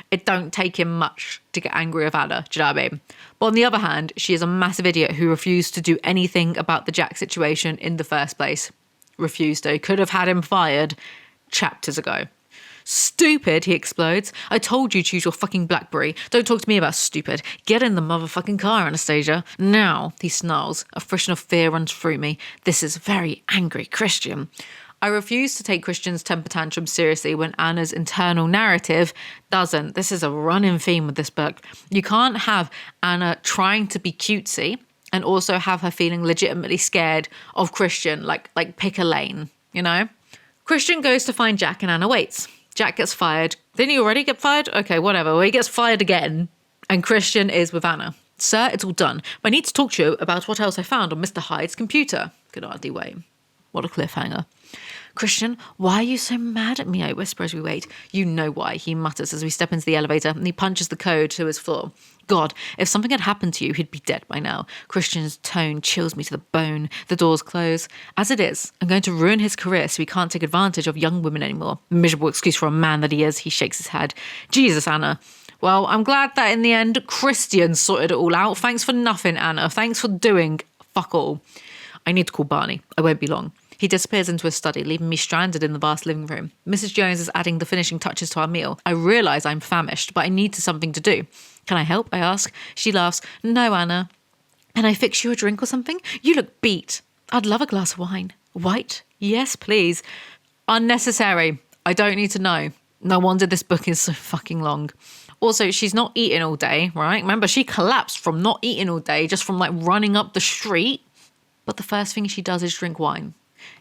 it don't take him much to get angry with Anna, do you know what I mean? But on the other hand, she is a massive idiot who refused to do anything about the Jack situation in the first place. Refused to. Could have had him fired chapters ago. Stupid, he explodes. I told you to use your fucking BlackBerry. Don't talk to me about stupid. Get in the motherfucking car, Anastasia. Now, he snarls. A frisson of fear runs through me. This is very angry Christian. I refuse to take Christian's temper tantrum seriously when Anna's internal narrative doesn't. This is a running theme with this book. You can't have Anna trying to be cutesy and also have her feeling legitimately scared of Christian, like pick a lane, you know? Christian goes to find Jack and Anna waits. Jack gets fired. Didn't he already get fired? Okay, whatever. Well, he gets fired again. And Christian is with Anna. Sir, it's all done. But I need to talk to you about what else I found on Mr. Hyde's computer. Good hardly wait. What a cliffhanger. Christian, why are you so mad at me? I whisper as we wait. You know why, he mutters as we step into the elevator and he punches the code to his floor. God, if something had happened to you, he'd be dead by now. Christian's tone chills me to the bone. The doors close. As it is, I'm going to ruin his career so he can't take advantage of young women anymore. Miserable excuse for a man that he is, he shakes his head. Jesus, Anna. Well, I'm glad that in the end, Christian sorted it all out. Thanks for nothing, Anna. Thanks for doing fuck all. I need to call Barney. I won't be long. He disappears into his study, leaving me stranded in the vast living room. Mrs. Jones is adding the finishing touches to our meal. I realise I'm famished, but I need something to do. Can I help? I ask. She laughs. No, Anna. Can I fix you a drink or something? You look beat. I'd love a glass of wine. White? Yes, please. Unnecessary. I don't need to know. No wonder this book is so fucking long. Also, she's not eating all day, right? Remember, she collapsed from not eating all day, just from running up the street. But the first thing she does is drink wine.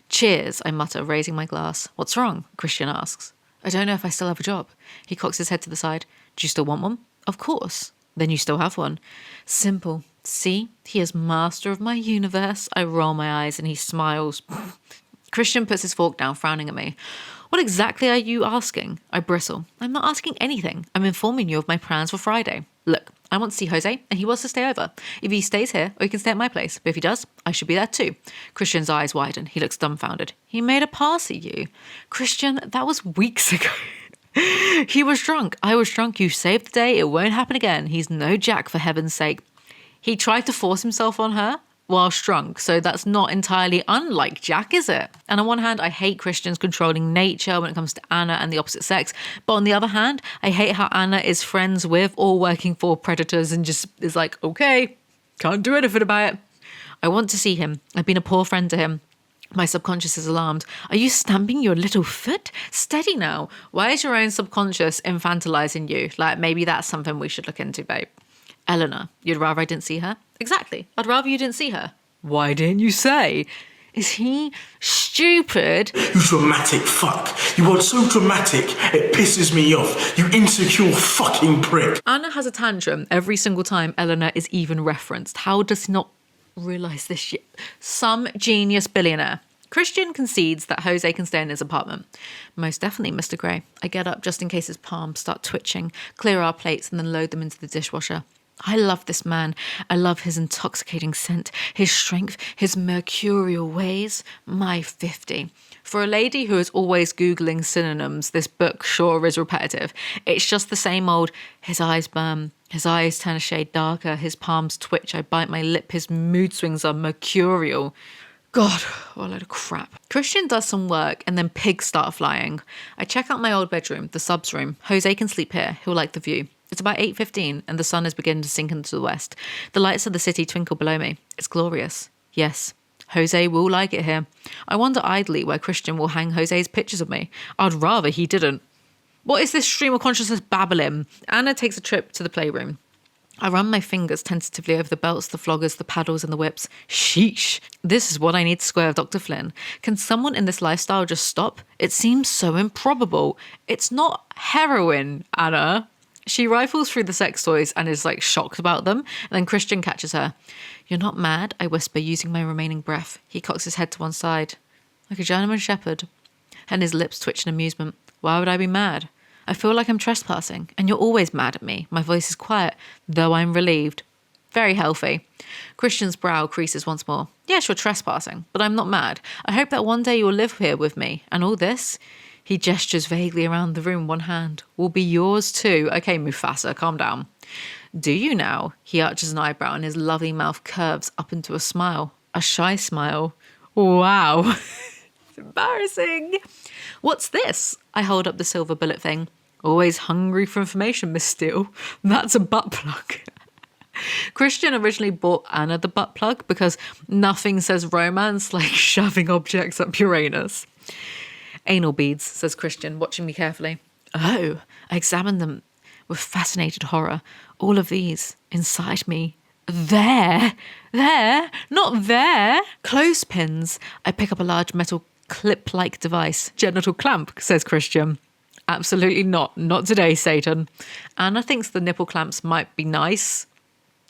Cheers, I mutter, raising my glass. What's wrong? Christian asks. I don't know if I still have a job. He cocks his head to the side. Do you still want one? Of course. Then you still have one. Simple. See, he is master of my universe. I roll my eyes and he smiles. Christian puts his fork down, frowning at me. What exactly are you asking? I bristle. I'm not asking anything. I'm informing you of my plans for Friday. Look, I want to see Jose, and he wants to stay over. If he stays here, or he can stay at my place. But if he does, I should be there too. Christian's eyes widen. He looks dumbfounded. He made a pass at you. Christian, that was weeks ago. He was drunk. I was drunk. You saved the day. It won't happen again. He's no Jack, for heaven's sake. He tried to force himself on her whilst drunk, so that's not entirely unlike Jack, is it? And on one hand, I hate Christian's controlling nature when it comes to Anna and the opposite sex, but on the other hand, I hate how Anna is friends with or working for predators and just is like, okay, can't do anything about it. I want to see him. I've been a poor friend to him. My subconscious is alarmed. Are you stamping your little foot? Steady now. Why is your own subconscious infantilizing you? Maybe that's something we should look into, babe. Eleanor, you'd rather I didn't see her? Exactly. I'd rather you didn't see her. Why didn't you say? Is he stupid? You dramatic fuck. You are so dramatic, it pisses me off. You insecure fucking prick. Anna has a tantrum every single time Eleanor is even referenced. How does he not realise this shit? Some genius billionaire. Christian concedes that Jose can stay in his apartment. Most definitely, Mr. Grey. I get up just in case his palms start twitching, clear our plates and then load them into the dishwasher. I love this man. I love his intoxicating scent, his strength, his mercurial ways. My 50. For a lady who is always Googling synonyms, this book sure is repetitive. It's just the same old, his eyes burn, his eyes turn a shade darker, his palms twitch, I bite my lip, his mood swings are mercurial. God, what a load of crap. Christian does some work and then pigs start flying. I check out my old bedroom, the subs room. Jose can sleep here. He'll like the view. It's about 8:15 and the sun is beginning to sink into the west. The lights of the city twinkle below me. It's glorious. Yes, Jose will like it here. I wonder idly where Christian will hang Jose's pictures of me. I'd rather he didn't. What is this stream of consciousness babbling? Anna takes a trip to the playroom. I run my fingers tentatively over the belts, the floggers, the paddles and the whips. Sheesh. This is what I need to square with Dr. Flynn. Can someone in this lifestyle just stop? It seems so improbable. It's not heroin, Anna. She rifles through the sex toys and is shocked about them. And then Christian catches her. You're not mad? I whisper, using my remaining breath. He cocks his head to one side. Like a German shepherd. And his lips twitch in amusement. Why would I be mad? I feel like I'm trespassing, and you're always mad at me. My voice is quiet, though I'm relieved. Very healthy. Christian's brow creases once more. Yes, you're trespassing, but I'm not mad. I hope that one day you'll live here with me, and all this, he gestures vaguely around the room, one hand, will be yours too. Okay, Mufasa, calm down. Do you now? He arches an eyebrow and his lovely mouth curves up into a smile. A shy smile. Wow. It's embarrassing. What's this? I hold up the silver bullet thing. Always hungry for information, Miss Steele. That's a butt plug. Christian originally bought Anna the butt plug because nothing says romance like shoving objects up Uranus. Anal beads, says Christian, watching me carefully. Oh, I examined them with fascinated horror. All of these inside me. There, not there. Clothespins. I pick up a large metal clip-like device. Genital clamp, says Christian. Absolutely not. Not today, Satan. Anna thinks the nipple clamps might be nice.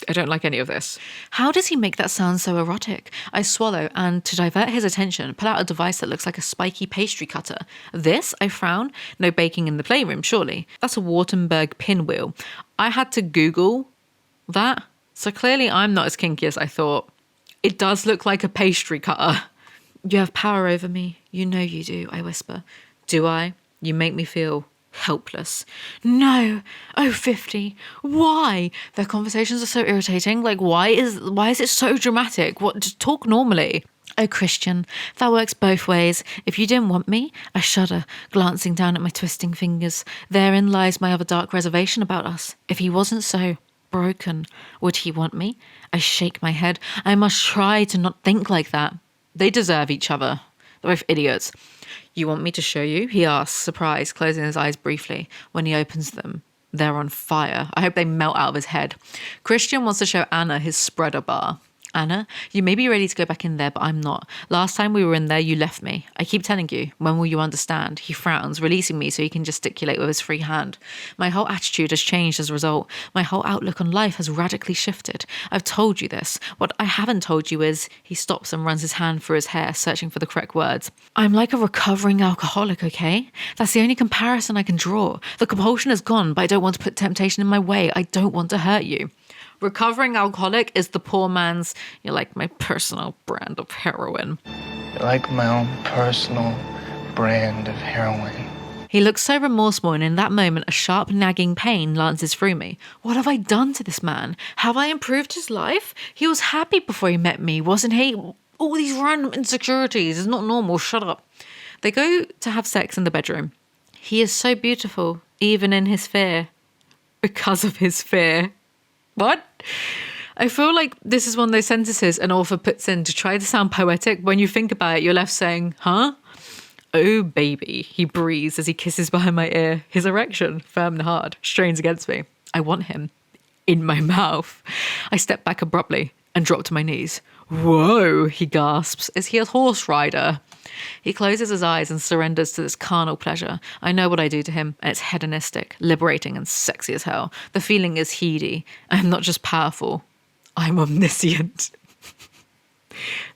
I don't like any of this. How does he make that sound so erotic? I swallow and, to divert his attention, pull out a device that looks like a spiky pastry cutter. This? I frown. No baking in the playroom, surely. That's a Wartenberg pinwheel. I had to Google that, so clearly I'm not as kinky as I thought. It does look like a pastry cutter. You have power over me. You know you do, I whisper. Do I? You make me feel helpless. No. Oh, 50. Why? Their conversations are so irritating. Like, why is it so dramatic? What? Just talk normally. Oh, Christian, that works both ways. If you didn't want me, I shudder, glancing down at my twisting fingers. Therein lies my other dark reservation about us. If he wasn't so broken, would he want me? I shake my head. I must try to not think like that. They deserve each other. They're both idiots. You want me to show you? He asks, surprised, closing his eyes briefly. When he opens them, they're on fire. I hope they melt out of his head. Christian wants to show Anna his spreader bar. Anna, you may be ready to go back in there, but I'm not. Last time we were in there, you left me. I keep telling you. When will you understand? He frowns, releasing me so he can gesticulate with his free hand. My whole attitude has changed as a result. My whole outlook on life has radically shifted. I've told you this. What I haven't told you is... He stops and runs his hand through his hair, searching for the correct words. I'm like a recovering alcoholic, okay? That's the only comparison I can draw. The compulsion is gone, but I don't want to put temptation in my way. I don't want to hurt you. Recovering alcoholic is the poor man's, you're like my personal brand of heroin. You're like my own personal brand of heroin. He looks so remorseful, and in that moment, a sharp, nagging pain lances through me. What have I done to this man? Have I improved his life? He was happy before he met me, wasn't he? All these random insecurities is not normal. Shut up. They go to have sex in the bedroom. He is so beautiful, even in his fear. Because of his fear. What? I feel like this is one of those sentences an author puts in to try to sound poetic. When you think about it, you're left saying, huh? Oh, baby, he breathes as he kisses behind my ear. His erection, firm and hard, strains against me. I want him in my mouth. I step back abruptly and drop to my knees. Whoa, he gasps. Is he a horse rider? He closes his eyes and surrenders to this carnal pleasure. I know what I do to him, and it's hedonistic, liberating, and sexy as hell. The feeling is heady. I'm not just powerful. I'm omniscient.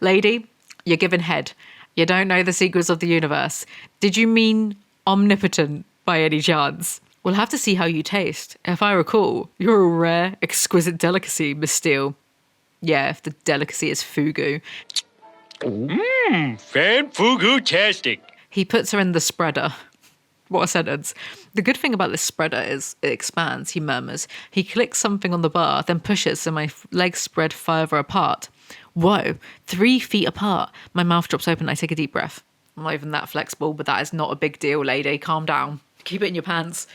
Lady, you're given head. You don't know the secrets of the universe. Did you mean omnipotent by any chance? We'll have to see how you taste. If I recall, you're a rare, exquisite delicacy, Miss Steele. Yeah, if the delicacy is fugu. Fan-fugu-tastic. He puts her in the spreader. What a sentence. The good thing about this spreader is it expands, he murmurs. He clicks something on the bar, then pushes so my legs spread further apart. Whoa, 3 feet apart. My mouth drops open. I take a deep breath. I'm not even that flexible, but that is not a big deal, lady. Calm down. Keep it in your pants.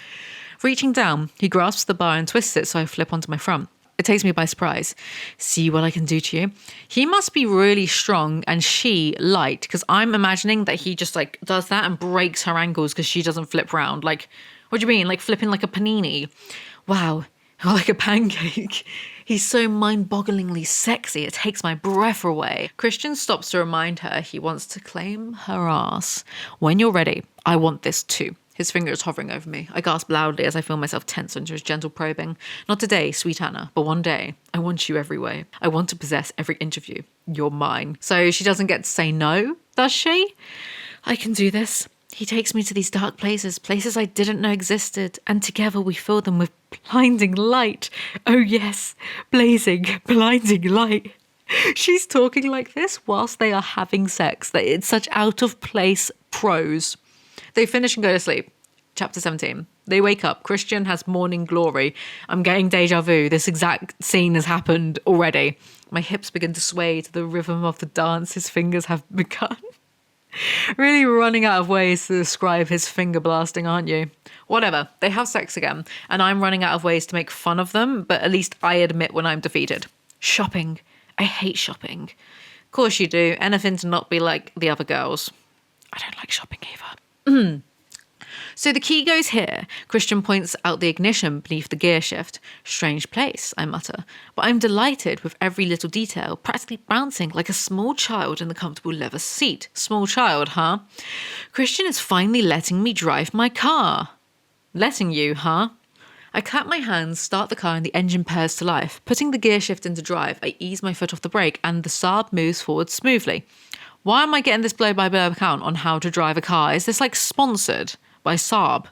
Reaching down, he grasps the bar and twists it so I flip onto my front. It takes me by surprise. See what I can do to you? He must be really strong and she light, because I'm imagining that he just like does that and breaks her ankles because she doesn't flip round. Like, what do you mean? Like flipping like a panini? Wow, like a pancake. He's so mind-bogglingly sexy, it takes my breath away. Christian stops to remind her he wants to claim her ass. When you're ready, I want this too. His finger is hovering over me. I gasp loudly as I feel myself tense under his gentle probing. Not today, sweet Anna, but one day. I want you every way. I want to possess every inch of you. You're mine. So she doesn't get to say no, does she? I can do this. He takes me to these dark places, places I didn't know existed, and together we fill them with blinding light. Oh yes, blazing, blinding light. She's talking like this whilst they are having sex. That it's such out of place prose. They finish and go to sleep. Chapter 17. They wake up. Christian has morning glory. I'm getting deja vu. This exact scene has happened already. My hips begin to sway to the rhythm of the dance his fingers have begun. Really running out of ways to describe his finger blasting, aren't you? Whatever. They have sex again, and I'm running out of ways to make fun of them, but at least I admit when I'm defeated. Shopping. I hate shopping. Of course you do. Anything to not be like the other girls. I don't like shopping either. So the key goes here. Christian points out the ignition beneath the gear shift. Strange place, I mutter. But I'm delighted with every little detail, practically bouncing like a small child in the comfortable leather seat. Small child, huh? Christian is finally letting me drive my car. Letting you, huh? I clap my hands, start the car, and the engine purrs to life. Putting the gear shift into drive, I ease my foot off the brake, and the Saab moves forward smoothly. Why am I getting this blow-by-blow account on how to drive a car? Is this like sponsored by Saab?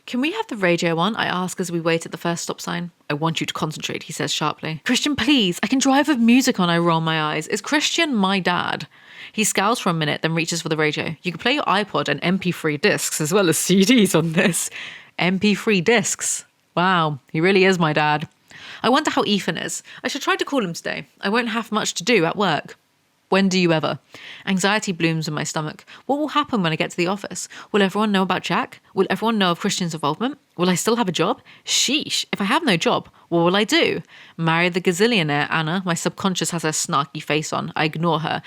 Can we have the radio on? I ask as we wait at the first stop sign. I want you to concentrate, he says sharply. Christian, please. I can drive with music on, I roll my eyes. Is Christian my dad? He scowls for a minute, then reaches for the radio. You can play your iPod and MP3 discs as well as CDs on this. MP3 discs. Wow, he really is my dad. I wonder how Ethan is. I should try to call him today. I won't have much to do at work. When do you ever? Anxiety blooms in my stomach. What will happen when I get to the office? Will everyone know about Jack? Will everyone know of Christian's involvement? Will I still have a job? Sheesh, if I have no job, what will I do? Marry the gazillionaire, Anna. My subconscious has her snarky face on. I ignore her.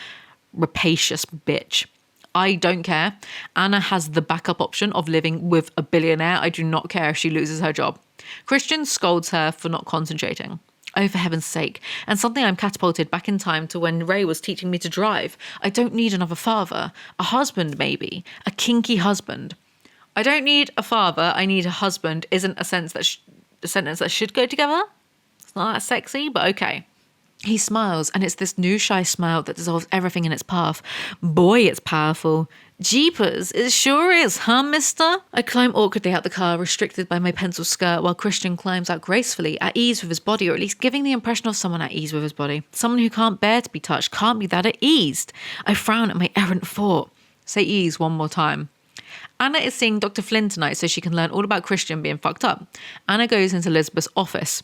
Rapacious bitch. I don't care. Anna has the backup option of living with a billionaire. I do not care if she loses her job. Christian scolds her for not concentrating. Oh, for heaven's sake. And suddenly I'm catapulted back in time to when Ray was teaching me to drive. I don't need another father. A husband, maybe. A kinky husband. I don't need a father. I need a husband isn't a sentence that should go together. It's not that sexy, but okay. He smiles, and it's this new shy smile that dissolves everything in its path. Boy, it's powerful. Jeepers, it sure is, huh, mister? I climb awkwardly out the car, restricted by my pencil skirt, while Christian climbs out gracefully, at ease with his body, or at least giving the impression of someone at ease with his body. Someone who can't bear to be touched can't be that at ease. I frown at my errant thought. Say ease one more time. Anna is seeing Dr. Flynn tonight so she can learn all about Christian being fucked up. Anna goes into Elizabeth's office.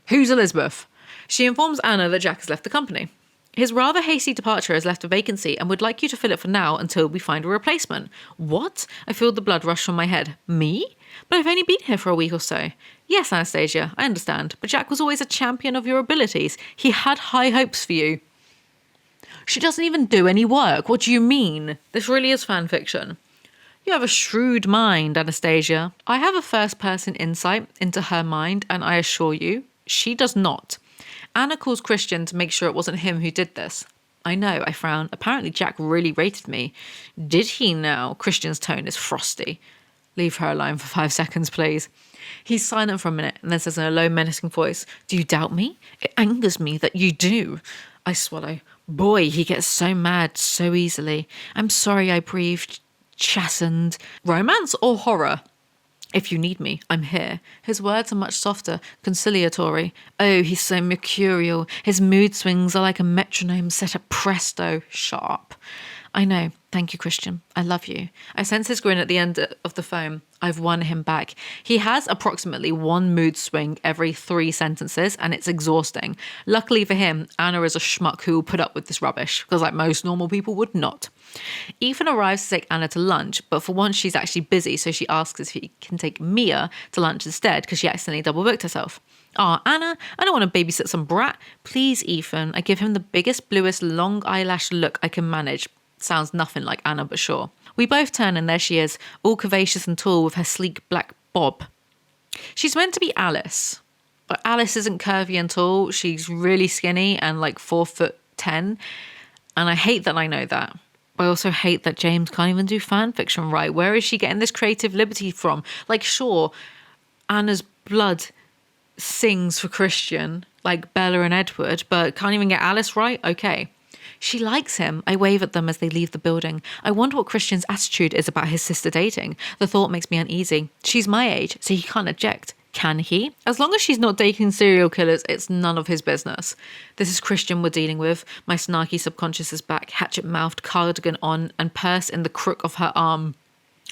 Who's Elizabeth? She informs Anna that Jack has left the company. His rather hasty departure has left a vacancy and would like you to fill it for now until we find a replacement. What? I feel the blood rush from my head. Me? But I've only been here for a week or so. Yes, Anastasia, I understand, but Jack was always a champion of your abilities. He had high hopes for you. She doesn't even do any work. What do you mean? This really is fan fiction. You have a shrewd mind, Anastasia. I have a first-person insight into her mind, and I assure you, she does not. Anna calls Christian to make sure it wasn't him who did this. I know, I frown. Apparently Jack really rated me. Did he now? Christian's tone is frosty. Leave her alone for 5 seconds, please. He's silent for a minute and then says in a low, menacing voice, Do you doubt me? It angers me that you do. I swallow. Boy, he gets so mad so easily. I'm sorry I breathed. Chastened. Romance or horror? If you need me, I'm here. His words are much softer, conciliatory. Oh, he's so mercurial. His mood swings are like a metronome set at presto, sharp. I know. Thank you, Christian. I love you. I sense his grin at the end of the phone. I've won him back. He has approximately one mood swing every 3 sentences, and it's exhausting. Luckily for him, Anna is a schmuck who will put up with this rubbish, because like most normal people would not. Ethan arrives to take Anna to lunch, but for once she's actually busy, so she asks if he can take Mia to lunch instead, because she accidentally double-booked herself. Aw, Anna, I don't want to babysit some brat. Please, Ethan. I give him the biggest, bluest, long eyelash look I can manage. Sounds nothing like Anna, but sure. We both turn and there she is, all curvaceous and tall with her sleek black bob. She's meant to be Alice, but Alice isn't curvy and tall. She's really skinny and like 4'10", and I hate that I know that. I also hate that James can't even do fan fiction right. Where is she getting this creative liberty from? Like, sure, Anna's blood sings for Christian, like Bella and Edward, but can't even get Alice right? Okay. She likes him. I wave at them as they leave the building. I wonder what Christian's attitude is about his sister dating. The thought makes me uneasy. She's my age, so he can't object. Can he? As long as she's not dating serial killers, it's none of his business. This is Christian we're dealing with. My snarky subconscious is back, hatchet-mouthed, cardigan on, and purse in the crook of her arm.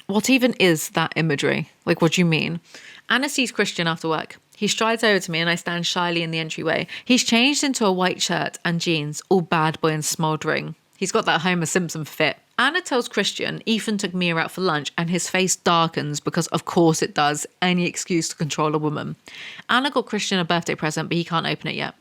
What even is that imagery? Like, what do you mean? Anna sees Christian after work. He strides over to me and I stand shyly in the entryway. He's changed into a white shirt and jeans, all bad boy and smouldering. He's got that Homer Simpson fit. Anna tells Christian Ethan took Mia out for lunch and his face darkens because of course it does. Any excuse to control a woman. Anna got Christian a birthday present but he can't open it yet.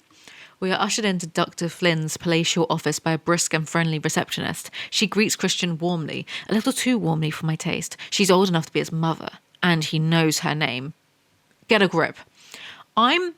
We are ushered into Dr. Flynn's palatial office by a brisk and friendly receptionist. She greets Christian warmly, a little too warmly for my taste. She's old enough to be his mother, and he knows her name. Get a grip. I'm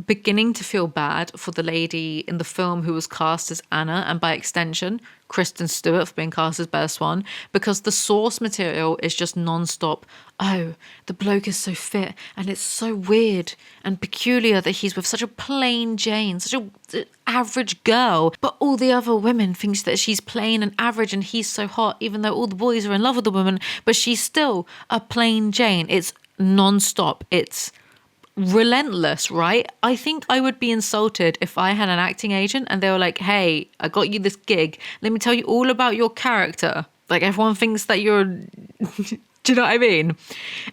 beginning to feel bad for the lady in the film who was cast as Anna, and by extension, Kristen Stewart for being cast as Bella Swan, because the source material is just non-stop. Oh, the bloke is so fit, and it's so weird and peculiar that he's with such a plain Jane, such a average girl, but all the other women think that she's plain and average and he's so hot, even though all the boys are in love with the woman, but she's still a plain Jane. It's non-stop. It's relentless, right? I think I would be insulted if I had an acting agent and they were like, hey, I got you this gig. Let me tell you all about your character. Like, everyone thinks that you're... Do you know what I mean?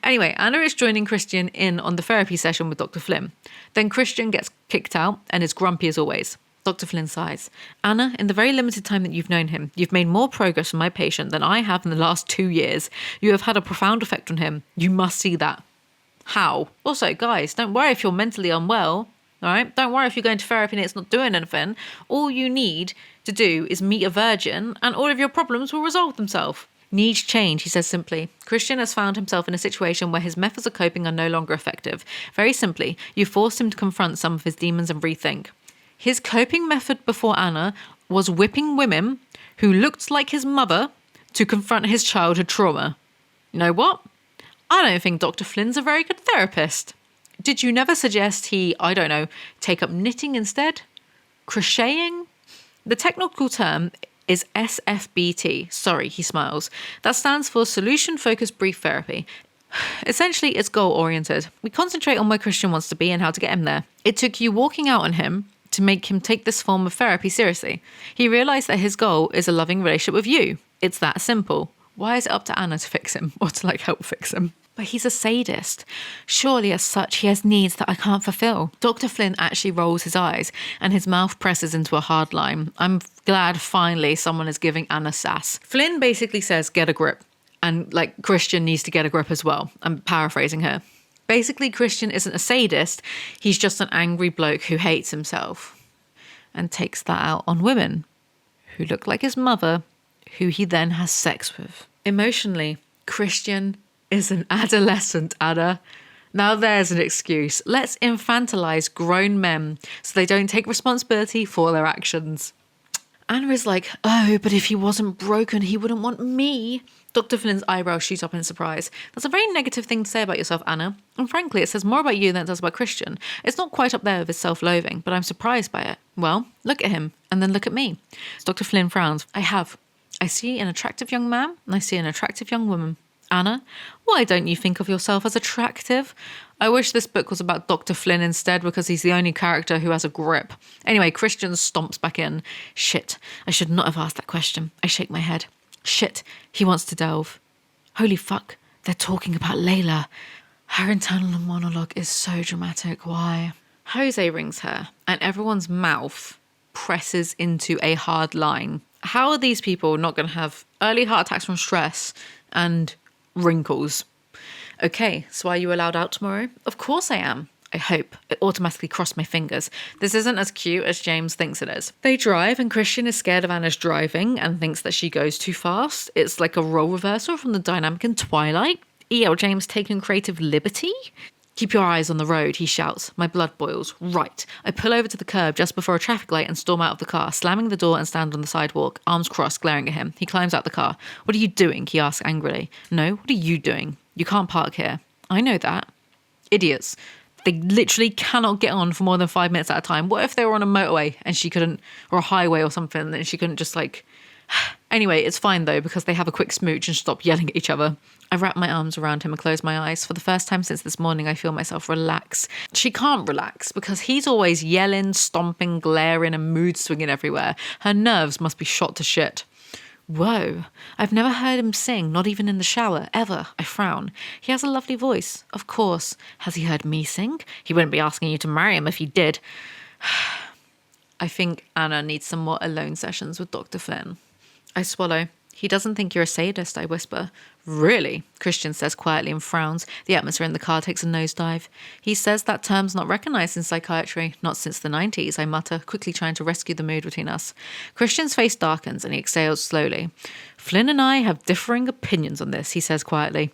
Anyway, Anna is joining Christian in on the therapy session with Dr. Flynn. Then Christian gets kicked out and is grumpy as always. Dr. Flynn sighs. Anna, in the very limited time that you've known him, you've made more progress on my patient than I have in the last 2 years. You have had a profound effect on him. You must see that. How? Also, guys, don't worry if you're mentally unwell, all right? Don't worry if you're going to therapy and it's not doing anything. All you need to do is meet a virgin and all of your problems will resolve themselves. Needs change, he says simply. Christian has found himself in a situation where his methods of coping are no longer effective. Very simply, you forced him to confront some of his demons and rethink. His coping method before Anna was whipping women who looked like his mother to confront his childhood trauma. You know what? I don't think Dr. Flynn's a very good therapist. Did you never suggest he, I don't know, take up knitting instead? Crocheting? The technical term is SFBT. Sorry, he smiles. That stands for Solution Focused Brief Therapy. Essentially, it's goal-oriented. We concentrate on where Christian wants to be and how to get him there. It took you walking out on him to make him take this form of therapy seriously. He realised that his goal is a loving relationship with you. It's that simple. Why is it up to Anna to fix him or to help fix him? But he's a sadist. Surely as such, he has needs that I can't fulfill. Dr. Flynn actually rolls his eyes and his mouth presses into a hard line. I'm glad finally someone is giving Anna sass. Flynn basically says, get a grip. And Christian needs to get a grip as well. I'm paraphrasing her. Basically, Christian isn't a sadist. He's just an angry bloke who hates himself and takes that out on women who look like his mother, who he then has sex with. Emotionally, Christian is an adolescent, Anna. Now there's an excuse. Let's infantilize grown men so they don't take responsibility for their actions. Anna is like, oh, but if he wasn't broken, he wouldn't want me. Dr. Flynn's eyebrows shoot up in surprise. That's a very negative thing to say about yourself, Anna. And frankly, it says more about you than it does about Christian. It's not quite up there with his self-loathing, but I'm surprised by it. Well, look at him, and then look at me. Dr. Flynn frowns. I see an attractive young man, and I see an attractive young woman. Anna, why don't you think of yourself as attractive? I wish this book was about Dr. Flynn instead, because he's the only character who has a grip. Anyway, Christian stomps back in. Shit, I should not have asked that question. I shake my head. Shit, he wants to delve. Holy fuck, they're talking about Layla. Her internal monologue is so dramatic. Why? Jose rings her, and everyone's mouth presses into a hard line. How are these people not going to have early heart attacks from stress and wrinkles? Okay, so are you allowed out tomorrow? Of course I am. I hope. I automatically cross my fingers. This isn't as cute as James thinks it is. They drive and Christian is scared of Anna's driving and thinks that she goes too fast. It's like a role reversal from the dynamic in Twilight. E.L. James taking creative liberty? Keep your eyes on the road, he shouts. My blood boils. Right. I pull over to the curb just before a traffic light and storm out of the car, slamming the door and stand on the sidewalk, arms crossed, glaring at him. He climbs out the car. What are you doing? He asks angrily. No, what are you doing? You can't park here. I know that. Idiots. They literally cannot get on for more than 5 minutes at a time. What if they were on a motorway and she couldn't, or a highway or something, and she couldn't just like... Anyway, it's fine though, because they have a quick smooch and stop yelling at each other. I wrap my arms around him and close my eyes. For the first time since this morning, I feel myself relax. She can't relax because he's always yelling, stomping, glaring, and mood swinging everywhere. Her nerves must be shot to shit. Whoa, I've never heard him sing, not even in the shower, ever. I frown. He has a lovely voice. Of course. Has he heard me sing? He wouldn't be asking you to marry him if he did. I think Anna needs some more alone sessions with Dr. Flynn. I swallow. He doesn't think you're a sadist, I whisper. Really? Christian says quietly and frowns. The atmosphere in the car takes a nosedive. He says that term's not recognised in psychiatry. Not since the 90s, I mutter, quickly trying to rescue the mood between us. Christian's face darkens and he exhales slowly. Flynn and I have differing opinions on this, he says quietly.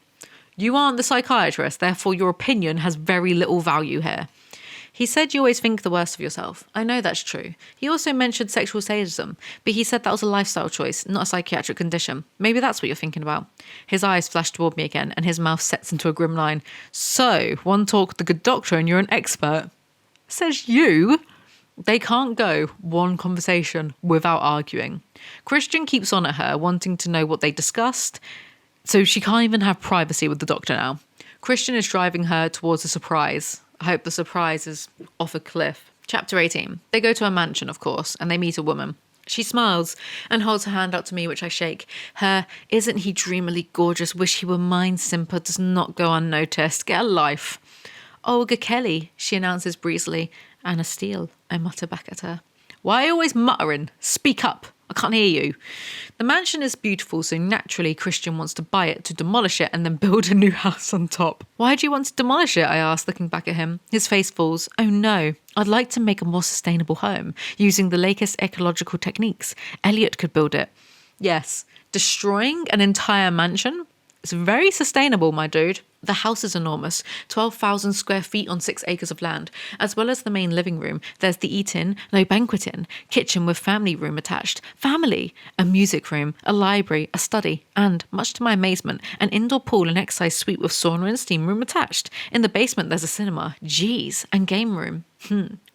You aren't the psychiatrist, therefore your opinion has very little value here. He said you always think the worst of yourself. I know that's true. He also mentioned sexual sadism, but he said that was a lifestyle choice, not a psychiatric condition. Maybe that's what you're thinking about. His eyes flash toward me again, and his mouth sets into a grim line. So, one talked the good doctor and you're an expert. Says you? They can't go one conversation without arguing. Christian keeps on at her, wanting to know what they discussed, so she can't even have privacy with the doctor now. Christian is driving her towards a surprise. I hope the surprise is off a cliff. Chapter 18. They go to a mansion, of course, and they meet a woman. She smiles and holds her hand out to me, which I shake. Her, isn't he dreamily gorgeous, wish he were mine simper does not go unnoticed. Get a life. Olga Kelly, she announces breezily. Anna Steele, I mutter back at her. Why are you always muttering? Speak up. I can't hear you. The mansion is beautiful, so naturally Christian wants to buy it, to demolish it, and then build a new house on top. Why do you want to demolish it? I ask, looking back at him. His face falls. Oh no. I'd like to make a more sustainable home, using the latest ecological techniques. Elliot could build it. Yes, destroying an entire mansion? It's very sustainable, my dude. The house is enormous, 12,000 square feet on 6 acres of land. As well as the main living room, there's the eat-in, no banquet-in, kitchen with family room attached, family, a music room, a library, a study, and, much to my amazement, an indoor pool and exercise suite with sauna and steam room attached. In the basement, there's a cinema, geez, and game room.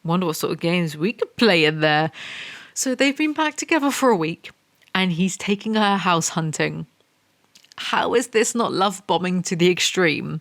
Wonder what sort of games we could play in there. So they've been back together for a week, and he's taking her house hunting. How is this not love bombing to the extreme?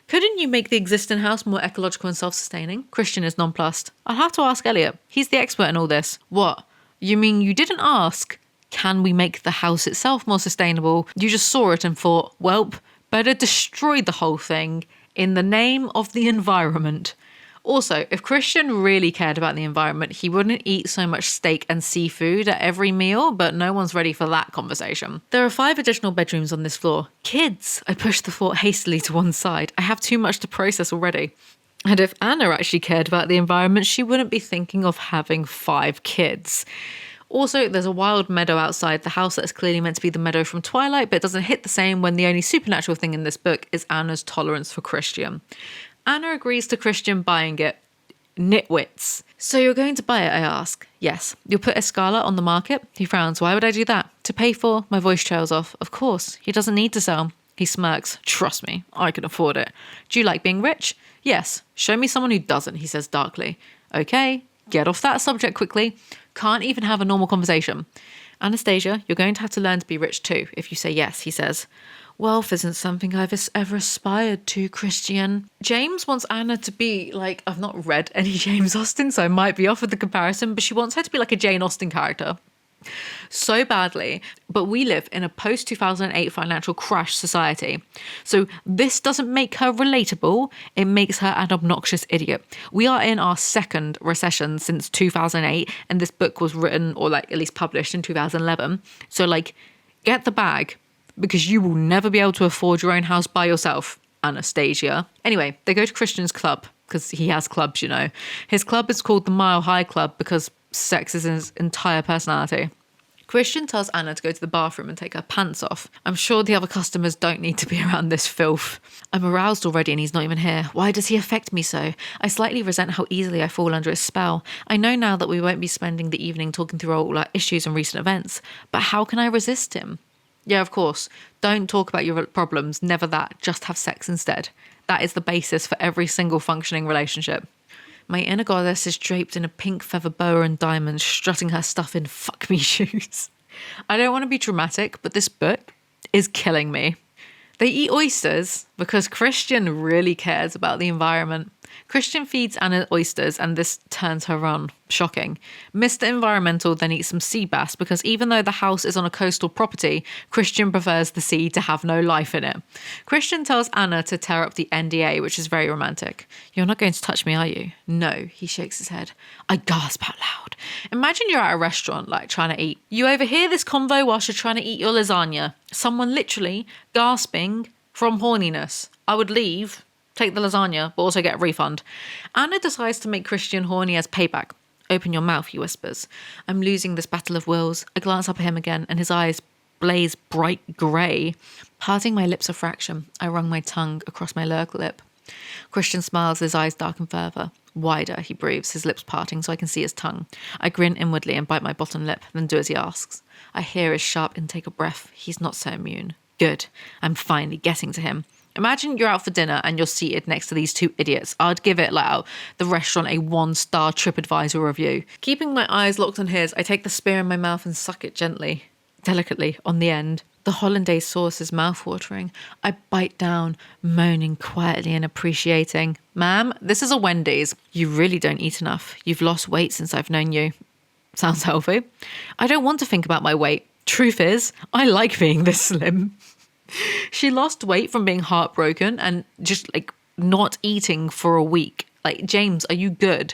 Couldn't you make the existing house more ecological and self-sustaining? Christian is nonplussed. I'll have to ask Elliot. He's the expert in all this. What? You mean you didn't ask, can we make the house itself more sustainable? You just saw it and thought, well, better destroy the whole thing in the name of the environment. Also, if Christian really cared about the environment, he wouldn't eat so much steak and seafood at every meal, but no one's ready for that conversation. There are 5 additional bedrooms on this floor. Kids! I push the thought hastily to one side. I have too much to process already. And if Anna actually cared about the environment, she wouldn't be thinking of having 5 kids. Also, there's a wild meadow outside the house that's clearly meant to be the meadow from Twilight, but it doesn't hit the same when the only supernatural thing in this book is Anna's tolerance for Christian. Anna agrees to Christian buying it. Nitwits. So you're going to buy it, I ask. Yes. You'll put Escala on the market? He frowns. Why would I do that? To pay for? My voice trails off. Of course. He doesn't need to sell. He smirks. Trust me, I can afford it. Do you like being rich? Yes. Show me someone who doesn't, he says darkly. Okay, get off that subject quickly. Can't even have a normal conversation. Anastasia, you're going to have to learn to be rich too, if you say yes, he says. Wealth isn't something I've ever aspired to, Christian. James wants Anna to be like, I've not read any James Austen, so I might be off with the comparison, but she wants her to be like a Jane Austen character. So badly, but we live in a post-2008 financial crash society. So this doesn't make her relatable, it makes her an obnoxious idiot. We are in our 2nd recession since 2008, and this book was written, or like at least published in 2011. So like, get the bag, because you will never be able to afford your own house by yourself, Anastasia. Anyway, they go to Christian's club, because he has clubs, you know. His club is called the Mile High Club because sex is his entire personality. Christian tells Anna to go to the bathroom and take her pants off. I'm sure the other customers don't need to be around this filth. I'm aroused already and he's not even here. Why does he affect me so? I slightly resent how easily I fall under his spell. I know now that we won't be spending the evening talking through all our issues and recent events, but how can I resist him? Yeah, of course. Don't talk about your problems. Never that. Just have sex instead. That is the basis for every single functioning relationship. My inner goddess is draped in a pink feather boa and diamonds, strutting her stuff in fuck me shoes. I don't want to be dramatic, but this book is killing me. They eat oysters because Christian really cares about the environment. Christian feeds Anna oysters and this turns her on. Shocking. Mr. Environmental then eats some sea bass because even though the house is on a coastal property, Christian prefers the sea to have no life in it. Christian tells Anna to tear up the NDA, which is very romantic. You're not going to touch me, are you? No, he shakes his head. I gasp out loud. Imagine you're at a restaurant, like trying to eat. You overhear this convo whilst you're trying to eat your lasagna. Someone literally gasping from horniness. I would leave, take the lasagna, but also get a refund. Anna decides to make Christian horny as payback. Open your mouth, he whispers. I'm losing this battle of wills. I glance up at him again, and his eyes blaze bright grey. Parting my lips a fraction, I wrung my tongue across my lower lip. Christian smiles, his eyes darken further. Wider, he breathes, his lips parting so I can see his tongue. I grin inwardly and bite my bottom lip, then do as he asks. I hear his sharp intake of breath. He's not so immune. Good. I'm finally getting to him. Imagine you're out for dinner and you're seated next to these two idiots. I'd give it, like, the restaurant a 1-star TripAdvisor review. Keeping my eyes locked on his, I take the spear in my mouth and suck it gently, delicately, on the end. The hollandaise sauce is mouth-watering. I bite down, moaning quietly and appreciating. Ma'am, this is a Wendy's. You really don't eat enough. You've lost weight since I've known you. Sounds healthy. I don't want to think about my weight. Truth is, I like being this slim. She lost weight from being heartbroken and just not eating for a week. James, are you good?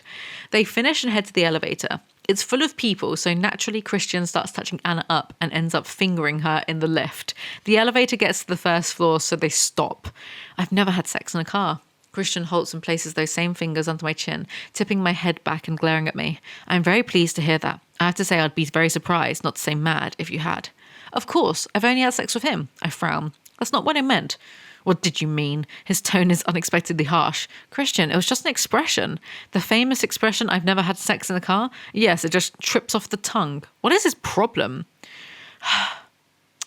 They finish and head to the elevator. It's full of people, so naturally Christian starts touching Anna up and ends up fingering her in the lift. The elevator gets to the first floor, so they stop. I've never had sex in a car. Christian halts and places those same fingers under my chin, tipping my head back and glaring at me. I'm very pleased to hear that. I have to say I'd be very surprised, not to say mad, if you had. Of course, I've only had sex with him. I frown. That's not what I meant. What did you mean? His tone is unexpectedly harsh. Christian, it was just an expression. The famous expression, I've never had sex in a car? Yes, it just trips off the tongue. What is his problem?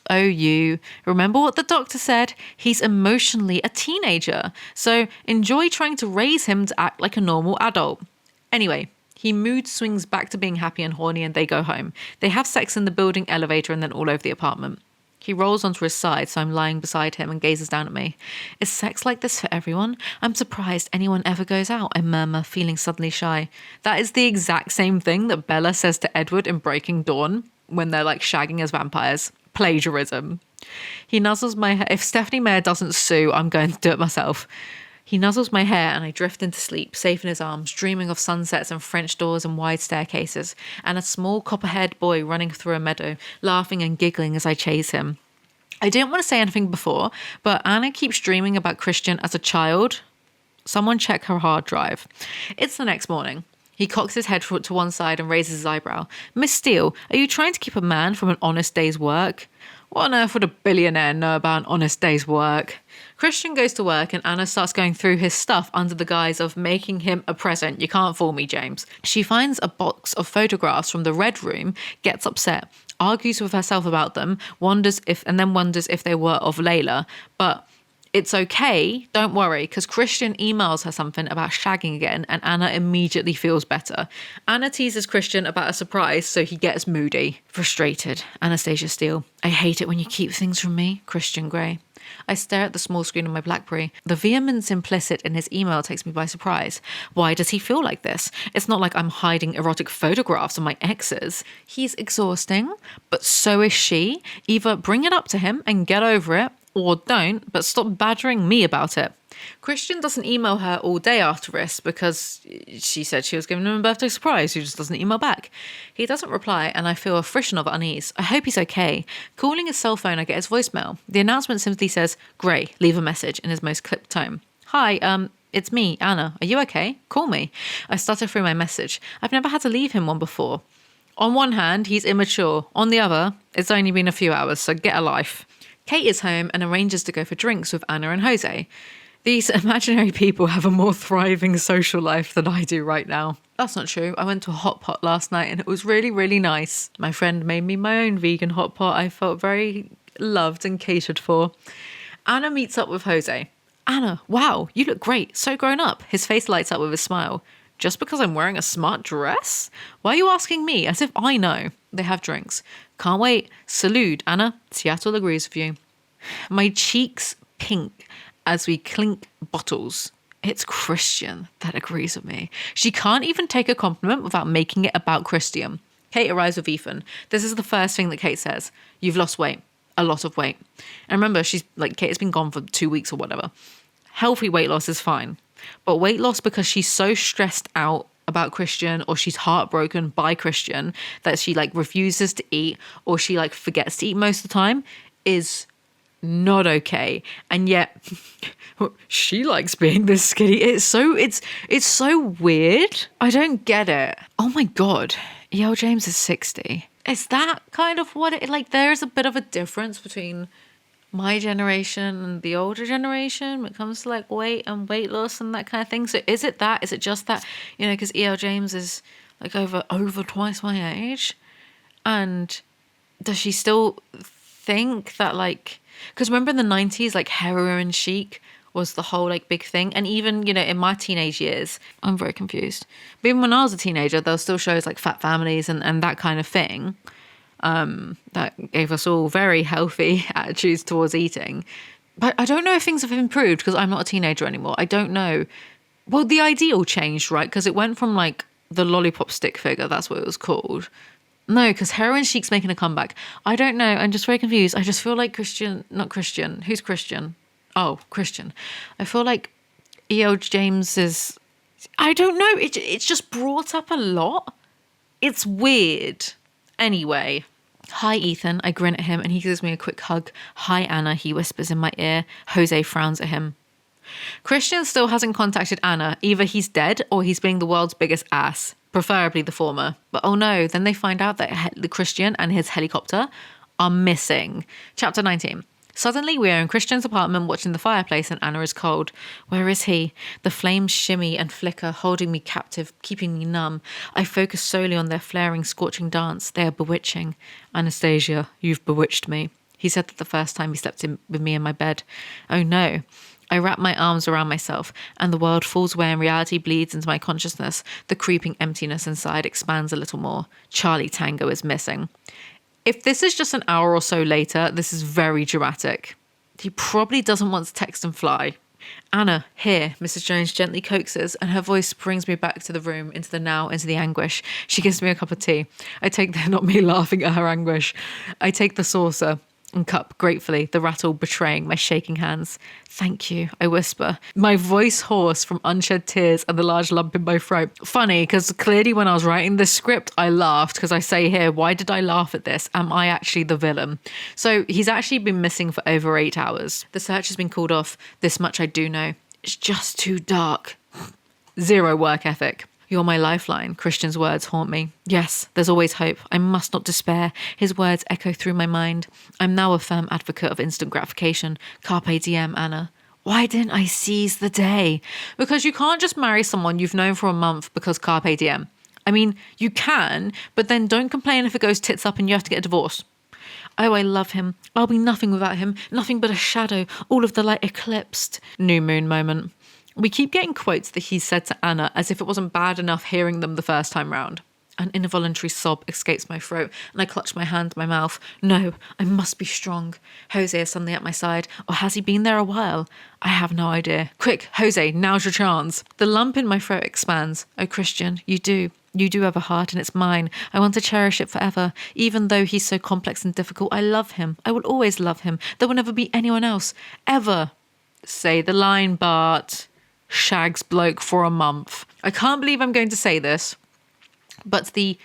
Oh, you. Remember what the doctor said? He's emotionally a teenager. So enjoy trying to raise him to act like a normal adult. Anyway, he mood swings back to being happy and horny and they go home. They have sex in the building elevator and then all over the apartment. He rolls onto his side, so I'm lying beside him and gazes down at me. Is sex like this for everyone? I'm surprised anyone ever goes out, I murmur, feeling suddenly shy. That is the exact same thing that Bella says to Edward in Breaking Dawn when they're shagging as vampires. Plagiarism. He nuzzles my hair. If Stephanie Meyer doesn't sue, I'm going to do it myself. He nuzzles my hair and I drift into sleep, safe in his arms, dreaming of sunsets and French doors and wide staircases, and a small copper-haired boy running through a meadow, laughing and giggling as I chase him. I didn't want to say anything before, but Anna keeps dreaming about Christian as a child. Someone check her hard drive. It's the next morning. He cocks his head to one side and raises his eyebrow. Miss Steele, are you trying to keep a man from an honest day's work? What on earth would a billionaire know about an honest day's work? Christian goes to work and Anna starts going through his stuff under the guise of making him a present. You can't fool me, James. She finds a box of photographs from the Red Room, gets upset, argues with herself about them, wonders if they were of Layla, but it's okay, don't worry, because Christian emails her something about shagging again and Anna immediately feels better. Anna teases Christian about a surprise, so he gets moody. Frustrated. Anastasia Steele. I hate it when you keep things from me. Christian Grey. I stare at the small screen on my BlackBerry. The vehemence implicit in his email takes me by surprise. Why does he feel like this? It's not like I'm hiding erotic photographs of my exes. He's exhausting, but so is she. Either bring it up to him and get over it, or don't, but stop badgering me about it. Christian doesn't email her all day after this because she said she was giving him a birthday surprise. He just doesn't email back. He doesn't reply and I feel a frisson of unease. I hope he's okay. Calling his cell phone, I get his voicemail. The announcement simply says, Gray, leave a message in his most clipped tone. Hi, it's me, Anna. Are you okay? Call me. I stutter through my message. I've never had to leave him one before. On one hand, he's immature. On the other, it's only been a few hours, so get a life. Kate is home and arranges to go for drinks with Anna and Jose. These imaginary people have a more thriving social life than I do right now. That's not true. I went to a hot pot last night and it was really, really nice. My friend made me my own vegan hot pot. I felt very loved and catered for. Anna meets up with Jose. Anna, wow, you look great. So grown up. His face lights up with a smile. Just because I'm wearing a smart dress? Why are you asking me? As if I know. They have drinks. Can't wait. Salute, Anna. Seattle agrees with you. My cheeks pink as we clink bottles. It's Christian that agrees with me. She can't even take a compliment without making it about Christian. Kate arrives with Ethan. This is the first thing that Kate says. You've lost weight. A lot of weight. And remember, Kate has been gone for 2 weeks or whatever. Healthy weight loss is fine. But weight loss because she's so stressed out about Christian or she's heartbroken by Christian that she refuses to eat or she forgets to eat most of the time is not okay. And yet she likes being this skinny. It's so weird. I don't get it. Oh my God. E.L. James is 60. Is that kind of what it there is a bit of a difference between my generation and the older generation when it comes to weight and weight loss and that kind of thing. So is it that? Is it just that, because E.L. James is over twice my age? And does she still think that because remember in the 90s, heroin chic was the whole big thing. And even, in my teenage years, I'm very confused. But even when I was a teenager, there were still shows like Fat Families and that kind of thing. That gave us all very healthy attitudes towards eating. But I don't know if things have improved because I'm not a teenager anymore. I don't know. Well, the ideal changed, right? Because it went from the lollipop stick figure, that's what it was called. No, because heroin chic's making a comeback. I don't know. I'm just very confused. I just feel like not Christian. Who's Christian? Oh, Christian. I feel like E.L. James is, I don't know. It's just brought up a lot. It's weird. Anyway. Hi, Ethan. I grin at him and he gives me a quick hug. Hi, Anna. He whispers in my ear. Jose frowns at him. Christian still hasn't contacted Anna. Either he's dead or he's being the world's biggest ass. Preferably the former. But oh no, then they find out that the Christian and his helicopter are missing. Chapter 19. Suddenly, we are in Christian's apartment watching the fireplace and Anna is cold. Where is he? The flames shimmy and flicker, holding me captive, keeping me numb. I focus solely on their flaring, scorching dance. They are bewitching. Anastasia, you've bewitched me. He said that the first time he slept with me in my bed. Oh no. I wrap my arms around myself, and the world falls away and reality bleeds into my consciousness. The creeping emptiness inside expands a little more. Charlie Tango is missing. If this is just an hour or so later, this is very dramatic. He probably doesn't want to text and fly. Anna, here, Mrs. Jones gently coaxes, and her voice brings me back to the room, into the now, into the anguish. She gives me a cup of tea. Not me laughing at her anguish. I take the saucer and cup gratefully, the rattle betraying my shaking hands. Thank you, I whisper, my voice hoarse from unshed tears and the large lump in my throat. Funny, because clearly when I was writing this script, I laughed because I say here, why did I laugh at this? Am I actually the villain? So he's actually been missing for over 8 hours. The search has been called off. This much I do know. It's just too dark. Zero work ethic. You're my lifeline. Christian's words haunt me. Yes, there's always hope. I must not despair. His words echo through my mind. I'm now a firm advocate of instant gratification. Carpe diem, Anna. Why didn't I seize the day? Because you can't just marry someone you've known for a month because carpe diem. I mean, you can, but then don't complain if it goes tits up and you have to get a divorce. Oh, I love him. I'll be nothing without him. Nothing but a shadow. All of the light eclipsed. New moon moment. We keep getting quotes that he said to Anna as if it wasn't bad enough hearing them the first time round. An involuntary sob escapes my throat and I clutch my hand to my mouth. No, I must be strong. Jose is suddenly at my side, or has he been there a while? I have no idea. Quick, Jose, now's your chance. The lump in my throat expands. Oh, Christian, you do. You do have a heart and it's mine. I want to cherish it forever. Even though he's so complex and difficult, I love him. I will always love him. There will never be anyone else. Ever. Say the line, Bart. Shags bloke for a month. I can't believe I'm going to say this, but the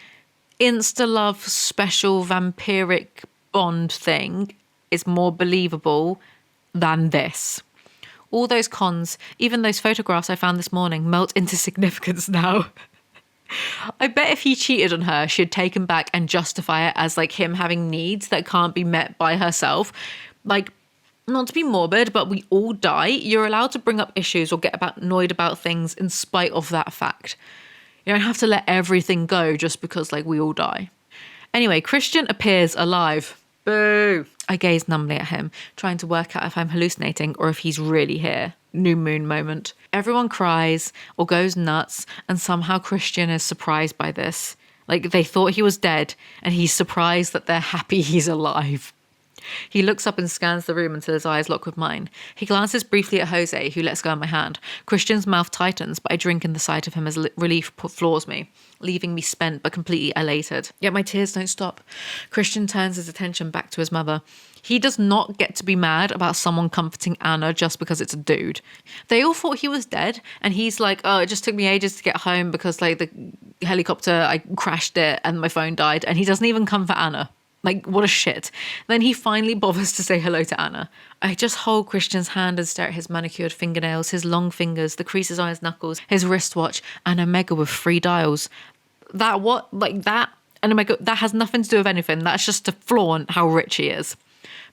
insta-love special vampiric bond thing is more believable than this. All those cons, even those photographs I found this morning, melt into significance now. I bet if he cheated on her, she'd take him back and justify it as him having needs that can't be met by herself. Not to be morbid, but we all die. You're allowed to bring up issues or get annoyed about things in spite of that fact. You don't have to let everything go just because we all die. Anyway, Christian appears alive. Boo. I gaze numbly at him, trying to work out if I'm hallucinating or if he's really here. New moon moment. Everyone cries or goes nuts, and somehow Christian is surprised by this. Like they thought he was dead, and he's surprised that they're happy he's alive. He looks up and scans the room until his eyes lock with mine. He glances briefly at Jose, who lets go of my hand. Christian's mouth tightens, but I drink in the sight of him as relief floors me, leaving me spent but completely elated. Yet my tears don't stop. Christian turns his attention back to his mother. He does not get to be mad about someone comforting Anna just because it's a dude. They all thought he was dead, and he's like, oh, it just took me ages to get home because like the helicopter, I crashed it and my phone died, and he doesn't even comfort Anna. Like, what a shit. Then he finally bothers to say hello to Anna. I just hold Christian's hand and stare at his manicured fingernails, his long fingers, the creases on his knuckles, his wristwatch, and Omega with 3 dials. That what? Like that? And Omega, that has nothing to do with anything. That's just to flaunt how rich he is.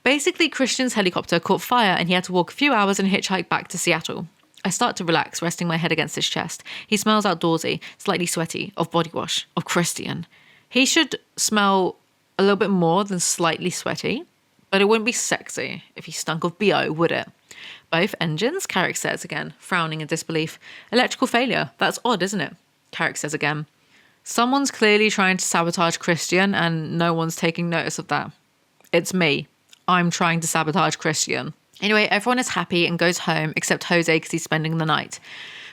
Basically, Christian's helicopter caught fire and he had to walk a few hours and hitchhike back to Seattle. I start to relax, resting my head against his chest. He smells outdoorsy, slightly sweaty, of body wash, of Christian. He should smell a little bit more than slightly sweaty, but it wouldn't be sexy if he stunk of BO, would it? Both engines, Carrick says again, frowning in disbelief. Electrical failure, that's odd, isn't it? Carrick says again. Someone's clearly trying to sabotage Christian and no one's taking notice of that. It's me. I'm trying to sabotage Christian. Anyway, everyone is happy and goes home except Jose because he's spending the night.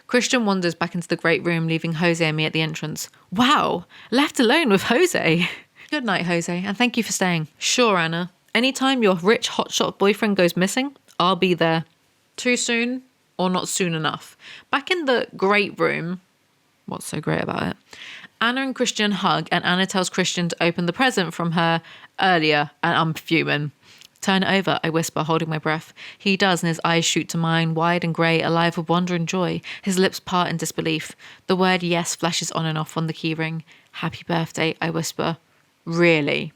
Christian wanders back into the great room, leaving Jose and me at the entrance. Wow, left alone with Jose. Good night, Jose, and thank you for staying. Sure, Anna. Anytime your rich hotshot boyfriend goes missing, I'll be there. Too soon or not soon enough. Back in the great room, what's so great about it? Anna and Christian hug, and Anna tells Christian to open the present from her earlier, and I'm fuming. Turn it over, I whisper, holding my breath. He does, and his eyes shoot to mine, wide and grey, alive with wonder and joy. His lips part in disbelief. The word yes flashes on and off on the keyring. Happy birthday, I whisper. Really?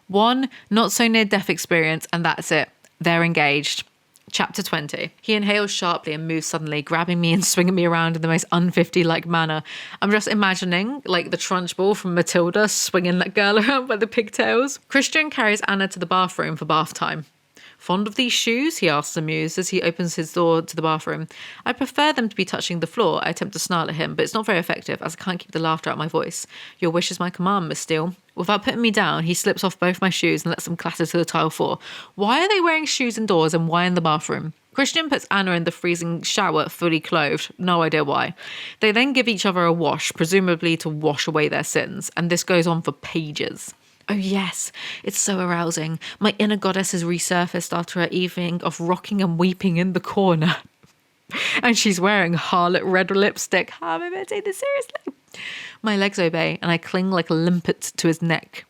One not so near death experience, and that's it. They're engaged. Chapter 20. He inhales sharply and moves suddenly, grabbing me and swinging me around in the most un-50-like manner. I'm just imagining, like the Trunchbull from Matilda swinging that girl around by the pigtails. Christian carries Anna to the bathroom for bath time. Fond of these shoes? He asks amused as he opens his door to the bathroom. I prefer them to be touching the floor. I attempt to snarl at him, but it's not very effective as I can't keep the laughter out of my voice. Your wish is my command, Miss Steele. Without putting me down, he slips off both my shoes and lets them clatter to the tile floor. Why are they wearing shoes indoors and why in the bathroom? Christian puts Anna in the freezing shower, fully clothed. No idea why. They then give each other a wash, presumably to wash away their sins, and this goes on for pages. Oh yes, it's so arousing. My inner goddess has resurfaced after her evening of rocking and weeping in the corner. And she's wearing harlot red lipstick. How am I meant to take this seriously? My legs obey, and I cling like a limpet to his neck.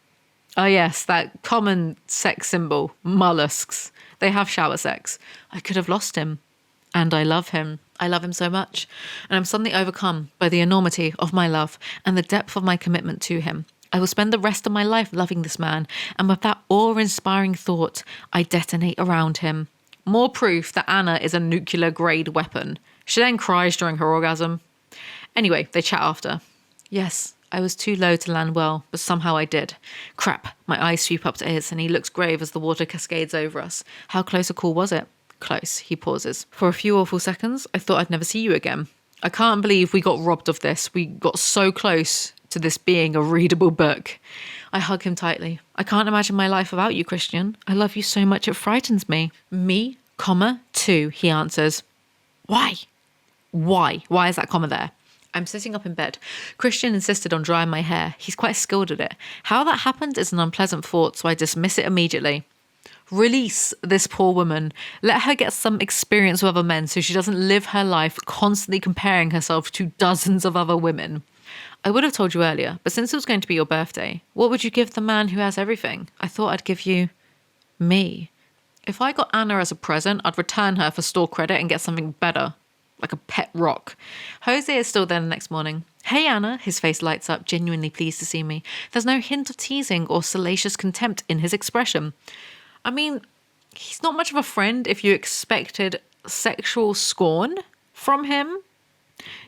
Oh yes, that common sex symbol, mollusks. They have shower sex. I could have lost him. And I love him. I love him so much. And I'm suddenly overcome by the enormity of my love and the depth of my commitment to him. I will spend the rest of my life loving this man, and with that awe-inspiring thought, I detonate around him. More proof that Anna is a nuclear-grade weapon. She then cries during her orgasm. Anyway, they chat after. Yes, I was too low to land well, but somehow I did. Crap, my eyes sweep up to his, and he looks grave as the water cascades over us. How close a call was it? Close, he pauses. For a few awful seconds, I thought I'd never see you again. I can't believe we got robbed of this. We got so close to this being a readable book. I hug him tightly. I can't imagine my life without you, Christian. I love you so much it frightens me. Me, comma, too, he answers. Why? Why? Why is that comma there? I'm sitting up in bed. Christian insisted on drying my hair. He's quite skilled at it. How that happened is an unpleasant thought, so I dismiss it immediately. Release this poor woman. Let her get some experience with other men so she doesn't live her life constantly comparing herself to dozens of other women. I would have told you earlier, but since it was going to be your birthday, what would you give the man who has everything? I thought I'd give you me. If I got Anna as a present, I'd return her for store credit and get something better, like a pet rock. Jose is still there the next morning. Hey, Anna. His face lights up, genuinely pleased to see me. There's no hint of teasing or salacious contempt in his expression. I mean, he's not much of a friend if you expected sexual scorn from him.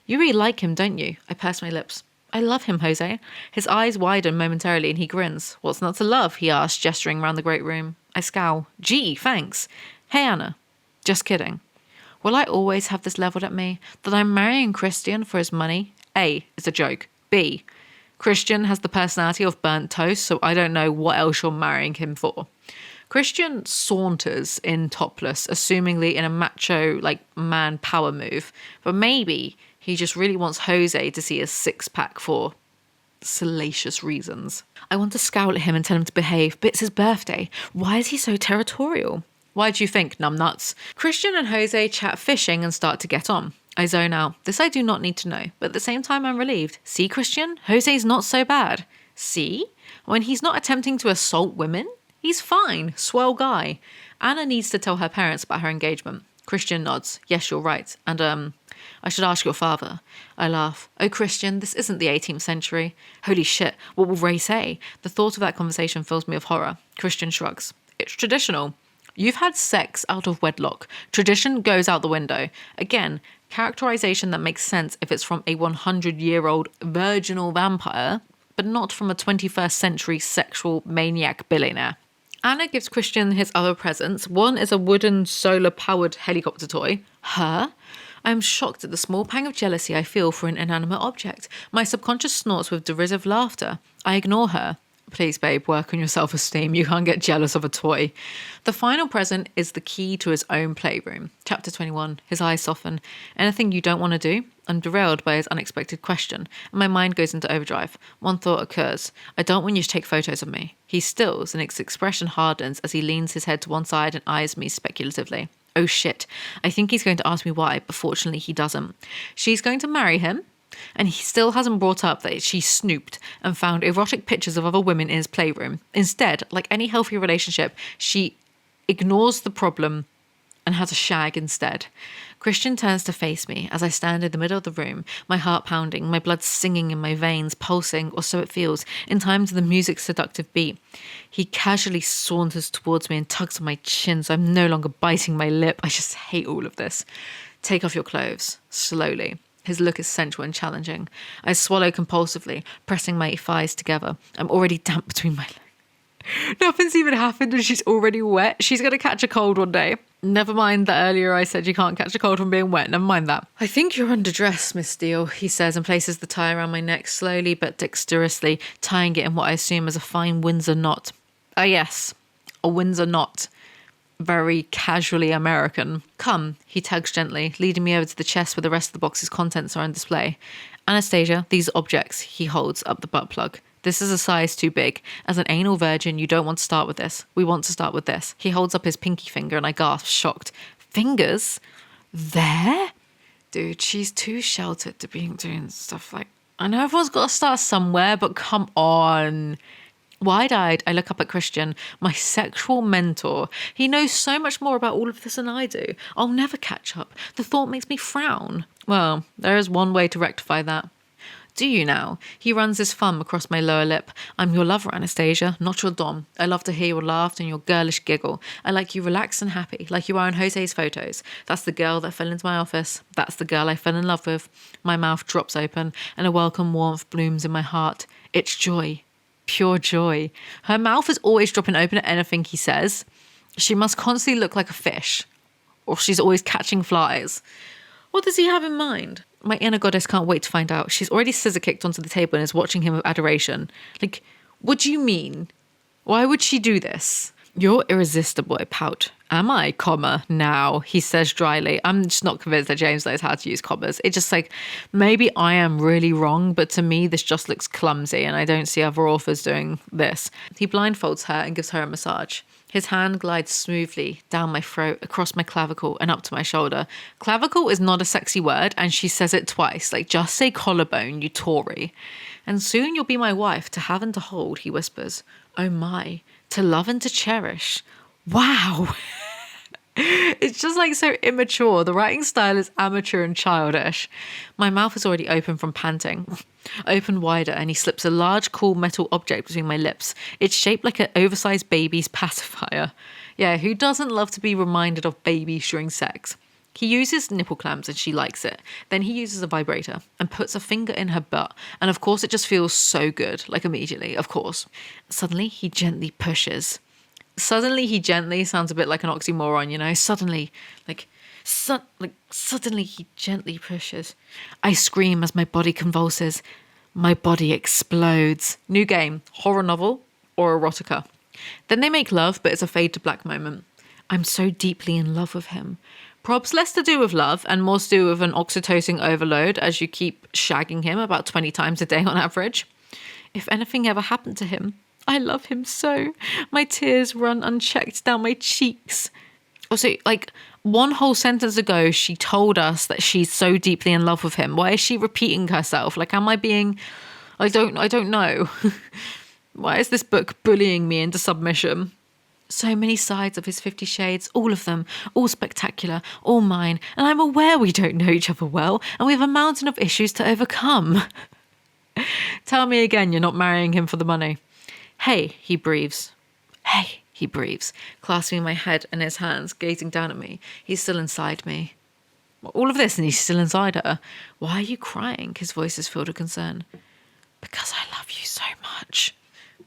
You really like him, don't you? I purse my lips. I love him, Jose. His eyes widen momentarily and he grins. What's not to love? He asks, gesturing around the great room. I scowl. Gee, thanks. Hey, Anna. Just kidding. Will I always have this leveled at me? That I'm marrying Christian for his money? A, it's a joke. B, Christian has the personality of burnt toast, so I don't know what else you're marrying him for. Christian saunters in topless, assumingly in a macho, man power move. But maybe he just really wants Jose to see his six-pack for salacious reasons. I want to scowl at him and tell him to behave, but it's his birthday. Why is he so territorial? Why do you think, numbnuts? Christian and Jose chat fishing and start to get on. I zone out. This I do not need to know, but at the same time I'm relieved. See, Christian? Jose's not so bad. See? When he's not attempting to assault women, he's fine. Swell guy. Anna needs to tell her parents about her engagement. Christian nods. Yes, you're right. And, I should ask your father. I laugh. Oh, Christian, this isn't the 18th century. Holy shit, what will Ray say? The thought of that conversation fills me with horror. Christian shrugs. It's traditional. You've had sex out of wedlock. Tradition goes out the window. Again, characterization that makes sense if it's from a 100-year-old virginal vampire, but not from a 21st century sexual maniac billionaire. Anna gives Christian his other presents. One is a wooden solar-powered helicopter toy. Her? I am shocked at the small pang of jealousy I feel for an inanimate object. My subconscious snorts with derisive laughter. I ignore her. Please, babe, work on your self-esteem. You can't get jealous of a toy. The final present is the key to his own playroom. Chapter 21. His eyes soften. Anything you don't want to do? I'm derailed by his unexpected question, and my mind goes into overdrive. One thought occurs. I don't want you to take photos of me. He stills, and his expression hardens as he leans his head to one side and eyes me speculatively. Oh shit. I think he's going to ask me why, but fortunately he doesn't. She's going to marry him, and he still hasn't brought up that she snooped and found erotic pictures of other women in his playroom. Instead, like any healthy relationship, she ignores the problem and has a shag instead. Christian turns to face me as I stand in the middle of the room, my heart pounding, my blood singing in my veins, pulsing, or so it feels, in time to the music's seductive beat. He casually saunters towards me and tugs on my chin so I'm no longer biting my lip. I just hate all of this. Take off your clothes, slowly. His look is sensual and challenging. I swallow compulsively, pressing my thighs together. I'm already damp between my legs. Nothing's even happened and she's already wet. She's going to catch a cold one day. Never mind that earlier I said you can't catch a cold from being wet. Never mind that. I think you're underdressed, Miss Steele, he says and places the tie around my neck slowly but dexterously, tying it in what I assume is a fine Windsor knot. Ah, yes, a Windsor knot. Very casually American. Come, he tugs gently, leading me over to the chest where the rest of the box's contents are on display. Anastasia, these objects, he holds up the butt plug. This is a size too big. As an anal virgin, you don't want to start with this. We want to start with this. He holds up his pinky finger and I gasp, shocked. Fingers? There? Dude, she's too sheltered to be doing stuff like... I know everyone's got to start somewhere, but come on. Wide-eyed, I look up at Christian, my sexual mentor. He knows so much more about all of this than I do. I'll never catch up. The thought makes me frown. Well, there is one way to rectify that. Do you now? He runs his thumb across my lower lip. I'm your lover, Anastasia, not your dom. I love to hear your laugh and your girlish giggle. I like you relaxed and happy, like you are in Jose's photos. That's the girl that fell into my office. That's the girl I fell in love with. My mouth drops open, and a welcome warmth blooms in my heart. It's joy. Pure joy. Her mouth is always dropping open at anything he says. She must constantly look like a fish, or she's always catching flies. What does he have in mind? My inner goddess can't wait to find out. She's already scissor-kicked onto the table and is watching him with adoration. Like, what do you mean? Why would she do this? You're irresistible, I pout. Am I, comma, now, he says dryly. I'm just not convinced that James knows how to use commas. It's just like, maybe I am really wrong, but to me this just looks clumsy and I don't see other authors doing this. He blindfolds her and gives her a massage. His hand glides smoothly down my throat, across my clavicle and up to my shoulder. Clavicle is not a sexy word and she says it twice, like just say collarbone, you Tory. And soon you'll be my wife, to have and to hold, he whispers. Oh my, to love and to cherish. Wow. It's just like so immature. The writing style is amateur and childish. My mouth is already open from panting. Open wider and he slips a large cool metal object between my lips. It's shaped like an oversized baby's pacifier. Yeah, who doesn't love to be reminded of babies during sex? He uses nipple clamps and she likes it. Then he uses a vibrator and puts a finger in her butt. And of course, it just feels so good, like immediately, of course. Suddenly, he gently pushes. Suddenly, he gently sounds a bit like an oxymoron, you know? Suddenly, suddenly he gently pushes. I scream as my body convulses. My body explodes. New game, horror novel or erotica. Then they make love, but it's a fade to black moment. I'm so deeply in love with him. Probs less to do with love and more to do with an oxytocin overload as you keep shagging him about 20 times a day on average. If anything ever happened to him, I love him so. My tears run unchecked down my cheeks. Also, like, one whole sentence ago, she told us that she's so deeply in love with him. Why is she repeating herself? Like, am I being... I don't know. Why is this book bullying me into submission? So many sides of his 50 Shades, all of them, all spectacular, all mine, and I'm aware we don't know each other well, and we have a mountain of issues to overcome. Tell me again you're not marrying him for the money. Hey, he breathes. Hey, he breathes, clasping my head in his hands, gazing down at me. He's still inside me. All of this and he's still inside her. Why are you crying? His voice is filled with concern. Because I love you so much.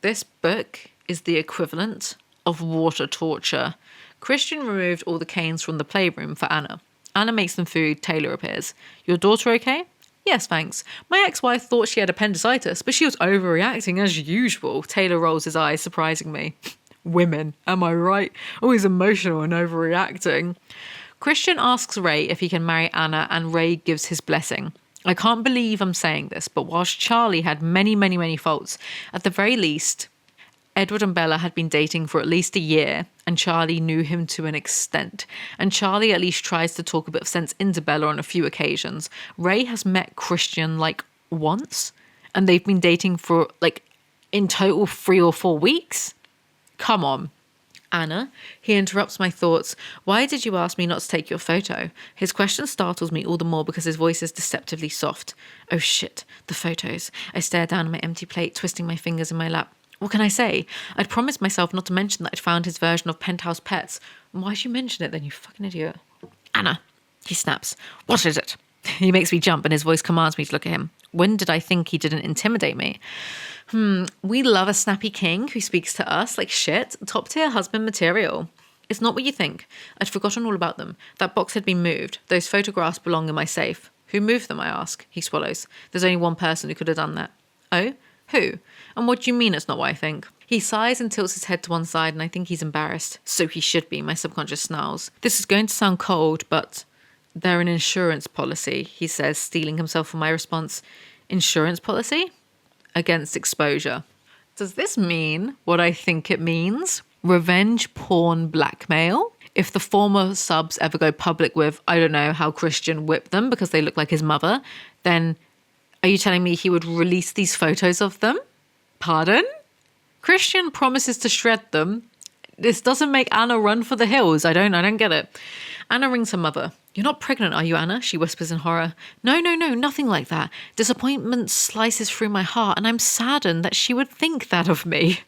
This book is the equivalent of water torture. Christian removed all the canes from the playroom for Anna. Anna makes them food. Taylor appears. Your daughter okay? Yes, thanks. My ex-wife thought she had appendicitis, but she was overreacting as usual. Taylor rolls his eyes, surprising me. Women, am I right? Always emotional and overreacting. Christian asks Ray if he can marry Anna, and Ray gives his blessing. I can't believe I'm saying this, but whilst Charlie had many faults, at the very least, Edward and Bella had been dating for at least a year, and Charlie knew him to an extent. And Charlie at least tries to talk a bit of sense into Bella on a few occasions. Ray has met Christian like once, and they've been dating for like in total 3 or 4 weeks. Come on. Anna, he interrupts my thoughts. Why did you ask me not to take your photo? His question startles me all the more because his voice is deceptively soft. Oh shit, the photos. I stare down at my empty plate, twisting my fingers in my lap. What can I say? I'd promised myself not to mention that I'd found his version of Penthouse Pets. Why'd you mention it then, you fucking idiot? Anna, he snaps. What is it? He makes me jump and his voice commands me to look at him. When did I think he didn't intimidate me? We love a snappy king who speaks to us like shit. Top tier husband material. It's not what you think. I'd forgotten all about them. That box had been moved. Those photographs belong in my safe. Who moved them, I ask. He swallows. There's only one person who could have done that. Oh? Who? And what do you mean it's not what I think? He sighs and tilts his head to one side, and I think he's embarrassed. So he should be, my subconscious snarls. This is going to sound cold, but they're an insurance policy, he says, stealing himself from my response. Insurance policy? Against exposure. Does this mean what I think it means? Revenge porn blackmail? If the former subs ever go public with, I don't know, how Christian whipped them because they look like his mother, then are you telling me he would release these photos of them? Pardon? Christian promises to shred them. This doesn't make Anna run for the hills. I don't get it. Anna rings her mother. You're not pregnant, are you, Anna? She whispers in horror. No, nothing like that. Disappointment slices through my heart, and I'm saddened that she would think that of me.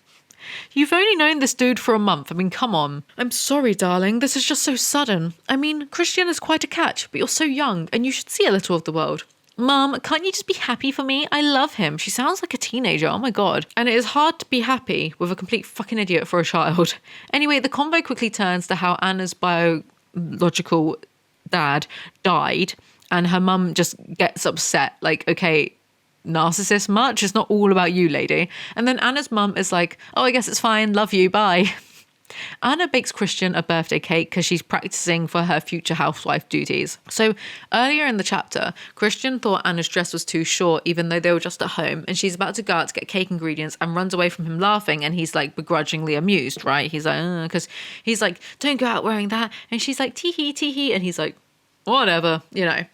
You've only known this dude for a month. I mean, come on. I'm sorry, darling. This is just so sudden. I mean, Christian is quite a catch, but you're so young, and you should see a little of the world. Mum, can't you just be happy for me? I love him. She sounds like a teenager. Oh my God. And it is hard to be happy with a complete fucking idiot for a child. Anyway, the convo quickly turns to how Anna's biological dad died and her mum just gets upset. Like, okay, narcissist much? It's not all about you, lady. And then Anna's mum is like, oh, I guess it's fine. Love you. Bye. Anna bakes Christian a birthday cake because she's practicing for her future housewife duties. So earlier in the chapter, Christian thought Anna's dress was too short even though they were just at home, and she's about to go out to get cake ingredients and runs away from him laughing, and he's like begrudgingly amused, right? He's like, because he's like, don't go out wearing that. And she's like, tee-hee, and he's like, whatever, you know.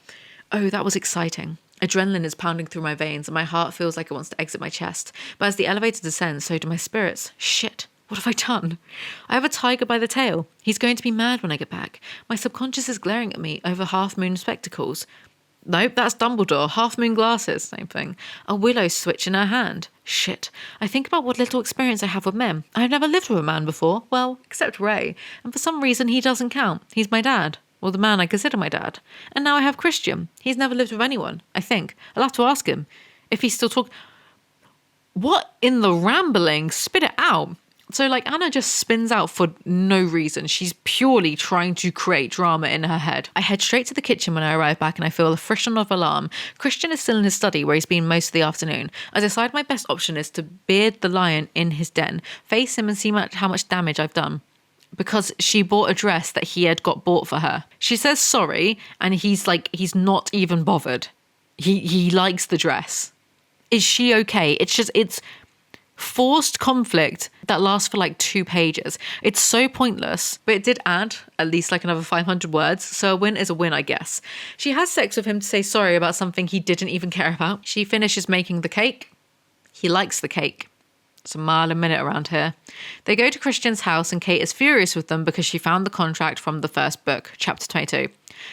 Oh, that was exciting. Adrenaline is pounding through my veins and my heart feels like it wants to exit my chest. But as the elevator descends, so do my spirits. Shit. What have I done? I have a tiger by the tail. He's going to be mad when I get back. My subconscious is glaring at me over half-moon spectacles. Nope, that's Dumbledore. Half-moon glasses, same thing. A willow switch in her hand. Shit. I think about what little experience I have with men. I've never lived with a man before. Well, except Ray. And for some reason, he doesn't count. He's my dad. Well, the man I consider my dad. And now I have Christian. He's never lived with anyone, I think. I'll have to ask him if he's still talking. What in the rambling? Spit it out. So, like, Anna just spins out for no reason. She's purely trying to create drama in her head. I head straight to the kitchen when I arrive back and I feel the frisson of alarm. Christian is still in his study where he's been most of the afternoon. I decide my best option is to beard the lion in his den, face him and see how much damage I've done. Because she bought a dress that he had got bought for her. She says sorry and he's not even bothered. He likes the dress. Is she okay? It's forced conflict that lasts for like 2 pages. It's so pointless, but it did add at least like another 500 words, so a win is a win, I guess. She has sex with him to say sorry about something he didn't even care about. She finishes making the cake. He likes the cake. It's a mile a minute around here. They go to Christian's house and Kate is furious with them because she found the contract from the first book, chapter 22.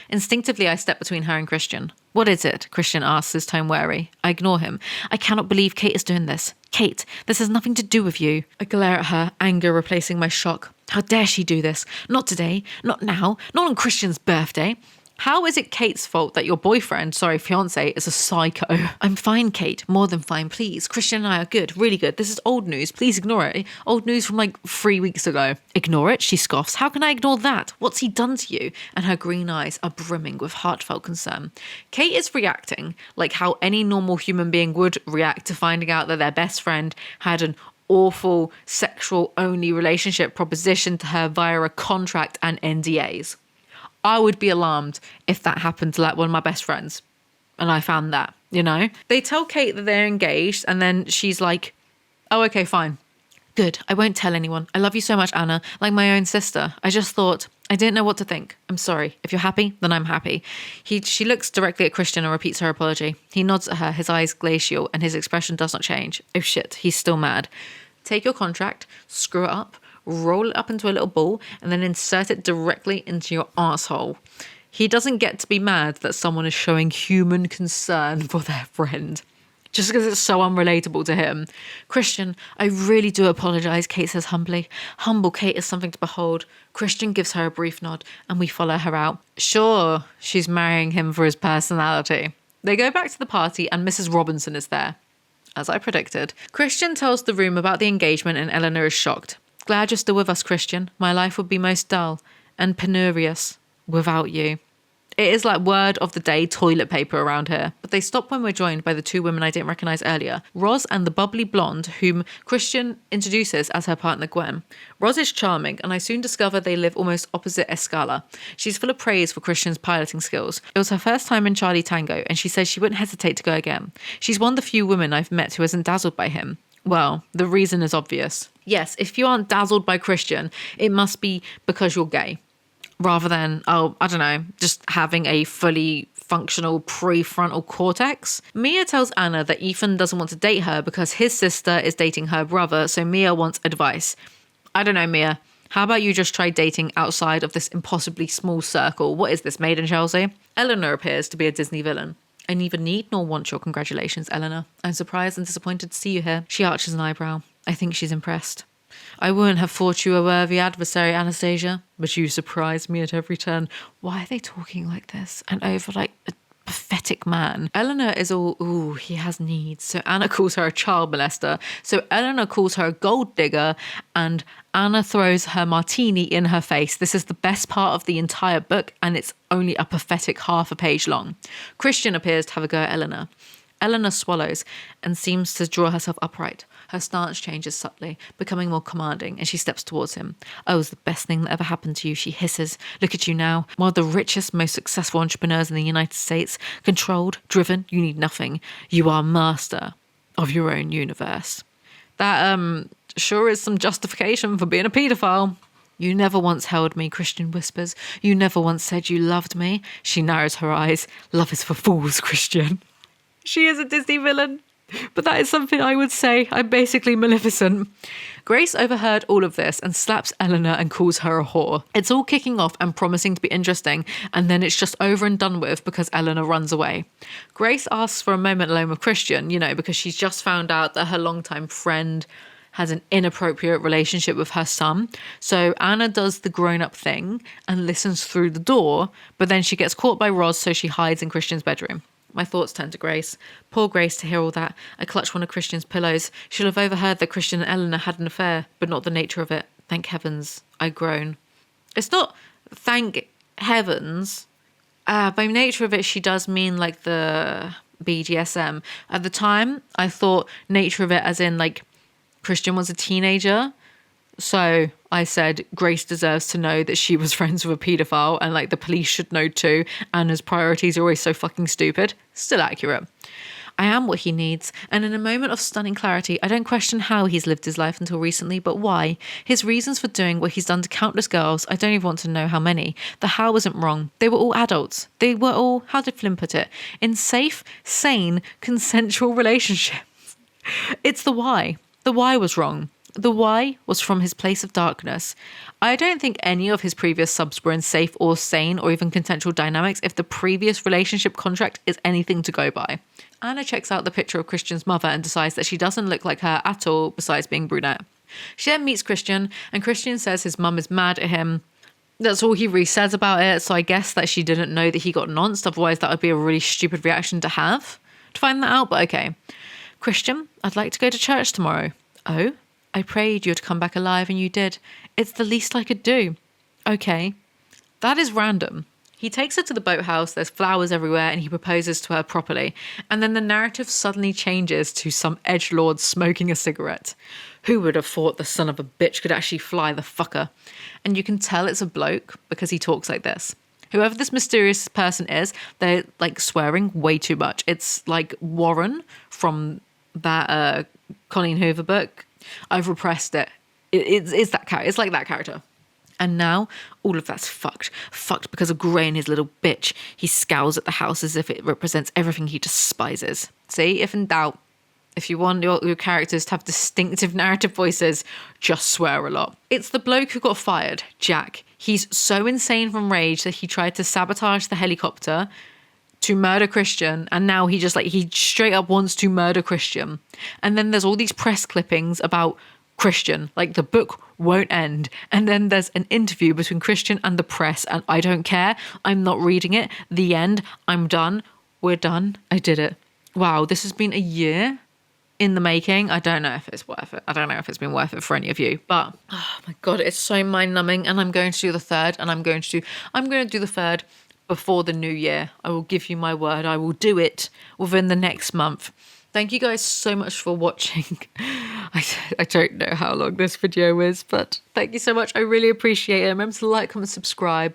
Instinctively, I step between her and Christian. What is it? Christian asks, his tone wary. I ignore him. I cannot believe Kate is doing this. Kate, this has nothing to do with you. I glare at her, anger replacing my shock. How dare she do this? Not today, not now, not on Christian's birthday. How is it Kate's fault that your fiance, is a psycho? I'm fine, Kate. More than fine, please. Christian and I are good, really good. This is old news. Please ignore it. Old news from like 3 weeks ago. Ignore it? She scoffs. How can I ignore that? What's he done to you? And her green eyes are brimming with heartfelt concern. Kate is reacting like how any normal human being would react to finding out that their best friend had an awful sexual-only relationship proposition to her via a contract and NDAs. I would be alarmed if that happened to like one of my best friends and I found that, you know? They tell Kate that they're engaged and then she's like, oh, okay, fine. Good. I won't tell anyone. I love you so much, Anna, like my own sister. I just thought, I didn't know what to think. I'm sorry. If you're happy, then I'm happy. She looks directly at Christian and repeats her apology. He nods at her, his eyes glacial, and his expression does not change. Oh shit, he's still mad. Take your contract, screw it up, roll it up into a little ball, and then insert it directly into your asshole. He doesn't get to be mad that someone is showing human concern for their friend, just because it's so unrelatable to him. Christian, I really do apologise, Kate says humbly. Humble Kate is something to behold. Christian gives her a brief nod, and we follow her out. Sure, she's marrying him for his personality. They go back to the party, and Mrs. Robinson is there. As I predicted. Christian tells the room about the engagement, and Eleanor is shocked. Glad you're still with us, Christian. My life would be most dull and penurious without you. It is like word of the day toilet paper around here. But they stop when we're joined by the 2 women I didn't recognise earlier. Roz and the bubbly blonde whom Christian introduces as her partner Gwen. Roz is charming and I soon discover they live almost opposite Escala. She's full of praise for Christian's piloting skills. It was her first time in Charlie Tango and she says she wouldn't hesitate to go again. She's one of the few women I've met who isn't dazzled by him. Well, the reason is obvious. Yes, if you aren't dazzled by Christian, it must be because you're gay. Rather than, just having a fully functional prefrontal cortex. Mia tells Anna that Ethan doesn't want to date her because his sister is dating her brother, so Mia wants advice. I don't know, Mia. How about you just try dating outside of this impossibly small circle? What is this, Made in Chelsea? Eleanor appears to be a Disney villain. I neither need nor want your congratulations, Eleanor. I'm surprised and disappointed to see you here. She arches an eyebrow. I think she's impressed. I wouldn't have thought you a worthy adversary, Anastasia, but you surprise me at every turn. Why are they talking like this? And over like a pathetic man. Eleanor is all, ooh, he has needs. So Anna calls her a child molester. So Eleanor calls her a gold digger. And Anna throws her martini in her face. This is the best part of the entire book, and it's only a pathetic half a page long. Christian appears to have a go at Eleanor. Eleanor swallows and seems to draw herself upright. Her stance changes subtly, becoming more commanding, and she steps towards him. Oh, it's the best thing that ever happened to you, she hisses. Look at you now, one of the richest, most successful entrepreneurs in the United States. Controlled, driven, you need nothing. You are master of your own universe. That, sure is some justification for being a paedophile. You never once held me, Christian whispers. You never once said you loved me. She narrows her eyes. Love is for fools, Christian. She is a Disney villain. But that is something I would say. I'm basically Maleficent. Grace overheard all of this and slaps Eleanor and calls her a whore. It's all kicking off and promising to be interesting, and then it's just over and done with because Eleanor runs away. Grace asks for a moment alone with Christian, because she's just found out that her longtime friend has an inappropriate relationship with her son. So Anna does the grown-up thing and listens through the door, but then she gets caught by Roz, so she hides in Christian's bedroom. My thoughts turn to Grace. Poor Grace to hear all that. I clutch one of Christian's pillows. She'll have overheard that Christian and Eleanor had an affair, but not the nature of it. Thank heavens. I groan. It's not thank heavens. By nature of it, she does mean like the BDSM. At the time, I thought nature of it as in like Christian was a teenager. So I said Grace deserves to know that she was friends with a paedophile, and like the police should know too. Anna's priorities are always so fucking stupid. Still accurate. I am what he needs, and in a moment of stunning clarity, I don't question how he's lived his life until recently, but why. His reasons for doing what he's done to countless girls, I don't even want to know how many. The how wasn't wrong. They were all adults. They were all, how did Flynn put it, in safe, sane, consensual relationships. It's the why. The why was wrong. The why was from his place of darkness. I don't think any of his previous subs were in safe or sane or even consensual dynamics if the previous relationship contract is anything to go by. Anna checks out the picture of Christian's mother and decides that she doesn't look like her at all besides being brunette. She then meets Christian, and Christian says his mum is mad at him. That's all he really says about it, so I guess that she didn't know that he got nonced, otherwise that would be a really stupid reaction to have, to find that out, but okay. Christian, I'd like to go to church tomorrow. Oh? I prayed you'd come back alive and you did. It's the least I could do. Okay. That is random. He takes her to the boathouse, there's flowers everywhere, and he proposes to her properly. And then the narrative suddenly changes to some edgelord smoking a cigarette. Who would have thought the son of a bitch could actually fly the fucker? And you can tell it's a bloke because he talks like this. Whoever this mysterious person is, they're like swearing way too much. It's like Warren from that Colleen Hoover book. I've repressed it. It's that character. It's like that character. And now all of that's fucked. Fucked because of Gray and his little bitch. He scowls at the house as if it represents everything he despises. See, if in doubt, if you want your characters to have distinctive narrative voices, just swear a lot. It's the bloke who got fired, Jack. He's so insane from rage that he tried to sabotage the helicopter to murder Christian, and now he straight up wants to murder Christian. And then there's all these press clippings about Christian, like the book won't end. And then there's an interview between Christian and the press, and I don't care. I'm not reading it. The end. I'm done. We're done. I did it. Wow, this has been a year in the making. I don't know if it's worth it. I don't know if it's been worth it for any of you, but oh my God, it's so mind numbing. And I'm going to do the third, and I'm going to do the third before the new year. I will give you my word. I will do it within the next month. Thank you guys so much for watching. I don't know how long this video is, but thank you so much. I really appreciate it. Remember to like, comment, subscribe.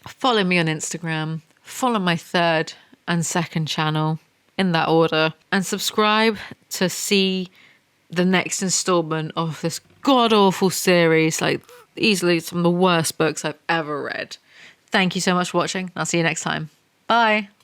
Follow me on Instagram. Follow my third and second channel in that order. And subscribe to see the next installment of this god-awful series. Like, easily some of the worst books I've ever read. Thank you so much for watching. I'll see you next time. Bye.